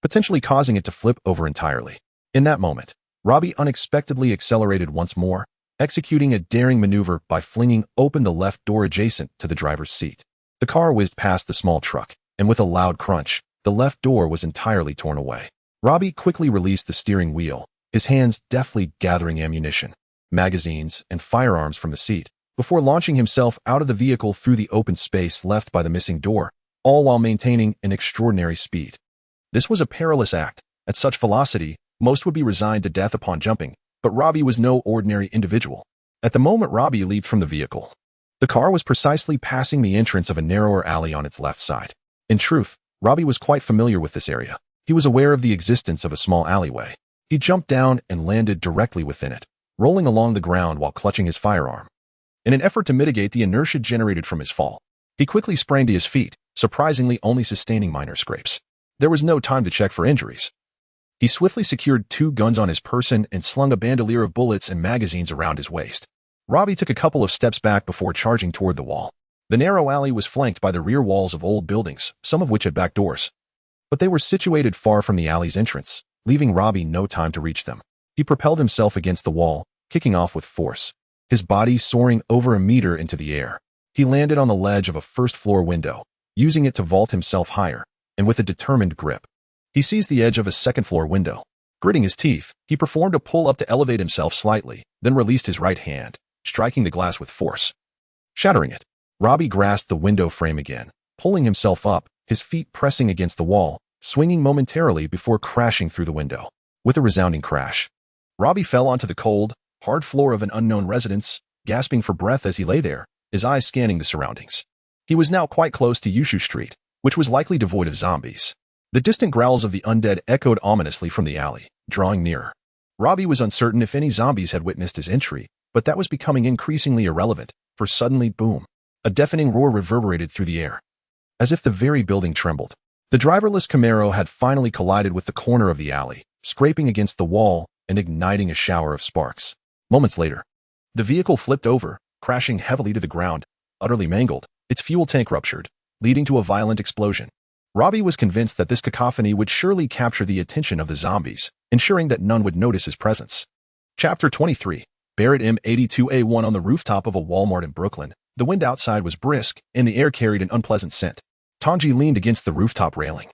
potentially causing it to flip over entirely. In that moment, Robby unexpectedly accelerated once more, executing a daring maneuver by flinging open the left door adjacent to the driver's seat. The car whizzed past the small truck, and with a loud crunch, the left door was entirely torn away. Robby quickly released the steering wheel, his hands deftly gathering ammunition, magazines, and firearms from the seat, before launching himself out of the vehicle through the open space left by the missing door, all while maintaining an extraordinary speed. This was a perilous act. At such velocity, most would be resigned to death upon jumping, but Robby was no ordinary individual. At the moment Robby leaped from the vehicle, the The car was precisely passing the entrance of a narrower alley on its left side. In truth, Robby was quite familiar with this area. He was aware of the existence of a small alleyway. He jumped down and landed directly within it, rolling along the ground while clutching his firearm. In an effort to mitigate the inertia generated from his fall, he quickly sprang to his feet, surprisingly only sustaining minor scrapes. There was no time to check for injuries. He swiftly secured 2 guns on his person and slung a bandolier of bullets and magazines around his waist. Robby took a couple of steps back before charging toward the wall. The narrow alley was flanked by the rear walls of old buildings, some of which had back doors. But they were situated far from the alley's entrance, leaving Robby no time to reach them. He propelled himself against the wall, kicking off with force, his body soaring over a meter into the air. He landed on the ledge of a first-floor window, using it to vault himself higher, and with a determined grip, he seized the edge of a second-floor window. Gritting his teeth, he performed a pull-up to elevate himself slightly, then released his right hand, striking the glass with force, shattering it. Robby grasped the window frame again, pulling himself up, his feet pressing against the wall, swinging momentarily before crashing through the window. With a resounding crash, Robby fell onto the cold, hard floor of an unknown residence, gasping for breath as he lay there, his eyes scanning the surroundings. He was now quite close to Yushu Street, which was likely devoid of zombies. The distant growls of the undead echoed ominously from the alley, drawing nearer. Robby was uncertain if any zombies had witnessed his entry, but that was becoming increasingly irrelevant, for suddenly, boom, a deafening roar reverberated through the air. As if the very building trembled, the driverless Camaro had finally collided with the corner of the alley, scraping against the wall and igniting a shower of sparks. Moments later, the vehicle flipped over, crashing heavily to the ground, utterly mangled. Its fuel tank ruptured, leading to a violent explosion. Robby was convinced that this cacophony would surely capture the attention of the zombies, ensuring that none would notice his presence. Chapter 23. Barrett M82A1 on the rooftop of a Walmart in Brooklyn. The wind outside was brisk, and the air carried an unpleasant scent. Tang J leaned against the rooftop railing.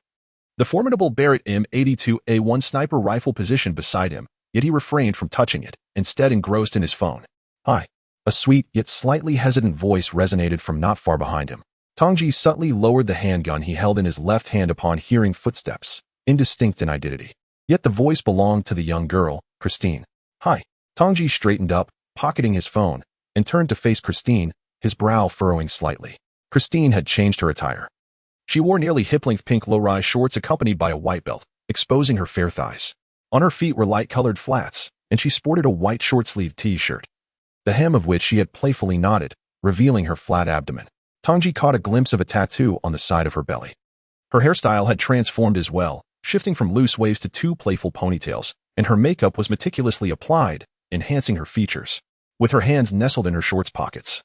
The formidable Barrett M82A1 sniper rifle positioned beside him, yet he refrained from touching it, instead engrossed in his phone. "Hi." A sweet yet slightly hesitant voice resonated from not far behind him. Tang J subtly lowered the handgun he held in his left hand upon hearing footsteps, indistinct in identity. Yet the voice belonged to the young girl, Christine. "Hi." Tang J straightened up, pocketing his phone, and turned to face Christine, his brow furrowing slightly. Christine had changed her attire. She wore nearly hip-length pink low-rise shorts accompanied by a white belt, exposing her fair thighs. On her feet were light-colored flats, and she sported a white short-sleeved t-shirt, the hem of which she had playfully knotted, revealing her flat abdomen. Tang J caught a glimpse of a tattoo on the side of her belly. Her hairstyle had transformed as well, shifting from loose waves to 2 playful ponytails, and her makeup was meticulously applied, enhancing her features. With her hands nestled in her shorts pockets,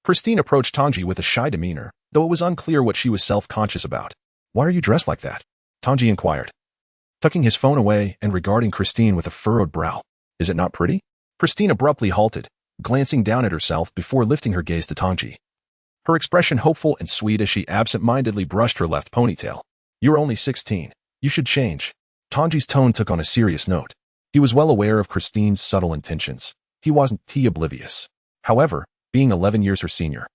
Christine approached Tang J with a shy demeanor, though it was unclear what she was self-conscious about. "Why are you dressed like that?" Tang J inquired, tucking his phone away and regarding Christine with a furrowed brow. "Is it not pretty?" Christine abruptly halted, glancing down at herself before lifting her gaze to Tang J, her expression hopeful and sweet as she absent-mindedly brushed her left ponytail. "You're only 16. You should change." Tang J's tone took on a serious note. He was well aware of Christine's subtle intentions. He wasn't oblivious. However, being 11 years her senior,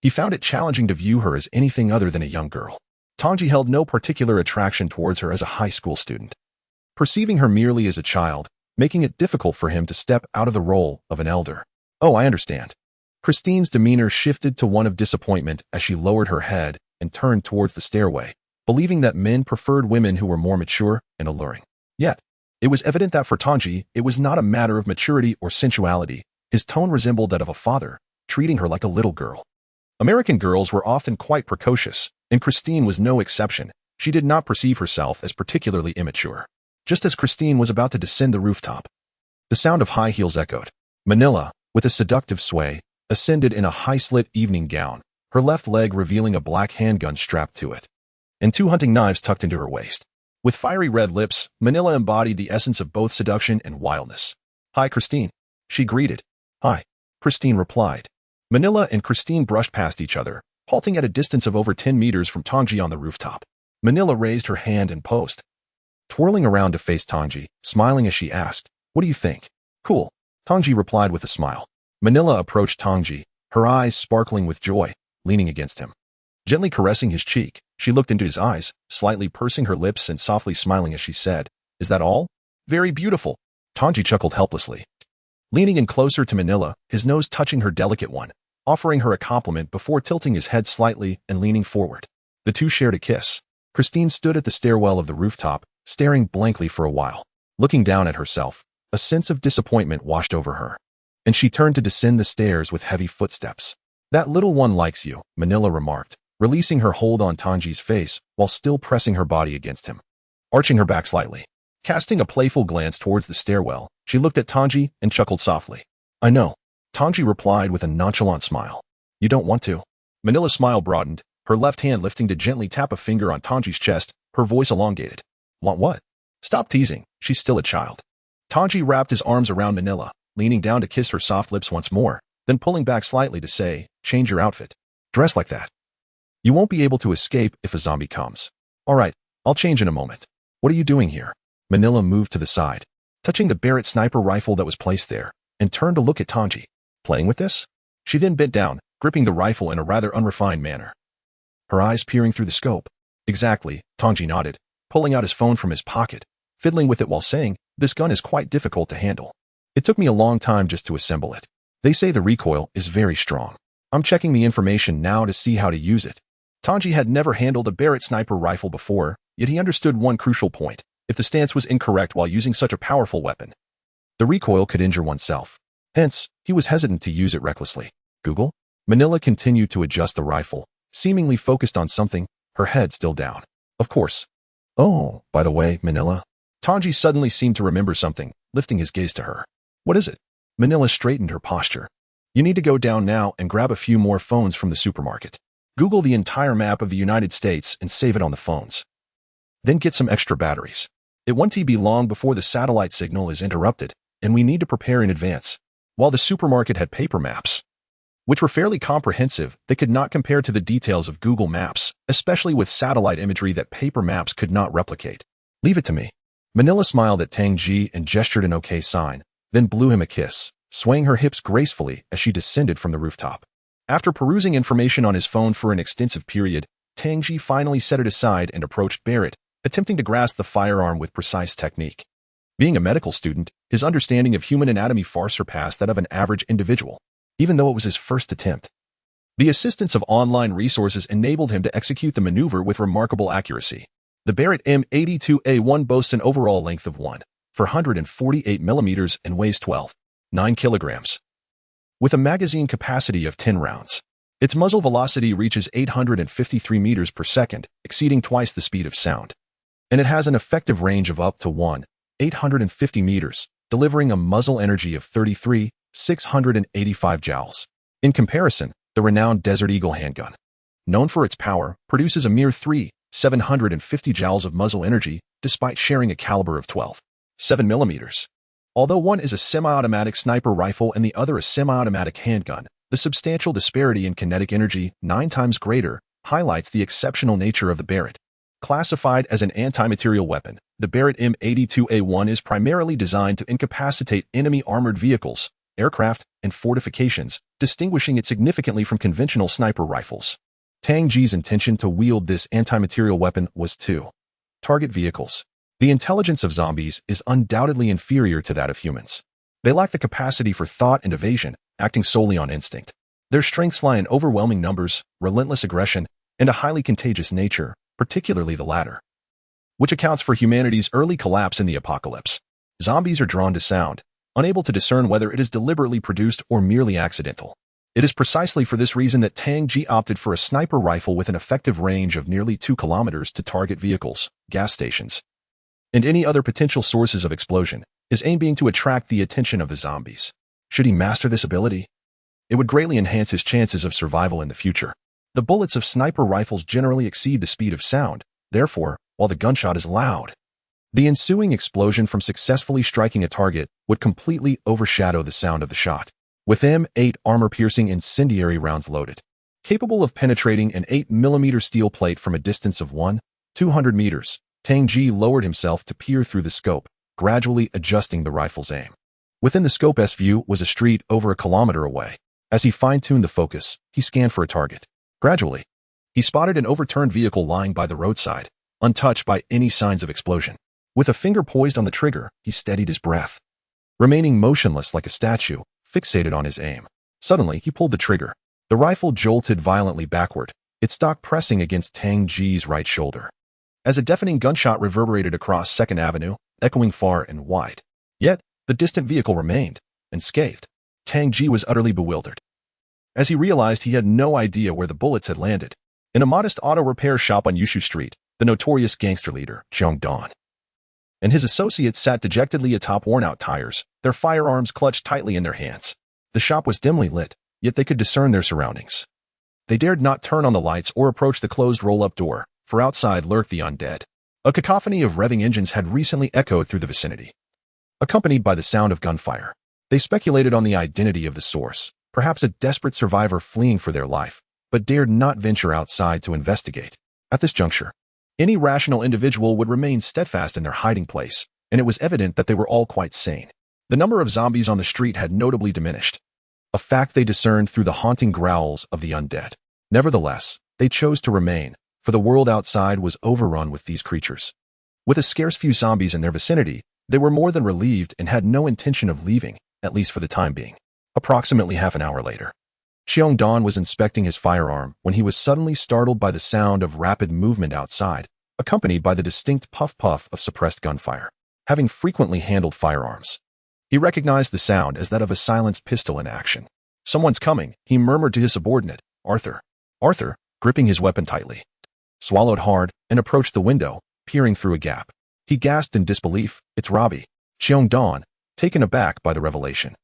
he found it challenging to view her as anything other than a young girl. Tang J held no particular attraction towards her as a high school student, perceiving her merely as a child, making it difficult for him to step out of the role of an elder. "Oh, I understand." Christine's demeanor shifted to one of disappointment as she lowered her head and turned towards the stairway, believing that men preferred women who were more mature and alluring. Yet, it was evident that for Tang J, it was not a matter of maturity or sensuality. His tone resembled that of a father, treating her like a little girl. American girls were often quite precocious, and Christine was no exception. She did not perceive herself as particularly immature. Just as Christine was about to descend the rooftop, the sound of high heels echoed. Manila, with a seductive sway, ascended in a high-slit evening gown, her left leg revealing a black handgun strapped to it, and 2 hunting knives tucked into her waist. With fiery red lips, Manila embodied the essence of both seduction and wildness. "Hi, Christine," she greeted. "Hi," Christine replied. Manila and Christine brushed past each other, halting at a distance of over 10 meters from Tang J on the rooftop. Manila raised her hand in post, twirling around to face Tang J, smiling as she asked, "What do you think?" "Cool," Tang J replied with a smile. Manila approached Tang J, her eyes sparkling with joy, leaning against him. Gently caressing his cheek, she looked into his eyes, slightly pursing her lips and softly smiling as she said, "Is that all?" "Very beautiful." Tang J chuckled helplessly, leaning in closer to Manila, his nose touching her delicate one. offering her a compliment before tilting his head slightly and leaning forward. The two shared a kiss. Christine stood at the stairwell of the rooftop, staring blankly for a while. Looking down at herself, a sense of disappointment washed over her, and she turned to descend the stairs with heavy footsteps. "That little one likes you," Manila remarked, releasing her hold on Tang J's face while still pressing her body against him. Arching her back slightly, casting a playful glance towards the stairwell, she looked at Tang J and chuckled softly. "I know," Tang J replied with a nonchalant smile. "You don't want to?" Manila's smile broadened, her left hand lifting to gently tap a finger on Tang J's chest, her voice elongated. "Want what?" "Stop teasing, she's still a child." Tang J wrapped his arms around Manila, leaning down to kiss her soft lips once more, then pulling back slightly to say, "Change your outfit. Dress like that. You won't be able to escape if a zombie comes." "All right, I'll change in a moment." "What are you doing here?" Manila moved to the side, touching the Barrett sniper rifle that was placed there, and turned to look at Tang J. "Playing with this?" She then bent down, gripping the rifle in a rather unrefined manner, her eyes peering through the scope. "Exactly," Tang J nodded, pulling out his phone from his pocket, fiddling with it while saying, "This gun is quite difficult to handle. It took me a long time just to assemble it. They say the recoil is very strong. I'm checking the information now to see how to use it." Tang J had never handled a Barrett sniper rifle before, yet he understood one crucial point. If the stance was incorrect while using such a powerful weapon, the recoil could injure oneself. Hence, he was hesitant to use it recklessly. "Google?" Manila continued to adjust the rifle, seemingly focused on something, her head still down. "Of course." "Oh, by the way, Manila." Tang J suddenly seemed to remember something, lifting his gaze to her. "What is it?" Manila straightened her posture. "You need to go down now and grab a few more phones from the supermarket. Google the entire map of the United States and save it on the phones. Then get some extra batteries. It won't be long before the satellite signal is interrupted, and we need to prepare in advance." While the supermarket had paper maps, which were fairly comprehensive, they could not compare to the details of Google Maps, especially with satellite imagery that paper maps could not replicate. "Leave it to me." Manila smiled at Tang J and gestured an okay sign, then blew him a kiss, swaying her hips gracefully as she descended from the rooftop. After perusing information on his phone for an extensive period, Tang J finally set it aside and approached Barrett, attempting to grasp the firearm with precise technique. Being a medical student, his understanding of human anatomy far surpassed that of an average individual, even though it was his first attempt. The assistance of online resources enabled him to execute the maneuver with remarkable accuracy. The Barrett M82A1 boasts an overall length of 148 millimeters and weighs 12.9 kilograms. With a magazine capacity of 10 rounds, its muzzle velocity reaches 853 meters per second, exceeding twice the speed of sound. And it has an effective range of up to 850 meters, delivering a muzzle energy of 33,685 joules. In comparison, the renowned Desert Eagle handgun, known for its power, produces a mere 3,750 joules of muzzle energy, despite sharing a caliber of 12.7 millimeters. Although one is a semi-automatic sniper rifle and the other a semi-automatic handgun, the substantial disparity in kinetic energy, 9 times greater, highlights the exceptional nature of the Barrett. Classified as an anti-material weapon, the Barrett M82A1 is primarily designed to incapacitate enemy armored vehicles, aircraft, and fortifications, distinguishing it significantly from conventional sniper rifles. Tang J's intention to wield this anti-material weapon was to target vehicles. The intelligence of zombies is undoubtedly inferior to that of humans. They lack the capacity for thought and evasion, acting solely on instinct. Their strengths lie in overwhelming numbers, relentless aggression, and a highly contagious nature, particularly the latter, which accounts for humanity's early collapse in the apocalypse. Zombies are drawn to sound, unable to discern whether it is deliberately produced or merely accidental. It is precisely for this reason that Tang J opted for a sniper rifle with an effective range of nearly 2 kilometers to target vehicles, gas stations, and any other potential sources of explosion, his aim being to attract the attention of the zombies. Should he master this ability, it would greatly enhance his chances of survival in the future. The bullets of sniper rifles generally exceed the speed of sound, therefore, while the gunshot is loud, the ensuing explosion from successfully striking a target would completely overshadow the sound of the shot. With M8 armor-piercing incendiary rounds loaded, capable of penetrating an 8mm steel plate from a distance of 200 meters, Tang J lowered himself to peer through the scope, gradually adjusting the rifle's aim. Within the scope's view was a street over a kilometer away. As he fine-tuned the focus, he scanned for a target. Gradually, he spotted an overturned vehicle lying by the roadside, untouched by any signs of explosion. With a finger poised on the trigger, he steadied his breath, remaining motionless like a statue, fixated on his aim. Suddenly, he pulled the trigger. The rifle jolted violently backward, its stock pressing against Tang J's right shoulder. As a deafening gunshot reverberated across 2nd Avenue, echoing far and wide. Yet, the distant vehicle remained, unscathed. Tang J was utterly bewildered. As he realized he had no idea where the bullets had landed. In a modest auto repair shop on Yushu Street, the notorious gangster leader, Xiong Dan, and his associates sat dejectedly atop worn-out tires, their firearms clutched tightly in their hands. The shop was dimly lit, yet they could discern their surroundings. They dared not turn on the lights or approach the closed roll-up door, for outside lurked the undead. A cacophony of revving engines had recently echoed through the vicinity, accompanied by the sound of gunfire. They speculated on the identity of the source, perhaps a desperate survivor fleeing for their life, but dared not venture outside to investigate. At this juncture, any rational individual would remain steadfast in their hiding place, and it was evident that they were all quite sane. The number of zombies on the street had notably diminished, a fact they discerned through the haunting growls of the undead. Nevertheless, they chose to remain, for the world outside was overrun with these creatures. With a scarce few zombies in their vicinity, they were more than relieved and had no intention of leaving, at least for the time being. Approximately half an hour later, Xiong Dan was inspecting his firearm when he was suddenly startled by the sound of rapid movement outside, accompanied by the distinct puff-puff of suppressed gunfire. Having frequently handled firearms, he recognized the sound as that of a silenced pistol in action. "Someone's coming," he murmured to his subordinate, Arthur. Arthur, gripping his weapon tightly, swallowed hard and approached the window, peering through a gap. He gasped in disbelief. "It's Robby." Xiong Dan, taken aback by the revelation,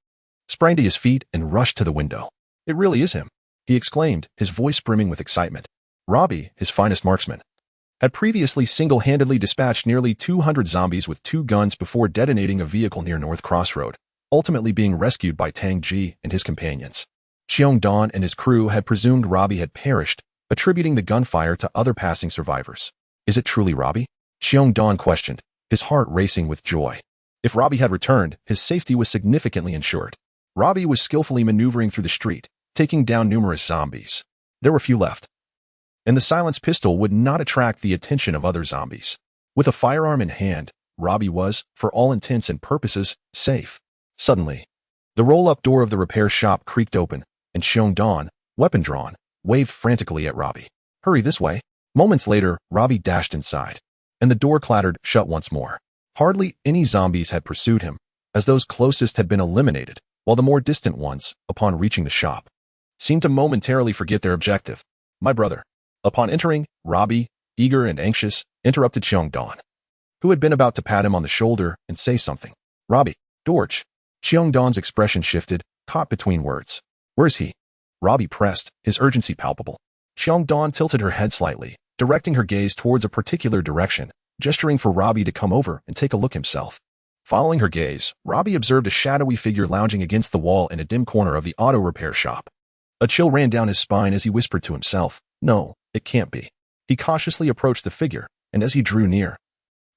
sprang to his feet and rushed to the window. "It really is him," he exclaimed, his voice brimming with excitement. Robby, his finest marksman, had previously single-handedly dispatched nearly 200 zombies with 2 guns before detonating a vehicle near North Crossroad, ultimately being rescued by Tang J and his companions. Xiong Dan and his crew had presumed Robby had perished, attributing the gunfire to other passing survivors. "Is it truly Robby?" Xiong Dan questioned, his heart racing with joy. If Robby had returned, his safety was significantly ensured. Robby was skillfully maneuvering through the street, taking down numerous zombies. There were few left, and the silenced pistol would not attract the attention of other zombies. With a firearm in hand, Robby was, for all intents and purposes, safe. Suddenly, the roll-up door of the repair shop creaked open, and Xiong Dan, weapon drawn, waved frantically at Robby. "Hurry this way." Moments later, Robby dashed inside, and the door clattered shut once more. Hardly any zombies had pursued him, as those closest had been eliminated, while the more distant ones, upon reaching the shop, seemed to momentarily forget their objective. "My brother." Upon entering, Robby, eager and anxious, interrupted Xiong Dan, who had been about to pat him on the shoulder and say something. "Robby, Dorj." Xiong Dan's expression shifted, caught between words. "Where's he?" Robby pressed, his urgency palpable. Xiong Dan tilted her head slightly, directing her gaze towards a particular direction, gesturing for Robby to come over and take a look himself. Following her gaze, Robby observed a shadowy figure lounging against the wall in a dim corner of the auto repair shop. A chill ran down his spine as he whispered to himself, "No, it can't be." He cautiously approached the figure, and as he drew near,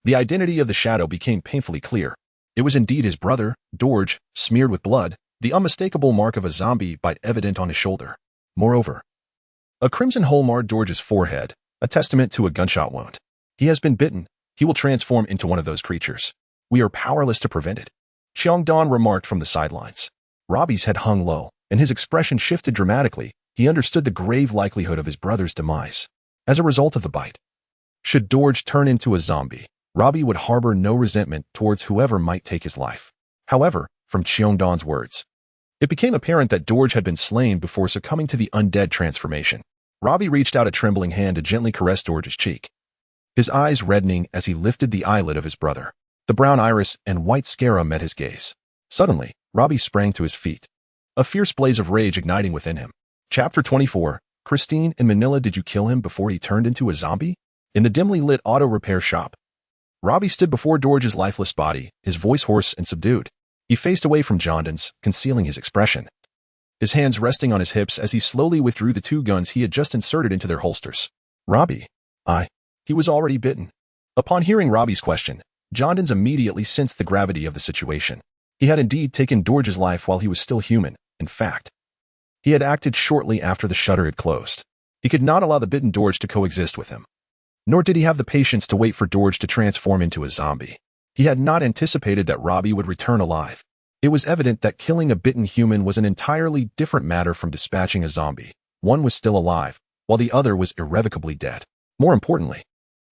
the identity of the shadow became painfully clear. It was indeed his brother, Dorj, smeared with blood, the unmistakable mark of a zombie bite evident on his shoulder. Moreover, a crimson hole marred Dorj's forehead, a testament to a gunshot wound. "He has been bitten. He will transform into one of those creatures. We are powerless to prevent it," Xiong Dan remarked from the sidelines. Robby's head hung low, and his expression shifted dramatically. He understood the grave likelihood of his brother's demise as a result of the bite. Should Dorj turn into a zombie, Robby would harbor no resentment towards whoever might take his life. However, from Xiong Dan's words, it became apparent that Dorj had been slain before succumbing to the undead transformation. Robby reached out a trembling hand to gently caress Dorj's cheek, his eyes reddening as he lifted the eyelid of his brother. The brown iris and white sclera met his gaze. Suddenly, Robby sprang to his feet, a fierce blaze of rage igniting within him. Chapter 24, Christine in Manila. Did you kill him before he turned into a zombie? In the dimly lit auto repair shop, Robby stood before Dorj's lifeless body, his voice hoarse and subdued. He faced away from Jondan's, concealing his expression, his hands resting on his hips as he slowly withdrew the 2 guns he had just inserted into their holsters. "Robby, he was already bitten." Upon hearing Robby's question, Jondan's immediately sensed the gravity of the situation. He had indeed taken Dorj's life while he was still human. In fact, he had acted shortly after the shutter had closed. He could not allow the bitten Dorj to coexist with him. Nor did he have the patience to wait for Dorj to transform into a zombie. He had not anticipated that Robby would return alive. It was evident that killing a bitten human was an entirely different matter from dispatching a zombie. One was still alive, while the other was irrevocably dead. More importantly,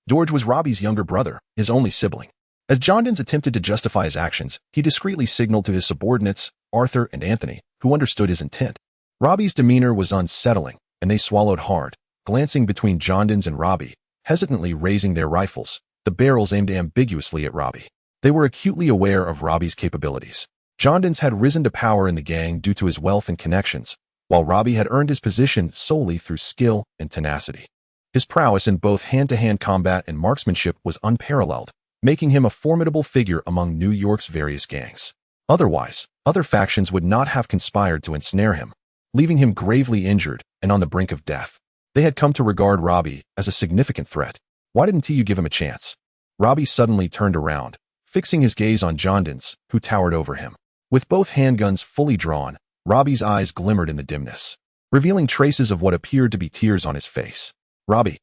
George was Robby's younger brother, his only sibling. As Jondens attempted to justify his actions, he discreetly signaled to his subordinates, Arthur and Anthony, who understood his intent. Robby's demeanor was unsettling, and they swallowed hard, glancing between Jondens and Robby, hesitantly raising their rifles, the barrels aimed ambiguously at Robby. They were acutely aware of Robby's capabilities. Jondens had risen to power in the gang due to his wealth and connections, while Robby had earned his position solely through skill and tenacity. His prowess in both hand-to-hand combat and marksmanship was unparalleled, making him a formidable figure among New York's various gangs. Otherwise, other factions would not have conspired to ensnare him, leaving him gravely injured and on the brink of death. They had come to regard Robby as a significant threat. Why didn't you give him a chance? Robby suddenly turned around, fixing his gaze on Jondens, who towered over him. With both handguns fully drawn, Robby's eyes glimmered in the dimness, revealing traces of what appeared to be tears on his face. Robby,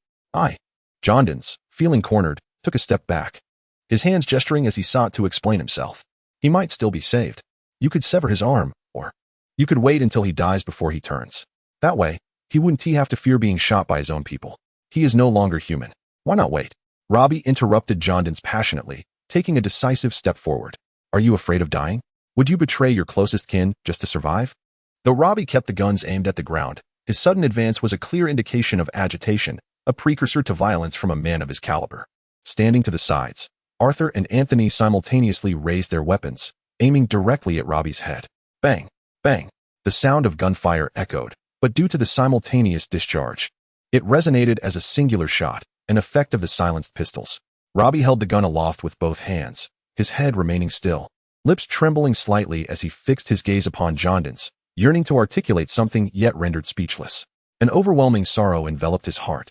Jondens, feeling cornered, took a step back, his hands gesturing as he sought to explain himself. He might still be saved. You could sever his arm, or you could wait until he dies before he turns. That way, he wouldn't have to fear being shot by his own people. He is no longer human. Why not wait? Robby interrupted Jondens passionately, taking a decisive step forward. Are you afraid of dying? Would you betray your closest kin just to survive? Though Robby kept the guns aimed at the ground, his sudden advance was a clear indication of agitation, a precursor to violence from a man of his caliber. Standing to the sides, Arthur and Anthony simultaneously raised their weapons, aiming directly at Robby's head. Bang! Bang! The sound of gunfire echoed, but due to the simultaneous discharge, it resonated as a singular shot, an effect of the silenced pistols. Robby held the gun aloft with both hands, his head remaining still, lips trembling slightly as he fixed his gaze upon Jondens, yearning to articulate something yet rendered speechless. An overwhelming sorrow enveloped his heart.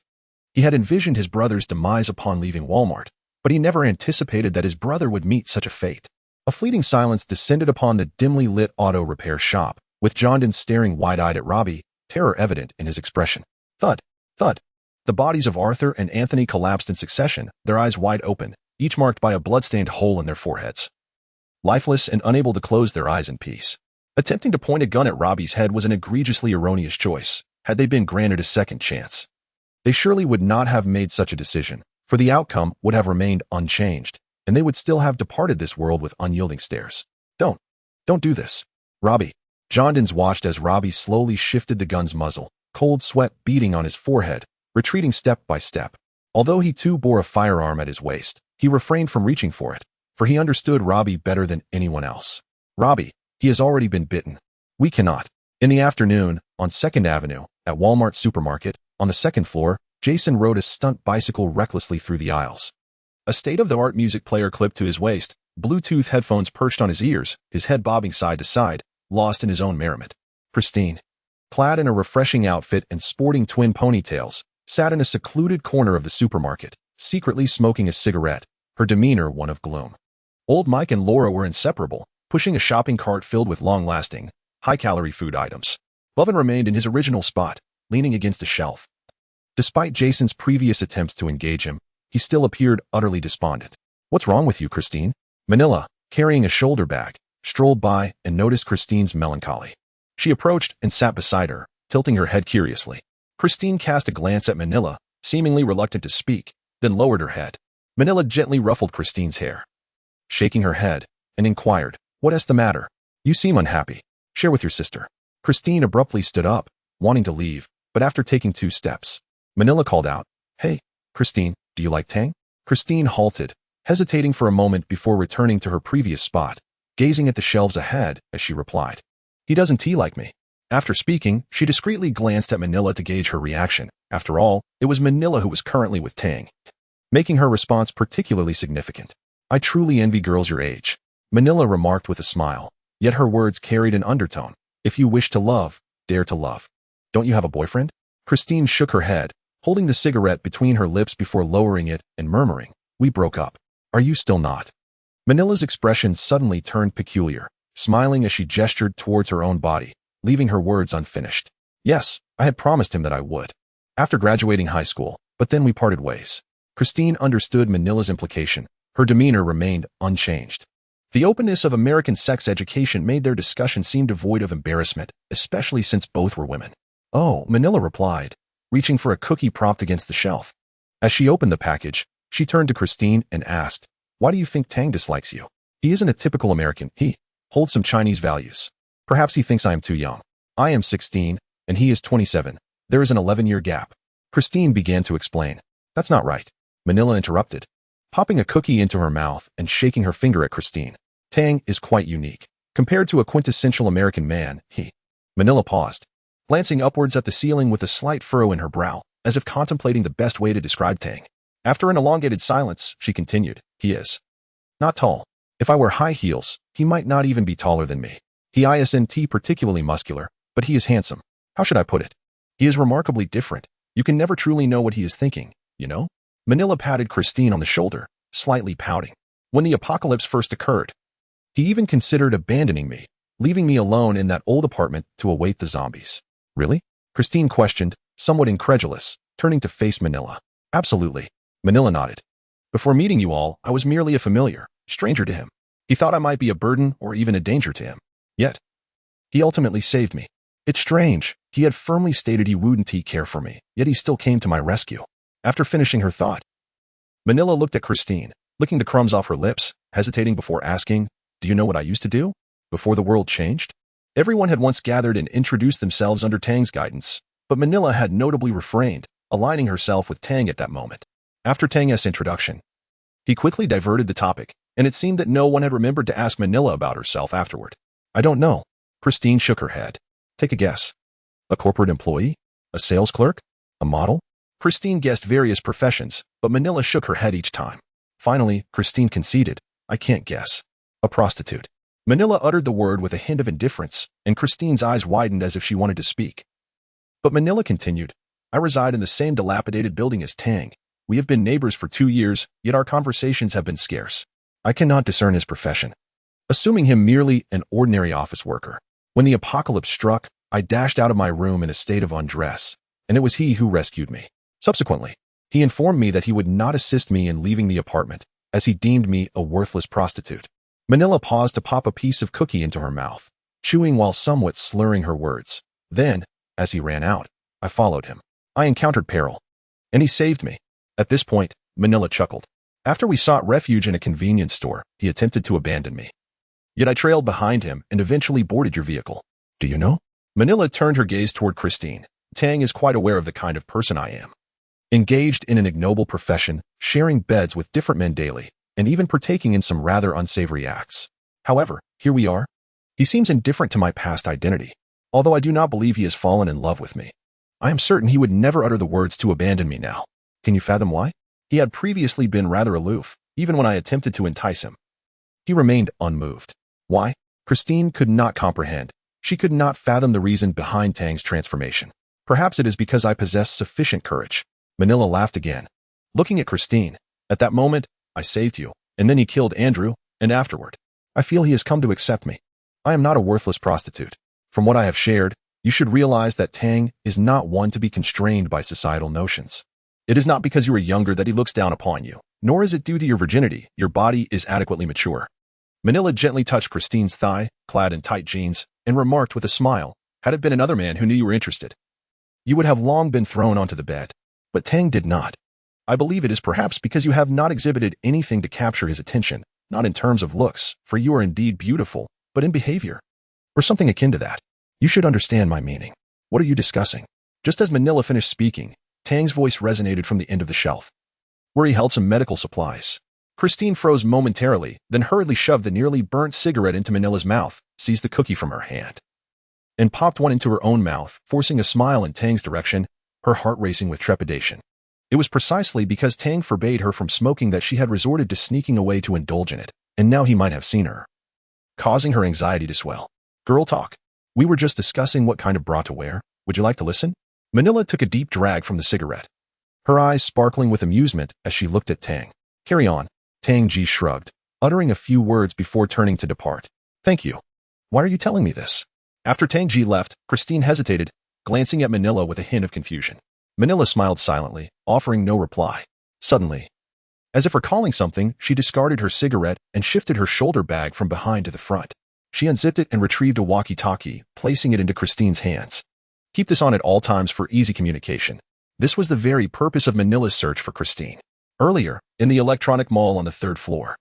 He had envisioned his brother's demise upon leaving Walmart, but he never anticipated that his brother would meet such a fate. A fleeting silence descended upon the dimly lit auto repair shop, with Jondens staring wide-eyed at Robby, terror evident in his expression. Thud, thud. The bodies of Arthur and Anthony collapsed in succession, their eyes wide open, each marked by a blood-stained hole in their foreheads. Lifeless and unable to close their eyes in peace. Attempting to point a gun at Robby's head was an egregiously erroneous choice, had they been granted a second chance. They surely would not have made such a decision, for the outcome would have remained unchanged, and they would still have departed this world with unyielding stares. Don't do this. Robby. Jondens watched as Robby slowly shifted the gun's muzzle, cold sweat beading on his forehead, retreating step by step. Although he too bore a firearm at his waist, he refrained from reaching for it, for he understood Robby better than anyone else. Robby, he has already been bitten. We cannot. In the afternoon, on 2nd Avenue, at Walmart Supermarket, on the 2nd floor, Jason rode a stunt bicycle recklessly through the aisles. A state-of-the-art music player clipped to his waist, Bluetooth headphones perched on his ears, his head bobbing side to side, lost in his own merriment. Christine, clad in a refreshing outfit and sporting twin ponytails, sat in a secluded corner of the supermarket, secretly smoking a cigarette, her demeanor one of gloom. Old Mike and Laura were inseparable, pushing a shopping cart filled with long-lasting, high-calorie food items. Lovin remained in his original spot, leaning against a shelf. Despite Jason's previous attempts to engage him, he still appeared utterly despondent. What's wrong with you, Christine? Manila, carrying a shoulder bag, strolled by and noticed Christine's melancholy. She approached and sat beside her, tilting her head curiously. Christine cast a glance at Manila, seemingly reluctant to speak, then lowered her head. Manila gently ruffled Christine's hair, shaking her head, and inquired, "What's the matter? You seem unhappy. Share with your sister." Christine abruptly stood up, wanting to leave, but after taking 2 steps, Manila called out, "Hey, Christine, do you like Tang?" Christine halted, hesitating for a moment before returning to her previous spot, gazing at the shelves ahead as she replied, "He doesn't tea like me." After speaking, she discreetly glanced at Manila to gauge her reaction. After all, it was Manila who was currently with Tang, making her response particularly significant. "I truly envy girls your age," Manila remarked with a smile, yet her words carried an undertone. "If you wish to love, dare to love. Don't you have a boyfriend?" Christine shook her head, holding the cigarette between her lips before lowering it and murmuring, "We broke up. Are you still not?" Manila's expression suddenly turned peculiar, smiling as she gestured towards her own body, leaving her words unfinished. "Yes, I had promised him that I would. After graduating high school, but then we parted ways." Christine understood Manila's implication. Her demeanor remained unchanged. The openness of American sex education made their discussion seem devoid of embarrassment, especially since both were women. Oh, Manila replied, reaching for a cookie propped against the shelf. As she opened the package, she turned to Christine and asked, "Why do you think Tang dislikes you? He isn't a typical American. He holds some Chinese values. Perhaps he thinks I am too young. I am 16, and he is 27. There is an 11-year gap." Christine began to explain. "That's not right," Manila interrupted, popping a cookie into her mouth and shaking her finger at Christine. "Tang is quite unique. Compared to a quintessential American man, he..." Manila paused, glancing upwards at the ceiling with a slight furrow in her brow, as if contemplating the best way to describe Tang. After an elongated silence, she continued, "He is not tall. If I wear high heels, he might not even be taller than me. He isn't particularly muscular, but he is handsome. How should I put it? He is remarkably different. You can never truly know what he is thinking, you know?" Manila patted Christine on the shoulder, slightly pouting. "When the apocalypse first occurred, he even considered abandoning me, leaving me alone in that old apartment to await the zombies." "Really?" Christine questioned, somewhat incredulous, turning to face Manila. "Absolutely," Manila nodded. "Before meeting you all, I was merely a familiar, stranger to him. He thought I might be a burden or even a danger to him. Yet, he ultimately saved me. It's strange. He had firmly stated he wouldn't care for me, yet he still came to my rescue." After finishing her thought, Manila looked at Christine, licking the crumbs off her lips, hesitating before asking, "Do you know what I used to do before the world changed?" Everyone had once gathered and introduced themselves under Tang's guidance, but Manila had notably refrained, aligning herself with Tang at that moment. After Tang's introduction, he quickly diverted the topic, and it seemed that no one had remembered to ask Manila about herself afterward. "I don't know." Christine shook her head. "Take a guess. A corporate employee? A sales clerk? A model?" Christine guessed various professions, but Manila shook her head each time. Finally, Christine conceded, "I can't guess." "A prostitute." Manila uttered the word with a hint of indifference, and Christine's eyes widened as if she wanted to speak. But Manila continued, "I reside in the same dilapidated building as Tang. We have been neighbors for 2 years, yet our conversations have been scarce. I cannot discern his profession, assuming him merely an ordinary office worker. When the apocalypse struck, I dashed out of my room in a state of undress, and it was he who rescued me. Subsequently, he informed me that he would not assist me in leaving the apartment, as he deemed me a worthless prostitute." Manila paused to pop a piece of cookie into her mouth, chewing while somewhat slurring her words. "Then, as he ran out, I followed him. I encountered peril, and he saved me." At this point, Manila chuckled. "After we sought refuge in a convenience store, he attempted to abandon me. Yet I trailed behind him and eventually boarded your vehicle. Do you know?" Manila turned her gaze toward Christine. "Tang is quite aware of the kind of person I am. Engaged in an ignoble profession, sharing beds with different men daily, and even partaking in some rather unsavory acts. However, here we are. He seems indifferent to my past identity, although I do not believe he has fallen in love with me. I am certain he would never utter the words to abandon me now. Can you fathom why? He had previously been rather aloof, even when I attempted to entice him. He remained unmoved. Why? Christine could not comprehend. She could not fathom the reason behind Tang's transformation. Perhaps it is because I possess sufficient courage." Manila laughed again, looking at Christine. "At that moment, I saved you, and then he killed Andrew, and afterward, I feel he has come to accept me. I am not a worthless prostitute. From what I have shared, you should realize that Tang is not one to be constrained by societal notions. It is not because you are younger that he looks down upon you, nor is it due to your virginity. Your body is adequately mature." Manila gently touched Christine's thigh, clad in tight jeans, and remarked with a smile, "Had it been another man who knew you were interested, you would have long been thrown onto the bed. But Tang did not. I believe it is perhaps because you have not exhibited anything to capture his attention, not in terms of looks, for you are indeed beautiful, but in behavior, or something akin to that. You should understand my meaning. What are you discussing?" Just as Manila finished speaking, Tang's voice resonated from the end of the shelf, where he held some medical supplies. Christine froze momentarily, then hurriedly shoved the nearly burnt cigarette into Manila's mouth, seized the cookie from her hand, and popped one into her own mouth, forcing a smile in Tang's direction, her heart racing with trepidation. It was precisely because Tang forbade her from smoking that she had resorted to sneaking away to indulge in it, and now he might have seen her, causing her anxiety to swell. "Girl talk. We were just discussing what kind of bra to wear. Would you like to listen?" Manila took a deep drag from the cigarette, her eyes sparkling with amusement as she looked at Tang. "Carry on." Tang J shrugged, uttering a few words before turning to depart. "Thank you. Why are you telling me this?" After Tang J left, Christine hesitated, glancing at Manila with a hint of confusion. Manila smiled silently, offering no reply. Suddenly, as if recalling something, she discarded her cigarette and shifted her shoulder bag from behind to the front. She unzipped it and retrieved a walkie-talkie, placing it into Christine's hands. Keep this on at all times for easy communication. This was the very purpose of Manila's search for Christine. Earlier, in the electronic mall on the 3rd floor.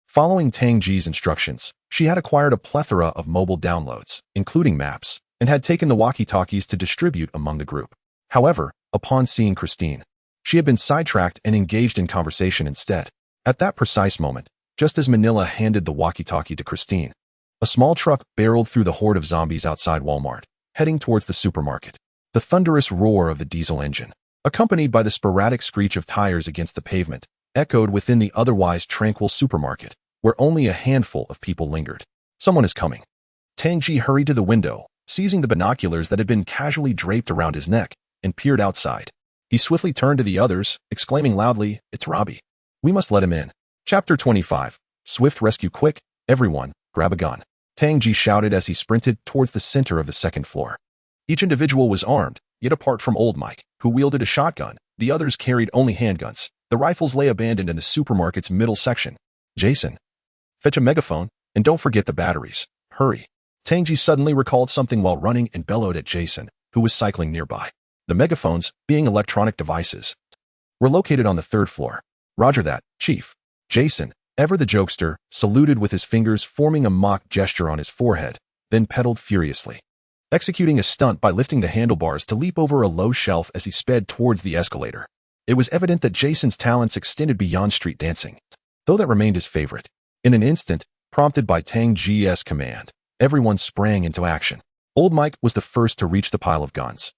Following Tang J's instructions, she had acquired a plethora of mobile downloads, including maps, and had taken the walkie-talkies to distribute among the group. However, upon seeing Christine, she had been sidetracked and engaged in conversation instead. At that precise moment, just as Manila handed the walkie-talkie to Christine, a small truck barreled through the horde of zombies outside Walmart, heading towards the supermarket. The thunderous roar of the diesel engine, accompanied by the sporadic screech of tires against the pavement, echoed within the otherwise tranquil supermarket, where only a handful of people lingered. Someone is coming. Tang J hurried to the window, seizing the binoculars that had been casually draped around his neck, and peered outside. He swiftly turned to the others, exclaiming loudly, "It's Robby. We must let him in." Chapter 25. Swift rescue quick, everyone, grab a gun. Tang J shouted as he sprinted towards the center of the 2nd floor. Each individual was armed, yet apart from old Mike, who wielded a shotgun, the others carried only handguns. The rifles lay abandoned in the supermarket's middle section. Jason, fetch a megaphone, and don't forget the batteries. Hurry. Tang J suddenly recalled something while running and bellowed at Jason, who was cycling nearby. The megaphones, being electronic devices, were located on the 3rd floor. Roger that, Chief. Jason, ever the jokester, saluted with his fingers forming a mock gesture on his forehead, then pedaled furiously, executing a stunt by lifting the handlebars to leap over a low shelf as he sped towards the escalator. It was evident that Jason's talents extended beyond street dancing, though that remained his favorite. In an instant, prompted by Tang J's command, everyone sprang into action. Old Mike was the first to reach the pile of guns,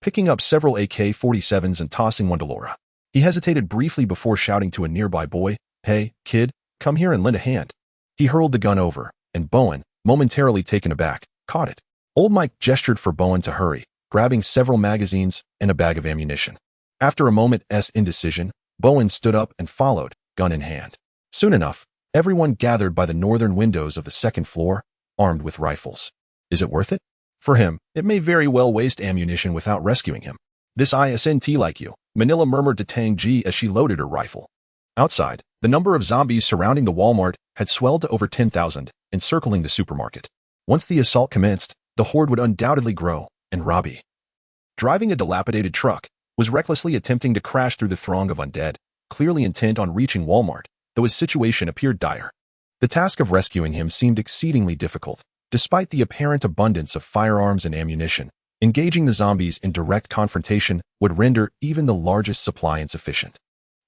picking up several AK-47s and tossing one to Laura. He hesitated briefly before shouting to a nearby boy, "Hey, kid, come here and lend a hand." He hurled the gun over, and Bowen, momentarily taken aback, caught it. Old Mike gestured for Bowen to hurry, grabbing several magazines and a bag of ammunition. After a moment's indecision, Bowen stood up and followed, gun in hand. Soon enough, everyone gathered by the northern windows of the 2nd floor, armed with rifles. Is it worth it? For him, it may very well waste ammunition without rescuing him. This isn't like you, Manila murmured to Tang J as she loaded her rifle. Outside, the number of zombies surrounding the Walmart had swelled to over 10,000, encircling the supermarket. Once the assault commenced, the horde would undoubtedly grow, and Robby, driving a dilapidated truck, was recklessly attempting to crash through the throng of undead, clearly intent on reaching Walmart, though his situation appeared dire. The task of rescuing him seemed exceedingly difficult. Despite the apparent abundance of firearms and ammunition, engaging the zombies in direct confrontation would render even the largest supply insufficient.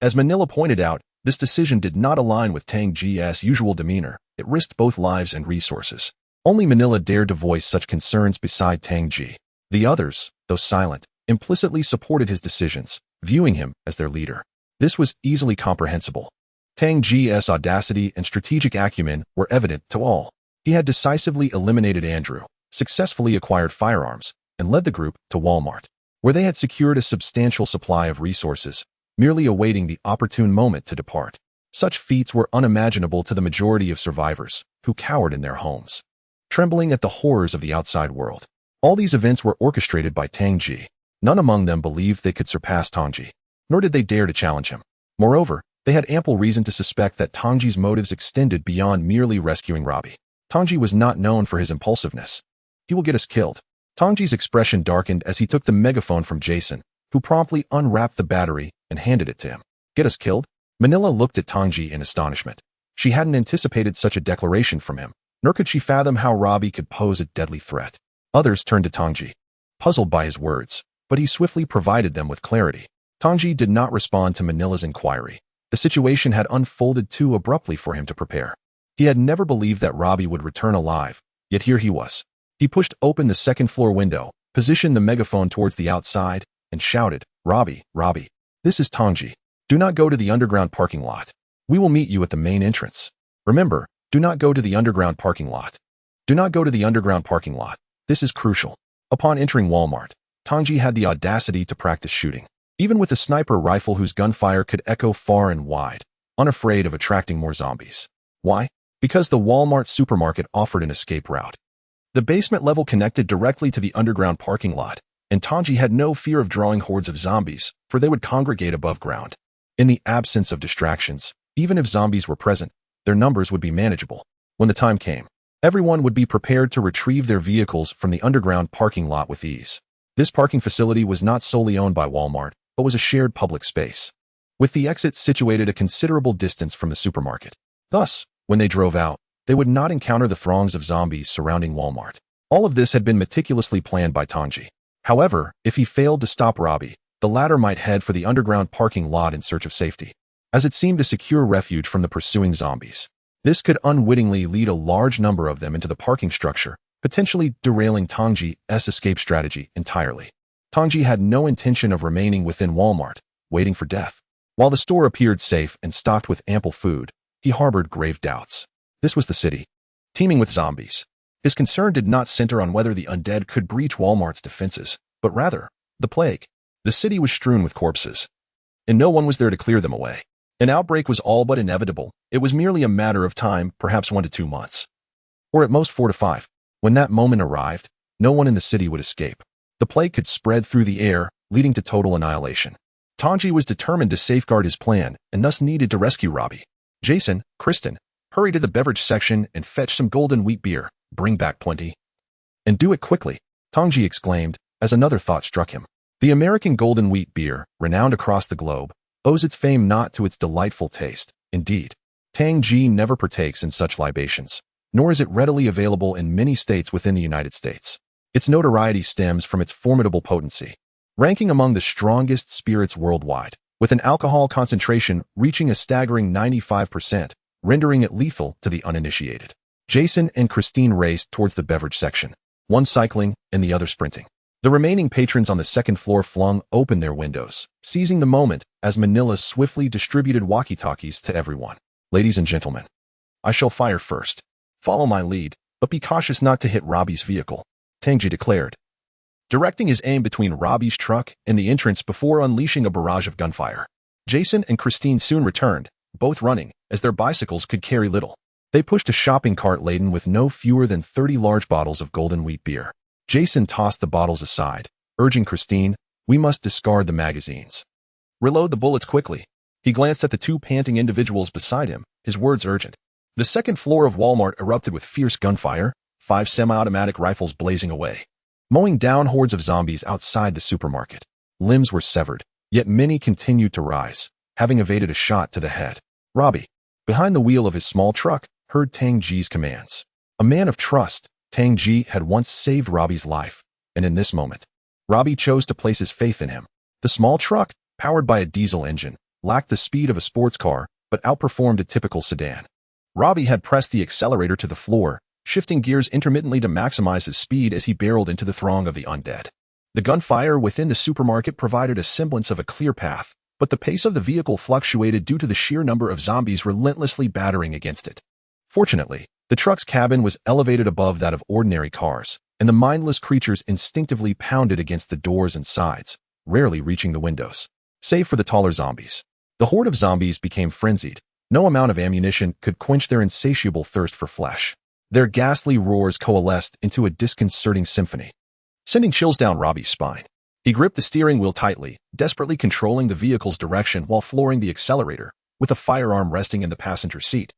As Manila pointed out, this decision did not align with Tang J's usual demeanor. It risked both lives and resources. Only Manila dared to voice such concerns beside Tang J. The others, though silent, implicitly supported his decisions, viewing him as their leader. This was easily comprehensible. Tang J's audacity and strategic acumen were evident to all. He had decisively eliminated Andrew, successfully acquired firearms, and led the group to Walmart, where they had secured a substantial supply of resources, merely awaiting the opportune moment to depart. Such feats were unimaginable to the majority of survivors, who cowered in their homes, trembling at the horrors of the outside world. All these events were orchestrated by Tang J. None among them believed they could surpass Tang J, nor did they dare to challenge him. Moreover, they had ample reason to suspect that Tang J's motives extended beyond merely rescuing Robby. Tang J was not known for his impulsiveness. "He will get us killed." Tang J's expression darkened as he took the megaphone from Jason, who promptly unwrapped the battery and handed it to him. "Get us killed?" Manila looked at Tang J in astonishment. She hadn't anticipated such a declaration from him, nor could she fathom how Robby could pose a deadly threat. Others turned to Tang J, puzzled by his words, but he swiftly provided them with clarity. Tang J did not respond to Manila's inquiry. The situation had unfolded too abruptly for him to prepare. He had never believed that Robby would return alive, yet here he was. He pushed open the 2nd floor window, positioned the megaphone towards the outside, and shouted, "Robby, Robby, this is Tang J. Do not go to the underground parking lot. We will meet you at the main entrance. Remember, do not go to the underground parking lot. Do not go to the underground parking lot. This is crucial." Upon entering Walmart, Tang J had the audacity to practice shooting, even with a sniper rifle whose gunfire could echo far and wide, unafraid of attracting more zombies. Why? Because the Walmart supermarket offered an escape route. The basement level connected directly to the underground parking lot, and Tang J had no fear of drawing hordes of zombies, for they would congregate above ground. In the absence of distractions, even if zombies were present, their numbers would be manageable. When the time came, everyone would be prepared to retrieve their vehicles from the underground parking lot with ease. This parking facility was not solely owned by Walmart, but was a shared public space, with the exit situated a considerable distance from the supermarket. Thus, when they drove out, they would not encounter the throngs of zombies surrounding Walmart. All of this had been meticulously planned by Tang J. However, if he failed to stop Robby, the latter might head for the underground parking lot in search of safety, as it seemed to secure refuge from the pursuing zombies. This could unwittingly lead a large number of them into the parking structure, potentially derailing Tang J's escape strategy entirely. Tang J had no intention of remaining within Walmart, waiting for death. While the store appeared safe and stocked with ample food, he harbored grave doubts. This was the city, teeming with zombies. His concern did not center on whether the undead could breach Walmart's defenses, but rather, the plague. The city was strewn with corpses, and no one was there to clear them away. An outbreak was all but inevitable. It was merely a matter of time, perhaps 1 to 2 months, or at most 4 to 5. When that moment arrived, no one in the city would escape. The plague could spread through the air, leading to total annihilation. Tang J was determined to safeguard his plan and thus needed to rescue Robby. Jason, Kristen, hurry to the beverage section and fetch some golden wheat beer. Bring back plenty. And do it quickly, Tang J exclaimed, as another thought struck him. The American golden wheat beer, renowned across the globe, owes its fame not to its delightful taste. Indeed, Tang J never partakes in such libations, nor is it readily available in many states within the United States. Its notoriety stems from its formidable potency, ranking among the strongest spirits worldwide, with an alcohol concentration reaching a staggering 95%, rendering it lethal to the uninitiated. Jason and Christine raced towards the beverage section, one cycling and the other sprinting. The remaining patrons on the second floor flung open their windows, seizing the moment as Manila swiftly distributed walkie-talkies to everyone. Ladies and gentlemen, I shall fire first. Follow my lead, but be cautious not to hit Robby's vehicle, Tang J declared, directing his aim between Robby's truck and the entrance before unleashing a barrage of gunfire. Jason and Christine soon returned, both running, as their bicycles could carry little. They pushed a shopping cart laden with no fewer than 30 large bottles of golden wheat beer. Jason tossed the bottles aside, urging Christine, "We must discard the magazines. Reload the bullets quickly." He glanced at the 2 panting individuals beside him, his words urgent. The second floor of Walmart erupted with fierce gunfire, 5 semi-automatic rifles blazing away, mowing down hordes of zombies outside the supermarket. Limbs were severed, yet many continued to rise, having evaded a shot to the head. Robby, behind the wheel of his small truck, heard Tang J's commands. A man of trust, Tang J had once saved Robby's life, and in this moment, Robby chose to place his faith in him. The small truck, powered by a diesel engine, lacked the speed of a sports car, but outperformed a typical sedan. Robby had pressed the accelerator to the floor, shifting gears intermittently to maximize his speed as he barreled into the throng of the undead. The gunfire within the supermarket provided a semblance of a clear path, but the pace of the vehicle fluctuated due to the sheer number of zombies relentlessly battering against it. Fortunately, the truck's cabin was elevated above that of ordinary cars, and the mindless creatures instinctively pounded against the doors and sides, rarely reaching the windows. Save for the taller zombies. The horde of zombies became frenzied. No amount of ammunition could quench their insatiable thirst for flesh. Their ghastly roars coalesced into a disconcerting symphony, sending chills down Robby's spine. He gripped the steering wheel tightly, desperately controlling the vehicle's direction while flooring the accelerator, with a firearm resting in the passenger seat.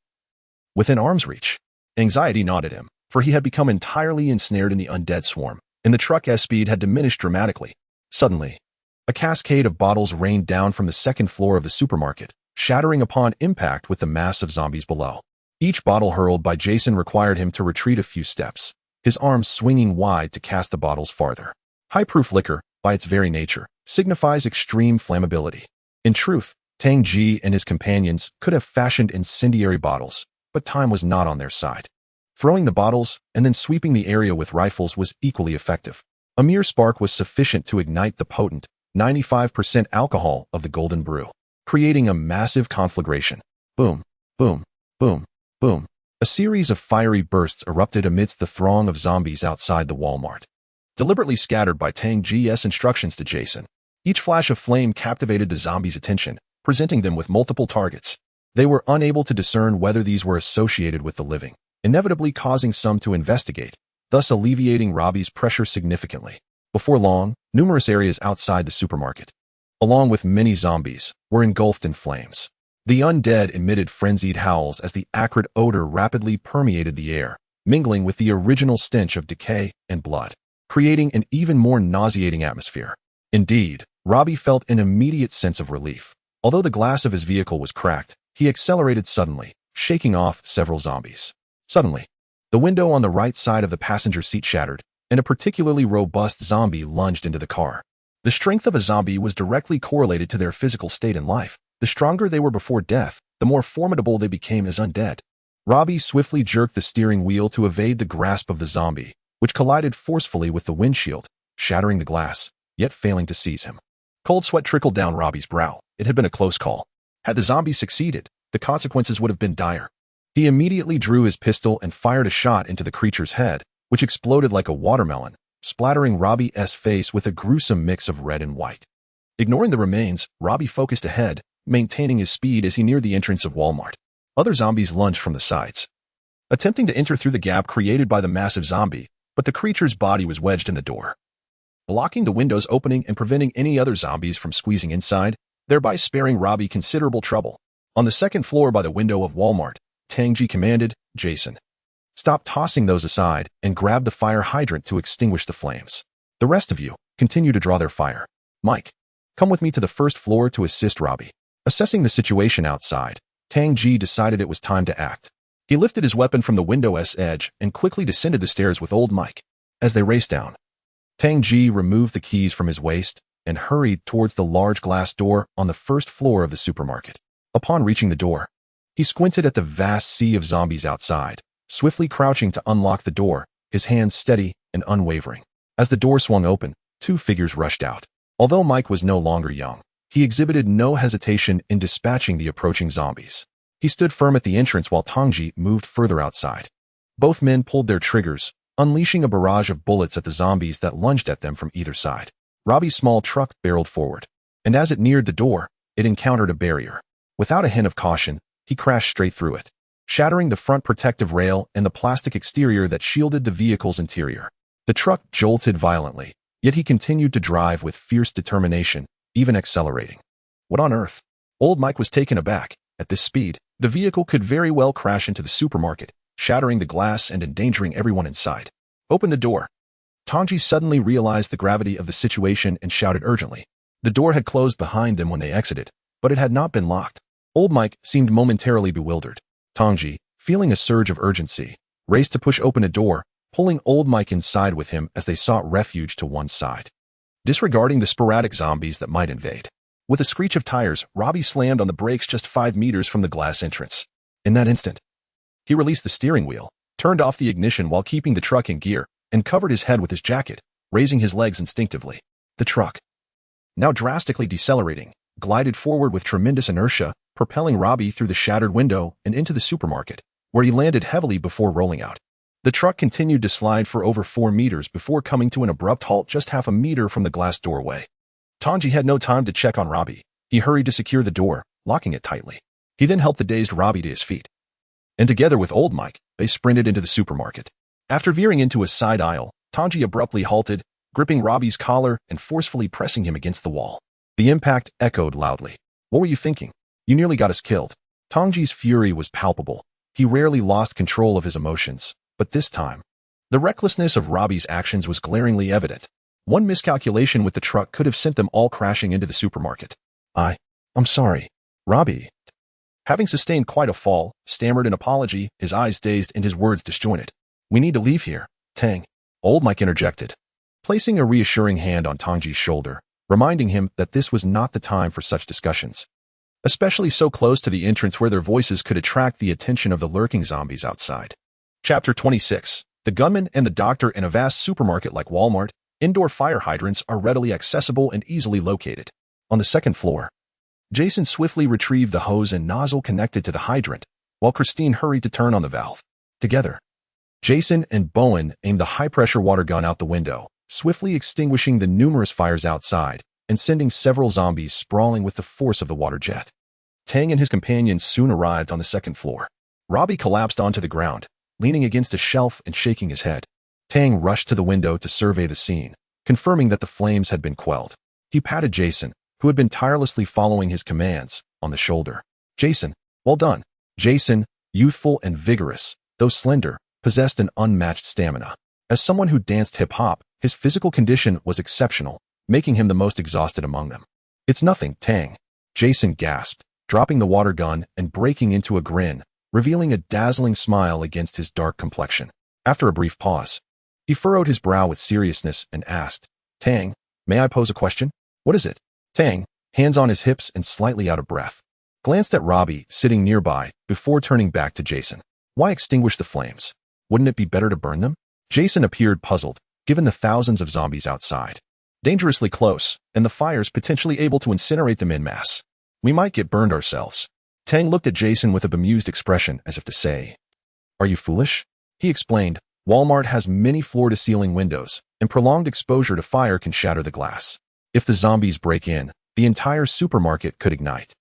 Within arm's reach, anxiety gnawed at him, for he had become entirely ensnared in the undead swarm, and the truck's speed had diminished dramatically. Suddenly, a cascade of bottles rained down from the second floor of the supermarket, shattering upon impact with the mass of zombies below. Each bottle hurled by Jason required him to retreat a few steps, his arms swinging wide to cast the bottles farther. High-proof liquor, by its very nature, signifies extreme flammability. In truth, Tang J and his companions could have fashioned incendiary bottles, but time was not on their side. Throwing the bottles and then sweeping the area with rifles was equally effective. A mere spark was sufficient to ignite the potent, 95% alcohol of the golden brew, creating a massive conflagration. Boom, boom, boom, boom. A series of fiery bursts erupted amidst the throng of zombies outside the Walmart, deliberately scattered by Tang J's instructions to Jason. Each flash of flame captivated the zombies' attention, presenting them with multiple targets. They were unable to discern whether these were associated with the living, inevitably causing some to investigate, thus alleviating Robby's pressure significantly. Before long, numerous areas outside the supermarket, along with many zombies, were engulfed in flames. The undead emitted frenzied howls as the acrid odor rapidly permeated the air, mingling with the original stench of decay and blood. creating an even more nauseating atmosphere. Indeed, Robby felt an immediate sense of relief. Although the glass of his vehicle was cracked, he accelerated suddenly, shaking off several zombies. Suddenly, the window on the right side of the passenger seat shattered, and a particularly robust zombie lunged into the car. The strength of a zombie was directly correlated to their physical state in life. The stronger they were before death, the more formidable they became as undead. Robby swiftly jerked the steering wheel to evade the grasp of the zombie, which collided forcefully with the windshield, shattering the glass, yet failing to seize him. Cold sweat trickled down Robby's brow. It had been a close call. Had the zombie succeeded, the consequences would have been dire. He immediately drew his pistol and fired a shot into the creature's head, which exploded like a watermelon, splattering Robby's face with a gruesome mix of red and white. Ignoring the remains, Robby focused ahead, maintaining his speed as he neared the entrance of Walmart. Other zombies lunged from the sides, attempting to enter through the gap created by the massive zombie, but the creature's body was wedged in the door, blocking the window's opening and preventing any other zombies from squeezing inside, thereby sparing Robby considerable trouble. On the second floor by the window of Walmart, Tang J commanded, "Jason, stop tossing those aside and grab the fire hydrant to extinguish the flames. The rest of you, continue to draw their fire. Mike, come with me to the first floor to assist Robby." Assessing the situation outside, Tang J decided it was time to act. He lifted his weapon from the window's edge and quickly descended the stairs with old Mike. As they raced down, Tang J removed the keys from his waist and hurried towards the large glass door on the first floor of the supermarket. Upon reaching the door, he squinted at the vast sea of zombies outside, swiftly crouching to unlock the door, his hands steady and unwavering. As the door swung open, two figures rushed out. Although Mike was no longer young, he exhibited no hesitation in dispatching the approaching zombies. He stood firm at the entrance while Tang J moved further outside. Both men pulled their triggers, unleashing a barrage of bullets at the zombies that lunged at them from either side. Robby's small truck barreled forward, and as it neared the door, it encountered a barrier. Without a hint of caution, he crashed straight through it, shattering the front protective rail and the plastic exterior that shielded the vehicle's interior. The truck jolted violently, yet he continued to drive with fierce determination, even accelerating. What on earth? Old Mike was taken aback. At this speed, the vehicle could very well crash into the supermarket, shattering the glass and endangering everyone inside. "Open the door." Tang J suddenly realized the gravity of the situation and shouted urgently. The door had closed behind them when they exited, but it had not been locked. Old Mike seemed momentarily bewildered. Tang J, feeling a surge of urgency, raced to push open a door, pulling Old Mike inside with him as they sought refuge to one side, disregarding the sporadic zombies that might invade. With a screech of tires, Robby slammed on the brakes just 5 meters from the glass entrance. In that instant, he released the steering wheel, turned off the ignition while keeping the truck in gear, and covered his head with his jacket, raising his legs instinctively. The truck, now drastically decelerating, glided forward with tremendous inertia, propelling Robby through the shattered window and into the supermarket, where he landed heavily before rolling out. The truck continued to slide for over 4 meters before coming to an abrupt halt just half a meter from the glass doorway. Tang J had no time to check on Robby. He hurried to secure the door, locking it tightly. He then helped the dazed Robby to his feet, and together with old Mike, they sprinted into the supermarket. After veering into a side aisle, Tang J abruptly halted, gripping Robby's collar and forcefully pressing him against the wall. The impact echoed loudly. "What were you thinking? You nearly got us killed." Tang J's fury was palpable. He rarely lost control of his emotions, but this time, the recklessness of Robby's actions was glaringly evident. One miscalculation with the truck could have sent them all crashing into the supermarket. I'm sorry, Robby." Having sustained quite a fall, stammered an apology, his eyes dazed and his words disjointed. "We need to leave here, Tang," old Mike interjected, placing a reassuring hand on Tang J's shoulder, reminding him that this was not the time for such discussions, especially so close to the entrance where their voices could attract the attention of the lurking zombies outside. Chapter 26. The gunman and the doctor. In a vast supermarket like Walmart, indoor fire hydrants are readily accessible and easily located. On the second floor, Jason swiftly retrieved the hose and nozzle connected to the hydrant, while Christine hurried to turn on the valve. Together, Jason and Bowen aimed the high-pressure water gun out the window, swiftly extinguishing the numerous fires outside and sending several zombies sprawling with the force of the water jet. Tang and his companions soon arrived on the second floor. Robby collapsed onto the ground, leaning against a shelf and shaking his head. Tang rushed to the window to survey the scene, confirming that the flames had been quelled. He patted Jason, who had been tirelessly following his commands, on the shoulder. "Jason, well done." Jason, youthful and vigorous, though slender, possessed an unmatched stamina. As someone who danced hip-hop, his physical condition was exceptional, making him the most exhausted among them. "It's nothing, Tang," Jason gasped, dropping the water gun and breaking into a grin, revealing a dazzling smile against his dark complexion. After a brief pause, he furrowed his brow with seriousness and asked, "Tang, may I pose a question?" "What is it?" Tang, hands on his hips and slightly out of breath, glanced at Robby sitting nearby before turning back to Jason. "Why extinguish the flames? Wouldn't it be better to burn them?" Jason appeared puzzled, given the thousands of zombies outside. Dangerously close, and the fires potentially able to incinerate them en masse. "We might get burned ourselves." Tang looked at Jason with a bemused expression as if to say, "Are you foolish?" He explained, "Walmart has many floor-to-ceiling windows, and prolonged exposure to fire can shatter the glass. If the zombies break in, the entire supermarket could ignite,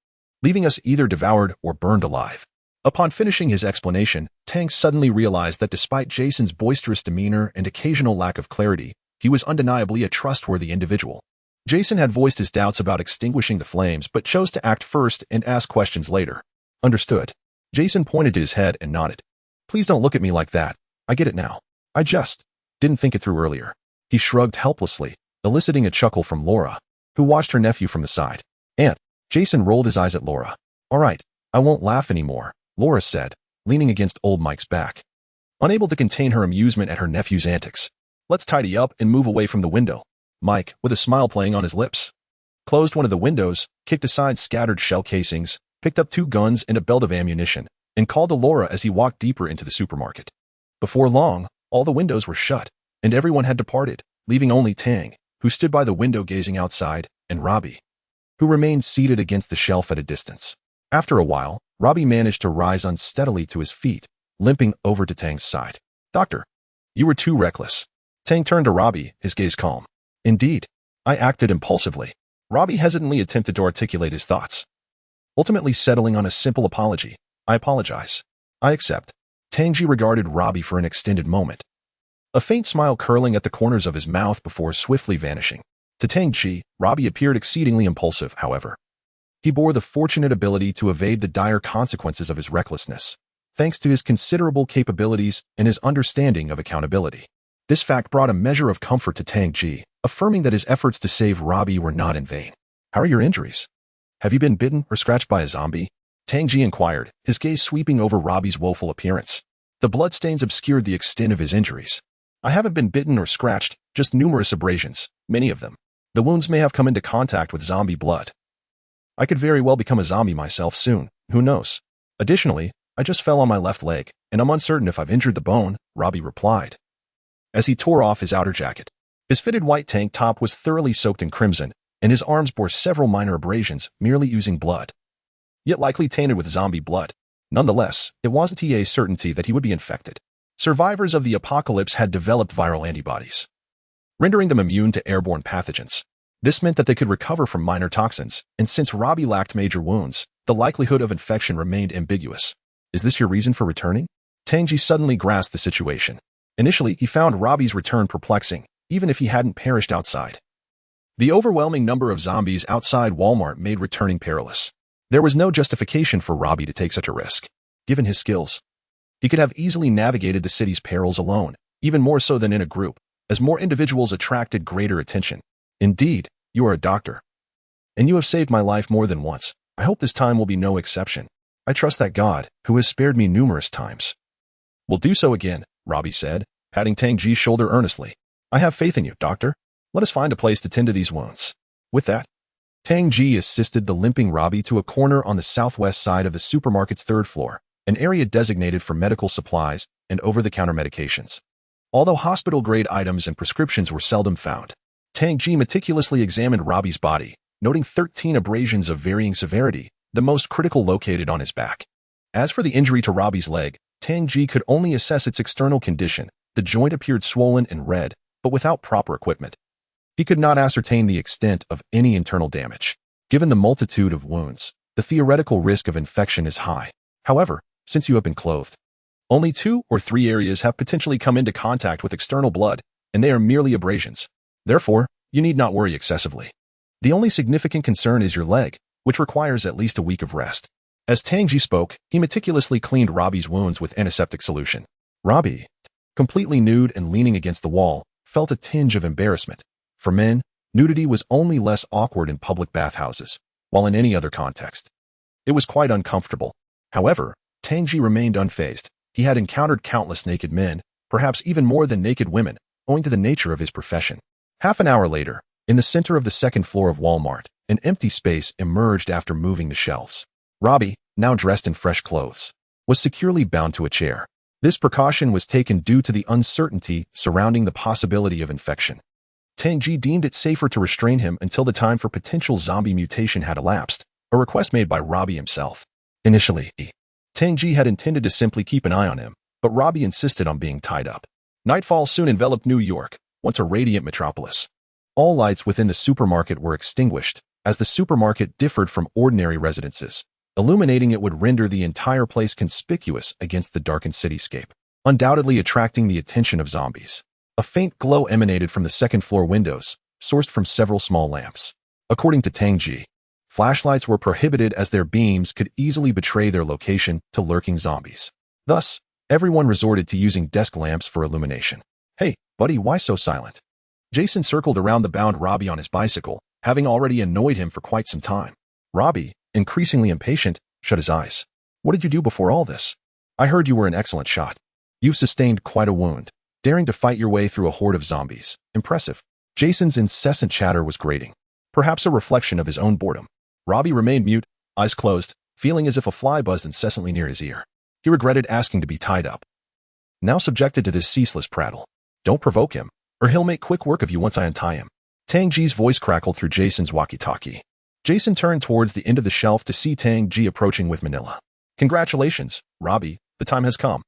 leaving us either devoured or burned alive." Upon finishing his explanation, Tang suddenly realized that despite Jason's boisterous demeanor and occasional lack of clarity, he was undeniably a trustworthy individual. Jason had voiced his doubts about extinguishing the flames but chose to act first and ask questions later. "Understood." Jason pointed to his head and nodded. "Please don't look at me like that. I get it now. I just didn't think it through earlier." He shrugged helplessly, eliciting a chuckle from Laura, who watched her nephew from the side. "Aunt." Jason rolled his eyes at Laura. "All right, I won't laugh anymore," Laura said, leaning against old Mike's back. Unable to contain her amusement at her nephew's antics. "Let's tidy up and move away from the window." Mike, with a smile playing on his lips, closed one of the windows, kicked aside scattered shell casings, picked up 2 guns and a belt of ammunition, and called to Laura as he walked deeper into the supermarket. Before long, all the windows were shut, and everyone had departed, leaving only Tang, who stood by the window gazing outside, and Robby, who remained seated against the shelf at a distance. After a while, Robby managed to rise unsteadily to his feet, limping over to Tang's side. "Doctor, you were too reckless." Tang turned to Robby, his gaze calm. "Indeed, I acted impulsively." Robby hesitantly attempted to articulate his thoughts, ultimately settling on a simple apology. "I apologize. I accept." Tang J regarded Robby for an extended moment, a faint smile curling at the corners of his mouth before swiftly vanishing. To Tang J, Robby appeared exceedingly impulsive, however. He bore the fortunate ability to evade the dire consequences of his recklessness, thanks to his considerable capabilities and his understanding of accountability. This fact brought a measure of comfort to Tang J, affirming that his efforts to save Robby were not in vain. "How are your injuries? Have you been bitten or scratched by a zombie?" Tang J inquired, his gaze sweeping over Robby's woeful appearance. The bloodstains obscured the extent of his injuries. "I haven't been bitten or scratched, just numerous abrasions, many of them. The wounds may have come into contact with zombie blood. I could very well become a zombie myself soon, who knows? Additionally, I just fell on my left leg, and I'm uncertain if I've injured the bone," Robby replied, as he tore off his outer jacket. His fitted white tank top was thoroughly soaked in crimson, and his arms bore several minor abrasions, merely oozing blood, yet likely tainted with zombie blood. Nonetheless, it wasn't a certainty that he would be infected. Survivors of the apocalypse had developed viral antibodies, rendering them immune to airborne pathogens. This meant that they could recover from minor toxins, and since Robby lacked major wounds, the likelihood of infection remained ambiguous. "Is this your reason for returning?" Tang J suddenly grasped the situation. Initially, he found Robby's return perplexing, even if he hadn't perished outside. The overwhelming number of zombies outside Walmart made returning perilous. There was no justification for Robby to take such a risk. Given his skills, he could have easily navigated the city's perils alone, even more so than in a group, as more individuals attracted greater attention. "Indeed, you are a doctor, and you have saved my life more than once. I hope this time will be no exception. I trust that God, who has spared me numerous times, will do so again," Robby said, patting Tang J's shoulder earnestly. "I have faith in you, doctor. Let us find a place to tend to these wounds." With that, Tang J assisted the limping Robby to a corner on the southwest side of the supermarket's 3rd floor, an area designated for medical supplies and over-the-counter medications. Although hospital-grade items and prescriptions were seldom found, Tang J meticulously examined Robby's body, noting 13 abrasions of varying severity, the most critical located on his back. As for the injury to Robby's leg, Tang J could only assess its external condition. The joint appeared swollen and red, but without proper equipment. He could not ascertain the extent of any internal damage. Given the multitude of wounds, the theoretical risk of infection is high. However, since you have been clothed, only 2 or 3 areas have potentially come into contact with external blood, and they are merely abrasions. Therefore, you need not worry excessively. The only significant concern is your leg, which requires at least a week of rest. As Tang J spoke, he meticulously cleaned Robby's wounds with antiseptic solution. "Robby, completely nude and leaning against the wall, felt a tinge of embarrassment. For men, nudity was only less awkward in public bathhouses, while in any other context, it was quite uncomfortable. However, Tang J remained unfazed. He had encountered countless naked men, perhaps even more than naked women, owing to the nature of his profession. Half an hour later, in the center of the second floor of Walmart, an empty space emerged after moving the shelves. Robby, now dressed in fresh clothes, was securely bound to a chair. This precaution was taken due to the uncertainty surrounding the possibility of infection. Tang J deemed it safer to restrain him until the time for potential zombie mutation had elapsed, a request made by Robby himself. Initially, Tang J had intended to simply keep an eye on him, but Robby insisted on being tied up. Nightfall soon enveloped New York, once a radiant metropolis. All lights within the supermarket were extinguished, as the supermarket differed from ordinary residences. Illuminating it would render the entire place conspicuous against the darkened cityscape, undoubtedly attracting the attention of zombies. A faint glow emanated from the second-floor windows, sourced from several small lamps. According to Tang J, flashlights were prohibited as their beams could easily betray their location to lurking zombies. Thus, everyone resorted to using desk lamps for illumination. "Hey, buddy, why so silent?" Jason circled around the bound Robby on his bicycle, having already annoyed him for quite some time. Robby, increasingly impatient, shut his eyes. "What did you do before all this? I heard you were an excellent shot. You've sustained quite a wound, daring to fight your way through a horde of zombies. Impressive." Jason's incessant chatter was grating, perhaps a reflection of his own boredom. Robby remained mute, eyes closed, feeling as if a fly buzzed incessantly near his ear. He regretted asking to be tied up, now subjected to this ceaseless prattle. "Don't provoke him, or he'll make quick work of you once I untie him." Tang J's voice crackled through Jason's walkie-talkie. Jason turned towards the end of the shelf to see Tang J approaching with Manila. "Congratulations, Robby, the time has come,"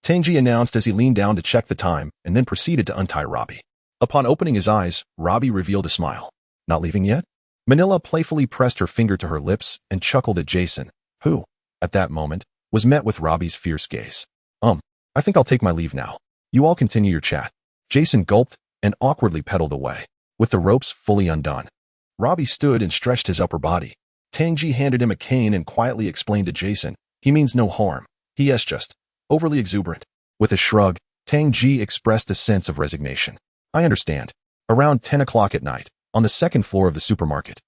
Tang J announced as he leaned down to check the time and then proceeded to untie Robby. Upon opening his eyes, Robby revealed a smile. "Not leaving yet?" Manila playfully pressed her finger to her lips and chuckled at Jason, who, at that moment, was met with Robby's fierce gaze. I think I'll take my leave now. You all continue your chat." Jason gulped and awkwardly pedaled away, with the ropes fully undone. Robby stood and stretched his upper body. Tang J handed him a cane and quietly explained to Jason, "He means no harm. He is just overly exuberant." With a shrug, Tang J expressed a sense of resignation. "I understand." Around 10 o'clock at night, on the second floor of the supermarket,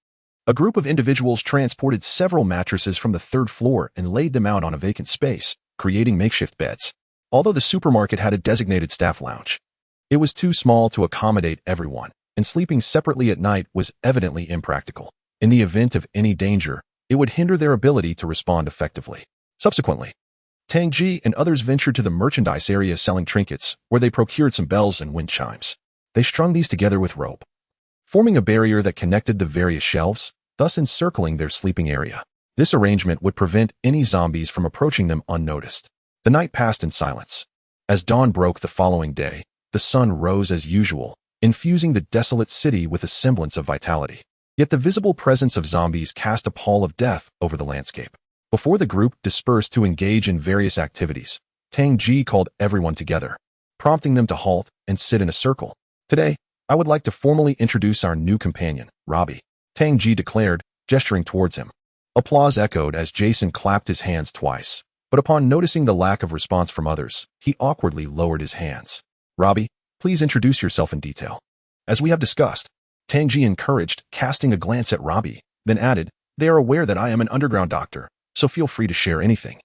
a group of individuals transported several mattresses from the third floor and laid them out on a vacant space, creating makeshift beds. Although the supermarket had a designated staff lounge, it was too small to accommodate everyone, and sleeping separately at night was evidently impractical. In the event of any danger, it would hinder their ability to respond effectively. Subsequently, Tang J and others ventured to the merchandise area selling trinkets, where they procured some bells and wind chimes. They strung these together with rope, forming a barrier that connected the various shelves, thus encircling their sleeping area. This arrangement would prevent any zombies from approaching them unnoticed. The night passed in silence. As dawn broke the following day, the sun rose as usual, infusing the desolate city with a semblance of vitality. Yet the visible presence of zombies cast a pall of death over the landscape. Before the group dispersed to engage in various activities, Tang J called everyone together, prompting them to halt and sit in a circle. "Today, I would like to formally introduce our new companion, Robby," Tang J declared, gesturing towards him. Applause echoed as Jason clapped his hands twice, but upon noticing the lack of response from others, he awkwardly lowered his hands. "Robby, please introduce yourself in detail." "As we have discussed," Tang J encouraged, casting a glance at Robby, then added, "They are aware that I am an underground doctor, so feel free to share anything.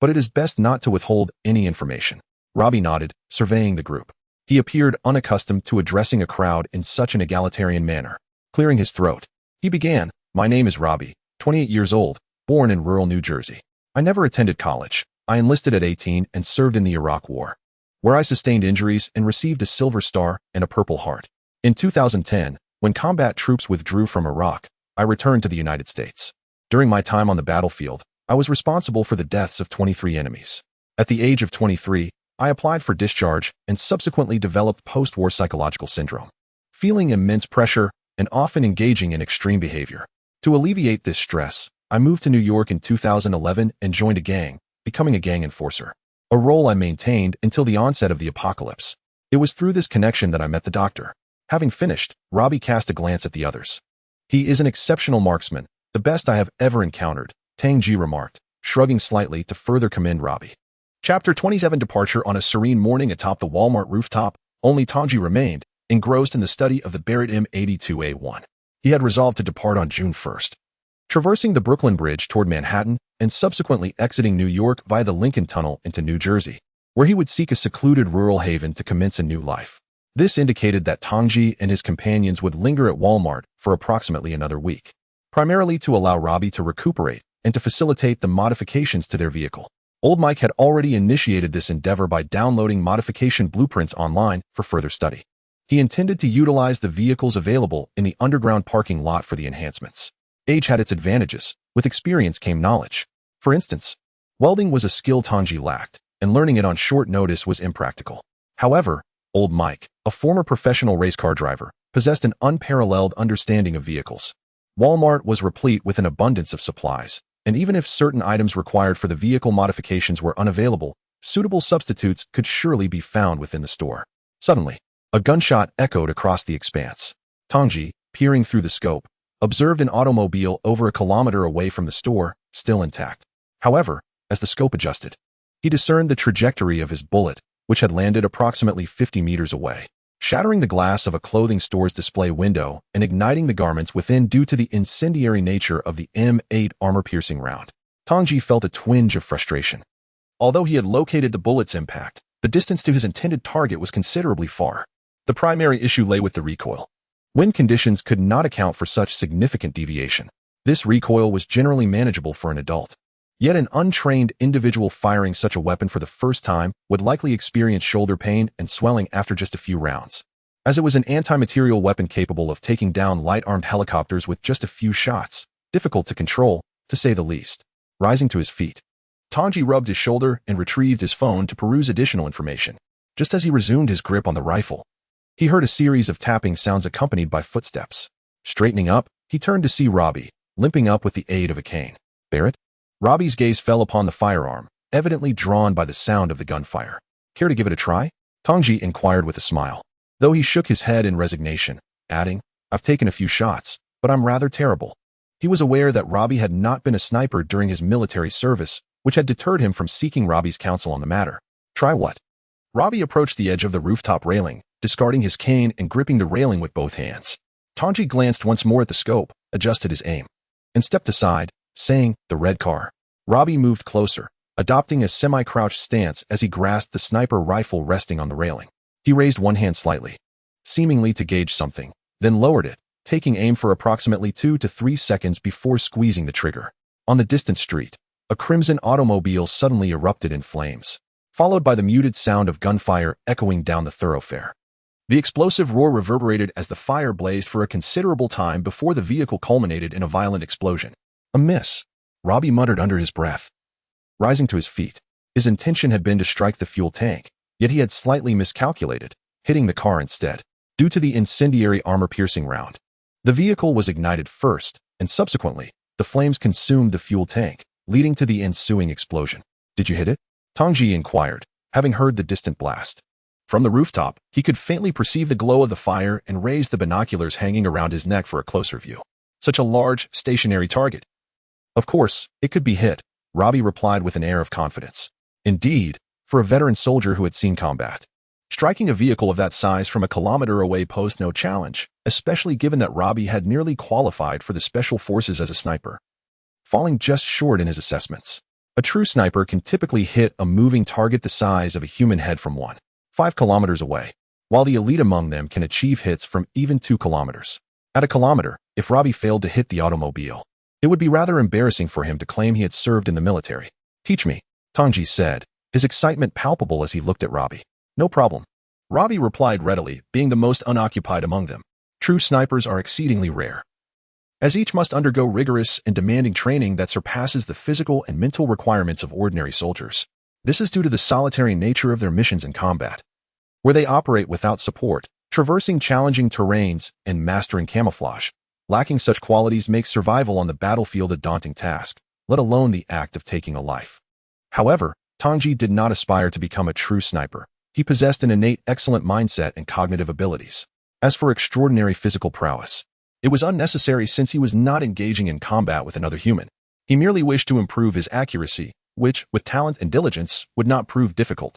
But it is best not to withhold any information." Robby nodded, surveying the group. He appeared unaccustomed to addressing a crowd in such an egalitarian manner. Clearing his throat, he began, "My name is Robby, 28 years old, born in rural New Jersey. I never attended college. I enlisted at 18 and served in the Iraq War, where I sustained injuries and received a Silver Star and a Purple Heart. In 2010, when combat troops withdrew from Iraq, I returned to the United States. During my time on the battlefield, I was responsible for the deaths of 23 enemies. At the age of 23, I applied for discharge and subsequently developed post-war psychological syndrome, feeling immense pressure and often engaging in extreme behavior. To alleviate this stress, I moved to New York in 2011 and joined a gang, becoming a gang enforcer, a role I maintained until the onset of the apocalypse. It was through this connection that I met the doctor." Having finished, Robby cast a glance at the others. "He is an exceptional marksman, the best I have ever encountered," Tang J remarked, shrugging slightly to further commend Robby. Chapter 27 Departure on a serene morning atop the Walmart rooftop, only Tang J remained, engrossed in the study of the Barrett M82A1. He had resolved to depart on June 1st. Traversing the Brooklyn Bridge toward Manhattan and subsequently exiting New York via the Lincoln Tunnel into New Jersey, where he would seek a secluded rural haven to commence a new life. This indicated that Tang J and his companions would linger at Walmart for approximately another week, primarily to allow Robby to recuperate and to facilitate the modifications to their vehicle. Old Mike had already initiated this endeavor by downloading modification blueprints online for further study. He intended to utilize the vehicles available in the underground parking lot for the enhancements. Age had its advantages. With experience came knowledge. For instance, welding was a skill Tang J lacked, and learning it on short notice was impractical. However, Old Mike, a former professional race car driver, possessed an unparalleled understanding of vehicles. Walmart was replete with an abundance of supplies, and even if certain items required for the vehicle modifications were unavailable, suitable substitutes could surely be found within the store. Suddenly, a gunshot echoed across the expanse. Tang J, peering through the scope, observed an automobile over a kilometer away from the store, still intact. However, as the scope adjusted, he discerned the trajectory of his bullet, which had landed approximately 50 meters away, shattering the glass of a clothing store's display window and igniting the garments within due to the incendiary nature of the M8 armor-piercing round. Tang J felt a twinge of frustration. Although he had located the bullet's impact, the distance to his intended target was considerably far. The primary issue lay with the recoil. Wind conditions could not account for such significant deviation. This recoil was generally manageable for an adult. Yet an untrained individual firing such a weapon for the first time would likely experience shoulder pain and swelling after just a few rounds, as it was an anti-material weapon capable of taking down light-armed helicopters with just a few shots, difficult to control, to say the least. Rising to his feet, Tang J rubbed his shoulder and retrieved his phone to peruse additional information. Just as he resumed his grip on the rifle, he heard a series of tapping sounds accompanied by footsteps. Straightening up, he turned to see Robby, limping up with the aid of a cane. Barrett? Robby's gaze fell upon the firearm, evidently drawn by the sound of the gunfire. Care to give it a try? Tang J inquired with a smile, though he shook his head in resignation, adding, I've taken a few shots, but I'm rather terrible. He was aware that Robby had not been a sniper during his military service, which had deterred him from seeking Robby's counsel on the matter. Try what? Robby approached the edge of the rooftop railing, discarding his cane and gripping the railing with both hands. Tang J glanced once more at the scope, adjusted his aim, and stepped aside, saying, the red car. Robby moved closer, adopting a semi-crouched stance as he grasped the sniper rifle resting on the railing. He raised one hand slightly, seemingly to gauge something, then lowered it, taking aim for approximately 2 to 3 seconds before squeezing the trigger. On the distant street, a crimson automobile suddenly erupted in flames, followed by the muted sound of gunfire echoing down the thoroughfare. The explosive roar reverberated as the fire blazed for a considerable time before the vehicle culminated in a violent explosion. A miss, Robby muttered under his breath. Rising to his feet, his intention had been to strike the fuel tank, yet he had slightly miscalculated, hitting the car instead, due to the incendiary armor-piercing round. The vehicle was ignited first, and subsequently, the flames consumed the fuel tank, leading to the ensuing explosion. Did you hit it? Tang J inquired, having heard the distant blast. From the rooftop, he could faintly perceive the glow of the fire and raised the binoculars hanging around his neck for a closer view. Such a large, stationary target. Of course, it could be hit, Robby replied with an air of confidence. Indeed, for a veteran soldier who had seen combat, striking a vehicle of that size from a kilometer away posed no challenge, especially given that Robby had nearly qualified for the special forces as a sniper, falling just short in his assessments. A true sniper can typically hit a moving target the size of a human head from 1.5 kilometers away, while the elite among them can achieve hits from even 2 kilometers. At a kilometer, if Robby failed to hit the automobile, it would be rather embarrassing for him to claim he had served in the military. Teach me, Tang J said, his excitement palpable as he looked at Robby. No problem. Robby replied readily, being the most unoccupied among them. True snipers are exceedingly rare, as each must undergo rigorous and demanding training that surpasses the physical and mental requirements of ordinary soldiers. This is due to the solitary nature of their missions in combat, where they operate without support, traversing challenging terrains and mastering camouflage. Lacking such qualities makes survival on the battlefield a daunting task, let alone the act of taking a life. However, Tang J did not aspire to become a true sniper. He possessed an innate excellent mindset and cognitive abilities. As for extraordinary physical prowess, it was unnecessary since he was not engaging in combat with another human. He merely wished to improve his accuracy, which, with talent and diligence, would not prove difficult.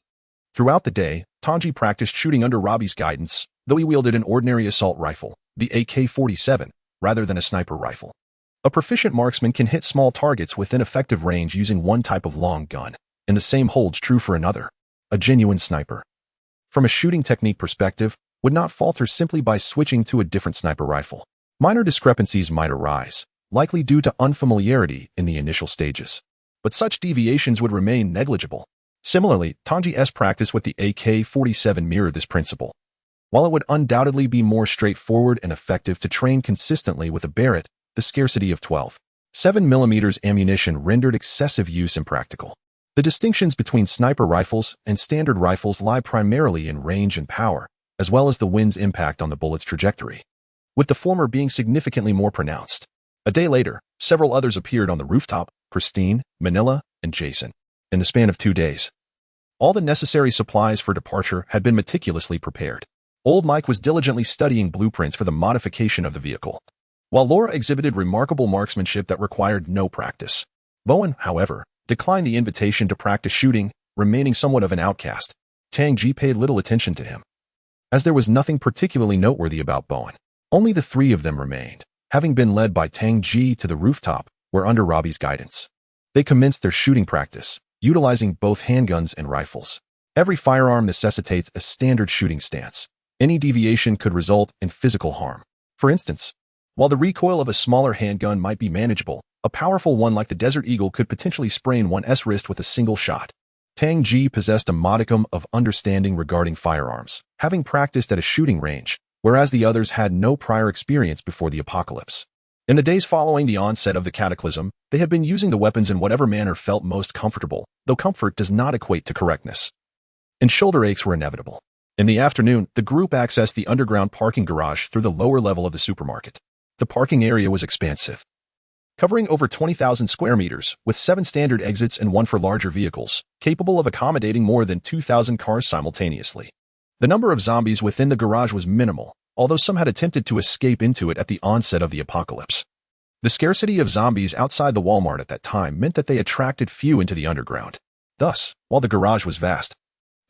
Throughout the day, Tang J practiced shooting under Robby's guidance, though he wielded an ordinary assault rifle, the AK-47, rather than a sniper rifle. A proficient marksman can hit small targets within effective range using one type of long gun, and the same holds true for another, a genuine sniper. From a shooting technique perspective, would not falter simply by switching to a different sniper rifle. Minor discrepancies might arise, likely due to unfamiliarity in the initial stages, but such deviations would remain negligible. Similarly, Tang J's practice with the AK-47 mirrored this principle. While it would undoubtedly be more straightforward and effective to train consistently with a Barrett, the scarcity of 12.7mm ammunition rendered excessive use impractical. The distinctions between sniper rifles and standard rifles lie primarily in range and power, as well as the wind's impact on the bullet's trajectory, with the former being significantly more pronounced. A day later, several others appeared on the rooftop, Christine, Manila, and Jason. In the span of 2 days, all the necessary supplies for departure had been meticulously prepared. Old Mike was diligently studying blueprints for the modification of the vehicle, while Laura exhibited remarkable marksmanship that required no practice. Bowen, however, declined the invitation to practice shooting, remaining somewhat of an outcast. Tang J paid little attention to him, as there was nothing particularly noteworthy about Bowen. Only the 3 of them remained, having been led by Tang J to the rooftop, where under Robby's guidance, they commenced their shooting practice, utilizing both handguns and rifles. Every firearm necessitates a standard shooting stance. Any deviation could result in physical harm. For instance, while the recoil of a smaller handgun might be manageable, a powerful one like the Desert Eagle could potentially sprain one's wrist with a single shot. Tang J possessed a modicum of understanding regarding firearms, having practiced at a shooting range, whereas the others had no prior experience before the apocalypse. In the days following the onset of the cataclysm, they had been using the weapons in whatever manner felt most comfortable, though comfort does not equate to correctness. And shoulder aches were inevitable. In the afternoon, the group accessed the underground parking garage through the lower level of the supermarket. The parking area was expansive, covering over 20,000 square meters, with 7 standard exits and 1 for larger vehicles, capable of accommodating more than 2,000 cars simultaneously. The number of zombies within the garage was minimal, although some had attempted to escape into it at the onset of the apocalypse. The scarcity of zombies outside the Walmart at that time meant that they attracted few into the underground. Thus, while the garage was vast,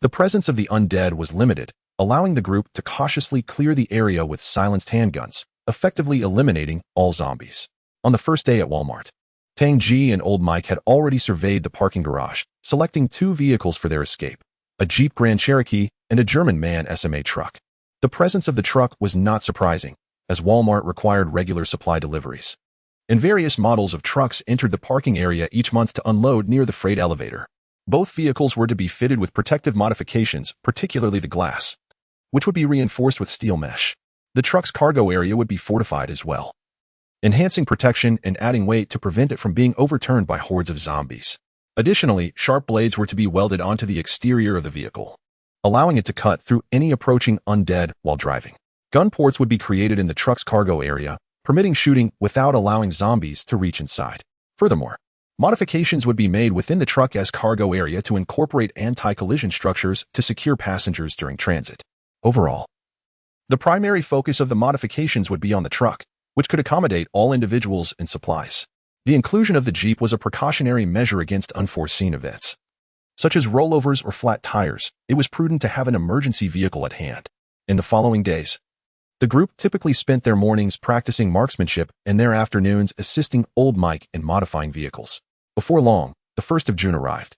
the presence of the undead was limited, allowing the group to cautiously clear the area with silenced handguns, effectively eliminating all zombies. On the first day at Walmart, Tang J and Old Mike had already surveyed the parking garage, selecting 2 vehicles for their escape, a Jeep Grand Cherokee and a German MAN SMA truck. The presence of the truck was not surprising, as Walmart required regular supply deliveries, and various models of trucks entered the parking area each month to unload near the freight elevator. Both vehicles were to be fitted with protective modifications, particularly the glass, which would be reinforced with steel mesh. The truck's cargo area would be fortified as well, enhancing protection and adding weight to prevent it from being overturned by hordes of zombies. Additionally, sharp blades were to be welded onto the exterior of the vehicle, allowing it to cut through any approaching undead while driving. Gun ports would be created in the truck's cargo area, permitting shooting without allowing zombies to reach inside. Furthermore, modifications would be made within the truck's cargo area to incorporate anti-collision structures to secure passengers during transit. Overall, the primary focus of the modifications would be on the truck, which could accommodate all individuals and supplies. The inclusion of the Jeep was a precautionary measure against unforeseen events, such as rollovers or flat tires. It was prudent to have an emergency vehicle at hand. In the following days, the group typically spent their mornings practicing marksmanship and their afternoons assisting Old Mike in modifying vehicles. Before long, the 1st of June arrived.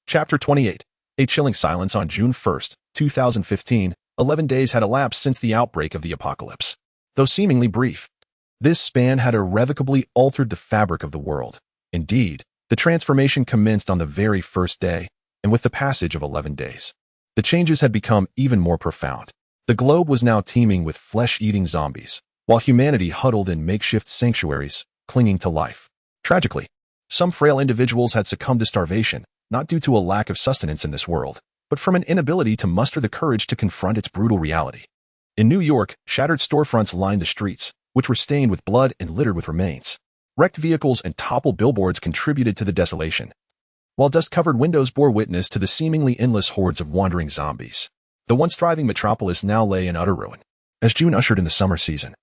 Chapter 28. A chilling silence on June 1st, 2015. 11 days had elapsed since the outbreak of the apocalypse. Though seemingly brief, this span had irrevocably altered the fabric of the world. Indeed, the transformation commenced on the very first day, and with the passage of 11 days, the changes had become even more profound. The globe was now teeming with flesh-eating zombies, while humanity huddled in makeshift sanctuaries, clinging to life. Tragically, some frail individuals had succumbed to starvation, not due to a lack of sustenance in this world, but from an inability to muster the courage to confront its brutal reality. In New York, shattered storefronts lined the streets, which were stained with blood and littered with remains. Wrecked vehicles and toppled billboards contributed to the desolation, while dust-covered windows bore witness to the seemingly endless hordes of wandering zombies. The once thriving metropolis now lay in utter ruin. As June ushered in the summer season,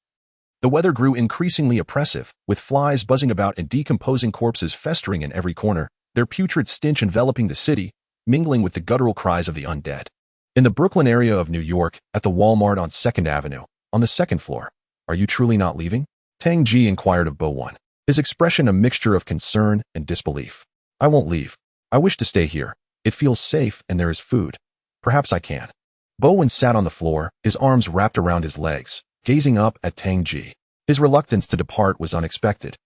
the weather grew increasingly oppressive, with flies buzzing about and decomposing corpses festering in every corner. their putrid stench enveloping the city, mingling with the guttural cries of the undead. In the Brooklyn area of New York, at the Walmart on 2nd Avenue, on the 2nd floor, "Are you truly not leaving?" Tang J inquired of Bo One, his expression a mixture of concern and disbelief. "I won't leave. I wish to stay here. It feels safe and there is food. Perhaps I can." Bowen sat on the floor, his arms wrapped around his legs, gazing up at Tang J. His reluctance to depart was unexpected.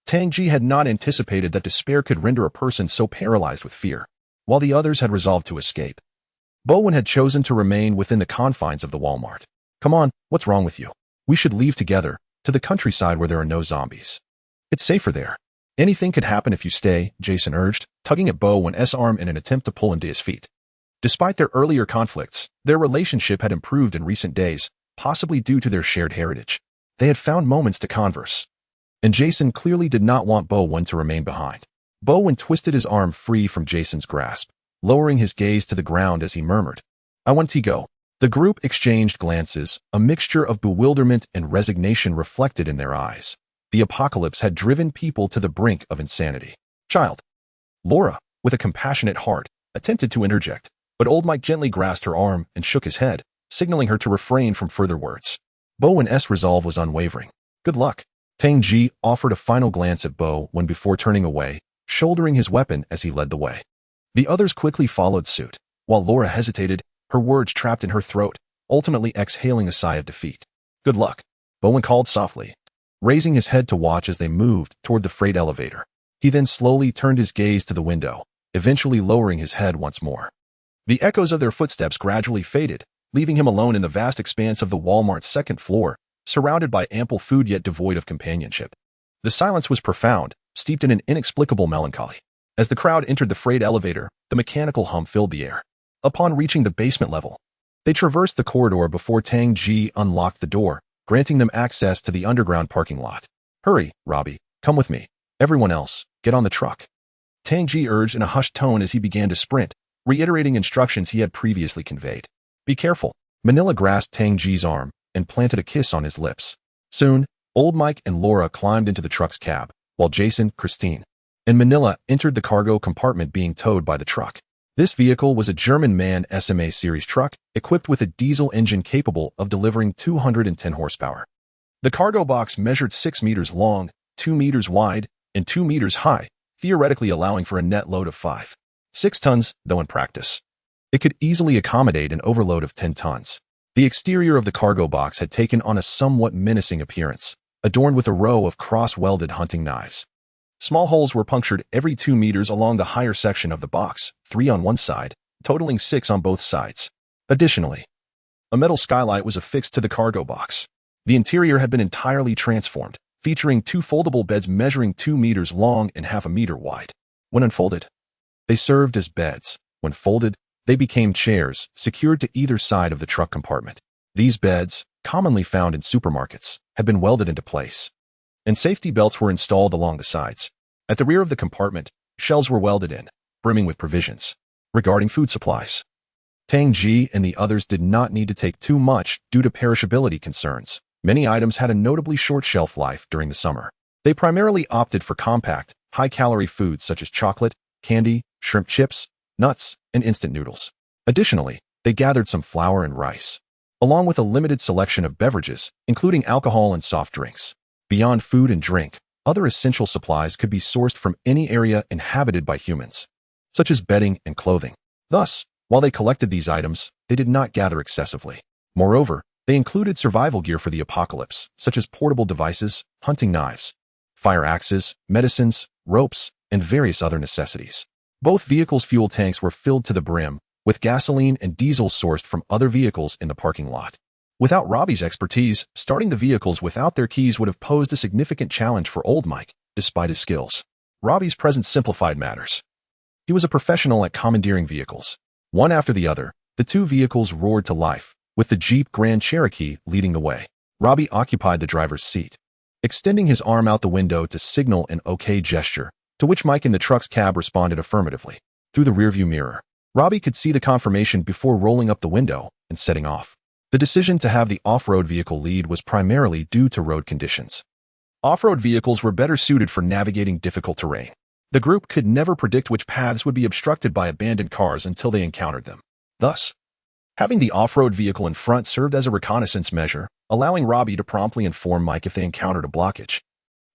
Tang J had not anticipated that despair could render a person so paralyzed with fear. While the others had resolved to escape, Bowen had chosen to remain within the confines of the Walmart. "Come on, what's wrong with you? We should leave together, to the countryside where there are no zombies. It's safer there." "Anything could happen if you stay," Jason urged, tugging at Bowen's arm in an attempt to pull him to his feet. Despite their earlier conflicts, their relationship had improved in recent days, possibly due to their shared heritage. They had found moments to converse. And Jason clearly did not want Bowen to remain behind. Bowen twisted his arm free from Jason's grasp, lowering his gaze to the ground as he murmured, "I want to go." The group exchanged glances, a mixture of bewilderment and resignation reflected in their eyes. The apocalypse had driven people to the brink of insanity. "Child." Laura, with a compassionate heart, attempted to interject, but old Mike gently grasped her arm and shook his head, signaling her to refrain from further words. Bowen's resolve was unwavering. "Good luck." Tang J offered a final glance at Bo when before turning away, shouldering his weapon as he led the way. The others quickly followed suit, while Laura hesitated, her words trapped in her throat, ultimately exhaling a sigh of defeat. "Good luck," Bowen called softly, raising his head to watch as they moved toward the freight elevator. He then slowly turned his gaze to the window, eventually lowering his head once more. The echoes of their footsteps gradually faded, leaving him alone in the vast expanse of the Walmart's 2nd floor, surrounded by ample food yet devoid of companionship. The silence was profound, steeped in an inexplicable melancholy. As the crowd entered the freight elevator, the mechanical hum filled the air. Upon reaching the basement level, they traversed the corridor before Tang J unlocked the door, granting them access to the underground parking lot. "Hurry, Robby, come with me. Everyone else, get on the truck." Tang J urged in a hushed tone as he began to sprint, reiterating instructions he had previously conveyed. "Be careful." Manila grasped Tang J's arm and planted a kiss on his lips. Soon, old Mike and Laura climbed into the truck's cab, while Jason, Christine, and Manila entered the cargo compartment being towed by the truck. This vehicle was a German MAN SMA series truck, equipped with a diesel engine capable of delivering 210 horsepower. The cargo box measured 6 meters long, 2 meters wide, and 2 meters high, theoretically allowing for a net load of 5.6 tons, though in practice, it could easily accommodate an overload of 10 tons. The exterior of the cargo box had taken on a somewhat menacing appearance, adorned with a row of cross-welded hunting knives. Small holes were punctured every 2 meters along the higher section of the box, 3 on one side, totaling 6 on both sides. Additionally, a metal skylight was affixed to the cargo box. The interior had been entirely transformed, featuring 2 foldable beds measuring 2 meters long and half a meter wide. When unfolded, they served as beds. When folded, they became chairs, secured to either side of the truck compartment. These beds, commonly found in supermarkets, had been welded into place, and safety belts were installed along the sides. At the rear of the compartment, shelves were welded in, brimming with provisions. Regarding food supplies, Tang J and the others did not need to take too much due to perishability concerns. Many items had a notably short shelf life during the summer. They primarily opted for compact, high-calorie foods such as chocolate, candy, shrimp chips, nuts, and instant noodles. Additionally, they gathered some flour and rice, along with a limited selection of beverages, including alcohol and soft drinks. Beyond food and drink, other essential supplies could be sourced from any area inhabited by humans, such as bedding and clothing. Thus, while they collected these items, they did not gather excessively. Moreover, they included survival gear for the apocalypse, such as portable devices, hunting knives, fire axes, medicines, ropes, and various other necessities. Both vehicles' fuel tanks were filled to the brim, with gasoline and diesel sourced from other vehicles in the parking lot. Without Robby's expertise, starting the vehicles without their keys would have posed a significant challenge for old Mike, despite his skills. Robby's presence simplified matters. He was a professional at commandeering vehicles. One after the other, the 2 vehicles roared to life, with the Jeep Grand Cherokee leading the way. Robby occupied the driver's seat, extending his arm out the window to signal an OK gesture, to which Mike in the truck's cab responded affirmatively. Through the rearview mirror, Robby could see the confirmation before rolling up the window and setting off. The decision to have the off-road vehicle lead was primarily due to road conditions. Off-road vehicles were better suited for navigating difficult terrain. The group could never predict which paths would be obstructed by abandoned cars until they encountered them. Thus, having the off-road vehicle in front served as a reconnaissance measure, allowing Robby to promptly inform Mike if they encountered a blockage,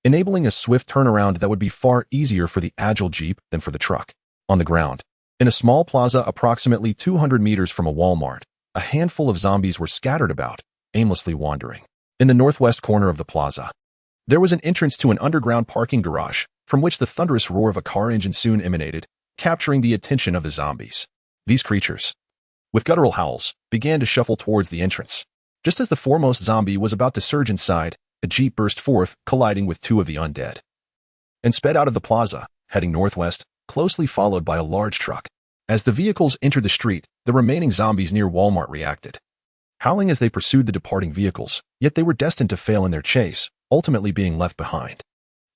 enabling a swift turnaround that would be far easier for the agile Jeep than for the truck. On the ground, in a small plaza approximately 200 meters from a Walmart, a handful of zombies were scattered about, aimlessly wandering. In the northwest corner of the plaza, there was an entrance to an underground parking garage, from which the thunderous roar of a car engine soon emanated, capturing the attention of the zombies. These creatures, with guttural howls, began to shuffle towards the entrance. Just as the foremost zombie was about to surge inside, a Jeep burst forth, colliding with two of the undead, and sped out of the plaza, heading northwest, closely followed by a large truck. As the vehicles entered the street, the remaining zombies near Walmart reacted, howling as they pursued the departing vehicles, yet they were destined to fail in their chase, ultimately being left behind.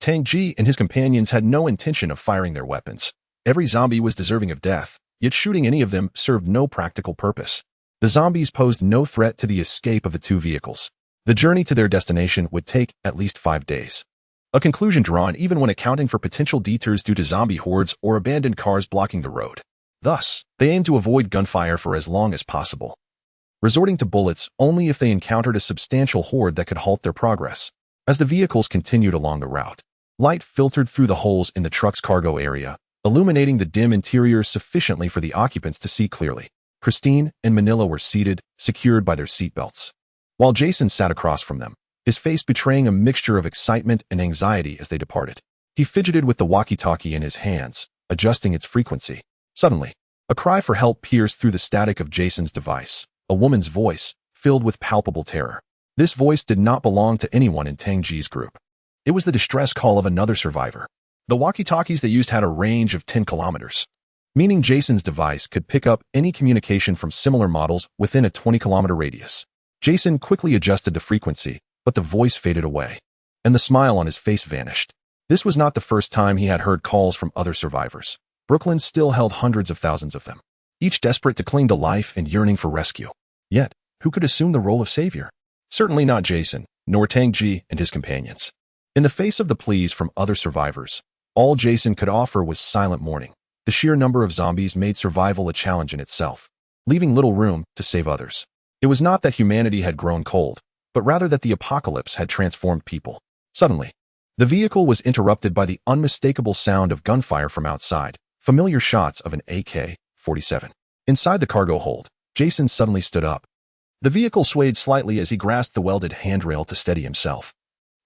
Tang J and his companions had no intention of firing their weapons. Every zombie was deserving of death, yet shooting any of them served no practical purpose. The zombies posed no threat to the escape of the two vehicles. The journey to their destination would take at least 5 days. A conclusion drawn even when accounting for potential detours due to zombie hordes or abandoned cars blocking the road. Thus, they aimed to avoid gunfire for as long as possible, resorting to bullets only if they encountered a substantial horde that could halt their progress. As the vehicles continued along the route, light filtered through the holes in the truck's cargo area, illuminating the dim interior sufficiently for the occupants to see clearly. Christine and Manila were seated, secured by their seatbelts, while Jason sat across from them, his face betraying a mixture of excitement and anxiety as they departed. He fidgeted with the walkie-talkie in his hands, adjusting its frequency. Suddenly, a cry for help pierced through the static of Jason's device, a woman's voice, filled with palpable terror. This voice did not belong to anyone in Tang J's group. It was the distress call of another survivor. The walkie-talkies they used had a range of 10 kilometers, meaning Jason's device could pick up any communication from similar models within a 20-kilometer radius. Jason quickly adjusted the frequency, but the voice faded away, and the smile on his face vanished. This was not the first time he had heard calls from other survivors. Brooklyn still held hundreds of thousands of them, each desperate to cling to life and yearning for rescue. Yet, who could assume the role of savior? Certainly not Jason, nor Tang J and his companions. In the face of the pleas from other survivors, all Jason could offer was silent mourning. The sheer number of zombies made survival a challenge in itself, leaving little room to save others. It was not that humanity had grown cold, but rather that the apocalypse had transformed people. Suddenly, the vehicle was interrupted by the unmistakable sound of gunfire from outside, familiar shots of an AK-47. Inside the cargo hold, Jason suddenly stood up. The vehicle swayed slightly as he grasped the welded handrail to steady himself,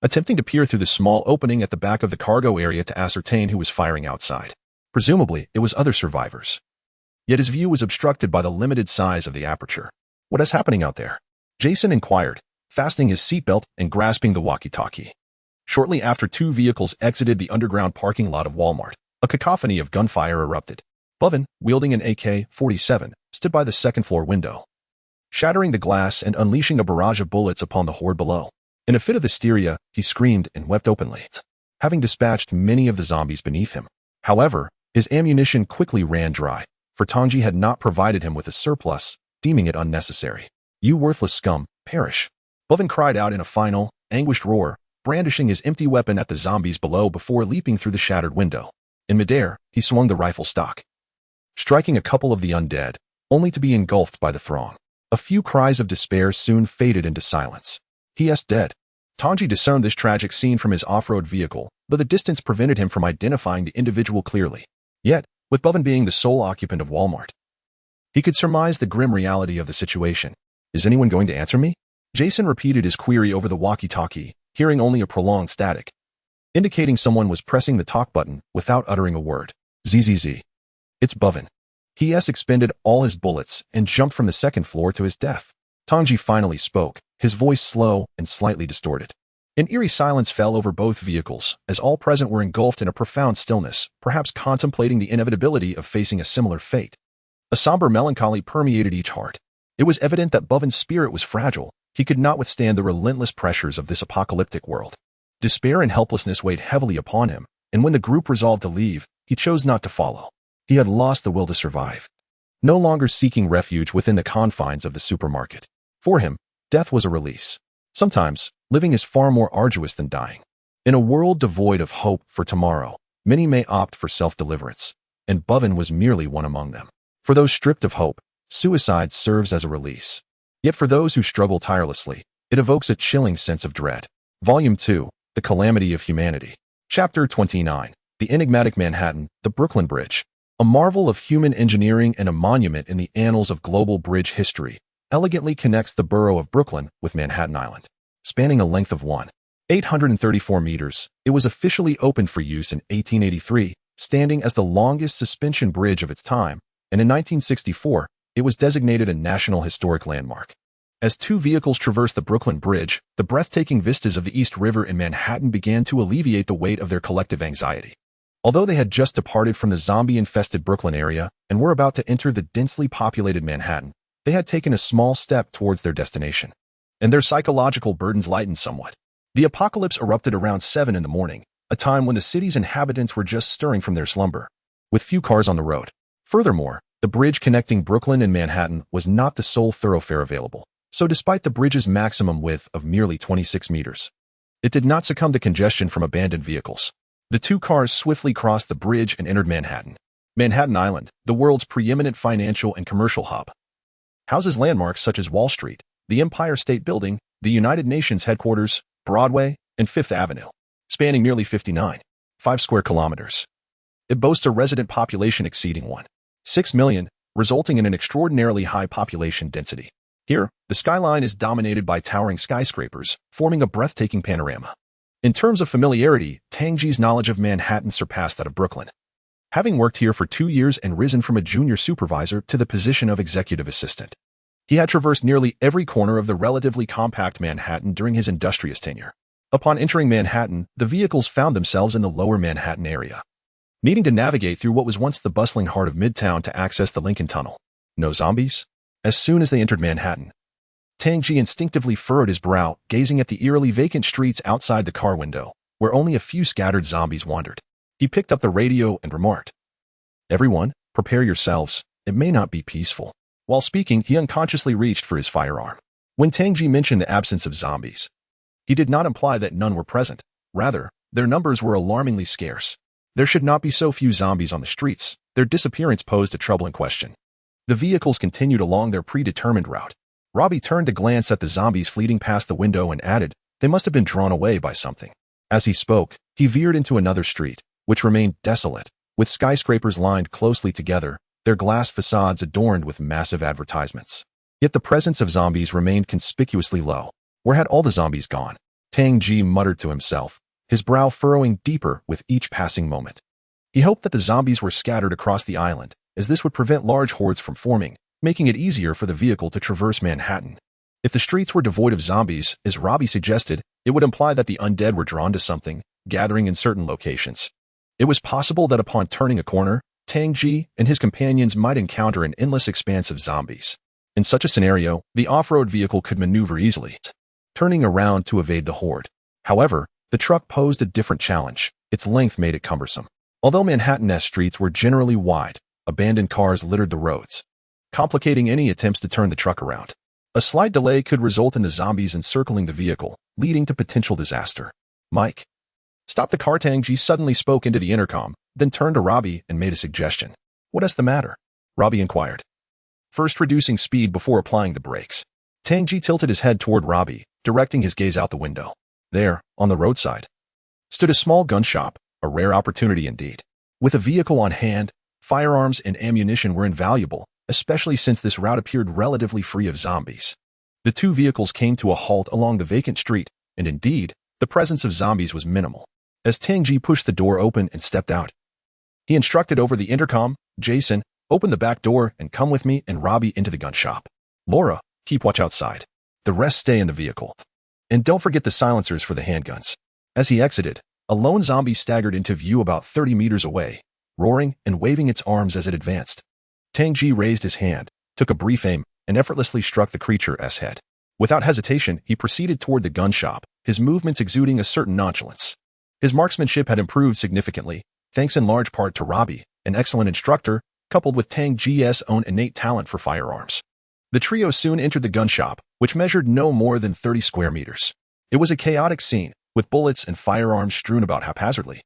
attempting to peer through the small opening at the back of the cargo area to ascertain who was firing outside. Presumably, it was other survivors. Yet his view was obstructed by the limited size of the aperture. "What is happening out there?" Jason inquired, fastening his seatbelt and grasping the walkie-talkie. Shortly after two vehicles exited the underground parking lot of Walmart, a cacophony of gunfire erupted. Boven, wielding an AK-47, stood by the second-floor window, shattering the glass and unleashing a barrage of bullets upon the horde below. In a fit of hysteria, he screamed and wept openly, having dispatched many of the zombies beneath him. However, his ammunition quickly ran dry, for Tang J had not provided him with a surplus, deeming it unnecessary. "You worthless scum, perish!" Boven cried out in a final, anguished roar, brandishing his empty weapon at the zombies below before leaping through the shattered window. In midair, he swung the rifle stock, striking a couple of the undead, only to be engulfed by the throng. A few cries of despair soon faded into silence. "He is dead." Tang J discerned this tragic scene from his off-road vehicle, but the distance prevented him from identifying the individual clearly. Yet, with Boven being the sole occupant of Walmart, he could surmise the grim reality of the situation. "Is anyone going to answer me?" Jason repeated his query over the walkie-talkie, hearing only a prolonged static, indicating someone was pressing the talk button without uttering a word. "ZZZ. It's Boven." He expended all his bullets and jumped from the second floor to his death. Tang J finally spoke, his voice slow and slightly distorted. An eerie silence fell over both vehicles, as all present were engulfed in a profound stillness, perhaps contemplating the inevitability of facing a similar fate. A somber melancholy permeated each heart. It was evident that Boven's spirit was fragile. He could not withstand the relentless pressures of this apocalyptic world. Despair and helplessness weighed heavily upon him, and when the group resolved to leave, he chose not to follow. He had lost the will to survive, no longer seeking refuge within the confines of the supermarket. For him, death was a release. Sometimes, living is far more arduous than dying. In a world devoid of hope for tomorrow, Many may opt for self-deliverance, and Boven was merely one among them. For those stripped of hope, suicide serves as a release. Yet for those who struggle tirelessly, it evokes a chilling sense of dread. Volume 2, The Calamity of Humanity. Chapter 29, The Enigmatic Manhattan, the Brooklyn Bridge. A marvel of human engineering and a monument in the annals of global bridge history, elegantly connects the borough of Brooklyn with Manhattan Island. Spanning a length of 1,834 meters, it was officially opened for use in 1883, standing as the longest suspension bridge of its time, and in 1964, it was designated a National Historic Landmark. As two vehicles traversed the Brooklyn Bridge, the breathtaking vistas of the East River in Manhattan began to alleviate the weight of their collective anxiety. Although they had just departed from the zombie-infested Brooklyn area and were about to enter the densely populated Manhattan, they had taken a small step towards their destination. And their psychological burdens lightened somewhat. The apocalypse erupted around 7 in the morning, a time when the city's inhabitants were just stirring from their slumber, with few cars on the road. Furthermore, the bridge connecting Brooklyn and Manhattan was not the sole thoroughfare available, so despite the bridge's maximum width of merely 26 meters, it did not succumb to congestion from abandoned vehicles. The two cars swiftly crossed the bridge and entered Manhattan. Manhattan Island, the world's preeminent financial and commercial hub, houses landmarks such as Wall Street, the Empire State Building, the United Nations headquarters, Broadway, and Fifth Avenue, spanning nearly 59.5 square kilometers. It boasts a resident population exceeding 1.6 million, resulting in an extraordinarily high population density. Here, the skyline is dominated by towering skyscrapers, forming a breathtaking panorama. In terms of familiarity, Tang J's knowledge of Manhattan surpassed that of Brooklyn. Having worked here for 2 years and risen from a junior supervisor to the position of executive assistant, he had traversed nearly every corner of the relatively compact Manhattan during his industrious tenure. Upon entering Manhattan, the vehicles found themselves in the lower Manhattan area, needing to navigate through what was once the bustling heart of Midtown to access the Lincoln Tunnel. No zombies? As soon as they entered Manhattan, Tang J instinctively furrowed his brow, gazing at the eerily vacant streets outside the car window, where only a few scattered zombies wandered. He picked up the radio and remarked, "Everyone, prepare yourselves. It may not be peaceful." While speaking, he unconsciously reached for his firearm. When Tang J mentioned the absence of zombies, he did not imply that none were present. Rather, their numbers were alarmingly scarce. There should not be so few zombies on the streets. Their disappearance posed a troubling question. The vehicles continued along their predetermined route. Robby turned to glance at the zombies fleeting past the window and added, "They must have been drawn away by something." As he spoke, he veered into another street, which remained desolate, with skyscrapers lined closely together, their glass facades adorned with massive advertisements. Yet the presence of zombies remained conspicuously low. Where had all the zombies gone? Tang J muttered to himself, his brow furrowing deeper with each passing moment. He hoped that the zombies were scattered across the island, as this would prevent large hordes from forming, making it easier for the vehicle to traverse Manhattan. If the streets were devoid of zombies, as Robby suggested, it would imply that the undead were drawn to something, gathering in certain locations. It was possible that upon turning a corner, Tang J and his companions might encounter an endless expanse of zombies. In such a scenario, the off-road vehicle could maneuver easily, turning around to evade the horde. However, the truck posed a different challenge. Its length made it cumbersome. Although Manhattan's streets were generally wide, abandoned cars littered the roads, complicating any attempts to turn the truck around. A slight delay could result in the zombies encircling the vehicle, leading to potential disaster. "Mike, stop the car." Tang J suddenly spoke into the intercom, then turned to Robby and made a suggestion. "What is the matter?" Robby inquired, first reducing speed before applying the brakes. Tang J tilted his head toward Robby, directing his gaze out the window. There, on the roadside, stood a small gun shop, a rare opportunity indeed. With a vehicle on hand, firearms and ammunition were invaluable, especially since this route appeared relatively free of zombies. The two vehicles came to a halt along the vacant street, and indeed, the presence of zombies was minimal. As Tang J pushed the door open and stepped out, he instructed over the intercom, "Jason, open the back door and come with me and Robby into the gun shop. Laura, keep watch outside. The rest stay in the vehicle. And don't forget the silencers for the handguns." As he exited, a lone zombie staggered into view about 30 meters away, roaring and waving its arms as it advanced. Tang J raised his hand, took a brief aim, and effortlessly struck the creature's head. Without hesitation, he proceeded toward the gun shop, his movements exuding a certain nonchalance. His marksmanship had improved significantly, thanks in large part to Robby, an excellent instructor, coupled with Tang J's own innate talent for firearms. The trio soon entered the gun shop, which measured no more than 30 square meters. It was a chaotic scene, with bullets and firearms strewn about haphazardly.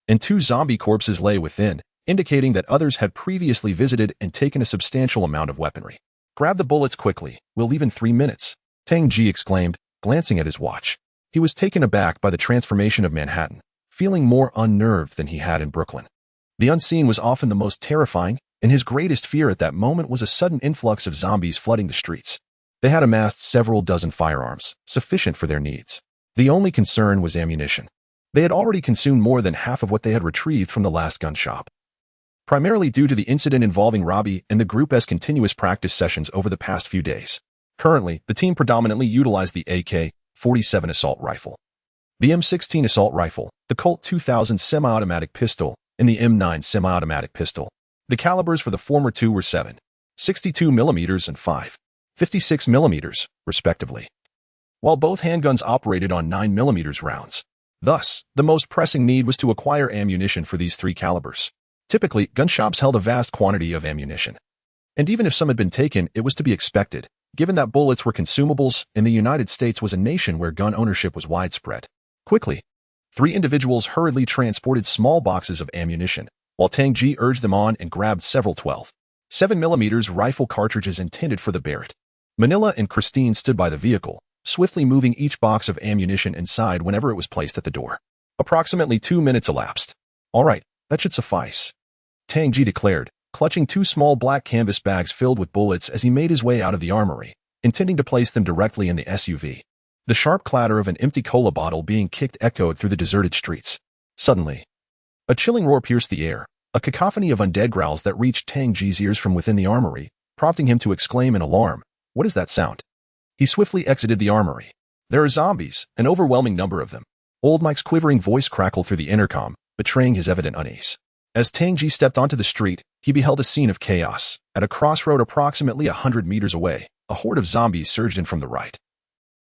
and 2 zombie corpses lay within, indicating that others had previously visited and taken a substantial amount of weaponry. "Grab the bullets quickly. We'll leave in 3 minutes," Tang J exclaimed, glancing at his watch. He was taken aback by the transformation of Manhattan, feeling more unnerved than he had in Brooklyn. The unseen was often the most terrifying, and his greatest fear at that moment was a sudden influx of zombies flooding the streets. They had amassed several dozen firearms, sufficient for their needs. The only concern was ammunition. They had already consumed more than half of what they had retrieved from the last gun shop. Primarily due to the incident involving Robby and the group's continuous practice sessions over the past few days. Currently, the team predominantly utilized the AK-47 assault rifle, the M16 assault rifle, the Colt 2000 semi-automatic pistol, and the M9 semi-automatic pistol. The calibers for the former two were 7.62mm and 5.56mm, respectively, while both handguns operated on 9mm rounds. Thus, the most pressing need was to acquire ammunition for these 3 calibers. Typically, gun shops held a vast quantity of ammunition. And even if some had been taken, it was to be expected, given that bullets were consumables and the United States was a nation where gun ownership was widespread. Quickly, 3 individuals hurriedly transported small boxes of ammunition, while Tang J urged them on and grabbed several 12.7mm rifle cartridges intended for the Barrett. Manila and Christine stood by the vehicle, swiftly moving each box of ammunition inside whenever it was placed at the door. Approximately 2 minutes elapsed. "All right, that should suffice," Tang J declared, clutching 2 small black canvas bags filled with bullets as he made his way out of the armory, intending to place them directly in the SUV. The sharp clatter of an empty cola bottle being kicked echoed through the deserted streets. Suddenly, a chilling roar pierced the air, a cacophony of undead growls that reached Tang J's ears from within the armory, prompting him to exclaim in alarm, "What is that sound?" He swiftly exited the armory. "There are zombies, an overwhelming number of them." Old Mike's quivering voice crackled through the intercom, betraying his evident unease. As Tang J stepped onto the street, he beheld a scene of chaos. At a crossroad approximately 100 meters away, a horde of zombies surged in from the right.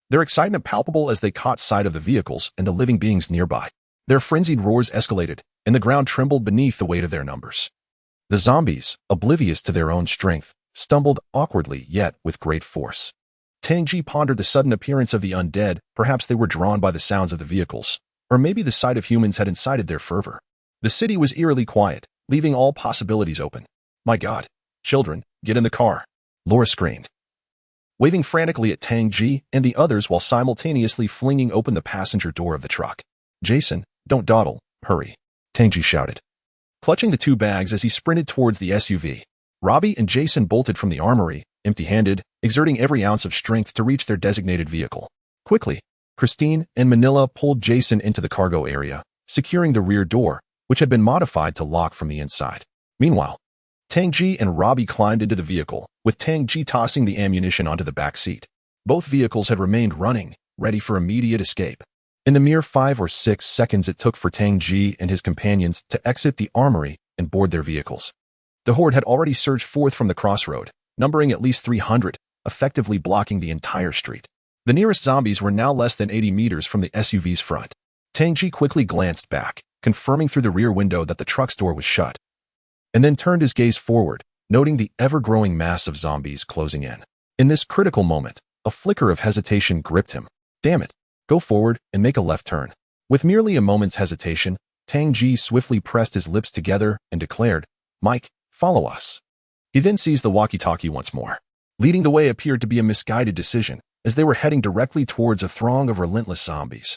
Their excitement palpable as they caught sight of the vehicles and the living beings nearby. Their frenzied roars escalated, and the ground trembled beneath the weight of their numbers. The zombies, oblivious to their own strength, stumbled awkwardly yet with great force. Tang J pondered the sudden appearance of the undead. Perhaps they were drawn by the sounds of the vehicles, or maybe the sight of humans had incited their fervor. The city was eerily quiet, leaving all possibilities open. "My God, children, get in the car," Laura screamed, waving frantically at Tang J and the others while simultaneously flinging open the passenger door of the truck. "Jason, don't dawdle, hurry," Tang J shouted, clutching the 2 bags as he sprinted towards the SUV. Robby and Jason bolted from the armory, empty-handed, exerting every ounce of strength to reach their designated vehicle. Quickly, Christine and Manila pulled Jason into the cargo area, securing the rear door, which had been modified to lock from the inside. Meanwhile, Tang J and Robby climbed into the vehicle, with Tang J tossing the ammunition onto the back seat. Both vehicles had remained running, ready for immediate escape. In the mere 5 or 6 seconds it took for Tang J and his companions to exit the armory and board their vehicles, the horde had already surged forth from the crossroad, numbering at least 300, effectively blocking the entire street. The nearest zombies were now less than 80 meters from the SUV's front. Tang J quickly glanced back, confirming through the rear window that the truck's door was shut, and then turned his gaze forward, noting the ever-growing mass of zombies closing in. In this critical moment, a flicker of hesitation gripped him. "Damn it, go forward and make a left turn." With merely a moment's hesitation, Tang J swiftly pressed his lips together and declared, "Mike, follow us." He then seized the walkie-talkie once more. Leading the way appeared to be a misguided decision, as they were heading directly towards a throng of relentless zombies,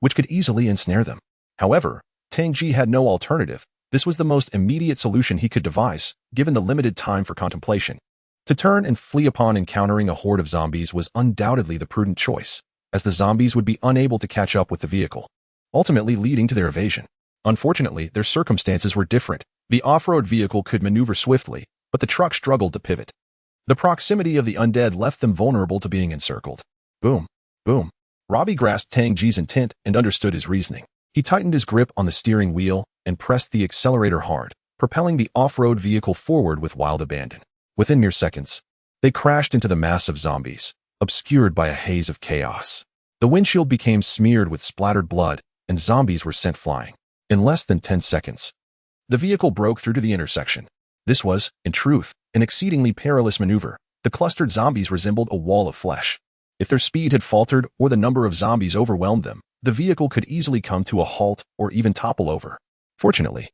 which could easily ensnare them. However, Tang J had no alternative. This was the most immediate solution he could devise, given the limited time for contemplation. To turn and flee upon encountering a horde of zombies was undoubtedly the prudent choice, as the zombies would be unable to catch up with the vehicle, ultimately leading to their evasion. Unfortunately, their circumstances were different. The off-road vehicle could maneuver swiftly, but the truck struggled to pivot. The proximity of the undead left them vulnerable to being encircled. Boom, boom. Robby grasped Tang J's intent and understood his reasoning. He tightened his grip on the steering wheel and pressed the accelerator hard, propelling the off-road vehicle forward with wild abandon. Within mere seconds, they crashed into the mass of zombies, obscured by a haze of chaos. The windshield became smeared with splattered blood, and zombies were sent flying. In less than 10 seconds, the vehicle broke through to the intersection. This was, in truth, an exceedingly perilous maneuver. The clustered zombies resembled a wall of flesh. If their speed had faltered or the number of zombies overwhelmed them, the vehicle could easily come to a halt or even topple over. Fortunately,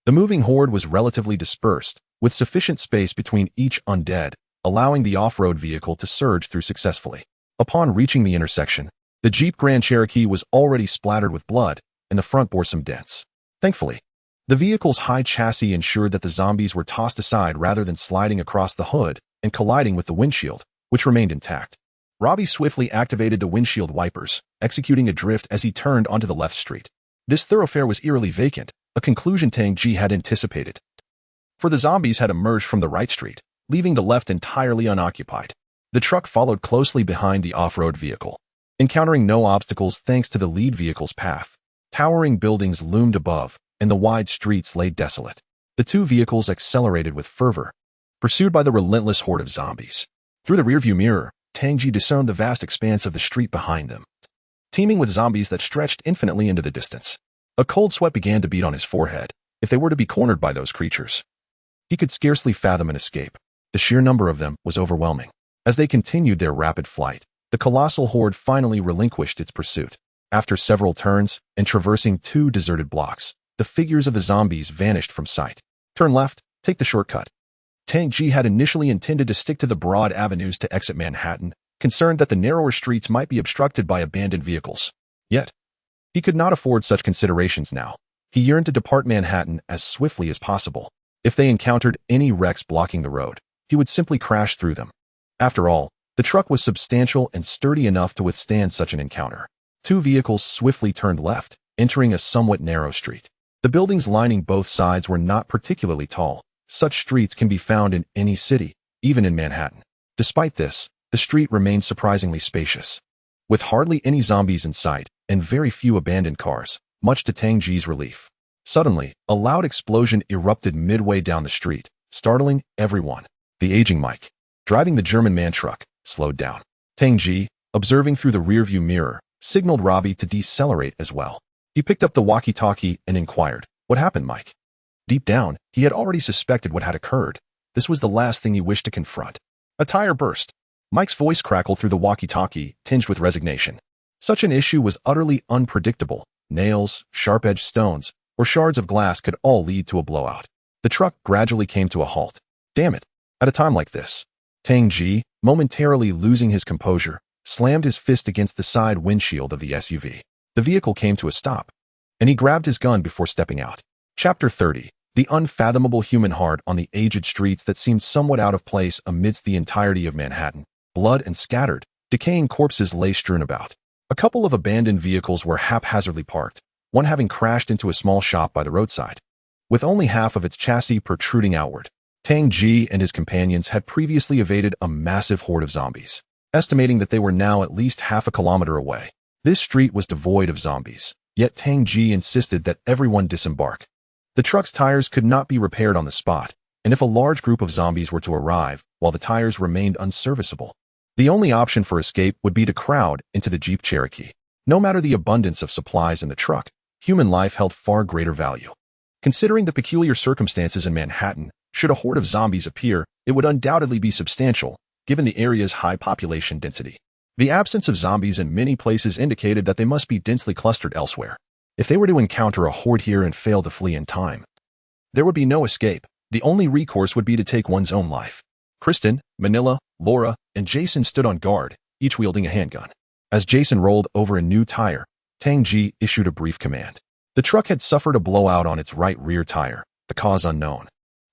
the moving horde was relatively dispersed, with sufficient space between each undead, allowing the off-road vehicle to surge through successfully. Upon reaching the intersection, the Jeep Grand Cherokee was already splattered with blood, and the front bore some dents. Thankfully, the vehicle's high chassis ensured that the zombies were tossed aside rather than sliding across the hood and colliding with the windshield, which remained intact. Robby swiftly activated the windshield wipers, executing a drift as he turned onto the left street. This thoroughfare was eerily vacant, a conclusion Tang J had anticipated. For the zombies had emerged from the right street, leaving the left entirely unoccupied. The truck followed closely behind the off-road vehicle, encountering no obstacles thanks to the lead vehicle's path. Towering buildings loomed above, and the wide streets lay desolate. The two vehicles accelerated with fervor, pursued by the relentless horde of zombies. Through the rearview mirror, Tang J discerned the vast expanse of the street behind them, teeming with zombies that stretched infinitely into the distance. A cold sweat began to beat on his forehead. If they were to be cornered by those creatures, he could scarcely fathom an escape. The sheer number of them was overwhelming. As they continued their rapid flight, the colossal horde finally relinquished its pursuit. After several turns and traversing 2 deserted blocks, the figures of the zombies vanished from sight. Turn left, take the shortcut. Tang J had initially intended to stick to the broad avenues to exit Manhattan, concerned that the narrower streets might be obstructed by abandoned vehicles. Yet, he could not afford such considerations now. He yearned to depart Manhattan as swiftly as possible. If they encountered any wrecks blocking the road, he would simply crash through them. After all, the truck was substantial and sturdy enough to withstand such an encounter. 2 vehicles swiftly turned left, entering a somewhat narrow street. The buildings lining both sides were not particularly tall. Such streets can be found in any city, even in Manhattan. Despite this, the street remained surprisingly spacious. With hardly any zombies in sight and very few abandoned cars, much to Tang J's relief. Suddenly, a loud explosion erupted midway down the street, startling everyone. The aging Mike, driving the German man truck, slowed down. Tang J, observing through the rearview mirror, signaled Robby to decelerate as well. He picked up the walkie-talkie and inquired, "What happened, Mike?" Deep down, he had already suspected what had occurred. This was the last thing he wished to confront. A tire burst. Mike's voice crackled through the walkie-talkie, tinged with resignation. Such an issue was utterly unpredictable. Nails, sharp-edged stones, or shards of glass could all lead to a blowout. The truck gradually came to a halt. Damn it. At a time like this, Tang J, momentarily losing his composure, slammed his fist against the side windshield of the SUV. The vehicle came to a stop, and he grabbed his gun before stepping out. Chapter 30. The unfathomable human heart on the aged streets that seemed somewhat out of place amidst the entirety of Manhattan. Blood and scattered, decaying corpses lay strewn about. A couple of abandoned vehicles were haphazardly parked, one having crashed into a small shop by the roadside, with only half of its chassis protruding outward. Tang J and his companions had previously evaded a massive horde of zombies, estimating that they were now at least half a kilometer away. This street was devoid of zombies, yet Tang J insisted that everyone disembark. The truck's tires could not be repaired on the spot, and if a large group of zombies were to arrive while the tires remained unserviceable, the only option for escape would be to crowd into the Jeep Cherokee. No matter the abundance of supplies in the truck, human life held far greater value. Considering the peculiar circumstances in Manhattan, should a horde of zombies appear, it would undoubtedly be substantial, given the area's high population density. The absence of zombies in many places indicated that they must be densely clustered elsewhere. If they were to encounter a horde here and fail to flee in time, there would be no escape. The only recourse would be to take one's own life. Kristen, Manila, Laura, and Jason stood on guard, each wielding a handgun. As Jason rolled over a new tire, Tang J issued a brief command. The truck had suffered a blowout on its right rear tire, the cause unknown.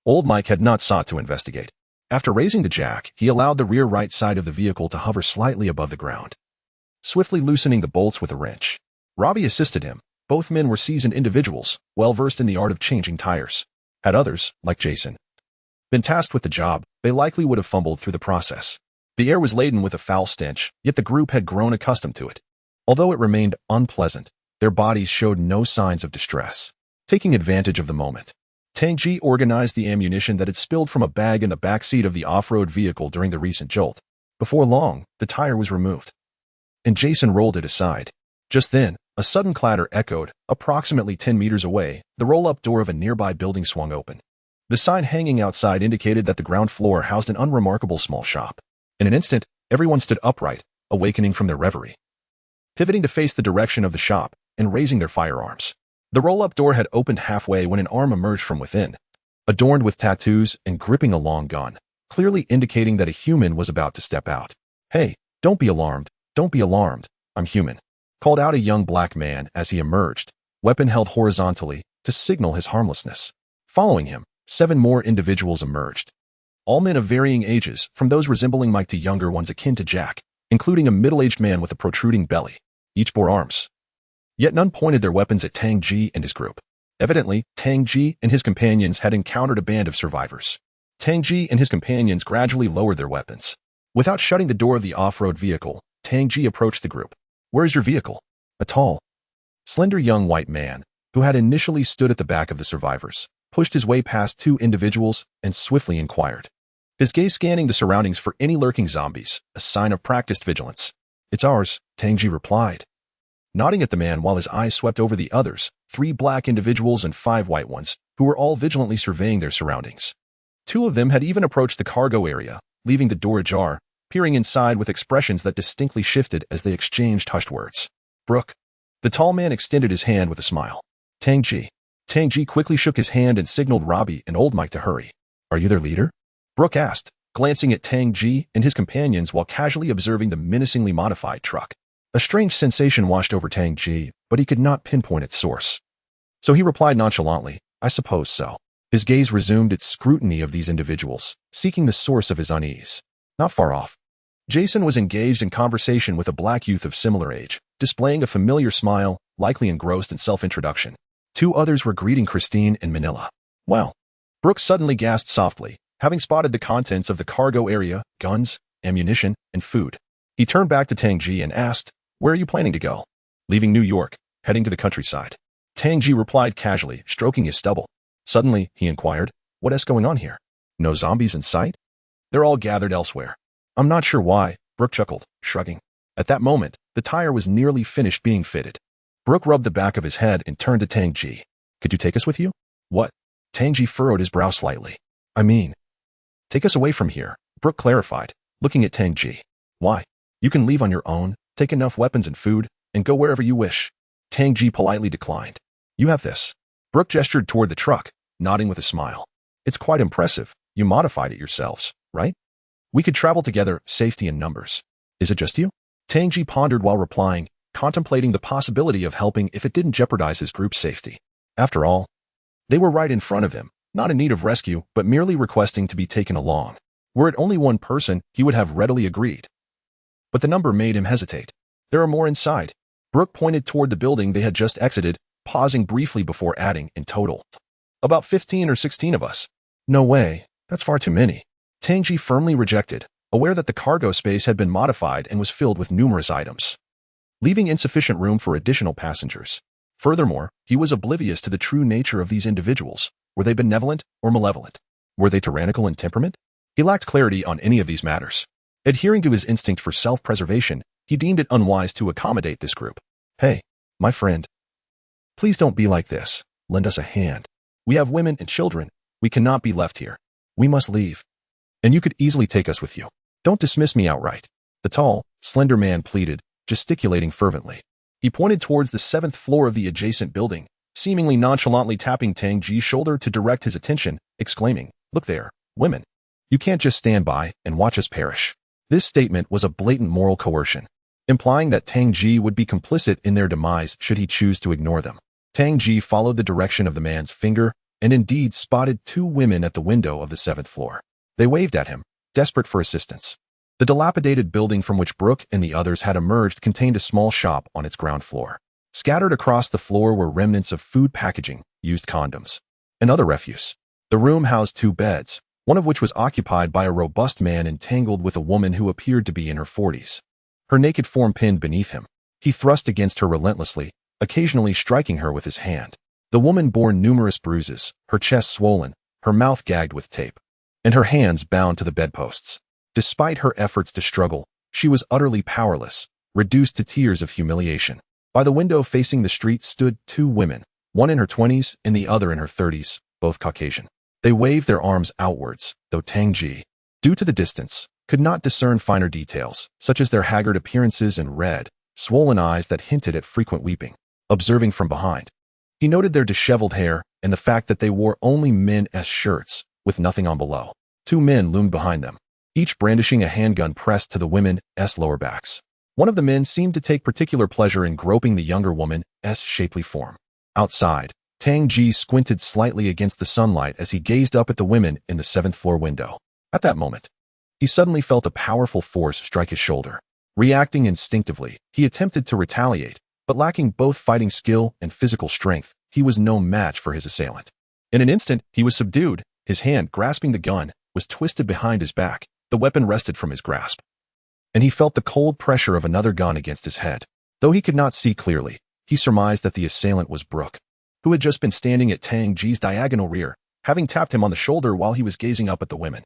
Old Mike had not sought to investigate. After raising the jack, he allowed the rear right side of the vehicle to hover slightly above the ground, swiftly loosening the bolts with a wrench. Robby assisted him. Both men were seasoned individuals, well-versed in the art of changing tires. Had others, like Jason, been tasked with the job, they likely would have fumbled through the process. The air was laden with a foul stench, yet the group had grown accustomed to it. Although it remained unpleasant, their bodies showed no signs of distress. Taking advantage of the moment, Tang J organized the ammunition that had spilled from a bag in the back seat of the off-road vehicle during the recent jolt. Before long, the tire was removed, and Jason rolled it aside. Just then, a sudden clatter echoed. Approximately 10 meters away, the roll-up door of a nearby building swung open. The sign hanging outside indicated that the ground floor housed an unremarkable small shop. In an instant, everyone stood upright, awakening from their reverie, pivoting to face the direction of the shop and raising their firearms. The roll-up door had opened halfway when an arm emerged from within, adorned with tattoos and gripping a long gun, clearly indicating that a human was about to step out. "Hey, don't be alarmed. Don't be alarmed. I'm human," called out a young black man as he emerged, weapon held horizontally to signal his harmlessness. Following him, 7 more individuals emerged. All men of varying ages, from those resembling Mike to younger ones akin to Jack, including a middle-aged man with a protruding belly. Each bore arms. Yet none pointed their weapons at Tang J and his group. Evidently, Tang J and his companions had encountered a band of survivors. Tang J and his companions gradually lowered their weapons. Without shutting the door of the off-road vehicle, Tang J approached the group. "Where is your vehicle?" A tall, slender young white man, who had initially stood at the back of the survivors, pushed his way past 2 individuals and swiftly inquired, his gaze scanning the surroundings for any lurking zombies, a sign of practiced vigilance. "It's ours," Tang J replied, nodding at the man while his eyes swept over the others, 3 black individuals and 5 white ones, who were all vigilantly surveying their surroundings. 2 of them had even approached the cargo area, leaving the door ajar, peering inside with expressions that distinctly shifted as they exchanged hushed words. "Brooke." The tall man extended his hand with a smile. "Tang J." Tang J quickly shook his hand and signaled Robby and Old Mike to hurry. "Are you their leader?" Brooke asked, glancing at Tang J and his companions while casually observing the menacingly modified truck. A strange sensation washed over Tang J, but he could not pinpoint its source. So he replied nonchalantly, "I suppose so." His gaze resumed its scrutiny of these individuals, seeking the source of his unease. Not far off, Jason was engaged in conversation with a black youth of similar age, displaying a familiar smile, likely engrossed in self-introduction. 2 others were greeting Christine and Manila. "Well," Brooke suddenly gasped softly, having spotted the contents of the cargo area, guns, ammunition, and food. He turned back to Tang J and asked, "Where are you planning to go?" "Leaving New York, heading to the countryside." Tang J replied casually, stroking his stubble. Suddenly, he inquired, "What is going on here? No zombies in sight?" "They're all gathered elsewhere." "I'm not sure why," Brooke chuckled, shrugging. At that moment, the tire was nearly finished being fitted. Brooke rubbed the back of his head and turned to Tang J. "Could you take us with you?" "What?" Tang J furrowed his brow slightly. "I mean, take us away from here," Brooke clarified, looking at Tang J. "Why? You can leave on your own, take enough weapons and food, and go wherever you wish." Tang J politely declined. "You have this." Brooke gestured toward the truck, nodding with a smile. "It's quite impressive. You modified it yourselves, right? We could travel together, safety in numbers." "Is it just you?" Tang J pondered while replying, contemplating the possibility of helping if it didn't jeopardize his group's safety. After all, they were right in front of him, not in need of rescue, but merely requesting to be taken along. Were it only one person, he would have readily agreed. But the number made him hesitate. "There are more inside." Brooke pointed toward the building they had just exited, pausing briefly before adding, "In total, about 15 or 16 of us." "No way. That's far too many." Tang J firmly rejected, aware that the cargo space had been modified and was filled with numerous items, leaving insufficient room for additional passengers. Furthermore, he was oblivious to the true nature of these individuals. Were they benevolent or malevolent? Were they tyrannical in temperament? He lacked clarity on any of these matters. Adhering to his instinct for self-preservation, he deemed it unwise to accommodate this group. "Hey, my friend. Please don't be like this. Lend us a hand. We have women and children. We cannot be left here. We must leave. And you could easily take us with you. Don't dismiss me outright." The tall, slender man pleaded, gesticulating fervently. He pointed towards the 7th floor of the adjacent building, seemingly nonchalantly tapping Tang J's shoulder to direct his attention, exclaiming, "Look there, women. You can't just stand by and watch us perish." This statement was a blatant moral coercion, implying that Tang J would be complicit in their demise should he choose to ignore them. Tang J followed the direction of the man's finger and indeed spotted 2 women at the window of the 7th floor. They waved at him, desperate for assistance. The dilapidated building from which Brooke and the others had emerged contained a small shop on its ground floor. Scattered across the floor were remnants of food packaging, used condoms, and other refuse. The room housed 2 beds, one of which was occupied by a robust man entangled with a woman who appeared to be in her 40s. Her naked form pinned beneath him. He thrust against her relentlessly, occasionally striking her with his hand. The woman bore numerous bruises, her chest swollen, her mouth gagged with tape, and her hands bound to the bedposts. Despite her efforts to struggle, she was utterly powerless, reduced to tears of humiliation. By the window facing the street stood 2 women, one in her 20s and the other in her 30s, both Caucasian. They waved their arms outwards, though Tang J, due to the distance, could not discern finer details, such as their haggard appearances and red, swollen eyes that hinted at frequent weeping. Observing from behind, He noted their disheveled hair and the fact that they wore only men's shirts, with nothing on below. Two men loomed behind them, each brandishing a handgun pressed to the women's lower backs. One of the men seemed to take particular pleasure in groping the younger woman's shapely form. Outside, Tang J squinted slightly against the sunlight as he gazed up at the women in the 7th-floor window. At that moment, he suddenly felt a powerful force strike his shoulder. Reacting instinctively, he attempted to retaliate, but lacking both fighting skill and physical strength, he was no match for his assailant. In an instant, he was subdued. His hand, grasping the gun, was twisted behind his back. The weapon wrested from his grasp, and he felt the cold pressure of another gun against his head. Though he could not see clearly, he surmised that the assailant was Brooke, who had just been standing at Tang J's diagonal rear, having tapped him on the shoulder while he was gazing up at the women.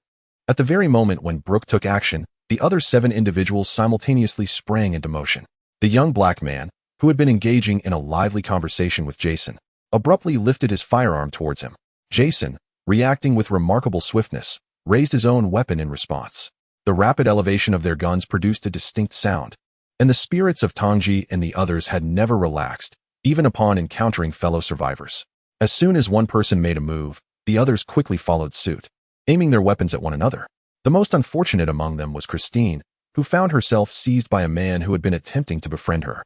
At the very moment when Brooke took action, the other 7 individuals simultaneously sprang into motion. The young black man, who had been engaging in a lively conversation with Jason, abruptly lifted his firearm towards him. Jason, reacting with remarkable swiftness, raised his own weapon in response. The rapid elevation of their guns produced a distinct sound, and the spirits of Tang J and the others had never relaxed, even upon encountering fellow survivors. As soon as one person made a move, the others quickly followed suit, aiming their weapons at one another. The most unfortunate among them was Christine, who found herself seized by a man who had been attempting to befriend her.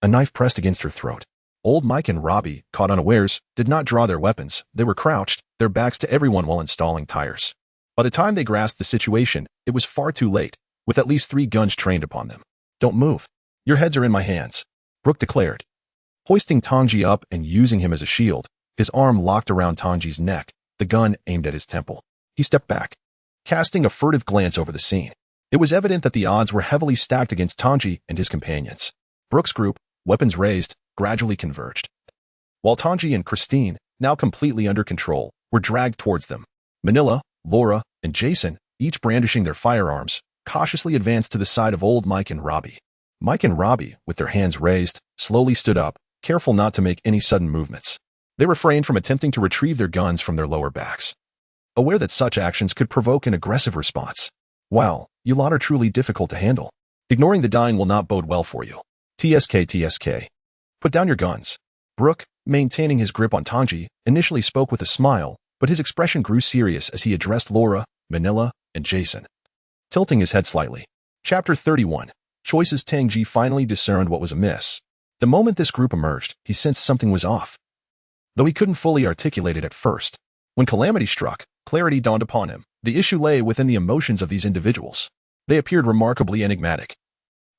A knife pressed against her throat. Old Mike and Robby, caught unawares, did not draw their weapons. They were crouched, their backs to everyone while installing tires. By the time they grasped the situation, it was far too late, with at least 3 guns trained upon them. "Don't move. Your heads are in my hands," Brooke declared. Hoisting Tang J up and using him as a shield, his arm locked around Tang J's neck, the gun aimed at his temple. He stepped back, casting a furtive glance over the scene. It was evident that the odds were heavily stacked against Tang J and his companions. Brooke's group, weapons raised, gradually converged, while Tang J and Christine, now completely under control, were dragged towards them. Manila, Laura, and Jason, each brandishing their firearms, cautiously advanced to the side of old Mike and Robby. Mike and Robby, with their hands raised, slowly stood up, careful not to make any sudden movements. They refrained from attempting to retrieve their guns from their lower backs, aware that such actions could provoke an aggressive response. "Wow, you lot are truly difficult to handle. Ignoring the dying will not bode well for you. TSK. Put down your guns." Brooke, maintaining his grip on Tang J, initially spoke with a smile, but his expression grew serious as he addressed Laura, Manila, and Jason, tilting his head slightly. Chapter 31. Choices. Tang J finally discerned what was amiss. The moment this group emerged, he sensed something was off, though he couldn't fully articulate it at first. When calamity struck, clarity dawned upon him. The issue lay within the emotions of these individuals. They appeared remarkably enigmatic,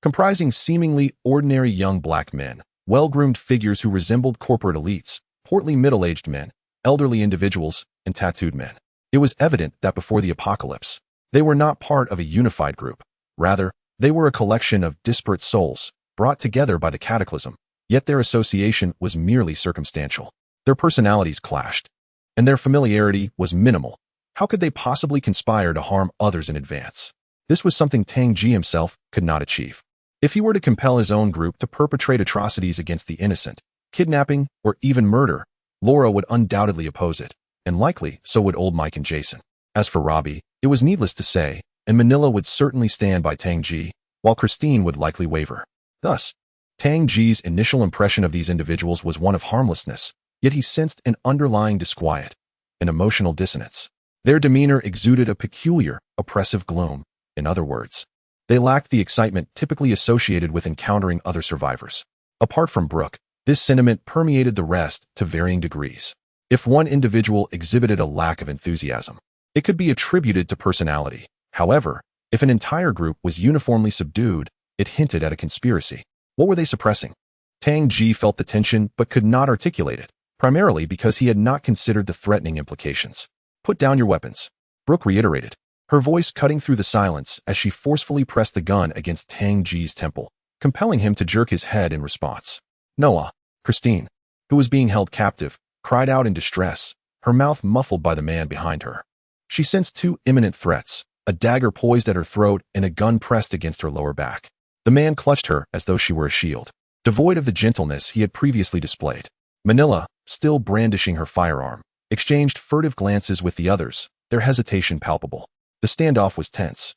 comprising seemingly ordinary young black men, well-groomed figures who resembled corporate elites, portly middle-aged men, elderly individuals, and tattooed men. It was evident that before the apocalypse, they were not part of a unified group. Rather, they were a collection of disparate souls, brought together by the cataclysm, yet their association was merely circumstantial. Their personalities clashed, and their familiarity was minimal. How could they possibly conspire to harm others in advance? This was something Tang J himself could not achieve. If he were to compel his own group to perpetrate atrocities against the innocent, kidnapping, or even murder, Laura would undoubtedly oppose it, and likely so would old Mike and Jason. As for Robby, it was needless to say, and Manila would certainly stand by Tang J, while Christine would likely waver. Thus, Tang J's initial impression of these individuals was one of harmlessness, yet he sensed an underlying disquiet, an emotional dissonance. Their demeanor exuded a peculiar, oppressive gloom. In other words, they lacked the excitement typically associated with encountering other survivors. Apart from Brooke, this sentiment permeated the rest to varying degrees. If one individual exhibited a lack of enthusiasm, it could be attributed to personality. However, if an entire group was uniformly subdued, it hinted at a conspiracy. What were they suppressing? Tang J felt the tension but could not articulate it, primarily because he had not considered the threatening implications. "Put down your weapons," Brooke reiterated, her voice cutting through the silence as she forcefully pressed the gun against Tang J's temple, compelling him to jerk his head in response. Noah, Christine, who was being held captive, cried out in distress, her mouth muffled by the man behind her. She sensed 2 imminent threats, a dagger poised at her throat and a gun pressed against her lower back. The man clutched her as though she were a shield, devoid of the gentleness he had previously displayed. Manila, still brandishing her firearm, exchanged furtive glances with the others, their hesitation palpable. The standoff was tense.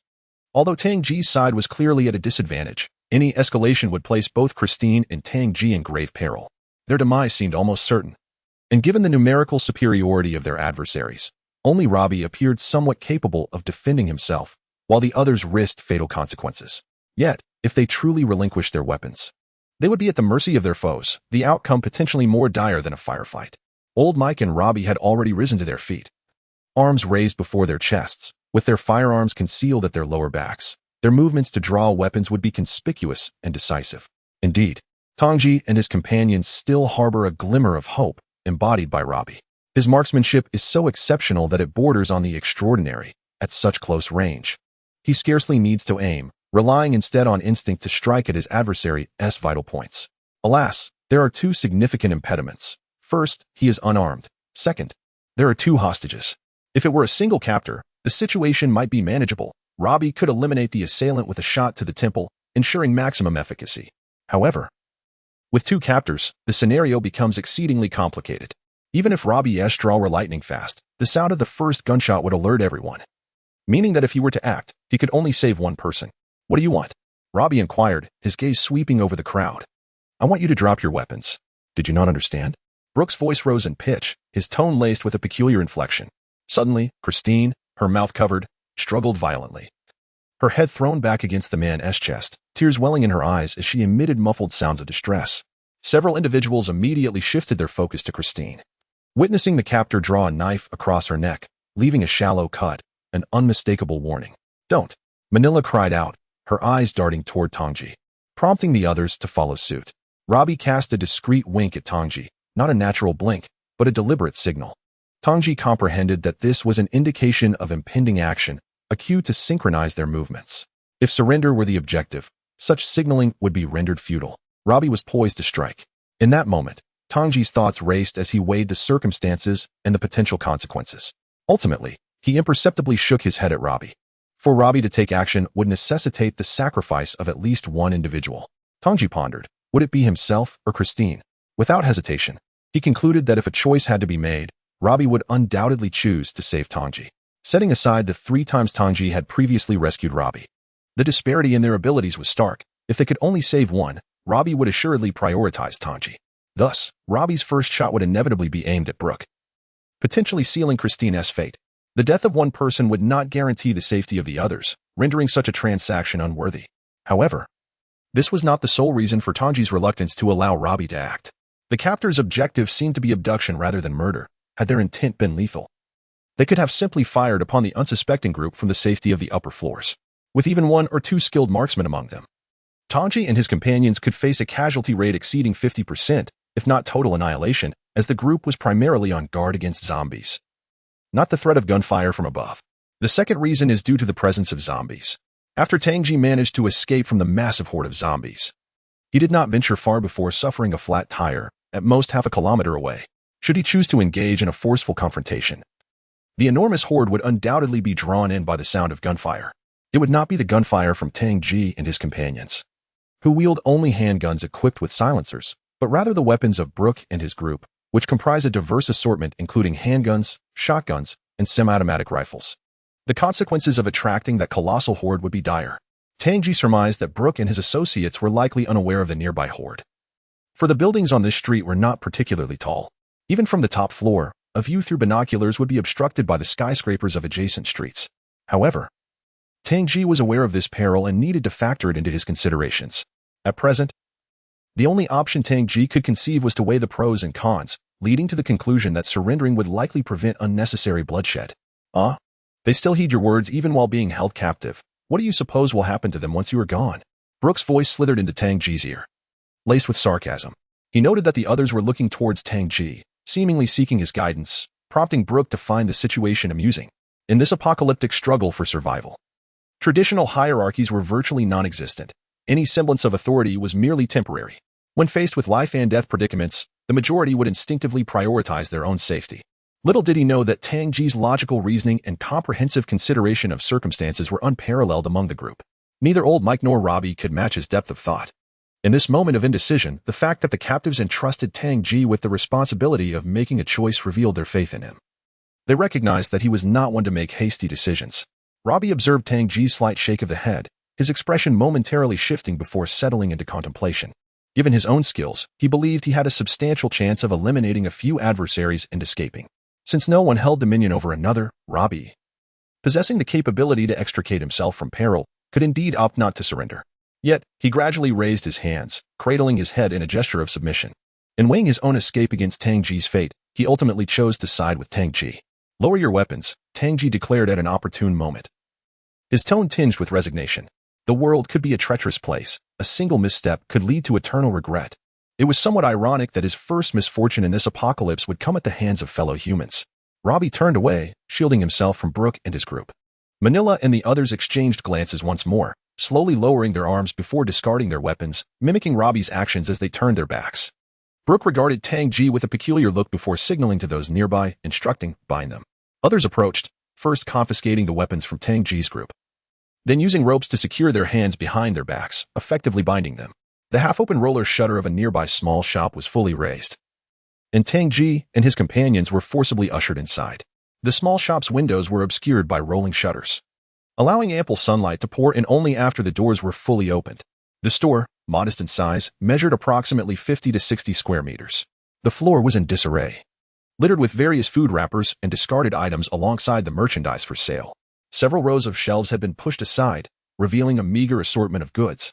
Although Tang J's side was clearly at a disadvantage, any escalation would place both Christine and Tang J in grave peril. Their demise seemed almost certain. And given the numerical superiority of their adversaries, only Robby appeared somewhat capable of defending himself, while the others risked fatal consequences. Yet, if they truly relinquished their weapons, they would be at the mercy of their foes, the outcome potentially more dire than a firefight. Old Mike and Robby had already risen to their feet, arms raised before their chests, with their firearms concealed at their lower backs. Their movements to draw weapons would be conspicuous and decisive. Indeed, Tang J and his companions still harbor a glimmer of hope, embodied by Robby. His marksmanship is so exceptional that it borders on the extraordinary at such close range. He scarcely needs to aim, relying instead on instinct to strike at his adversary's vital points. Alas, there are two significant impediments. First, he is unarmed. Second, there are two hostages. If it were a single captor, the situation might be manageable. Robby could eliminate the assailant with a shot to the temple, ensuring maximum efficacy. However, with two captors, the scenario becomes exceedingly complicated. Even if Robby's draw were lightning fast, the sound of the first gunshot would alert everyone, meaning that if he were to act, he could only save one person. "What do you want?" Robby inquired, his gaze sweeping over the crowd. "I want you to drop your weapons." "Did you not understand?" Brooke's voice rose in pitch, his tone laced with a peculiar inflection. Suddenly, Christine, her mouth covered, struggled violently. Her head thrown back against the man's chest, tears welling in her eyes as she emitted muffled sounds of distress. Several individuals immediately shifted their focus to Christine, witnessing the captor draw a knife across her neck, leaving a shallow cut, an unmistakable warning. "Don't!" Manila cried out, her eyes darting toward Tang J, prompting the others to follow suit. Robby cast a discreet wink at Tang J, not a natural blink, but a deliberate signal. Tang J comprehended that this was an indication of impending action, a cue to synchronize their movements. If surrender were the objective, such signaling would be rendered futile. Robby was poised to strike. In that moment, Tang J's thoughts raced as he weighed the circumstances and the potential consequences. Ultimately, he imperceptibly shook his head at Robby. For Robby to take action would necessitate the sacrifice of at least one individual. Tang J pondered, would it be himself or Christine? Without hesitation, he concluded that if a choice had to be made, Robby would undoubtedly choose to save Tang J. Setting aside the 3 times Tang J had previously rescued Robby, the disparity in their abilities was stark. If they could only save one, Robby would assuredly prioritize Tang J. Thus, Robby's first shot would inevitably be aimed at Brooke, potentially sealing Christine's fate. The death of one person would not guarantee the safety of the others, rendering such a transaction unworthy. However, this was not the sole reason for Tang J's reluctance to allow Robby to act. The captor's objective seemed to be abduction rather than murder. Had their intent been lethal, they could have simply fired upon the unsuspecting group from the safety of the upper floors, with even 1 or 2 skilled marksmen among them. Tang J and his companions could face a casualty rate exceeding 50%, if not total annihilation, as the group was primarily on guard against zombies, not the threat of gunfire from above. The second reason is due to the presence of zombies. After Tang J managed to escape from the massive horde of zombies, he did not venture far before suffering a flat tire, at most half a kilometer away. Should he choose to engage in a forceful confrontation, the enormous horde would undoubtedly be drawn in by the sound of gunfire. It would not be the gunfire from Tang J and his companions, who wield only handguns equipped with silencers, but rather the weapons of Brooke and his group, which comprise a diverse assortment including handguns, shotguns, and semi-automatic rifles. The consequences of attracting that colossal horde would be dire. Tang J surmised that Brooke and his associates were likely unaware of the nearby horde, for the buildings on this street were not particularly tall. Even from the top floor, a view through binoculars would be obstructed by the skyscrapers of adjacent streets. However, Tang J was aware of this peril and needed to factor it into his considerations. At present, the only option Tang J could conceive was to weigh the pros and cons, leading to the conclusion that surrendering would likely prevent unnecessary bloodshed. They still heed your words even while being held captive. What do you suppose will happen to them once you are gone? Brooke's voice slithered into Tang J's ear, laced with sarcasm. He noted that the others were looking towards Tang J, seemingly seeking his guidance, prompting Brooke to find the situation amusing. In this apocalyptic struggle for survival, traditional hierarchies were virtually non-existent. Any semblance of authority was merely temporary. When faced with life and death predicaments, the majority would instinctively prioritize their own safety. Little did he know that Tang J's logical reasoning and comprehensive consideration of circumstances were unparalleled among the group. Neither old Mike nor Robby could match his depth of thought. In this moment of indecision, the fact that the captives entrusted Tang J with the responsibility of making a choice revealed their faith in him. They recognized that he was not one to make hasty decisions. Robby observed Tang J's slight shake of the head, his expression momentarily shifting before settling into contemplation. Given his own skills, he believed he had a substantial chance of eliminating a few adversaries and escaping. Since no one held dominion over another, Robby, possessing the capability to extricate himself from peril, could indeed opt not to surrender. Yet, he gradually raised his hands, cradling his head in a gesture of submission. In weighing his own escape against Tang J's fate, he ultimately chose to side with Tang J. "Lower your weapons," Tang J declared at an opportune moment. His tone tinged with resignation. The world could be a treacherous place. A single misstep could lead to eternal regret. It was somewhat ironic that his first misfortune in this apocalypse would come at the hands of fellow humans. Robby turned away, shielding himself from Brooke and his group. Manila and the others exchanged glances once more, slowly lowering their arms before discarding their weapons, mimicking Robby's actions as they turned their backs. Brooke regarded Tang J with a peculiar look before signaling to those nearby, instructing, "Bind them." Others approached, first confiscating the weapons from Tang J's group, then using ropes to secure their hands behind their backs, effectively binding them. The half-open roller shutter of a nearby small shop was fully raised, and Tang J and his companions were forcibly ushered inside. The small shop's windows were obscured by rolling shutters, allowing ample sunlight to pour in only after the doors were fully opened. The store, modest in size, measured approximately 50 to 60 square meters. The floor was in disarray, littered with various food wrappers and discarded items alongside the merchandise for sale. Several rows of shelves had been pushed aside, revealing a meager assortment of goods,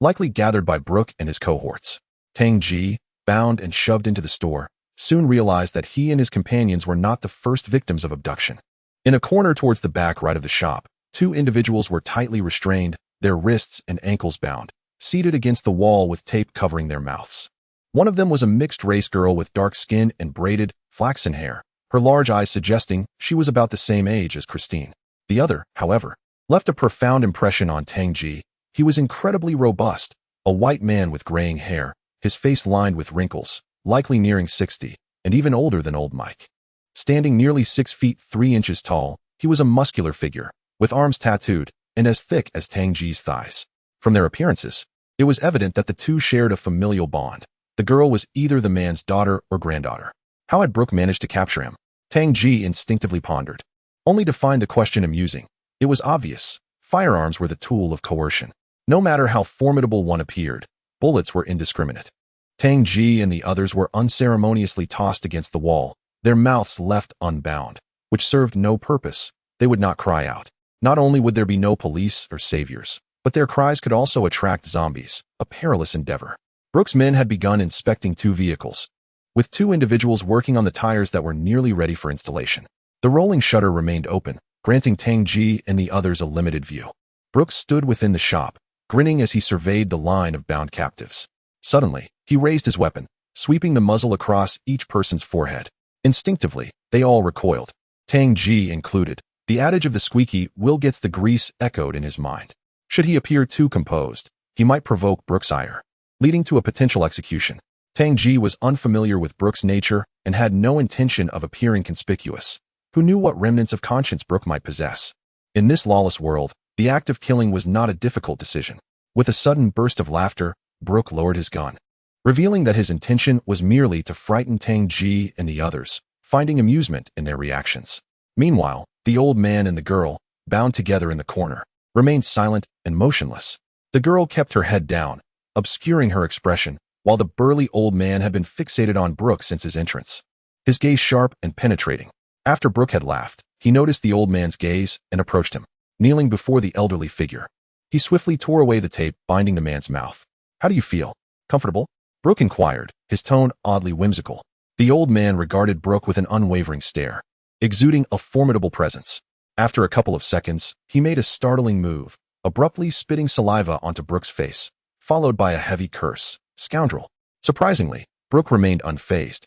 likely gathered by Brooke and his cohorts. Tang J, bound and shoved into the store, soon realized that he and his companions were not the first victims of abduction. In a corner towards the back right of the shop, two individuals were tightly restrained, their wrists and ankles bound, seated against the wall with tape covering their mouths. One of them was a mixed-race girl with dark skin and braided, flaxen hair, her large eyes suggesting she was about the same age as Christine. The other, however, left a profound impression on Tang J. He was incredibly robust, a white man with graying hair, his face lined with wrinkles, likely nearing 60, and even older than old Mike. Standing nearly 6 feet 3 inches tall, he was a muscular figure, with arms tattooed, and as thick as Tang J's thighs. From their appearances, it was evident that the two shared a familial bond. The girl was either the man's daughter or granddaughter. How had Brooke managed to capture him? Tang J instinctively pondered, only to find the question amusing. It was obvious. Firearms were the tool of coercion. No matter how formidable one appeared, bullets were indiscriminate. Tang J and the others were unceremoniously tossed against the wall, their mouths left unbound, which served no purpose. They would not cry out. Not only would there be no police or saviors, but their cries could also attract zombies, a perilous endeavor. Brooke's men had begun inspecting 2 vehicles, with 2 individuals working on the tires that were nearly ready for installation. The rolling shutter remained open, granting Tang J and the others a limited view. Brooke stood within the shop, grinning as he surveyed the line of bound captives. Suddenly, he raised his weapon, sweeping the muzzle across each person's forehead. Instinctively, they all recoiled, Tang J included. The adage of the squeaky wheel gets the grease echoed in his mind. Should he appear too composed, he might provoke Brooke's ire, leading to a potential execution. Tang J was unfamiliar with Brooke's nature and had no intention of appearing conspicuous. Who knew what remnants of conscience Brooke might possess? In this lawless world, the act of killing was not a difficult decision. With a sudden burst of laughter, Brooke lowered his gun, revealing that his intention was merely to frighten Tang J and the others, finding amusement in their reactions. Meanwhile, the old man and the girl, bound together in the corner, remained silent and motionless. The girl kept her head down, obscuring her expression, while the burly old man had been fixated on Brooke since his entrance, his gaze sharp and penetrating. After Brooke had laughed, he noticed the old man's gaze and approached him, kneeling before the elderly figure. He swiftly tore away the tape binding the man's mouth. "How do you feel? Comfortable?" Brooke inquired, his tone oddly whimsical. The old man regarded Brooke with an unwavering stare, exuding a formidable presence. After a couple of seconds, he made a startling move, abruptly spitting saliva onto Brooke's face, followed by a heavy curse. "Scoundrel." Surprisingly, Brooke remained unfazed,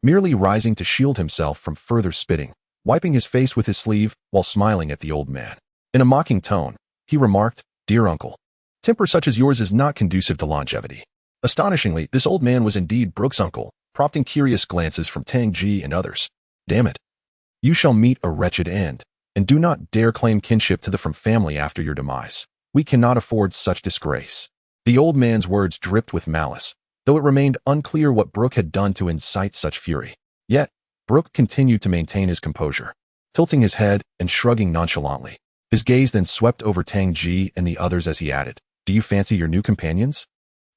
merely rising to shield himself from further spitting, wiping his face with his sleeve while smiling at the old man. In a mocking tone, he remarked, "Dear uncle, temper such as yours is not conducive to longevity." Astonishingly, this old man was indeed Brooke's uncle, prompting curious glances from Tang J and others. "Damn it. You shall meet a wretched end, and do not dare claim kinship to the from family after your demise. We cannot afford such disgrace." The old man's words dripped with malice, though it remained unclear what Brooke had done to incite such fury. Yet, Brooke continued to maintain his composure, tilting his head and shrugging nonchalantly. His gaze then swept over Tang J and the others as he added, "Do you fancy your new companions?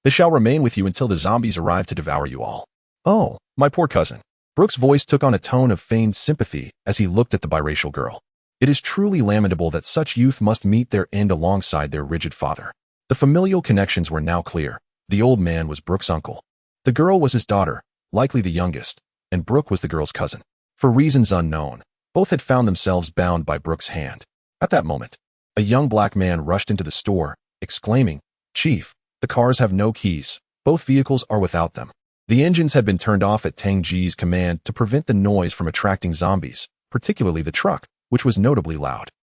They shall remain with you until the zombies arrive to devour you all. Oh, my poor cousin. Brooke's voice took on a tone of feigned sympathy as he looked at the biracial girl. It is truly lamentable that such youth must meet their end alongside their rigid father. The familial connections were now clear. The old man was Brooke's uncle. The girl was his daughter, likely the youngest, and Brooke was the girl's cousin. For reasons unknown, both had found themselves bound by Brooke's hand. At that moment, a young black man rushed into the store, exclaiming, "Chief, the cars have no keys. Both vehicles are without them." The engines had been turned off at Tang J's command to prevent the noise from attracting zombies, particularly the truck, which was notably loud.